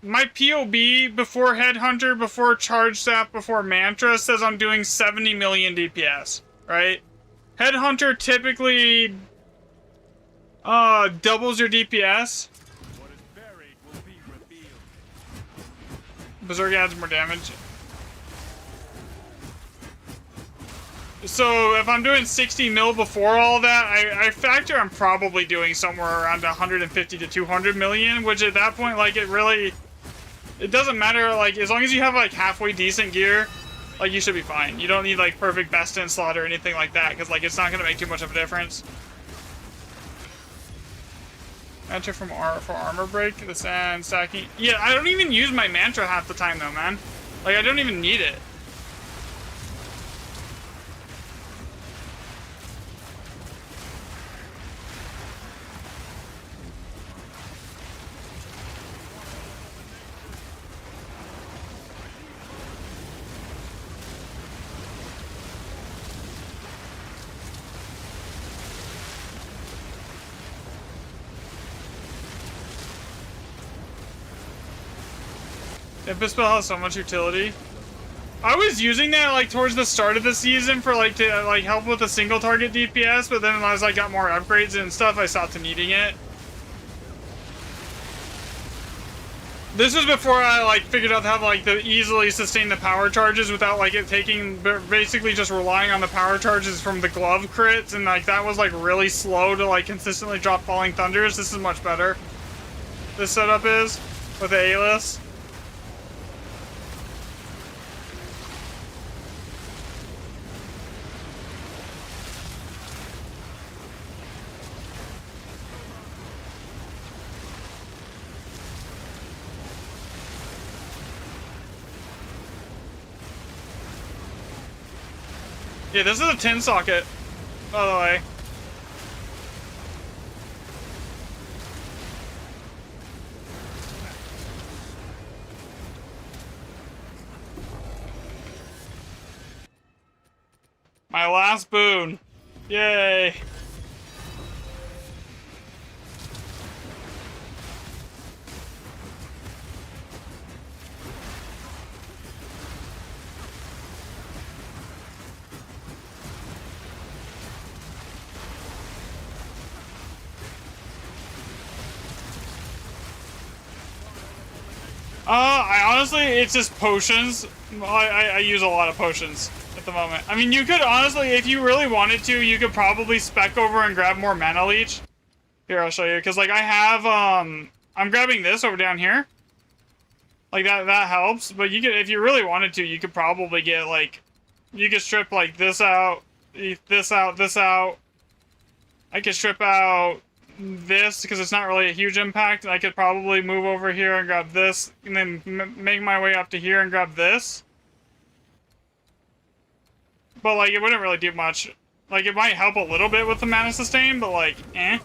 my POB before Headhunter, before Charge Staff, before Mantra says I'm doing 70 million DPS, right? Headhunter typically doubles your DPS. What is buried will be revealed. Berserk adds more damage. So if I'm doing 60 mil before all that, I factor I'm probably doing somewhere around 150 to 200 million, which at that point, like, it doesn't matter, like, as long as you have, like, halfway decent gear, like, you should be fine. You don't need, like, perfect best in slot or anything like that, because, like, it's not going to make too much of a difference. Mantra for armor break, the sand stacking. Yeah, I don't even use my mantra half the time, though, man. Like, I don't even need it. Impus spell has so much utility. I was using that like towards the start of the season for like to like help with the single target DPS, but then as I got more upgrades and stuff, I stopped needing it. This was before I like figured out how to like easily sustain the power charges without like it taking basically just relying on the power charges from the glove crits, and like that was like really slow to like consistently drop falling thunders. This is much better. This setup is with the A-list. Yeah, this is a 10 socket, by the way. My last boon. Yay. I honestly, it's just potions. I use a lot of potions at the moment. I mean, you could honestly, if you really wanted to, you could probably spec over and grab more mana leech. Here, I'll show you. Because, like, I have, I'm grabbing this over down here. Like, that helps. But you could, if you really wanted to, you could probably get, like, you could strip, like, this out, this out, this out. I could strip out this because it's not really a huge impact. I could probably move over here and grab this and then make my way up to here and grab this. But like it wouldn't really do much. Like it might help a little bit with the mana sustain, but like eh.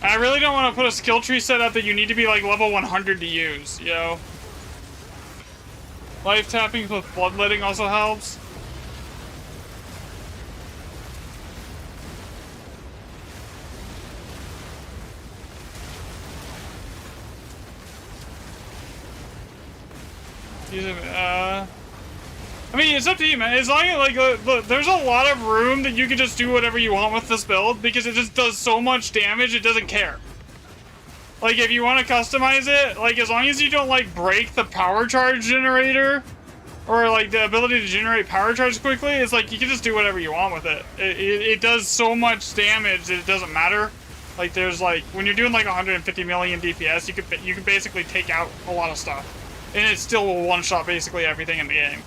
I really don't want to put a skill tree setup that you need to be like level 100 to use, yo. Life tapping with bloodletting also helps. I mean, it's up to you, man. As long as, like, look, there's a lot of room that you can just do whatever you want with this build, because it just does so much damage, it doesn't care. Like, if you want to customize it, like, as long as you don't, like, break the power charge generator, or, like, the ability to generate power charge quickly, it's like, you can just do whatever you want with it. It does so much damage that it doesn't matter. Like, there's, like, when you're doing, like, 150 million DPS, you can basically take out a lot of stuff. And it still will one-shot basically everything in the game.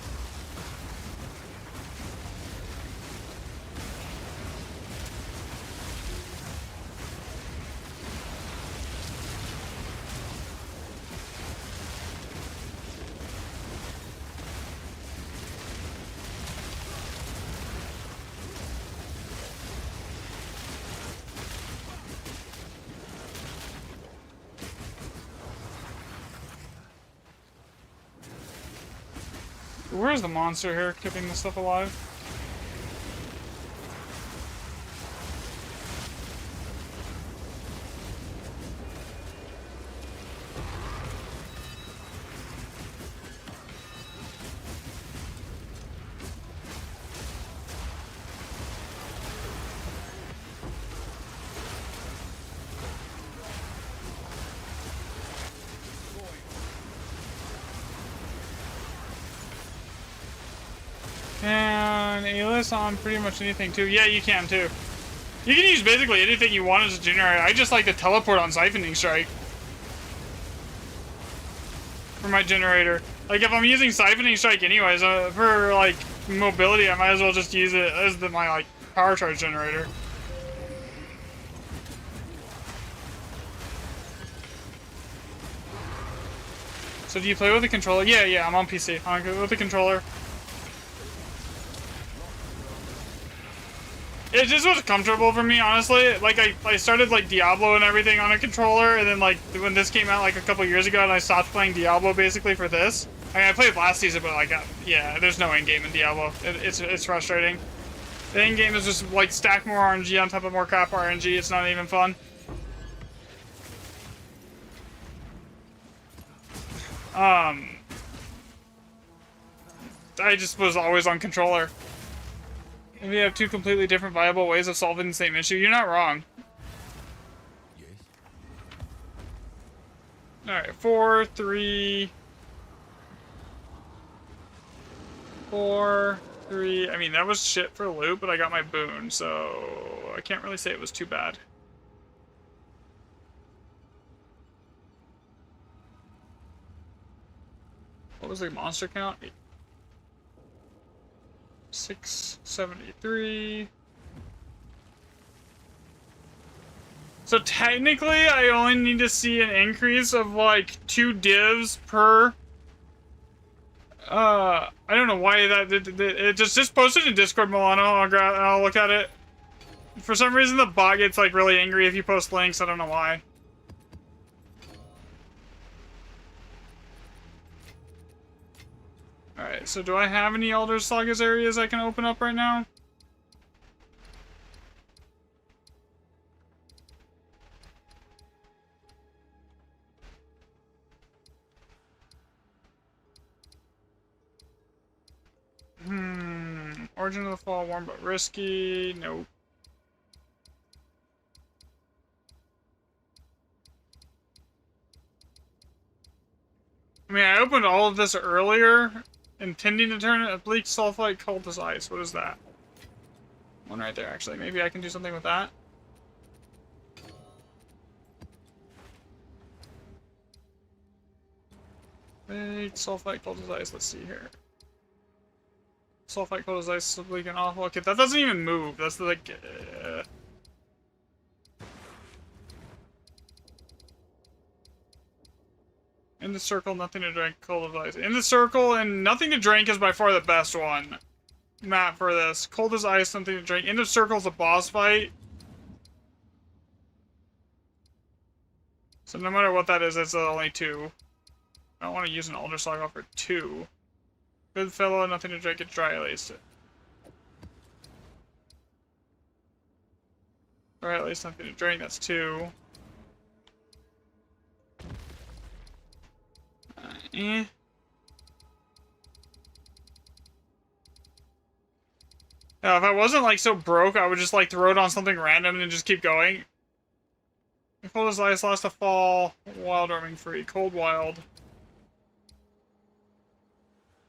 Where's the monster here keeping this stuff alive? And Alis on pretty much anything too. Yeah, you can too. You can use basically anything you want as a generator. I just like to teleport on Siphoning Strike for my generator. Like if I'm using Siphoning Strike anyways, for like mobility, I might as well just use it as my like power charge generator. So do you play with a controller? Yeah, I'm on PC. I'm with the controller. It just was comfortable for me, honestly. Like, I started, like, Diablo and everything on a controller, and then, like, when this came out, like, a couple years ago, and I stopped playing Diablo, basically, for this. I mean, I played last season, but, like, yeah, there's no endgame in Diablo. It's frustrating. The endgame is just, like, stack more RNG on top of more crap RNG. It's not even fun. I just was always on controller. And we have two completely different viable ways of solving the same issue. You're not wrong. Yes. Alright, 4, 3... 4, 3... I mean, that was shit for loot, but I got my boon, so... I can't really say it was too bad. What was the monster count? 673. So technically, I only need to see an increase of like 2 divs per. I don't know why it just posted in Discord, Milano. I'll look at it. For some reason, the bot gets like really angry if you post links. I don't know why. Alright, so do I have any Elder Sagas areas I can open up right now? Origin of the Fall, warm but risky. Nope. I mean, I opened all of this earlier, intending to turn it a bleak sulfite cultist ice. What is that? One right there, actually. Maybe I can do something with that. Bleak sulfite cultist ice. Let's see here. Sulfite cultist ice is bleak and awful. Okay, that doesn't even move. That's like. In the circle, nothing to drink, cold as ice. In the circle and nothing to drink is by far the best one. Map for this. Cold as ice, something to drink. End of circle is a boss fight. So no matter what that is, it's only 2. I don't want to use an Elder Saga for 2. Good fellow, nothing to drink, it's dry at least. Dry at least, nothing to drink, that's 2. Eh. Now, if I wasn't like so broke, I would just like throw it on something random and just keep going. Cold as ice, last to fall. Wild roaming free. Cold wild.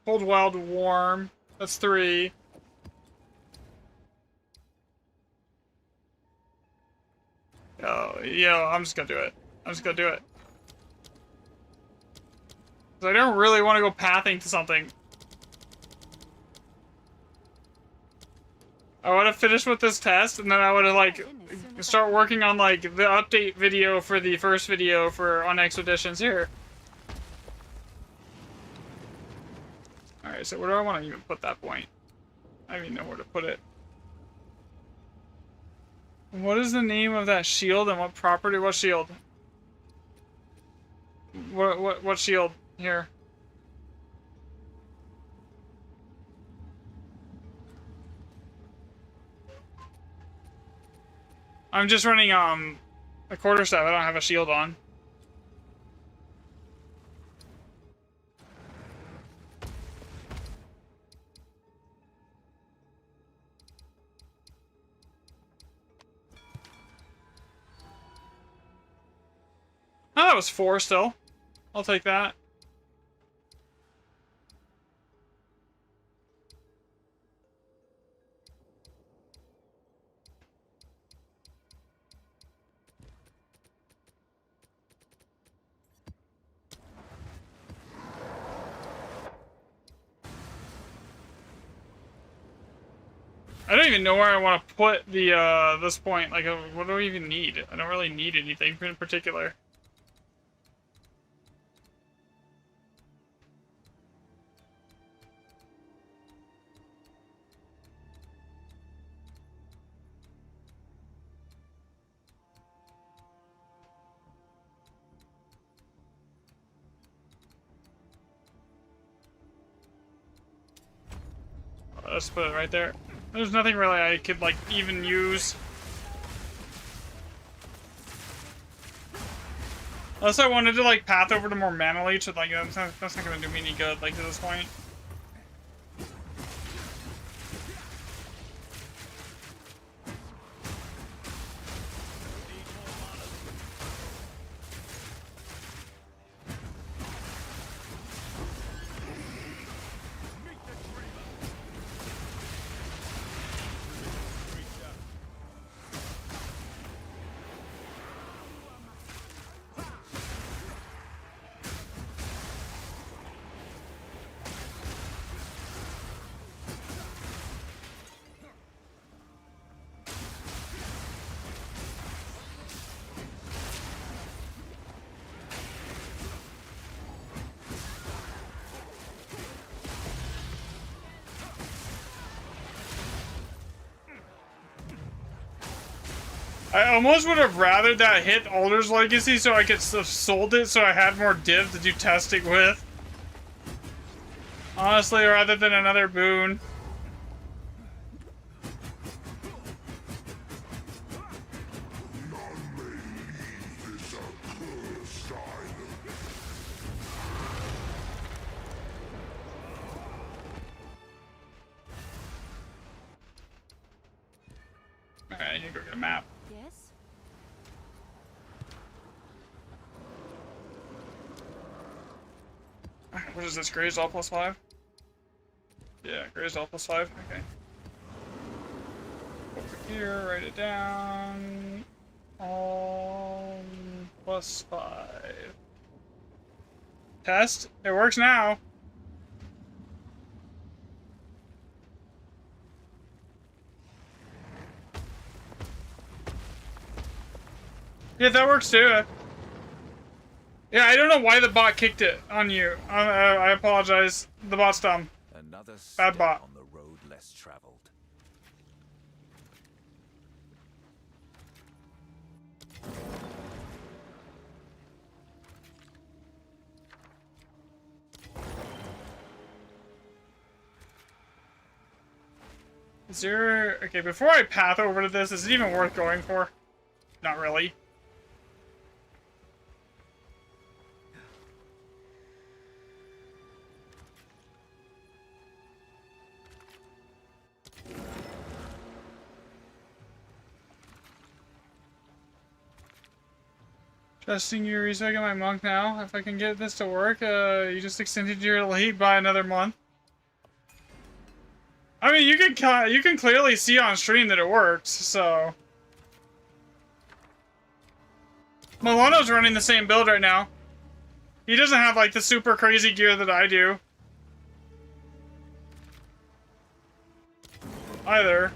Cold wild warm. That's 3. Oh, yeah, I'm just gonna do it. I'm just gonna do it. I don't really want to go pathing to something. I want to finish with this test, and then I want to, like, start working on, like, the update video for the first video on Expeditions here. Alright, so where do I want to even put that point? I don't even know where to put it. What is the name of that shield, and what property? What shield? What shield? Here. I'm just running a quarterstaff. I don't have a shield on. Oh, that was 4 still. I'll take that. I don't even know where I want to put the, this point. Like, what do I even need? I don't really need anything in particular. Let's put it right there. There's nothing really I could, like, even use. Unless I wanted to, like, path over to more mana leech, but, like, that's not gonna do me any good, like, to this point. I almost would have rathered that hit Alder's Legacy so I could have sold it so I had more div to do testing with. Honestly, rather than another boon. Alright, I need to go get a map. Yes? What is this? Grazed all +5? Yeah, grazed all +5. Okay. Over here, write it down. All +5. Test. It works now. Yeah, that works too. Yeah, I don't know why the bot kicked it on you. I apologize. The bot's dumb. Another Bad step bot. on the road less traveled. Is there... Okay, before I path over to this, is it even worth going for? Not really. Testing your reset on my monk now. If I can get this to work, you just extended your elite by another month. I mean, you can clearly see on stream that it works, so... Milano's running the same build right now. He doesn't have, like, the super crazy gear that I do. Either.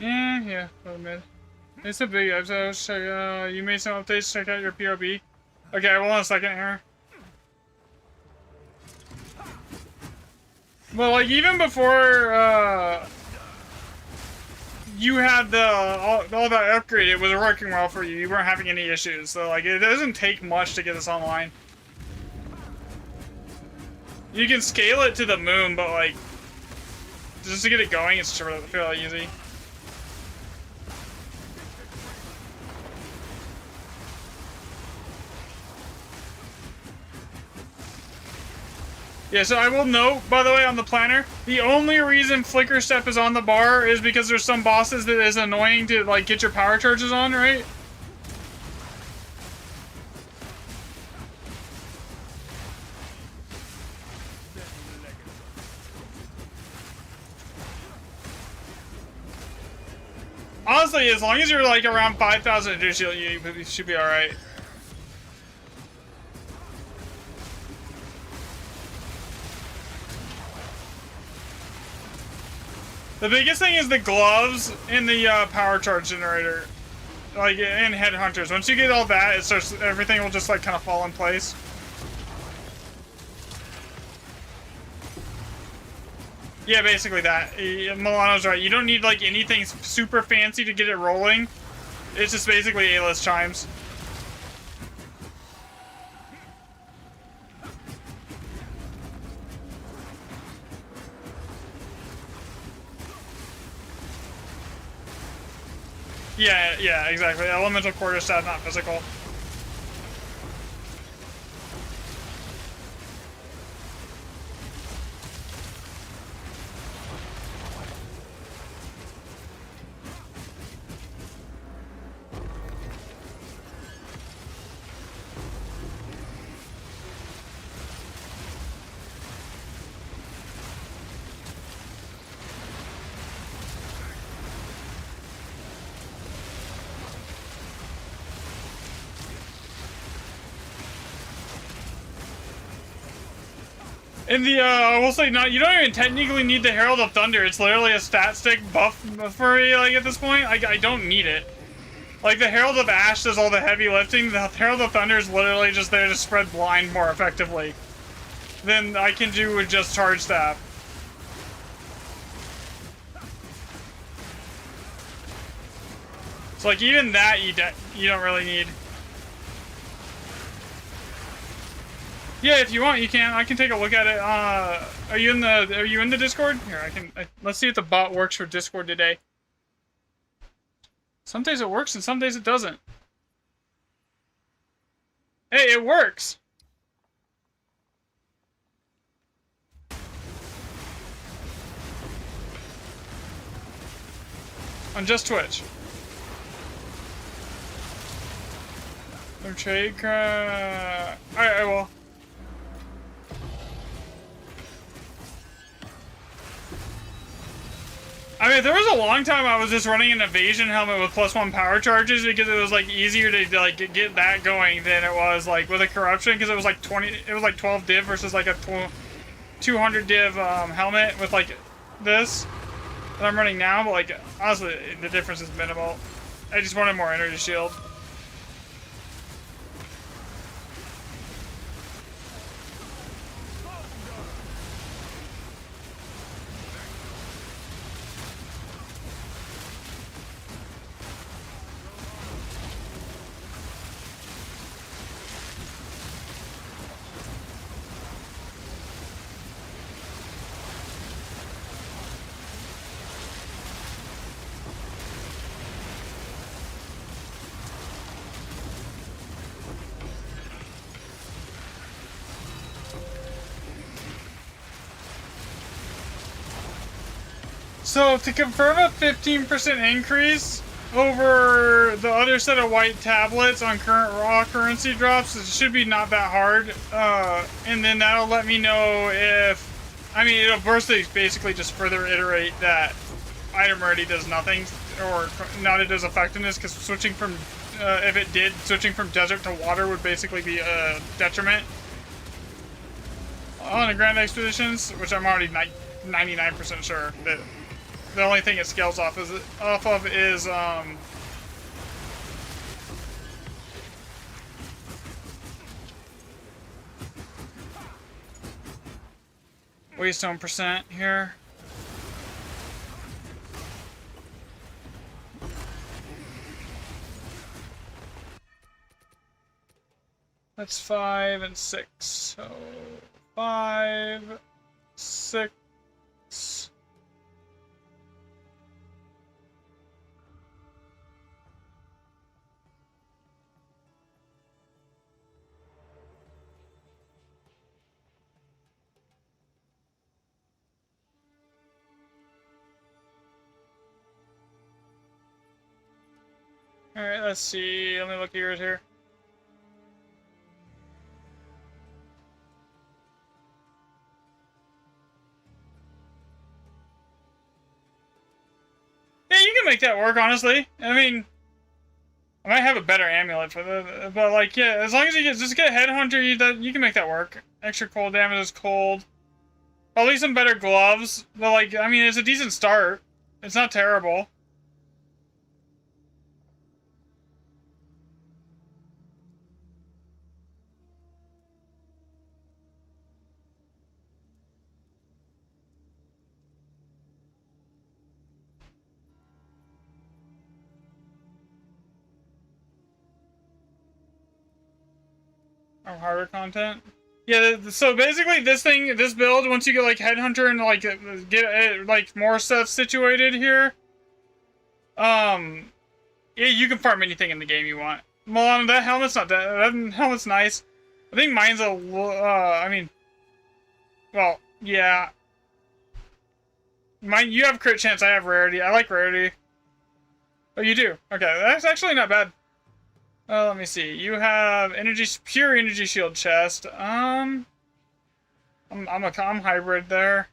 Yeah, a little mid. It's a big episode. Check, you made some updates. Check out your PRB. Okay, hold on a second here. Well, like, even before, you had all that upgrade, it was working well for you. You weren't having any issues. So, like, it doesn't take much to get this online. You can scale it to the moon, but, like, just to get it going, it's fairly easy. Yeah, so I will note, by the way, on the planner, the only reason Flicker Step is on the bar is because there's some bosses that is annoying to, like, get your power charges on, right? Honestly, as long as you're, like, around 5,000 you should be alright. The biggest thing is the gloves and the power charge generator, like, and headhunters. Once you get all that, it starts. Everything will just like kind of fall in place. Yeah, basically that. Milano's right. You don't need like anything super fancy to get it rolling. It's just basically A-list chimes. Yeah, exactly. Elemental quarterstaff, not physical. And the, I will say, you don't even technically need the Herald of Thunder. It's literally a stat stick buff for me, like, at this point. I don't need it. Like, the Herald of Ash does all the heavy lifting. The Herald of Thunder is literally just there to spread blind more effectively than I can do with just Charge Staff. So, like, even that you don't really need. Yeah, if you want, you can. I can take a look at it. Are you in the Discord? Here, let's see if the bot works for Discord today. Some days it works and some days it doesn't. Hey, it works. On just Twitch. Trade, alright, I will. I mean, there was a long time I was just running an evasion helmet with +1 power charges because it was like easier to like get that going than it was like with a corruption because it was like 12 div versus like a 200 div helmet with like this that I'm running now. But like honestly, the difference is minimal. I just wanted more energy shield. So, to confirm a 15% increase over the other set of white tablets on current raw currency drops, it should be not that hard. And then that'll let me know if... I mean, it'll basically just further iterate that item already does nothing, or not it does effectiveness, because switching from... if it did, switching from desert to water would basically be a detriment. On the Grand Expeditions, which I'm already 99% sure that the only thing it scales off of is waystone percent here. That's 5 and 6. So 5, 6. All right, let's see. Let me look at yours here. Yeah, you can make that work, honestly. I mean, I might have a better amulet for the, but like, yeah, as long as you just get Headhunter, you can make that work. Extra cold damage is cold. Probably some better gloves, but like, I mean, it's a decent start. It's not terrible. Or harder content. Yeah, so basically this build, once you get like Headhunter and like get like more stuff situated here, yeah, you can farm anything in the game you want. Well, that helmet's not that helmet's nice. I think mine's a I mean, well, yeah. Mine, you have crit chance, I have rarity. I like rarity. Oh, you do? Okay, that's actually not bad. Let me see. You have pure energy shield chest. I'm hybrid there.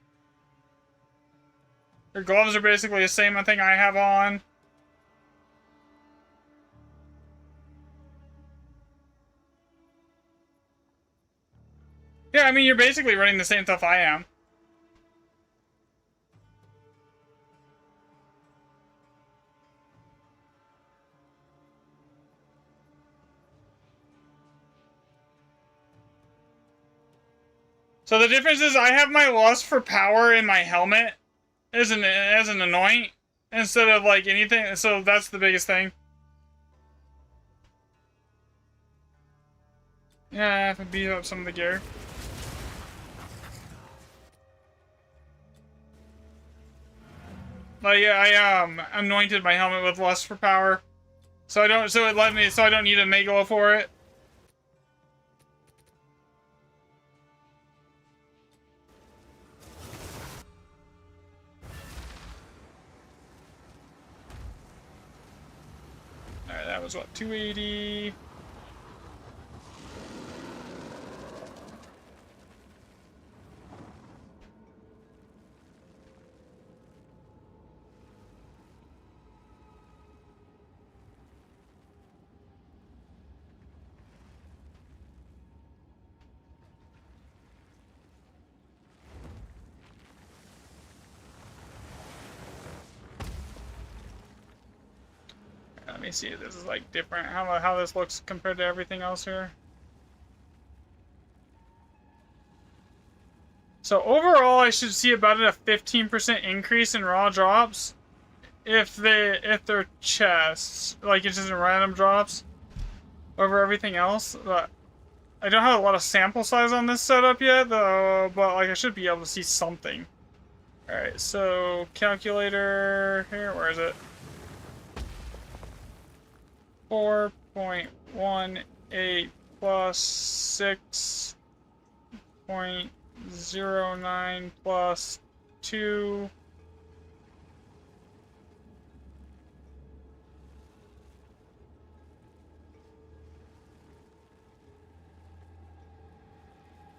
Your gloves are basically the same thing I have on. Yeah, I mean, you're basically running the same stuff I am. So the difference is I have my lust for power in my helmet as an anoint instead of like anything. So that's the biggest thing. Yeah, I have to beat up some of the gear. Like yeah, I anointed my helmet with lust for power, so I don't. So it let me. So I don't need a Megalo for it. Alright, that was what, 280. Let me see if this is like different. How this looks compared to everything else here. So overall, I should see about a 15% increase in raw drops if they're chests, like it's just random drops over everything else. But I don't have a lot of sample size on this setup yet, though. But like I should be able to see something. All right, so calculator here. Where is it? 4.18 plus 6.09 plus 2.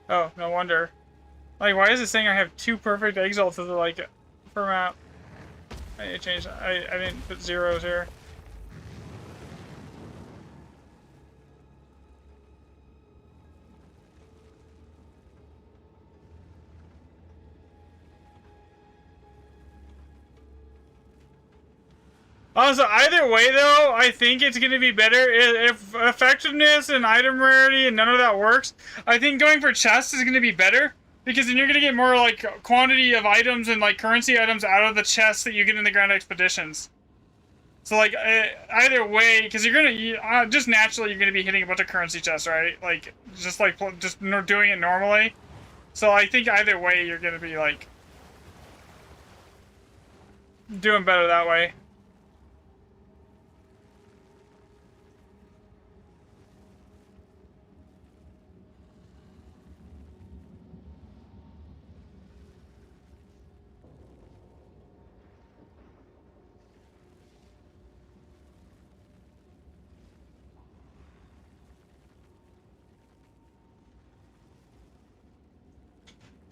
Oh, no wonder. Like, why is it saying I have 2 perfect exalts as like per map? I need to change. I didn't put zeros here. Also, either way though, I think it's going to be better if effectiveness and item rarity and none of that works. I think going for chests is going to be better because then you're going to get more like quantity of items and like currency items out of the chests that you get in the Grand Expeditions. So like either way, because you're gonna just naturally you're gonna be hitting a bunch of currency chests, right? Like just doing it normally. So I think either way you're gonna be like doing better that way.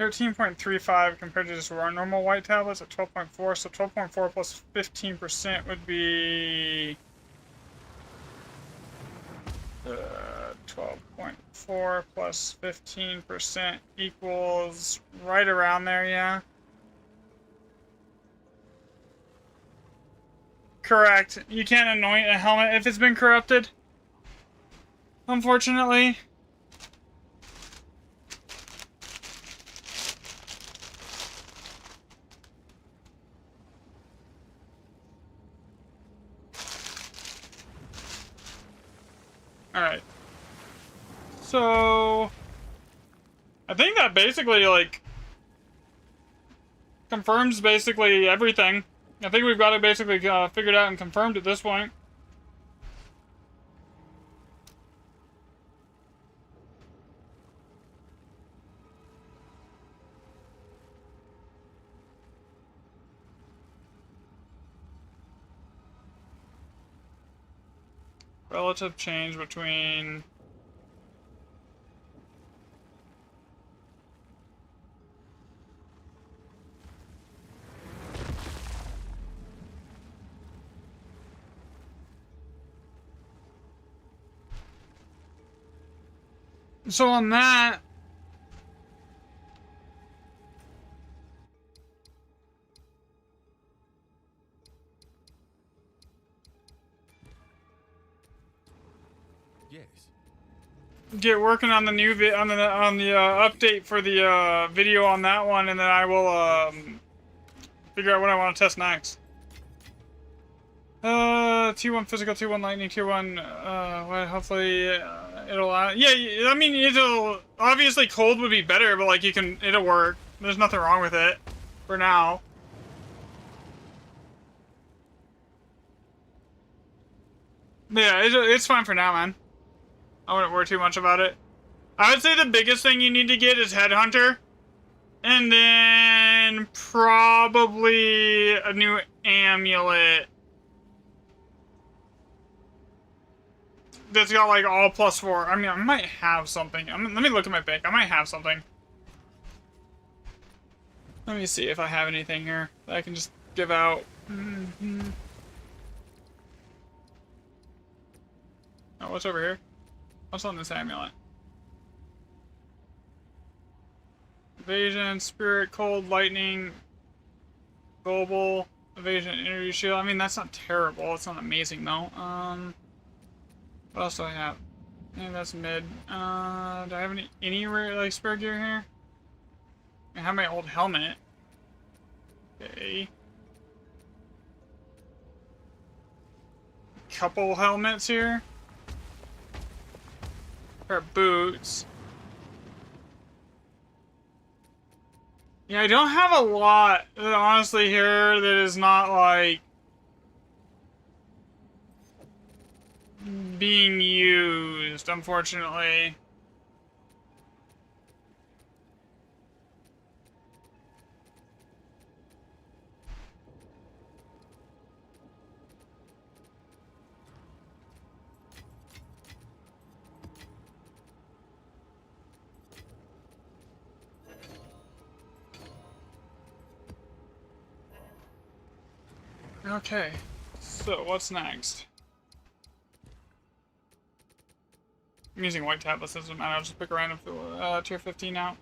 13.35 compared to just normal white tablets at 12.4, so 12.4 plus 15% would be 12.4 plus 15% equals right around there, yeah. Correct. You can't anoint a helmet if it's been corrupted. Unfortunately. Alright. So I think that basically, like, confirms basically everything. I think we've got it basically figured out and confirmed at this point. Relative change between so on that Yes. get working on the new update for the video on that one, and then I will figure out what I want to test next. T1 physical, T1 lightning, T1 well, hopefully it'll yeah, I mean it'll obviously cold would be better, but like it'll work. There's nothing wrong with it for now. Yeah, it's fine for now, man. I wouldn't worry too much about it. I would say the biggest thing you need to get is Headhunter. And then probably a new amulet. That's got like all +4. I mean, I might have something. Let me look at my bank. I might have something. Let me see if I have anything here that I can just give out. Oh, what's over here? What's on this amulet? Evasion, Spirit, Cold, Lightning, Global, Evasion, Energy Shield. I mean, that's not terrible. It's not amazing, though. What else do I have? Yeah, that's mid. Do I have any rare, like, spare gear here? I have my old helmet. Okay. Couple helmets here. Pair of boots. Yeah, I don't have a lot, honestly, here that is not, like, being used, unfortunately. Okay, so what's next? I'm using white tablets, doesn't matter, I'll just pick a random tier 15 out.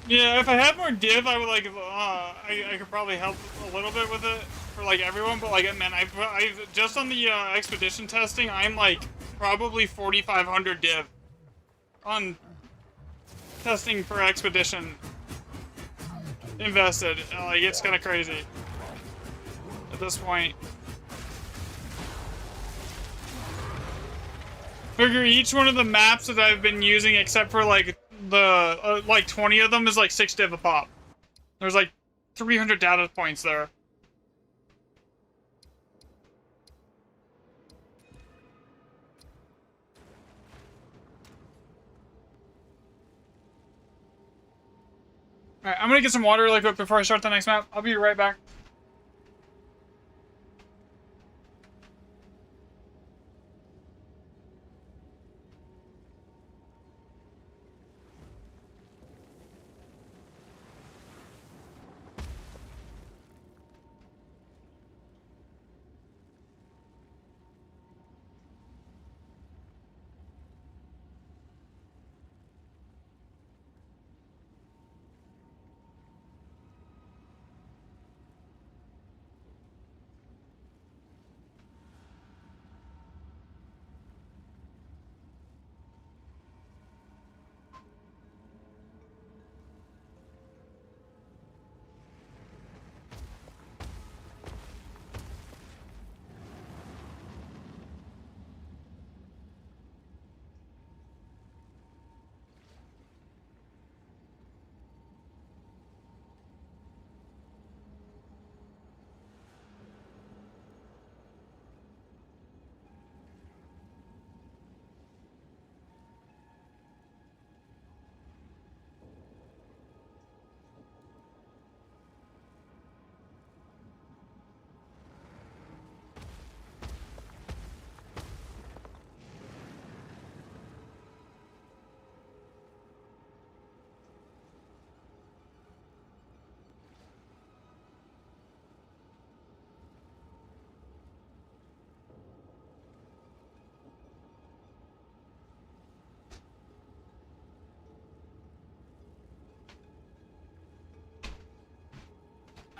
Yeah, if I had more div, I would like. I could probably help a little bit with it for like everyone. But like, man, I just on the expedition testing, I'm like probably 4,500 div on testing for expedition invested. Like, it's kind of crazy at this point. Figure each one of the maps that I've been using, except for like the like 20 of them, is like 6 div a pop. There's like 300 data points there. Alright, I'm gonna get some water really quick before I start the next map. I'll be right back.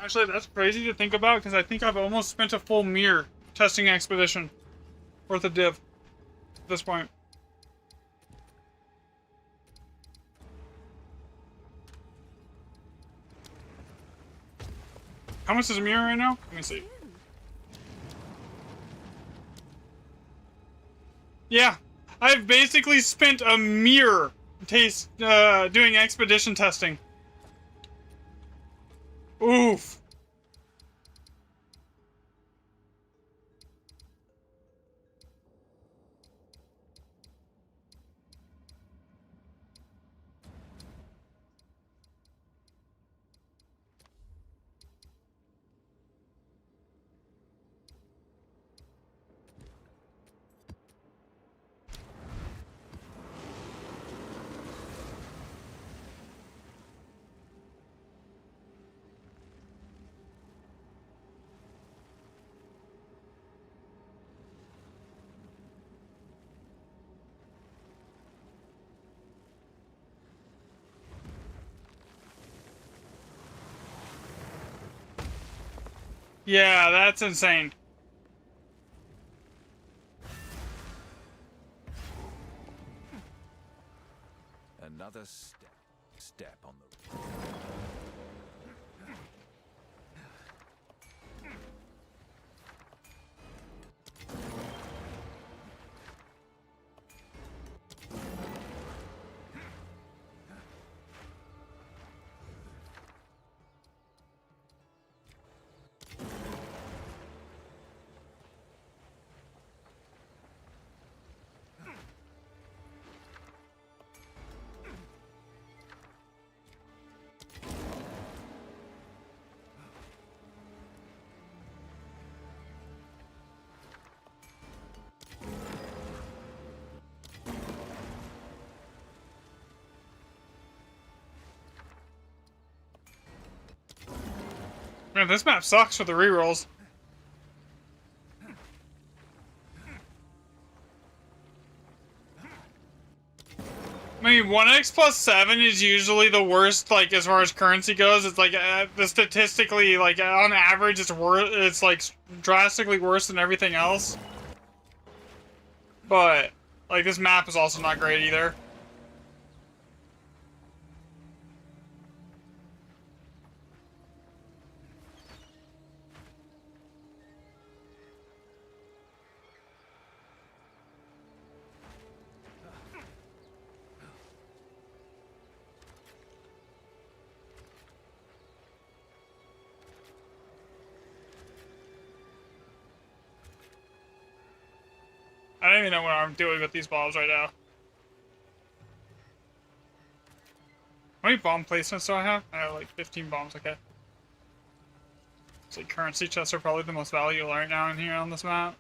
Actually, that's crazy to think about, because I think I've almost spent a full mirror testing expedition worth of div at this point. How much is a mirror right now? Let me see. Yeah, I've basically spent a mirror doing expedition testing. Oof. Yeah, that's insane. Another step on the. Man, this map sucks for the rerolls. I mean, 1x plus 7 is usually the worst, like, as far as currency goes. It's like, the statistically, like, on average, it's worse, it's, like, drastically worse than everything else. But, like, this map is also not great either. I don't even know what I'm doing with these bombs right now. How many bomb placements do I have? I have like 15 bombs, okay. So currency chests are probably the most valuable right now in here on this map.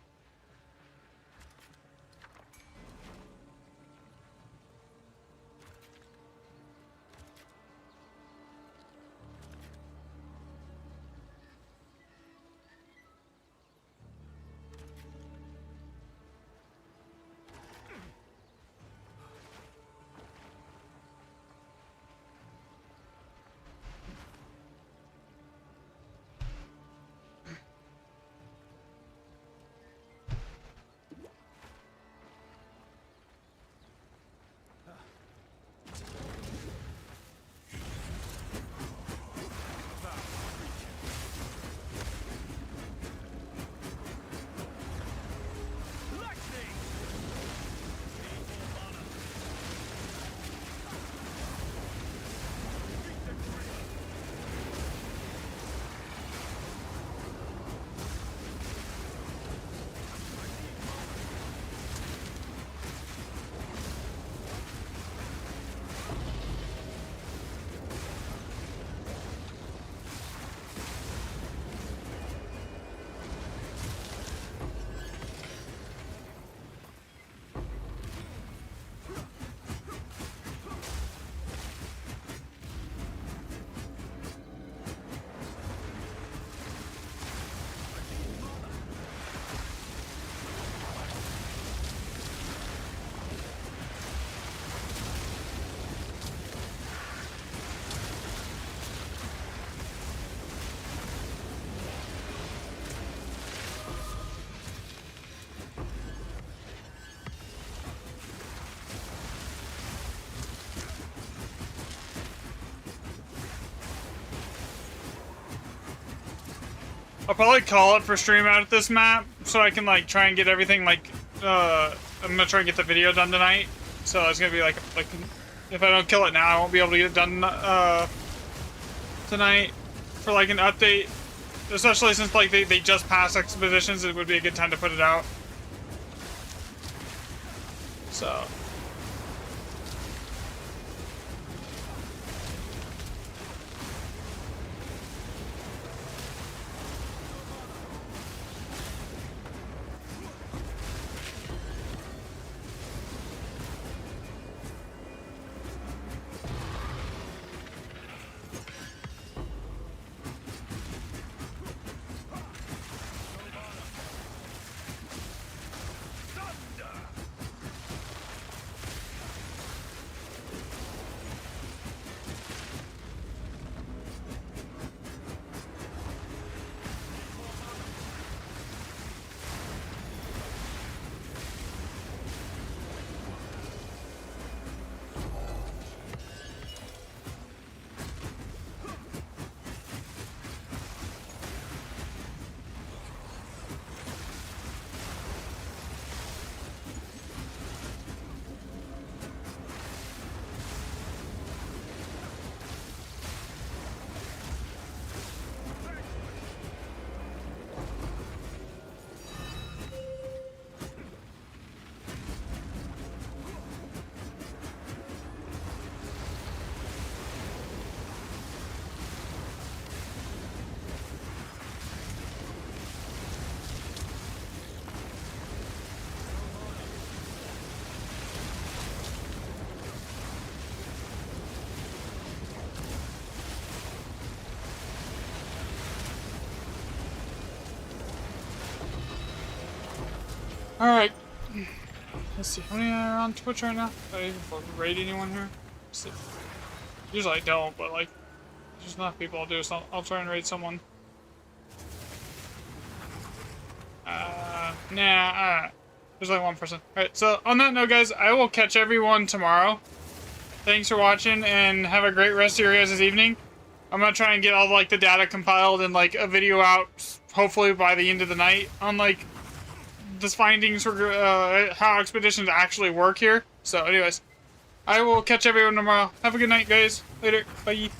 I'll probably call it for stream out at this map, so I can like try and get everything like, I'm gonna try and get the video done tonight. So it's gonna be like, if I don't kill it now, I won't be able to get it done, tonight for like an update. Especially since like they just passed expeditions, it would be a good time to put it out. So. Alright. Let's see, how many are on Twitch right now? Do I even raid anyone here? Let's see. Usually I don't, but like, there's enough people I'll do, so I'll try and raid someone. Nah, there's only one person. Alright, so on that note, guys, I will catch everyone tomorrow. Thanks for watching, and have a great rest of your guys' evening. I'm gonna try and get all like the data compiled and like a video out, hopefully by the end of the night, on like the findings for how expeditions actually work here. So anyways, I will catch everyone tomorrow. Have a good night, guys. Later. Bye.